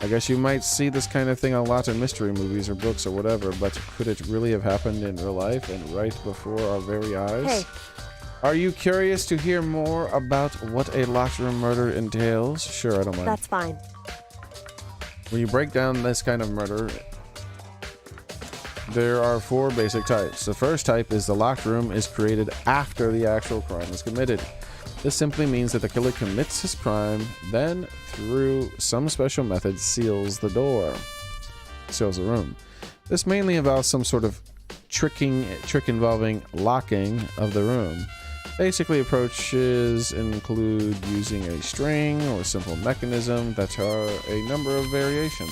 Speaker 1: I guess you might see this kind of thing on lots of mystery movies or books or whatever, but could it really have happened in real life and right before our very eyes?
Speaker 4: Hey.
Speaker 1: Are you curious to hear more about what a locked room murder entails? Sure, I don't mind.
Speaker 4: That's fine.
Speaker 1: When you break down this kind of murder, there are 4 basic types. The first type is the locked room is created after the actual crime is committed. This simply means that the killer commits his crime, then through some special method seals the door. Seals the room. This mainly involves some sort of trick involving locking of the room. Basically, approaches include using a string or a simple mechanism that are a number of variations.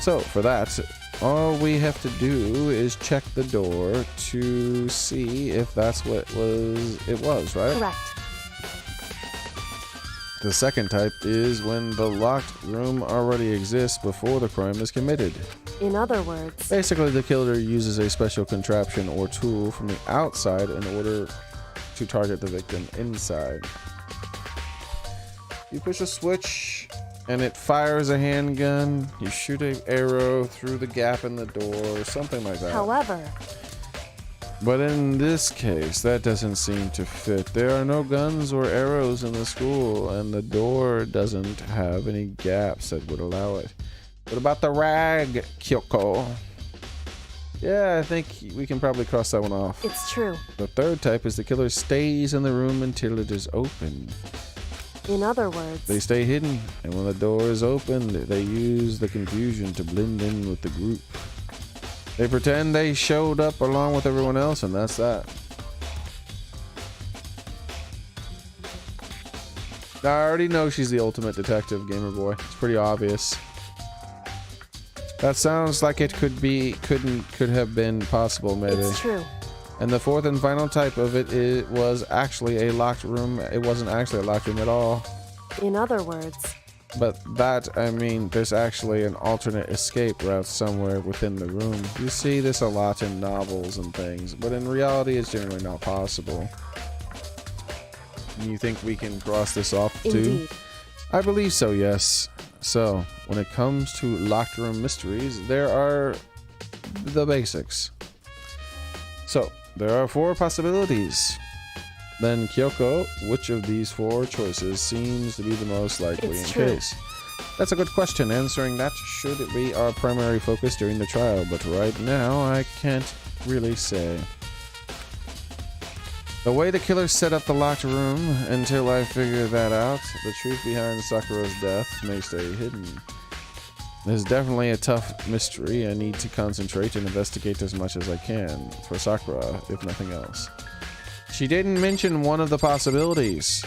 Speaker 1: So, for that, all we have to do is check the door to see if that's what it was, right?
Speaker 4: Correct.
Speaker 1: The second type is when the locked room already exists before the crime is committed.
Speaker 4: In other words...
Speaker 1: Basically, the killer uses a special contraption or tool from the outside in order to target the victim inside. You push a switch and it fires a handgun. You shoot an arrow through the gap in the door, or something like that.
Speaker 4: However...
Speaker 1: But in this case, that doesn't seem to fit. There are no guns or arrows in the school, and the door doesn't have any gaps that would allow it. What about the rag, Kyoko? Yeah, I think we can probably cross that one off.
Speaker 4: It's true.
Speaker 1: The third type is the killer stays in the room until it is open.
Speaker 4: In other words...
Speaker 1: They stay hidden, and when the door is opened, they use the confusion to blend in with the group. They pretend they showed up along with everyone else, and that's that. I already know she's the ultimate detective, Gamer Boy. It's pretty obvious. That sounds like it could have been possible, maybe.
Speaker 4: It's true.
Speaker 1: And the fourth and final type of it was actually a locked room. It wasn't actually a locked room at all.
Speaker 4: In other words...
Speaker 1: But that, I mean, there's actually an alternate escape route somewhere within the room. You see this a lot in novels and things, but in reality it's generally not possible. You think we can cross this off too?
Speaker 4: Indeed.
Speaker 1: I believe so, yes. So, when it comes to locked room mysteries, there are the basics. So, there are 4 possibilities. Then, Kyoko, which of these 4 choices seems to be the most likely in case? That's a good question. Answering that should be our primary focus during the trial, but right now I can't really say. The way the killer set up the locked room, until I figure that out, the truth behind Sakura's death may stay hidden. This is definitely a tough mystery. I need to concentrate and investigate as much as I can for Sakura, if nothing else. She didn't mention one of the possibilities.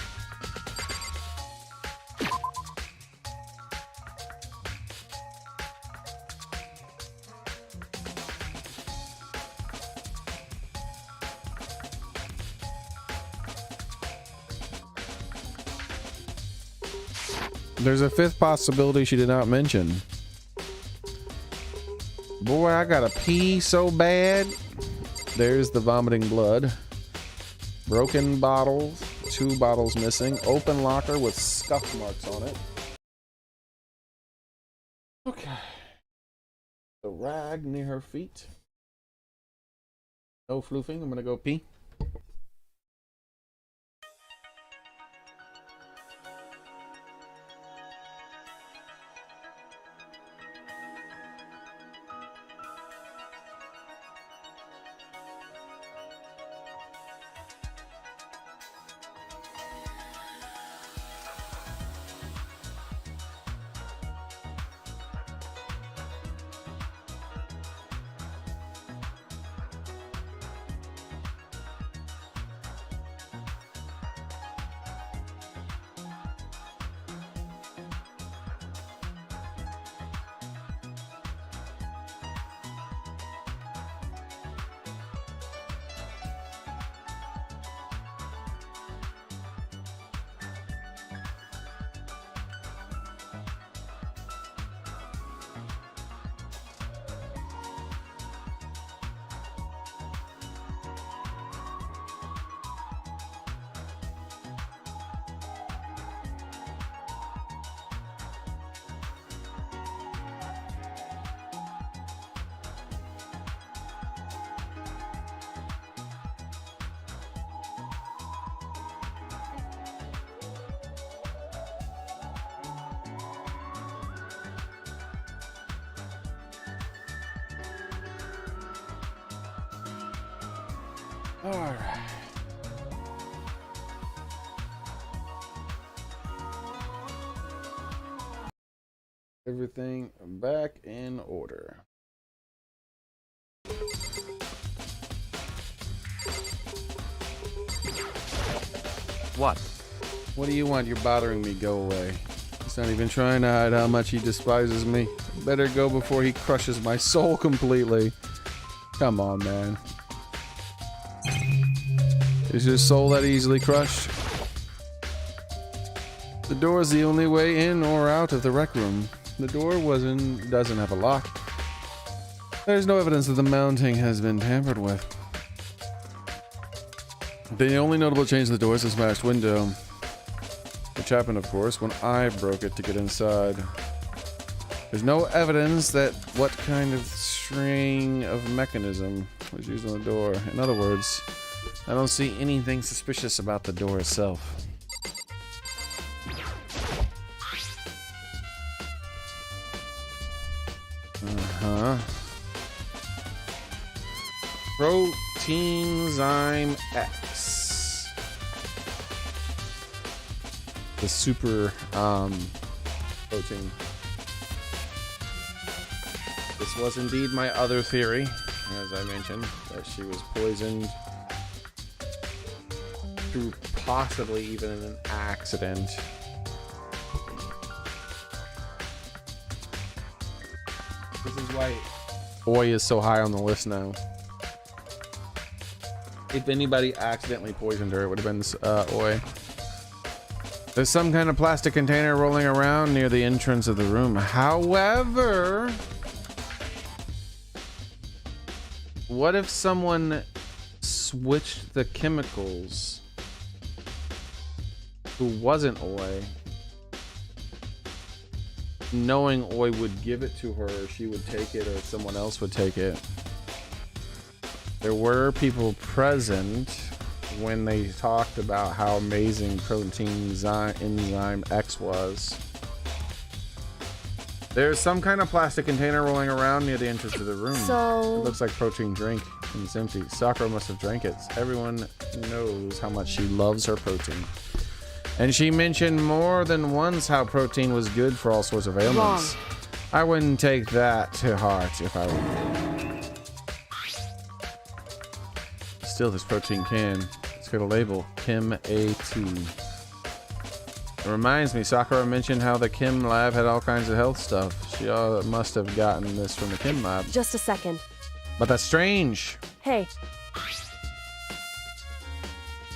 Speaker 1: There's a 5th possibility she did not mention. Boy, I gotta pee so bad. There's the vomiting blood. Broken bottles, 2 bottles missing. Open locker with scuff marks on it. Okay. The rag near her feet. No floofing. I'm gonna go pee. All right. Everything back in order.
Speaker 5: What?
Speaker 1: What do you want? You're bothering me. Go away. He's not even trying to hide how much he despises me. Better go before he crushes my soul completely. Come on, man. Is your soul that easily crushed? The door is the only way in or out of the rec room. The door doesn't have a lock. There's no evidence that the mounting has been tampered with. The only notable change to the door is the smashed window, which happened, of course, when I broke it to get inside. There's no evidence that what kind of string of mechanism was used on the door. In other words, I don't see anything suspicious about the door itself. Proteinzyme X. The super protein. This was indeed my other theory, as I mentioned, that she was poisoned through possibly even an accident. This is why Oi is so high on the list now. If anybody accidentally poisoned her, it would have been Oi. There's some kind of plastic container rolling around near the entrance of the room. However, what if someone switched the chemicals who wasn't Oi, knowing Oi would give it to her, she would take it, or someone else would take it? There were people present when they talked about how amazing enzyme X was. There's some kind of plastic container rolling around near the entrance to the room.
Speaker 4: So
Speaker 1: it looks like protein drink and it's empty. Sakura must have drank it. Everyone knows how much she loves her protein. And she mentioned more than once how protein was good for all sorts of ailments.
Speaker 4: Wrong.
Speaker 1: I wouldn't take that to heart if I were you. Still, this protein can. It's got a label, Chem A2. It reminds me, Sakura mentioned how the Chem lab had all kinds of health stuff. She must have gotten this from the Chem lab.
Speaker 4: just a second.
Speaker 1: But that's strange.
Speaker 4: Hey,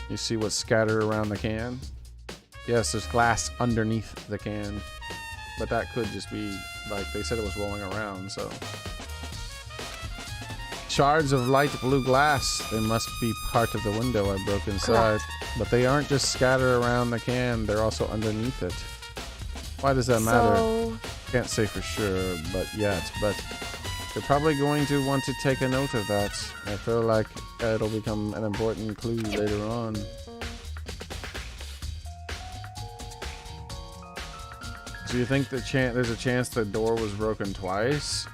Speaker 1: You see what's scattered around the can? Yes, there's glass underneath the can. But that could just be, like they said, it was rolling around, so. shards of light blue glass. They must be part of the window I broke inside. But they aren't just scattered around the can, they're also underneath it. Why does that matter?
Speaker 4: So,
Speaker 1: Can't say for sure, but they're probably going to want to take a note of that. I feel like it'll become an important clue later on. Do you think there's a chance the door was broken twice?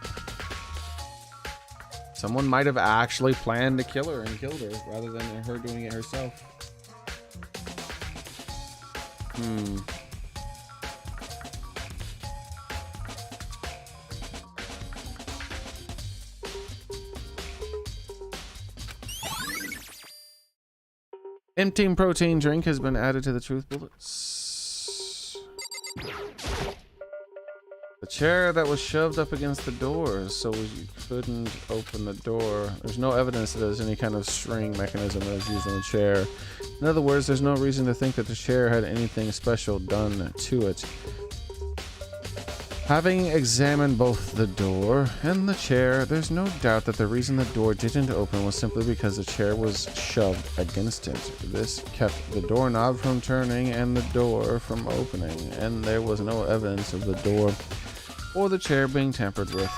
Speaker 1: Someone might have actually planned to kill her and killed her rather than her doing it herself. Empty protein drink has been added to the truth bullets. The chair that was shoved up against the door so you couldn't open the door. There's no evidence that there's any kind of string mechanism that was used on the chair. In other words, there's no reason to think that the chair had anything special done to it. Having examined both the door and the chair, there's no doubt that the reason the door didn't open was simply because the chair was shoved against it. This kept the doorknob from turning and the door from opening, and there was no evidence of the door or the chair being tampered with.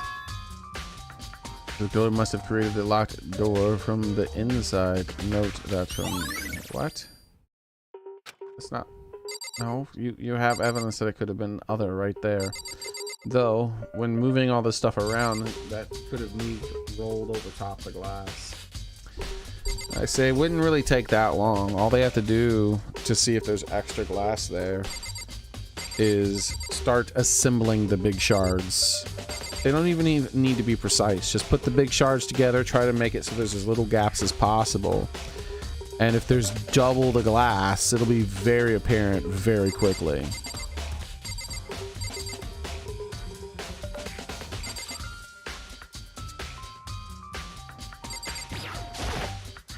Speaker 1: The door must have created the locked door from the inside. Note that from... What? It's not... No, you have evidence that it could have been other right there. Though, when moving all this stuff around, that could have rolled over top the glass. I say it wouldn't really take that long. All they have to do to see if there's extra glass there is start assembling the big shards. They don't even need to be precise. Just put the big shards together, try to make it so there's as little gaps as possible. And if there's double the glass, it'll be very apparent very quickly.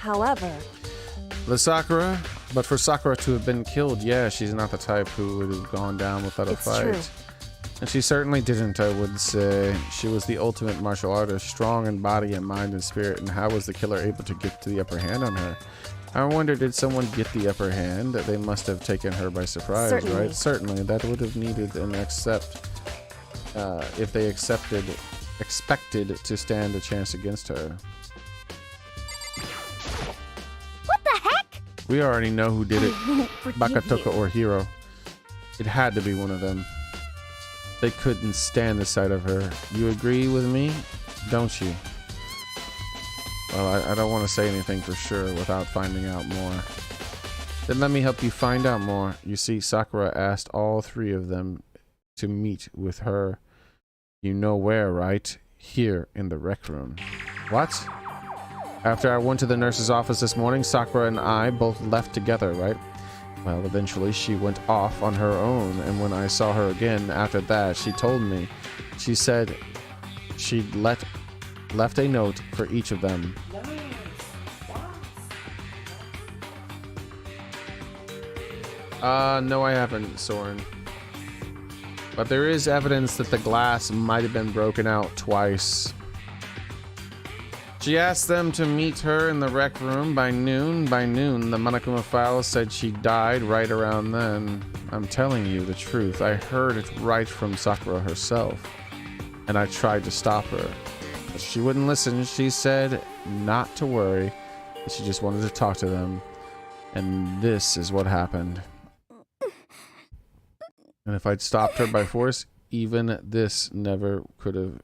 Speaker 4: however,
Speaker 1: but for Sakura to have been killed, yeah, she's not the type who would have gone down without a fight.
Speaker 4: true.
Speaker 1: And she certainly didn't, I would say. She was the ultimate martial artist, strong in body and mind and spirit, and how was the killer able to get to the upper hand on her? I wonder, did someone get the upper hand? They must have taken her by surprise,
Speaker 4: Certainly.
Speaker 1: right? Certainly, that would have needed an accept, if they expected to stand a chance against her.
Speaker 8: What the heck?
Speaker 1: We already know who did it.
Speaker 8: Forgive
Speaker 1: Bakatoka
Speaker 8: you.
Speaker 1: or Hiro. It had to be one of them. They couldn't stand the sight of her. You agree with me? Don't you? Well, I don't want to say anything for sure without finding out more. Then let me help you find out more. You see, Sakura asked all three of them to meet with her. You know where, right? Here in the rec room. What? After I went to the nurse's office this morning, Sakura and I both left together, right? Well, eventually she went off on her own, and when I saw her again after that, she told me. She said she'd left a note for each of them. No, I haven't, Soren. But there is evidence that the glass might have been broken out twice. She asked them to meet her in the rec room by noon. By noon, the Monokuma file said she died right around then. I'm telling you the truth. I heard it right from Sakura herself. And I tried to stop her. But she wouldn't listen. She said not to worry. She just wanted to talk to them. And this is what happened. And if I'd stopped her by force, even this never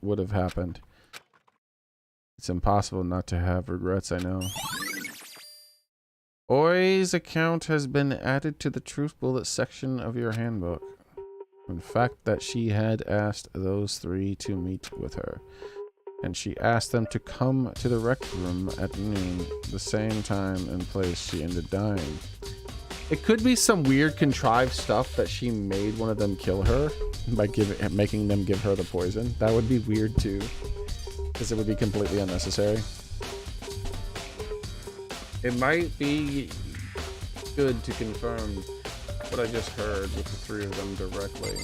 Speaker 1: would have happened. It's impossible not to have regrets, I know. Oi's account has been added to the truth bullet section of your handbook. In fact, that she had asked those three to meet with her. And she asked them to come to the rec room at noon, the same time and place she ended dying. It could be some weird contrived stuff that she made one of them kill her by making them give her the poison. That would be weird too, because it would be completely unnecessary. It might be good to confirm what I just heard with the three of them directly.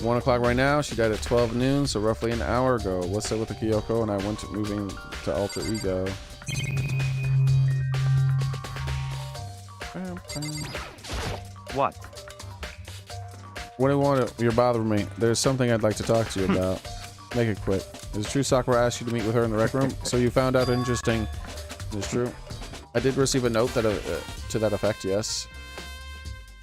Speaker 1: 1 o'clock right now. She died at 12 noon, so roughly an hour ago. What's up with the Kyoko? And I went to moving to Alter Ego.
Speaker 5: What?
Speaker 1: What do you want? You're bothering me. There's something I'd like to talk to you about. Make it quick. Is it true Sakura asked you to meet with her in the rec room? So you found out interesting. It's true. I did receive a note that to that effect, yes.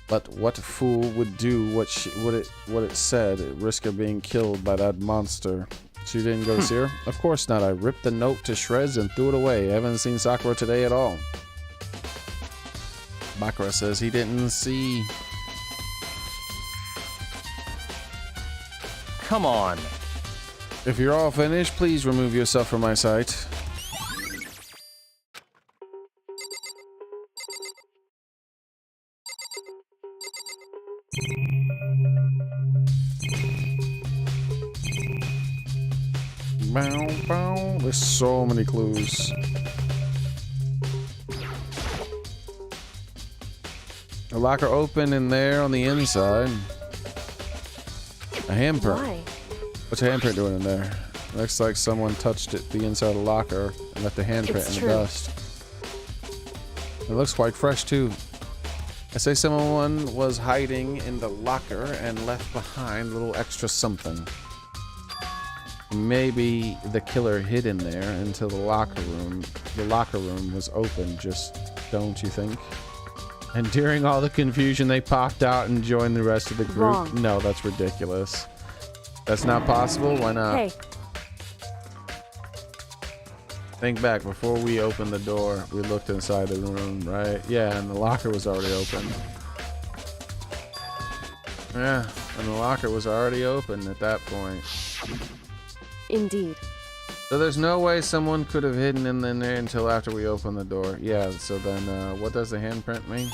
Speaker 1: But what fool would do what it said, risk of being killed by that monster? So you didn't go to see her? Of course not. I ripped the note to shreds and threw it away. I haven't seen Sakura today at all. Bakura says he didn't see.
Speaker 5: Come on.
Speaker 1: If you're all finished, please remove yourself from my sight. Bow, bow. There's so many clues. A locker open in there on the inside. A handprint.
Speaker 4: Why?
Speaker 1: What's a handprint doing in there? Looks like someone touched it, the inside of the locker, and left the handprint
Speaker 4: It's
Speaker 1: in
Speaker 4: true.
Speaker 1: the dust. It looks quite fresh too. I say someone was hiding in the locker and left behind a little extra something. Maybe the killer hid in there until the locker room was open, just don't you think? And during all the confusion, they popped out and joined the rest of the group.
Speaker 4: Wrong.
Speaker 1: No, that's ridiculous. That's not possible. Why not?
Speaker 4: Hey,
Speaker 1: Think back. Before we opened the door, we looked inside the room, right? Yeah, and the locker was already open. Yeah, and the locker was already open at that point.
Speaker 4: indeed.
Speaker 1: So there's no way someone could have hidden in there until after we opened the door. Yeah, so then what does the handprint mean?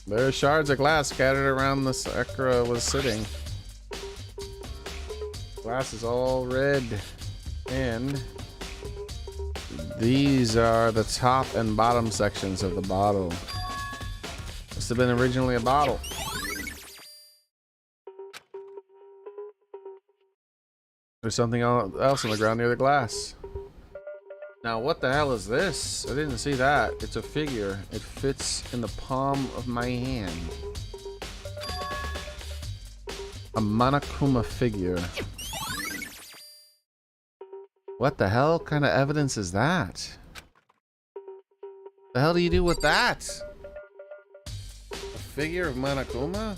Speaker 1: There are shards of glass scattered around the Sakura was sitting. Glass is all red. And these are the top and bottom sections of the bottle. Must have been originally a bottle. There's something else on the ground near the glass. Now, what the hell is this? I didn't see that. It's a figure. It fits in the palm of my hand. A Monokuma figure. What the hell kind of evidence is that? The hell do you do with that? A figure of Monokuma?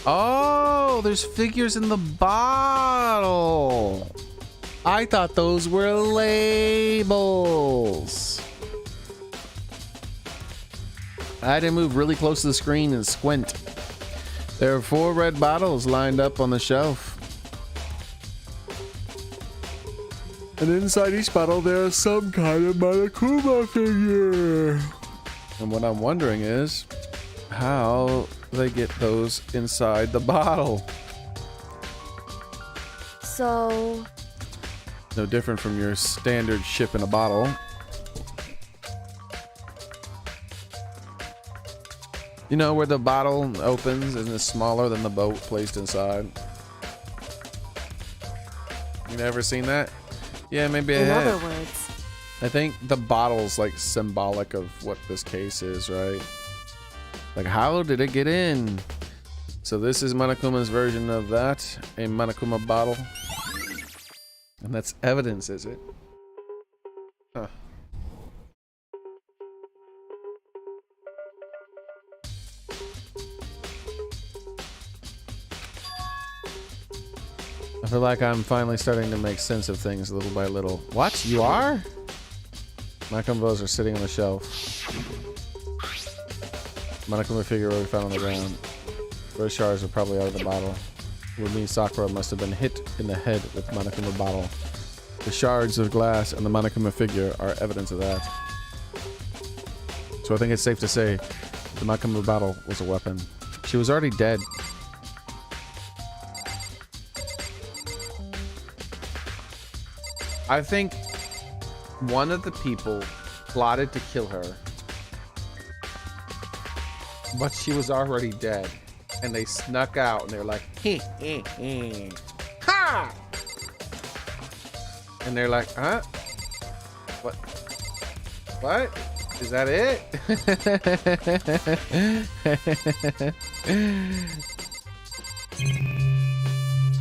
Speaker 1: Oh, there's figures in the bottle. I thought those were labels. I had to move really close to the screen and squint. There are 4 red bottles lined up on the shelf. And inside each bottle there is some kind of Monokuma figure. And what I'm wondering is how they get those inside the bottle.
Speaker 4: So,
Speaker 1: No different from your standard ship in a bottle. You know where the bottle opens and is smaller than the boat placed inside? You never seen that? Yeah, maybe I
Speaker 4: in
Speaker 1: have.
Speaker 4: other words,
Speaker 1: I think the bottle's like symbolic of what this case is, right? Like, how did it get in? So this is Monokuma's version of that, a Monokuma bottle. And that's evidence, is it? Huh. I feel like I'm finally starting to make sense of things little by little. What? You are? My combos are sitting on the shelf. Monokuma figure we found on the ground. Those shards are probably out of the bottle. Would mean Sakura must have been hit in the head with the Monokuma bottle. The shards of glass and the Monokuma figure are evidence of that. So I think it's safe to say the Monokuma bottle was a weapon. She was already dead. I think one of the people plotted to kill her, but she was already dead, and they snuck out and they're like, heh, heh, heh. Ha! And they're like, huh? What? What? Is that it?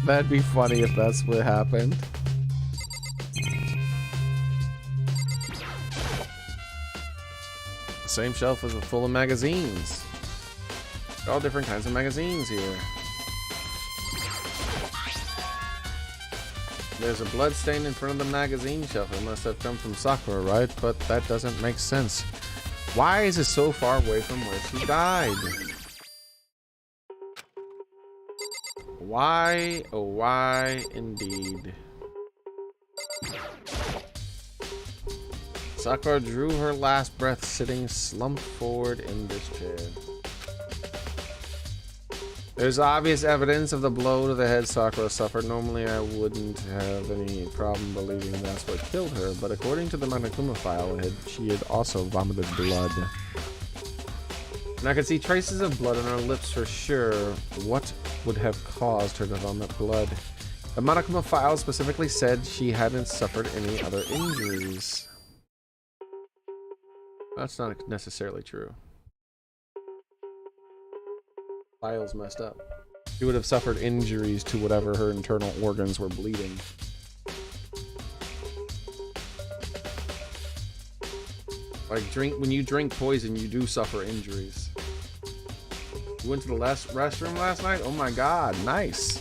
Speaker 1: That'd be funny if that's what happened. The same shelf is full of magazines. All different kinds of magazines here. There's a blood stain in front of the magazine shelf. It must have come from Sakura, right? But that doesn't make sense. Why is it so far away from where she died? Why? Oh, why indeed? Sakura drew her last breath sitting slumped forward in this chair. There's obvious evidence of the blow to the head Sakura suffered. Normally I wouldn't have any problem believing that's what killed her, but according to the Monokuma file, she had also vomited blood. And I could see traces of blood on her lips for sure. What would have caused her to vomit blood? The Monokuma file specifically said she hadn't suffered any other injuries. That's not necessarily true. File's messed up. She would have suffered injuries to whatever her internal organs were bleeding. Like when you drink poison, you do suffer injuries. You went to the restroom last night? Oh my god, nice.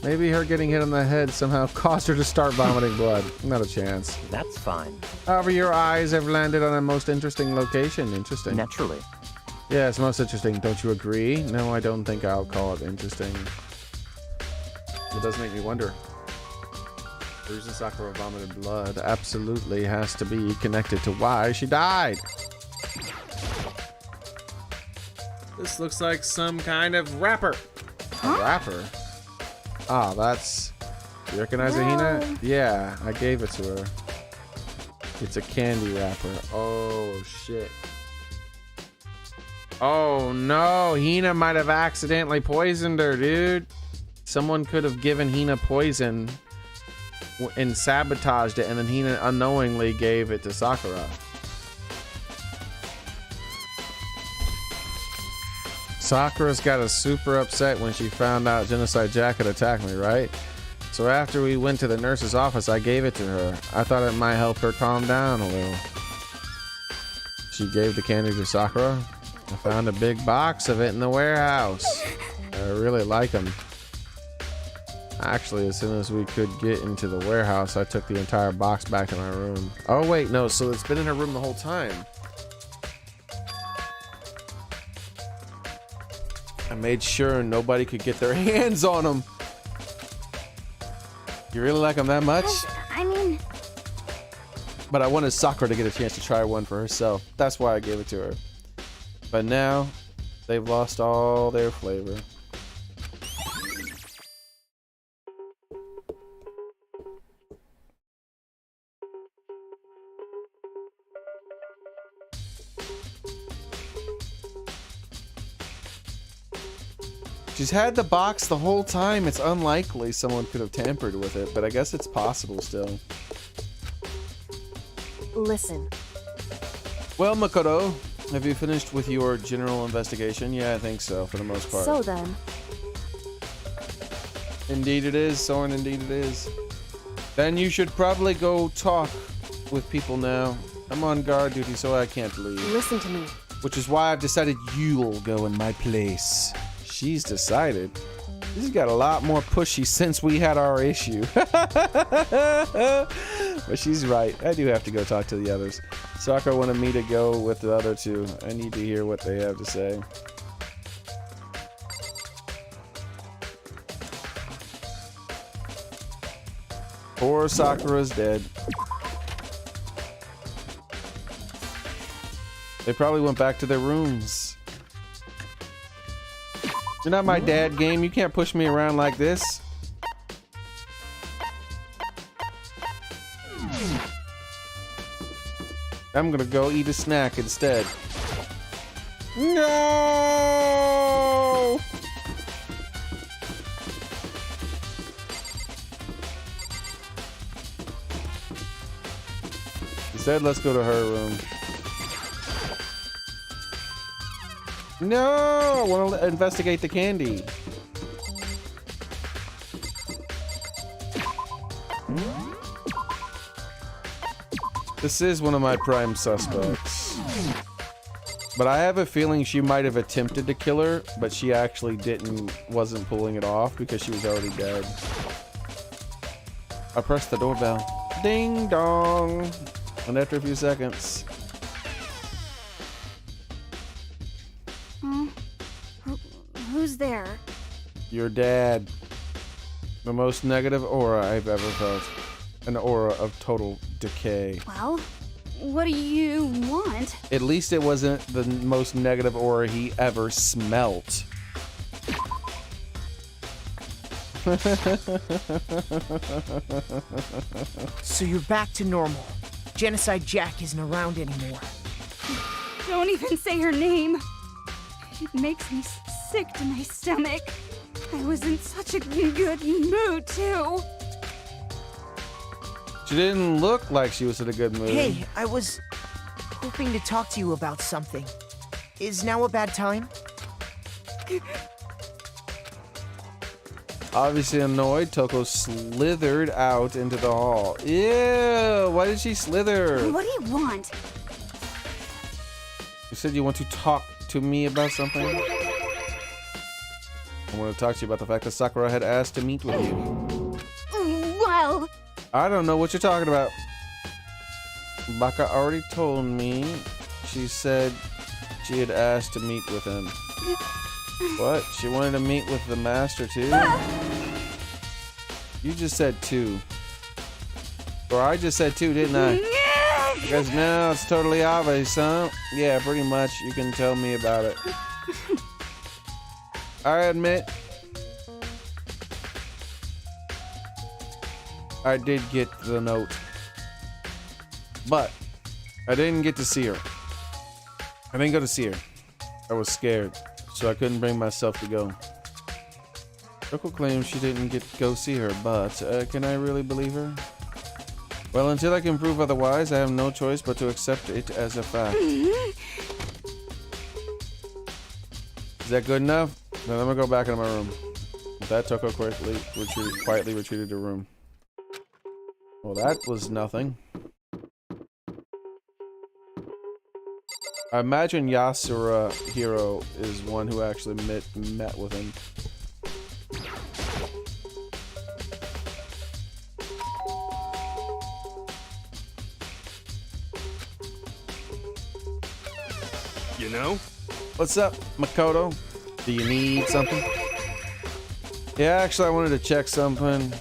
Speaker 1: Maybe her getting hit on the head somehow caused her to start vomiting blood. Not a chance.
Speaker 5: That's fine.
Speaker 1: However, your eyes have landed on a most interesting location. Interesting.
Speaker 5: Naturally.
Speaker 1: Yeah, it's most interesting. Don't you agree? No, I don't think I'll call it interesting. It does make me wonder. The reason Sakura vomited blood absolutely has to be connected to why she died. This looks like some kind of wrapper. A wrapper? Ah, that's... You recognize it, Hina? Yeah, I gave it to her. It's a candy wrapper. Oh, shit. Oh, no. Hina might have accidentally poisoned her, dude. Someone could have given Hina poison and sabotaged it, and then Hina unknowingly gave it to Sakura. Sakura's got us super upset when she found out Genocide Jack had attacked me, right? So after we went to the nurse's office, I gave it to her. I thought it might help her calm down a little. She gave the candy to Sakura. I found a big box of it in the warehouse. I really like them. Actually, as soon as we could get into the warehouse, I took the entire box back to my room. Oh wait, no, so it's been in her room the whole time. I made sure nobody could get their hands on them. You really like them that much?
Speaker 8: I mean...
Speaker 1: But I wanted Sakura to get a chance to try one for herself. That's why I gave it to her. But now, they've lost all their flavor. She's had the box the whole time. It's unlikely someone could have tampered with it, but I guess it's possible still.
Speaker 4: Listen.
Speaker 1: Well, Makoto, have you finished with your general investigation? Yeah, I think so, for the most part.
Speaker 4: So then.
Speaker 1: Indeed it is, Soren, indeed it is. Then you should probably go talk with people now. I'm on guard duty, so I can't leave.
Speaker 4: Listen to me.
Speaker 1: Which is why I've decided you'll go in my place. She's decided. She's got a lot more pushy since we had our issue. But she's right. I do have to go talk to the others. Sakura wanted me to go with the other two. I need to hear what they have to say. Poor Sakura's dead. They probably went back to their rooms. You're not my dad, game. You can't push me around like this. I'm gonna go eat a snack instead. No! Instead, let's go to her room. No! I want to investigate the candy. This is one of my prime suspects. But I have a feeling she might have attempted to kill her, but she actually wasn't pulling it off because she was already dead. I pressed the doorbell. Ding dong! And after a few seconds.
Speaker 8: Who's there?
Speaker 1: Your dad. The most negative aura I've ever felt. An aura of total decay.
Speaker 8: Well, what do you want?
Speaker 1: At least it wasn't the most negative aura he ever smelt.
Speaker 10: So you're back to normal. Genocide Jack isn't around anymore.
Speaker 8: Don't even say her name. It makes me sick to my stomach. I was in such a good mood, too.
Speaker 1: She didn't look like she was in a good mood.
Speaker 10: Hey, I was hoping to talk to you about something. Is now a bad time?
Speaker 1: Obviously annoyed, Toko slithered out into the hall. Ew, why did she slither?
Speaker 8: What do you want?
Speaker 1: You said you want to talk to me about something? I want to talk to you about the fact that Sakura had asked to meet with you.
Speaker 8: Well...
Speaker 1: I don't know what you're talking about. Baka already told me. She said she had asked to meet with him. What? She wanted to meet with the master too? You just said 2. Or I just said 2, didn't I? Because now it's totally obvious, huh? Yeah, pretty much. You can tell me about it. I admit, I did get the note, but I didn't get to see her. I didn't go to see her. I was scared, so I couldn't bring myself to go. Toko claims she didn't go see her, but can I really believe her? Well, until I can prove otherwise, I have no choice but to accept it as a fact. Is that good enough? Then I'm gonna go back into my room. With that, Toko quietly retreated to her room. Well, that was nothing. I imagine Hiro is one who actually met with him.
Speaker 3: You know?
Speaker 1: What's up, Makoto? Do you need something? Yeah, actually, I wanted to check something.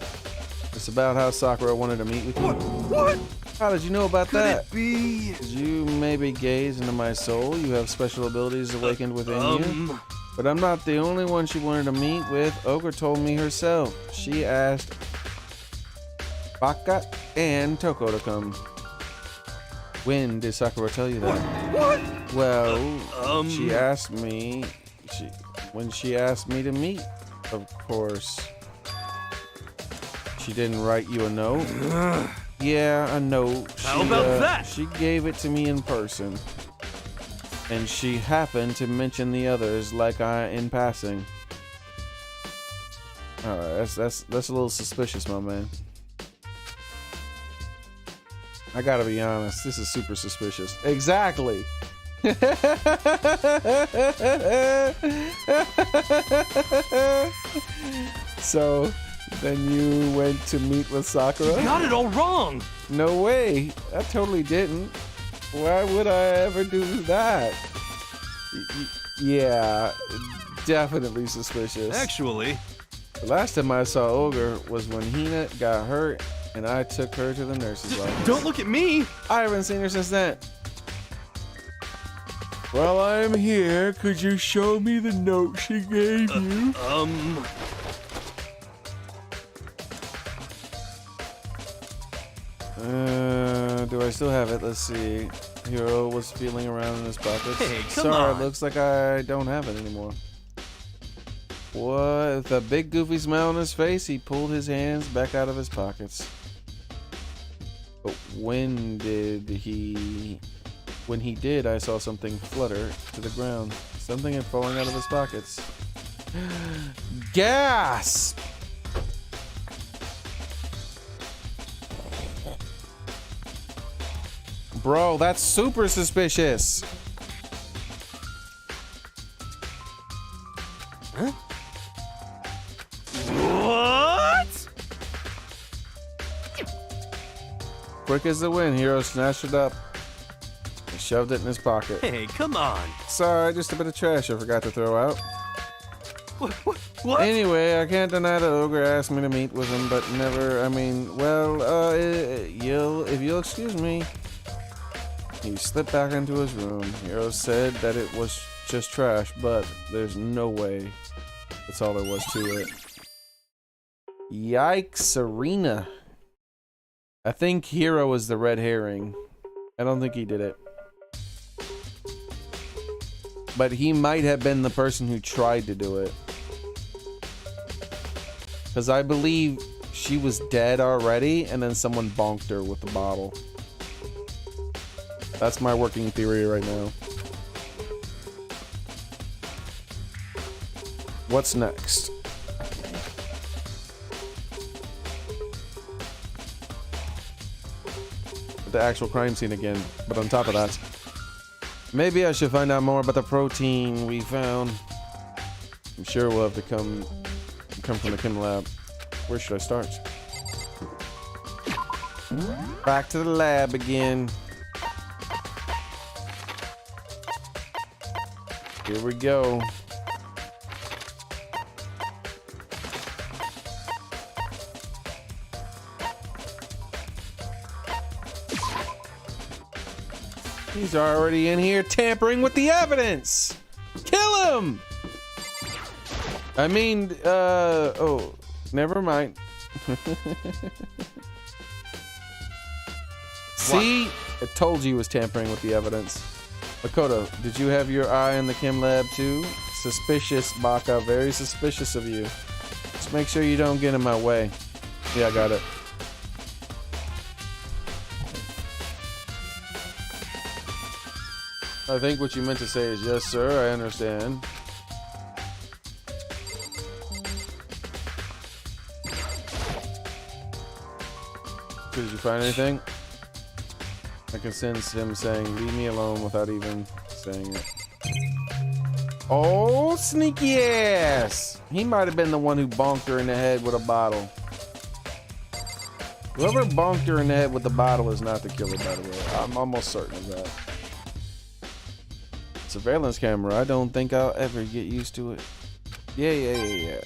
Speaker 1: It's about how Sakura wanted to meet with you.
Speaker 3: What?
Speaker 1: How did you know about that?
Speaker 3: Could it be?
Speaker 1: Did you maybe gaze into my soul? You have special abilities awakened within you. But I'm not the only one she wanted to meet with. Ogre told me herself. She asked Baka and Toko to come. When did Sakura tell you that?
Speaker 3: What?
Speaker 1: Well, she asked me. When she asked me to meet, of course. She didn't write you a note? Yeah, a note.
Speaker 3: How about that?
Speaker 1: She gave it to me in person. And she happened to mention the others like in passing. Alright, that's a little suspicious, my man. I gotta be honest, this is super suspicious. Exactly! So, then you went to meet with Sakura?
Speaker 3: You got it all wrong!
Speaker 1: No way! I totally didn't. Why would I ever do that? Yeah, definitely suspicious.
Speaker 3: Actually,
Speaker 1: the last time I saw Ogre was when Hina got hurt and I took her to the nurse's office.
Speaker 3: don't look at me!
Speaker 1: I haven't seen her since then.
Speaker 2: Well, I'm here. Could you show me the note she gave you? Do I still have it? Let's see. Hero was feeling around in his pockets.
Speaker 3: Hey, come
Speaker 2: Sorry,
Speaker 3: on.
Speaker 2: looks like I don't have it anymore. What? With a big goofy smile on his face, he pulled his hands back out of his pockets. But when he did, I saw something flutter to the ground. Something had fallen out of his pockets. Gasp! Bro, that's super suspicious.
Speaker 3: Huh? What?
Speaker 2: Quick as the wind, Hero snatched it up and shoved it in his pocket.
Speaker 3: Hey, come on.
Speaker 2: Sorry, just a bit of trash I forgot to throw out.
Speaker 3: What?
Speaker 2: Anyway, I can't deny that Ogre asked me to meet with him, but never, if you'll excuse me. He slipped back into his room. Hero said that it was just trash, but there's no way that's all there was to it. Yikes, Arena. I think Hero is the red herring. I don't think he did it. But he might have been the person who tried to do it. Because I believe she was dead already, and then someone bonked her with the bottle. That's my working theory right now. What's next? The actual crime scene again, but on top of that, maybe I should find out more about the protein we found. I'm sure we'll have to come from the chem lab. Where should I start? Back to the lab again. Here we go. He's already in here tampering with the evidence. Kill him! I mean, oh, never mind. See? I told you he was tampering with the evidence. Makoto, did you have your eye in the chem lab too? Suspicious, Baka. Very suspicious of you. Just make sure you don't get in my way. Yeah, I got it. I think what you meant to say is yes, sir. I understand. Did you find anything? I can sense him saying, leave me alone without even saying it. Oh, sneaky ass! He might have been the one who bonked her in the head with a bottle. Whoever bonked her in the head with the bottle is not the killer, by the way. I'm almost certain of that. Surveillance camera. I don't think I'll ever get used to it. Yeah.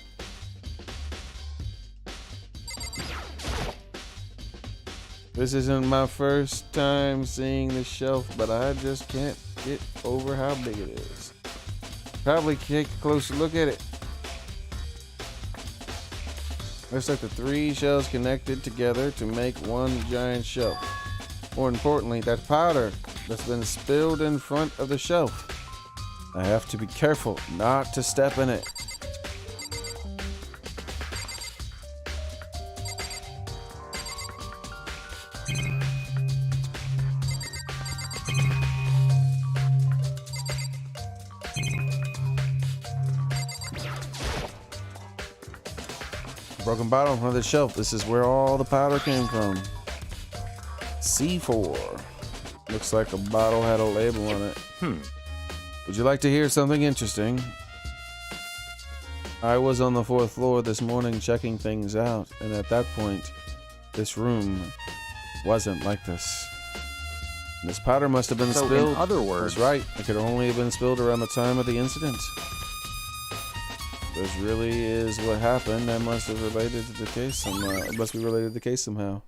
Speaker 2: This isn't my first time seeing the shelf, but I just can't get over how big it is. Probably take a closer look at it. Looks like the 3 shelves connected together to make one giant shelf. More importantly, that powder that's been spilled in front of the shelf. I have to be careful not to step in it. Broken bottle on the shelf. This is where all the powder came from. C4. Looks like a bottle had a label on it. Would you like to hear something interesting? I was on the 4th floor this morning checking things out, and at that point, this room wasn't like this. This powder must have been spilled.
Speaker 5: In other words,
Speaker 2: that's right. It could only have been spilled around the time of the incident. This really is what happened. That must have related to the case somehow. It must be related to the case somehow.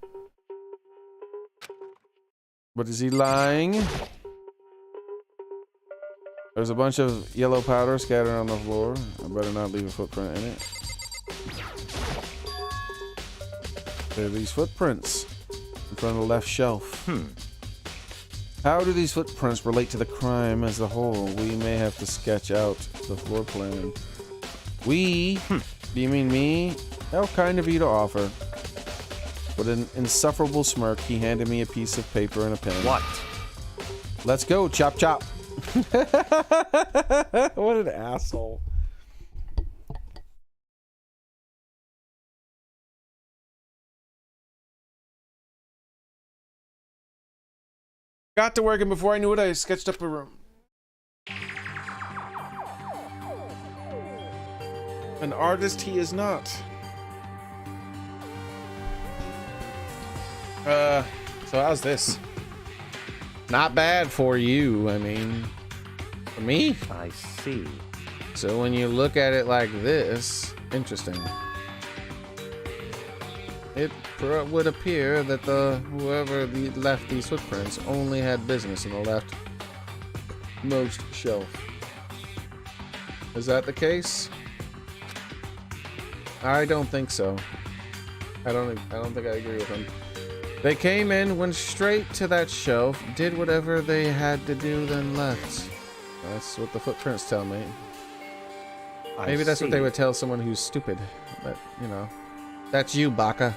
Speaker 2: But is he lying? There's a bunch of yellow powder scattered on the floor. I better not leave a footprint in it. There are these footprints in front of the left shelf. How do these footprints relate to the crime as a whole? We may have to sketch out the floor plan. We? Do you mean me? How kind of you to offer. With an insufferable smirk, he handed me a piece of paper and a pen.
Speaker 5: What?
Speaker 2: Let's go, chop chop. What an asshole. Got to work, and before I knew it, I sketched up a room. An artist he is not. So how's this? Not bad for you, I mean. For me?
Speaker 5: I see.
Speaker 1: So when you look at it like this, interesting. It would appear that whoever left these footprints only had business in the leftmost shelf. Is that the case? I don't think so. I don't think I agree with him. They came in, went straight to that shelf, did whatever they had to do, then left. That's what the footprints tell me. Maybe that's what they would tell someone who's stupid. But, you know. That's you, Baka.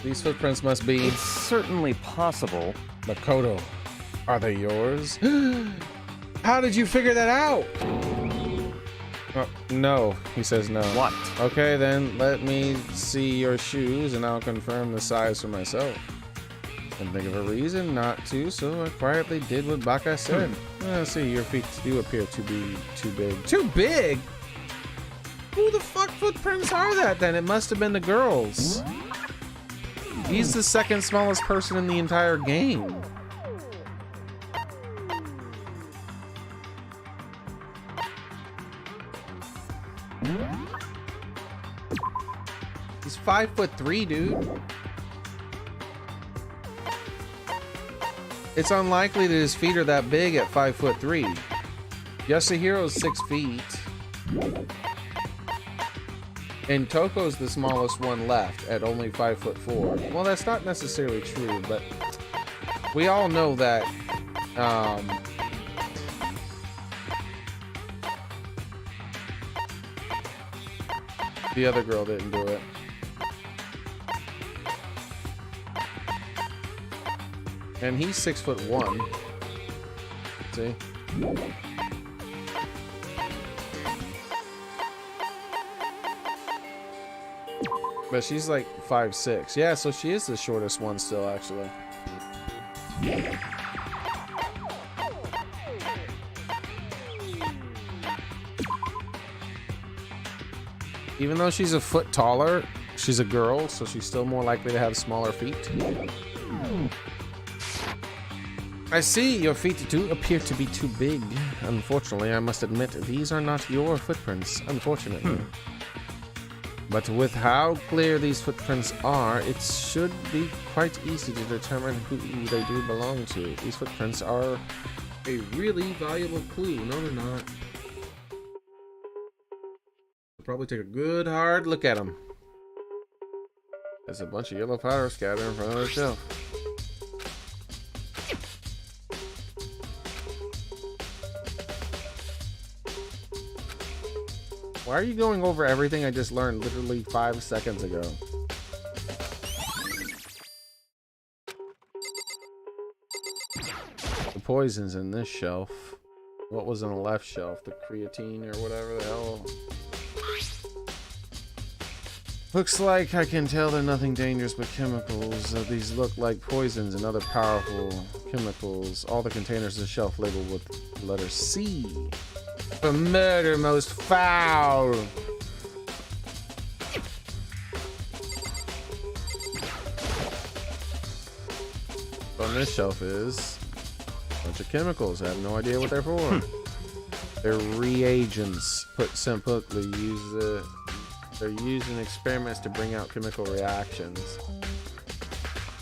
Speaker 1: These footprints must be...
Speaker 5: It's certainly possible.
Speaker 1: Makoto, are they yours? How did you figure that out? Oh, no, he says no.
Speaker 5: What?
Speaker 1: Okay, then let me see your shoes and I'll confirm the size for myself. Couldn't think of a reason not to, so I quietly did what Baka said. Let's see, your feet do appear to be too big. Too big? Who the fuck footprints are that then? It must have been the girls. He's the second smallest person in the entire game. He's 5'3", dude. It's unlikely that his feet are that big at 5'3". Yasuhiro's 6 feet. And Toko's the smallest one left at only 5'4". Well, that's not necessarily true, but we all know that the other girl didn't do it. And he's 6'1". See? But she's like 5'6". Yeah, so she is the shortest one still, actually. Even though she's a foot taller, she's a girl, so she's still more likely to have smaller feet. I see, your feet do appear to be too big. Unfortunately, I must admit, these are not your footprints, unfortunately. But with how clear these footprints are, it should be quite easy to determine who they do belong to. These footprints are a really valuable clue. No, they're not. I'll probably take a good hard look at them. There's a bunch of yellow powder scattered in front of the shelf. Why are you going over everything I just learned literally 5 seconds ago? The poison's in this shelf. What was on the left shelf? The creatine or whatever the hell? Looks like I can tell they're nothing dangerous but chemicals. These look like poisons and other powerful chemicals. All the containers on the shelf labeled with the letter C. For murder most foul. On this shelf is a bunch of chemicals. I have no idea what they're for. They're reagents. Put simply, they're used in experiments to bring out chemical reactions.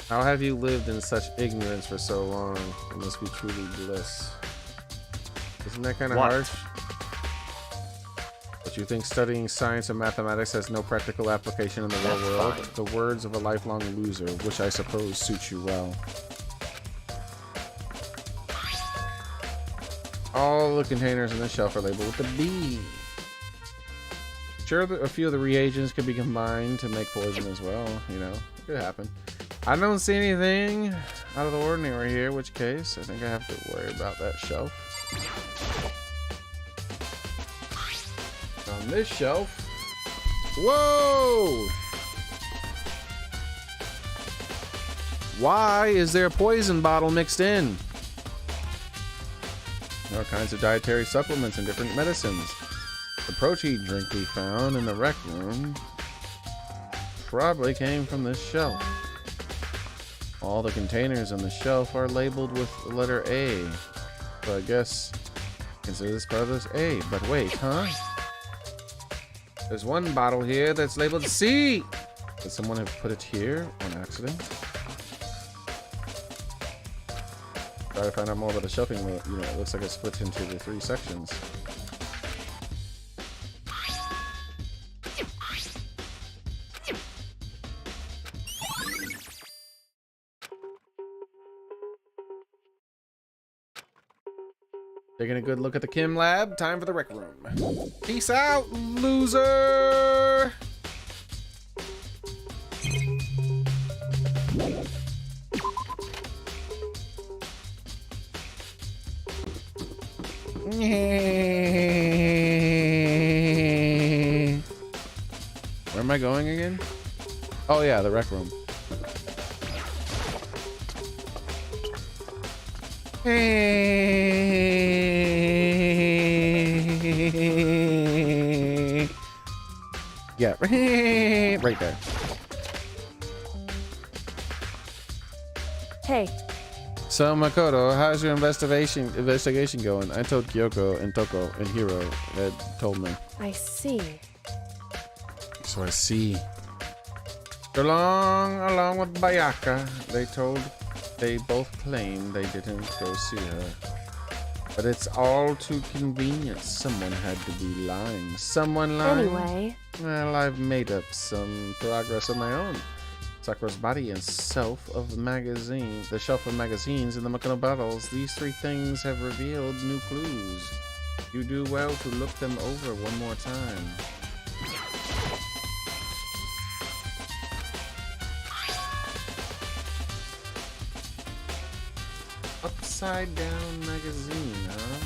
Speaker 1: How have you lived in such ignorance for so long? It must be truly bliss. Isn't that kind of
Speaker 5: What?
Speaker 1: harsh? But you think studying science and mathematics has no practical application in the real world?
Speaker 5: fine.
Speaker 1: The words of a lifelong loser, which I suppose suits you well. All the containers in the shelf are labeled with a B. Sure, a few of the reagents could be combined to make poison as well, you know, it could happen. I don't see anything out of the ordinary here, in which case I think I have to worry about that shelf. On this shelf, whoa! Why is there a poison bottle mixed in? All kinds of dietary supplements and different medicines. The protein drink we found in the rec room probably came from this shelf. All the containers on the shelf are labeled with the letter A. So I guess consider this part of this A. But wait, huh? There's one bottle here that's labeled C. Could someone have put it here on accident? Try to find out more about the shelving. You know, it looks like it's split into the 3 sections. Taking a good look at the chem lab. Time for the rec room. Peace out, loser! Where am I going again? Oh yeah, the rec room. Yeah, right there.
Speaker 4: Hey,
Speaker 1: So Makoto, how's your investigation going? I told Kyoko and Toko and Hiro had told me.
Speaker 4: I see.
Speaker 1: So I see. Along with Bayaka, they both claim they didn't go see her. But it's all too convenient. Someone had to be lying. Someone lying?
Speaker 4: Anyway,
Speaker 1: Well, I've made up some progress of my own. Sakura's body and the shelf of magazines in the Makoto bottles. These 3 things have revealed new clues. You do well to look them over one more time. Upside down magazine, huh?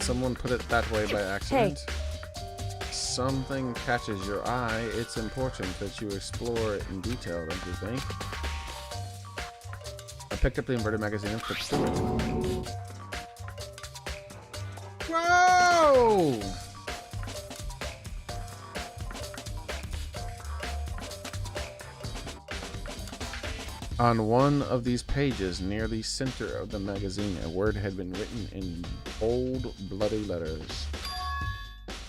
Speaker 1: Someone put it that way by accident. Something catches your eye, it's important that you explore it in detail, don't you think? I picked up the inverted magazine and flipped through it. Whoa! On one of these pages, near the center of the magazine, a word had been written in bold, bloody letters.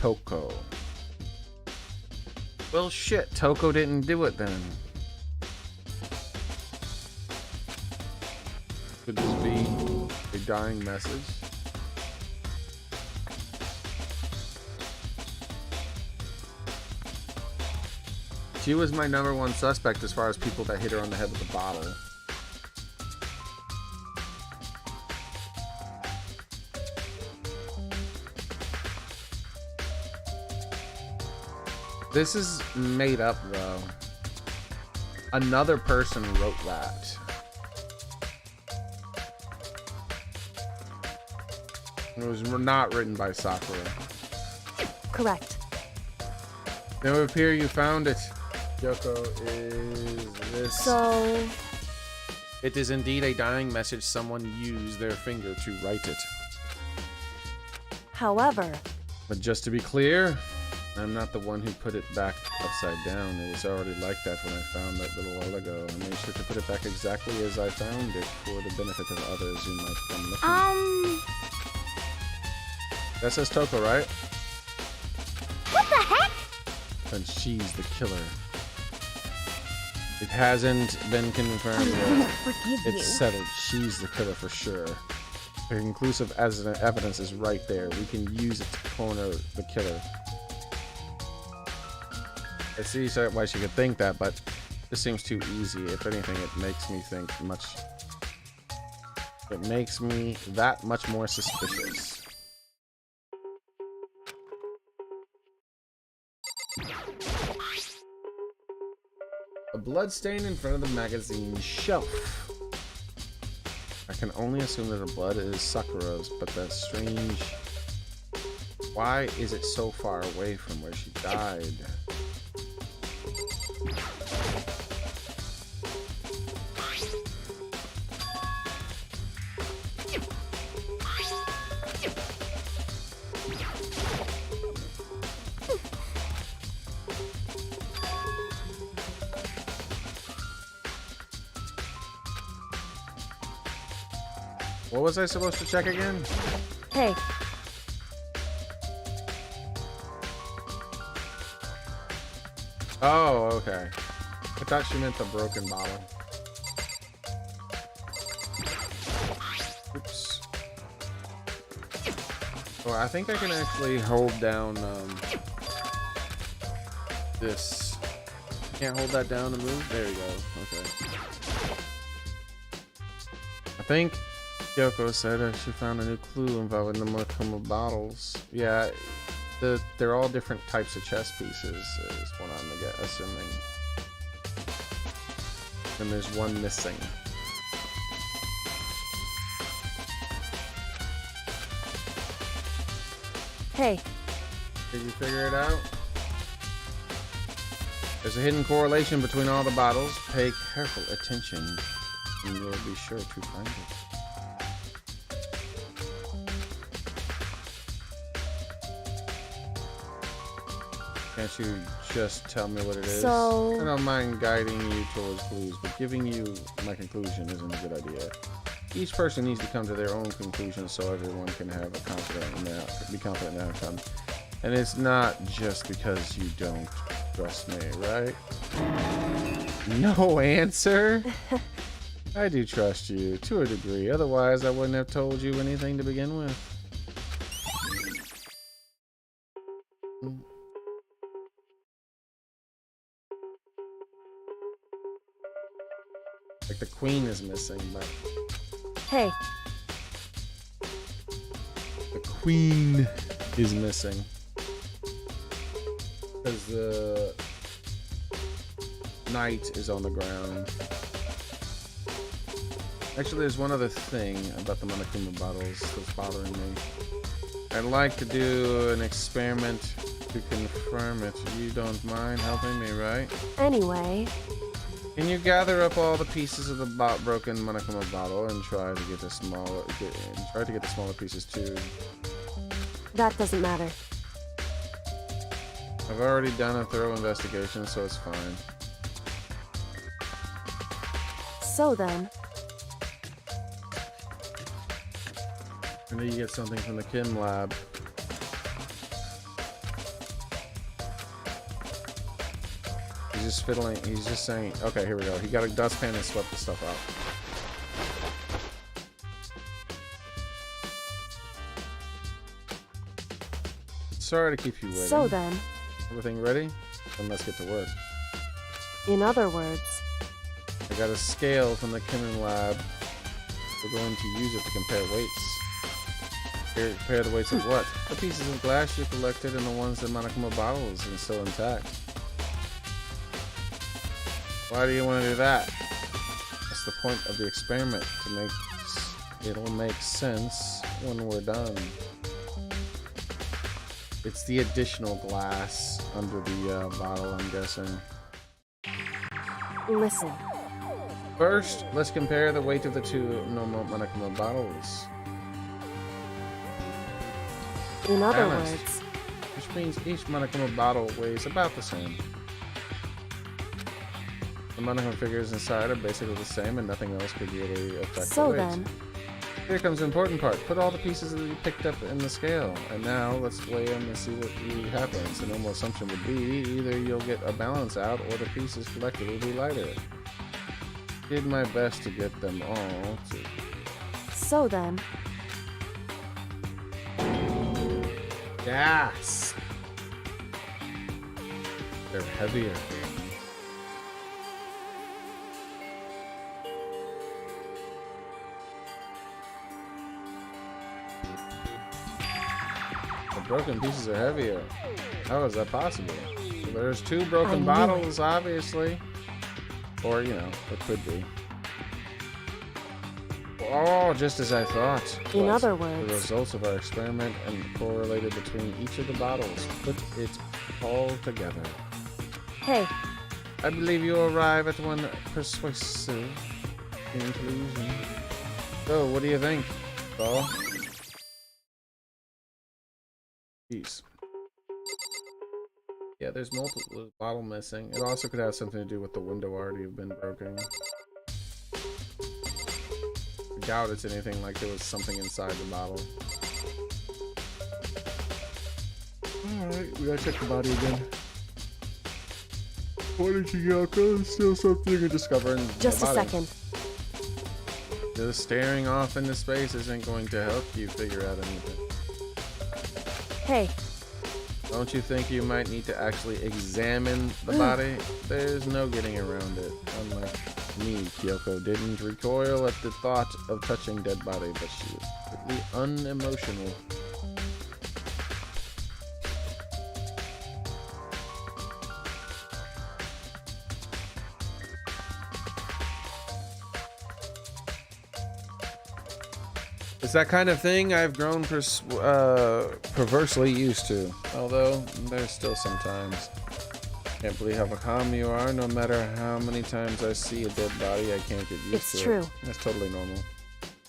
Speaker 1: Toko. Well, shit, Toko didn't do it then. Could this be a dying message? She was my #1 suspect as far as people that hit her on the head with a bottle. This is made up, though. Another person wrote that. It was not written by Sakura.
Speaker 4: correct.
Speaker 1: Now, up here you found it. Yoko, is this...
Speaker 4: So,
Speaker 1: It is indeed a dying message. Someone used their finger to write it.
Speaker 4: however,
Speaker 1: But just to be clear, I'm not the one who put it back upside down. It was already like that when I found that little while ago. I made sure to put it back exactly as I found it for the benefit of others who might come looking. That says Toko, right?
Speaker 6: What the heck?
Speaker 1: And she's the killer. It hasn't been confirmed
Speaker 4: I'm gonna
Speaker 1: yet.
Speaker 4: forgive
Speaker 1: It's
Speaker 4: you.
Speaker 1: settled. She's the killer for sure. The conclusive evidence is right there. We can use it to corner the killer. I see why she could think that, but this seems too easy. If anything, it makes me think much. It makes me that much more suspicious. A blood stain in front of the magazine shelf. I can only assume that the blood is Sakura's, but that's strange. Why is it so far away from where she died? What was I supposed to check again?
Speaker 4: Hey,
Speaker 1: Oh, okay. I thought she meant the broken bottle. Oops. Oh, I think I can actually hold down this. Can't hold that down to move? There you go. Okay. I think Kyoko said she found a new clue involving the Monokuma bottles. Yeah, they're all different types of chess pieces, is what I'm assuming. And there's one missing.
Speaker 4: hey,
Speaker 1: Did you figure it out? There's a hidden correlation between all the bottles. Pay careful attention, and you'll be sure to find it. Can't you just tell me what it is?
Speaker 4: So-
Speaker 1: I don't mind guiding you towards clues, but giving you my conclusion isn't a good idea. Each person needs to come to their own conclusion so everyone can have be confident in the outcome. And it's not just because you don't trust me, right? No answer? I do trust you, to a degree. Otherwise, I wouldn't have told you anything to begin with. Like the queen is missing, but
Speaker 4: hey,
Speaker 1: the queen is missing. Because the knight is on the ground. Actually, there's one other thing about the Monokuma bottles that's bothering me. I'd like to do an experiment to confirm it. You don't mind helping me, right?
Speaker 4: anyway,
Speaker 1: Can you gather up all the pieces of the broken Monokuma bottle and try to get the smaller pieces too?
Speaker 4: that doesn't matter.
Speaker 1: I've already done a thorough investigation, so it's fine.
Speaker 4: So then,
Speaker 1: And then you get something from the Kim lab. He's just fiddling. He's just saying, okay, here we go. He got a dustpan and swept the stuff out. Sorry to keep you waiting.
Speaker 4: so then,
Speaker 1: Everything ready? Then let's get to work.
Speaker 4: in other words,
Speaker 1: I got a scale from the Kim lab. We're going to use it to compare weights. Compare the weights of what? The pieces of glass you collected and the ones in Monokuma bottles and still intact. Why do you want to do that? That's the point of the experiment, to make it'll make sense when we're done. It's the additional glass under the bottle, I'm guessing.
Speaker 4: listen,
Speaker 1: First, let's compare the weight of the two normal Monokuma bottles.
Speaker 4: in other
Speaker 1: Balanced.
Speaker 4: words,
Speaker 1: Which means each Monokuma bottle weighs about the same. The Monokuma figures inside are basically the same and nothing else could really affect the
Speaker 4: so
Speaker 1: weight.
Speaker 4: then,
Speaker 1: Here comes the important part. Put all the pieces that you picked up in the scale. And now let's weigh them and see what happens. The normal assumption would be either you'll get a balance out or the pieces collected will be lighter. Did my best to get them all to...
Speaker 4: So then,
Speaker 1: Gas! They're heavier. The broken pieces are heavier. How is that possible? Well, there's 2 broken bottles, obviously. Or, you know, it could be. Oh, just as I thought.
Speaker 4: in
Speaker 1: Was
Speaker 4: other
Speaker 1: the
Speaker 4: words,
Speaker 1: results of our experiment and correlated between each of the bottles. Put it all together.
Speaker 4: hey,
Speaker 1: I believe you arrive at one persuasive conclusion. So, what do you think, Paul? Jeez. Yeah, there's multiple bottle missing. It also could have something to do with the window already have been broken. I doubt it's anything like there was something inside the bottle. Alright, we gotta check the body again. What did you get? There's still something to discover in
Speaker 4: just
Speaker 1: the
Speaker 4: a
Speaker 1: body.
Speaker 4: second.
Speaker 1: Just staring off into space isn't going to help you figure out anything.
Speaker 4: Hey,
Speaker 1: Don't you think you might need to actually examine the body? There's no getting around it. Unlike me, Kyoko didn't recoil at the thought of touching dead body, but she was completely unemotional. It's that kind of thing I've grown perversely used to. Although, there's still some times. Can't believe how calm you are. No matter how many times I see a dead body, I can't get used
Speaker 4: it's
Speaker 1: to
Speaker 4: true.
Speaker 1: it. That's totally normal.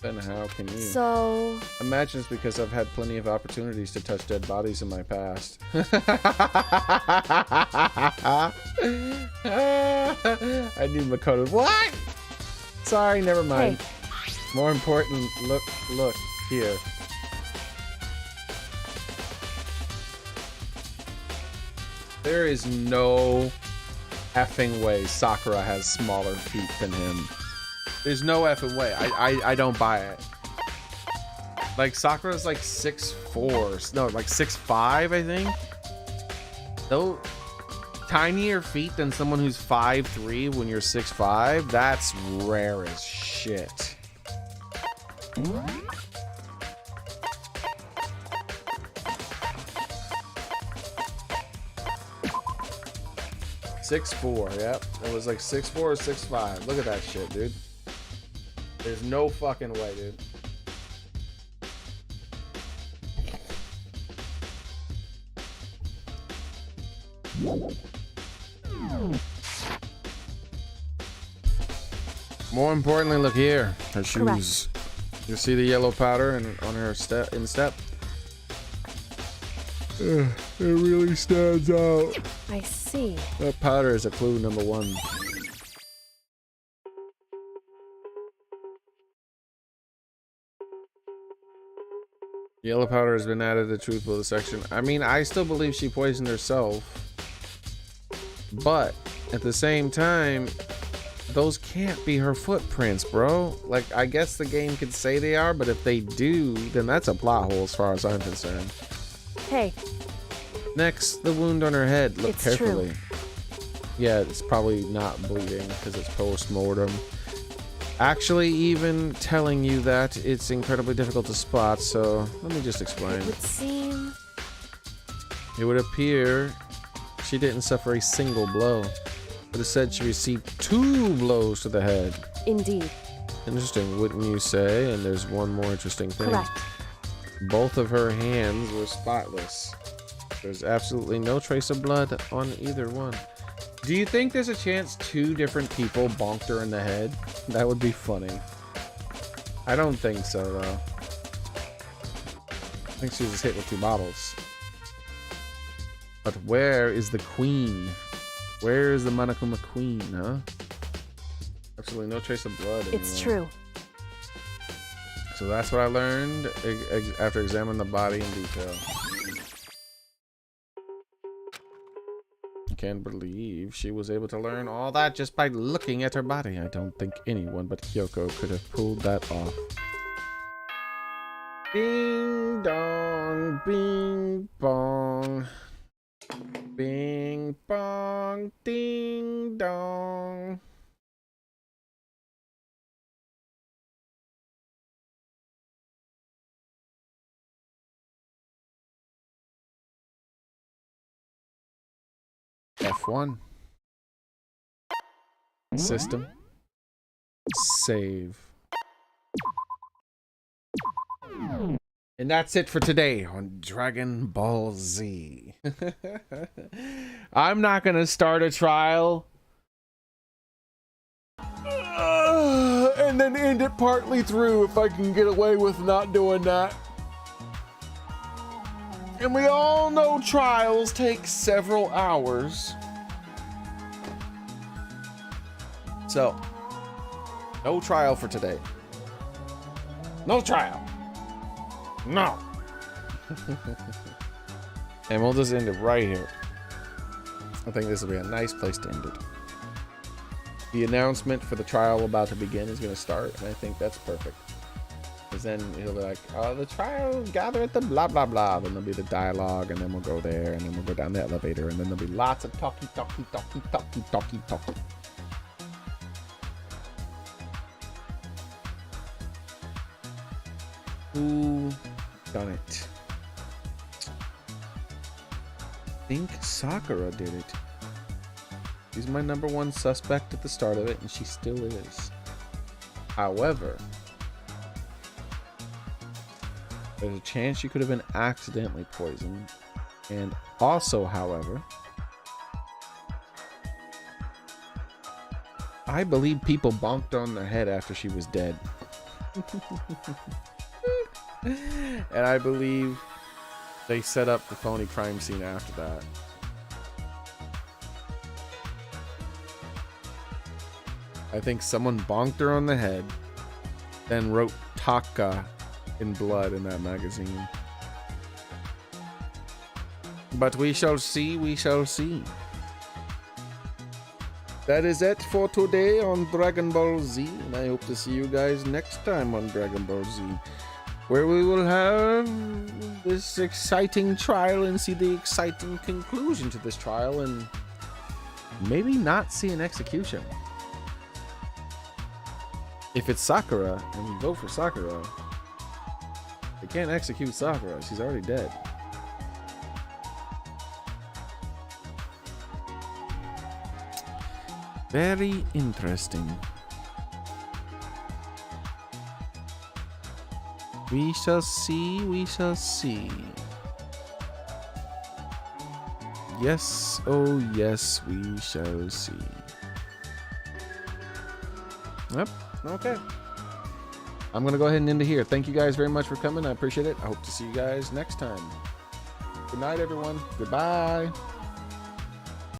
Speaker 1: Then how can you?
Speaker 4: So,
Speaker 1: Imagine it's because I've had plenty of opportunities to touch dead bodies in my past. I knew Makoto. What? Sorry, never mind.
Speaker 4: hey,
Speaker 1: More important, look here. There is no effing way Sakura has smaller feet than him. There's no effing way. I don't buy it. Like, Sakura's like 6'4". No, like 6'5", I think. No, tinier feet than someone who's 5'3" when you're 6'5". That's rare as shit. 6'4", yep. It was like 6'4" or 6'5". Look at that shit, dude. There's no fucking way, dude. More importantly, look here. Her shoes. You see the yellow powder on her instep? It really stands out.
Speaker 4: I see.
Speaker 1: That powder is a clue number 1. Yellow powder has been added to truth bullet section. I mean, I still believe she poisoned herself. But at the same time, those can't be her footprints, bro. Like, I guess the game could say they are, but if they do, then that's a plot hole as far as I'm concerned.
Speaker 4: Hey,
Speaker 1: Next, the wound on her head. Look
Speaker 4: It's
Speaker 1: carefully.
Speaker 4: true.
Speaker 1: Yeah, it's probably not bleeding because it's post-mortem. Actually, even telling you that, it's incredibly difficult to spot, so let me just explain.
Speaker 4: it would seem.
Speaker 1: It would appear she didn't suffer a single blow, but instead she received 2 blows to the head.
Speaker 4: Indeed.
Speaker 1: Interesting, wouldn't you say? And there's one more interesting thing.
Speaker 4: Correct.
Speaker 1: Both of her hands were spotless. There's absolutely no trace of blood on either one. Do you think there's a chance 2 different people bonked her in the head? That would be funny. I don't think so, though. I think she was hit with 2 bottles. But where is the queen? Where is the Monokuma queen, huh? Absolutely no trace of blood anywhere.
Speaker 4: It's true.
Speaker 1: So that's what I learned after examining the body in detail. I can't believe she was able to learn all that just by looking at her body. I don't think anyone but Kyoko could have pulled that off. Ding dong, bing bong. Bing bong, ding dong. F1. System. Save. And that's it for today on Dragon Ball Z. I'm not gonna start a trial and then end it partly through if I can get away with not doing that. And we all know trials take several hours. So, no trial for today. No trial. No. And we'll just end it right here. I think this will be a nice place to end it. The announcement for the trial about to begin is going to start, and I think that's perfect. Because then it'll be like, the trial, gather at the blah, blah, blah. Then there'll be the dialogue, and then we'll go there, and then we'll go down the elevator, and then there'll be lots of talky. Who done it? I think Sakura did it. She's my #1 suspect at the start of it, and she still is. However, there's a chance she could have been accidentally poisoned. And also, however, I believe people bonked on their head after she was dead. And I believe they set up the phony crime scene after that. I think someone bonked her on the head, then wrote Taka in blood in that magazine. But we shall see, we shall see. That is it for today on Dragon Ball Z, and I hope to see you guys next time on Dragon Ball Z, where we will have this exciting trial and see the exciting conclusion to this trial, and maybe not see an execution. If it's Sakura, and we vote for Sakura, they can't execute Sakura. She's already dead. Very interesting. We shall see, we shall see. Yes, oh yes, we shall see. Yep, okay. I'm going to go ahead and end it here. Thank you guys very much for coming. I appreciate it. I hope to see you guys next time. Good night, everyone. Goodbye.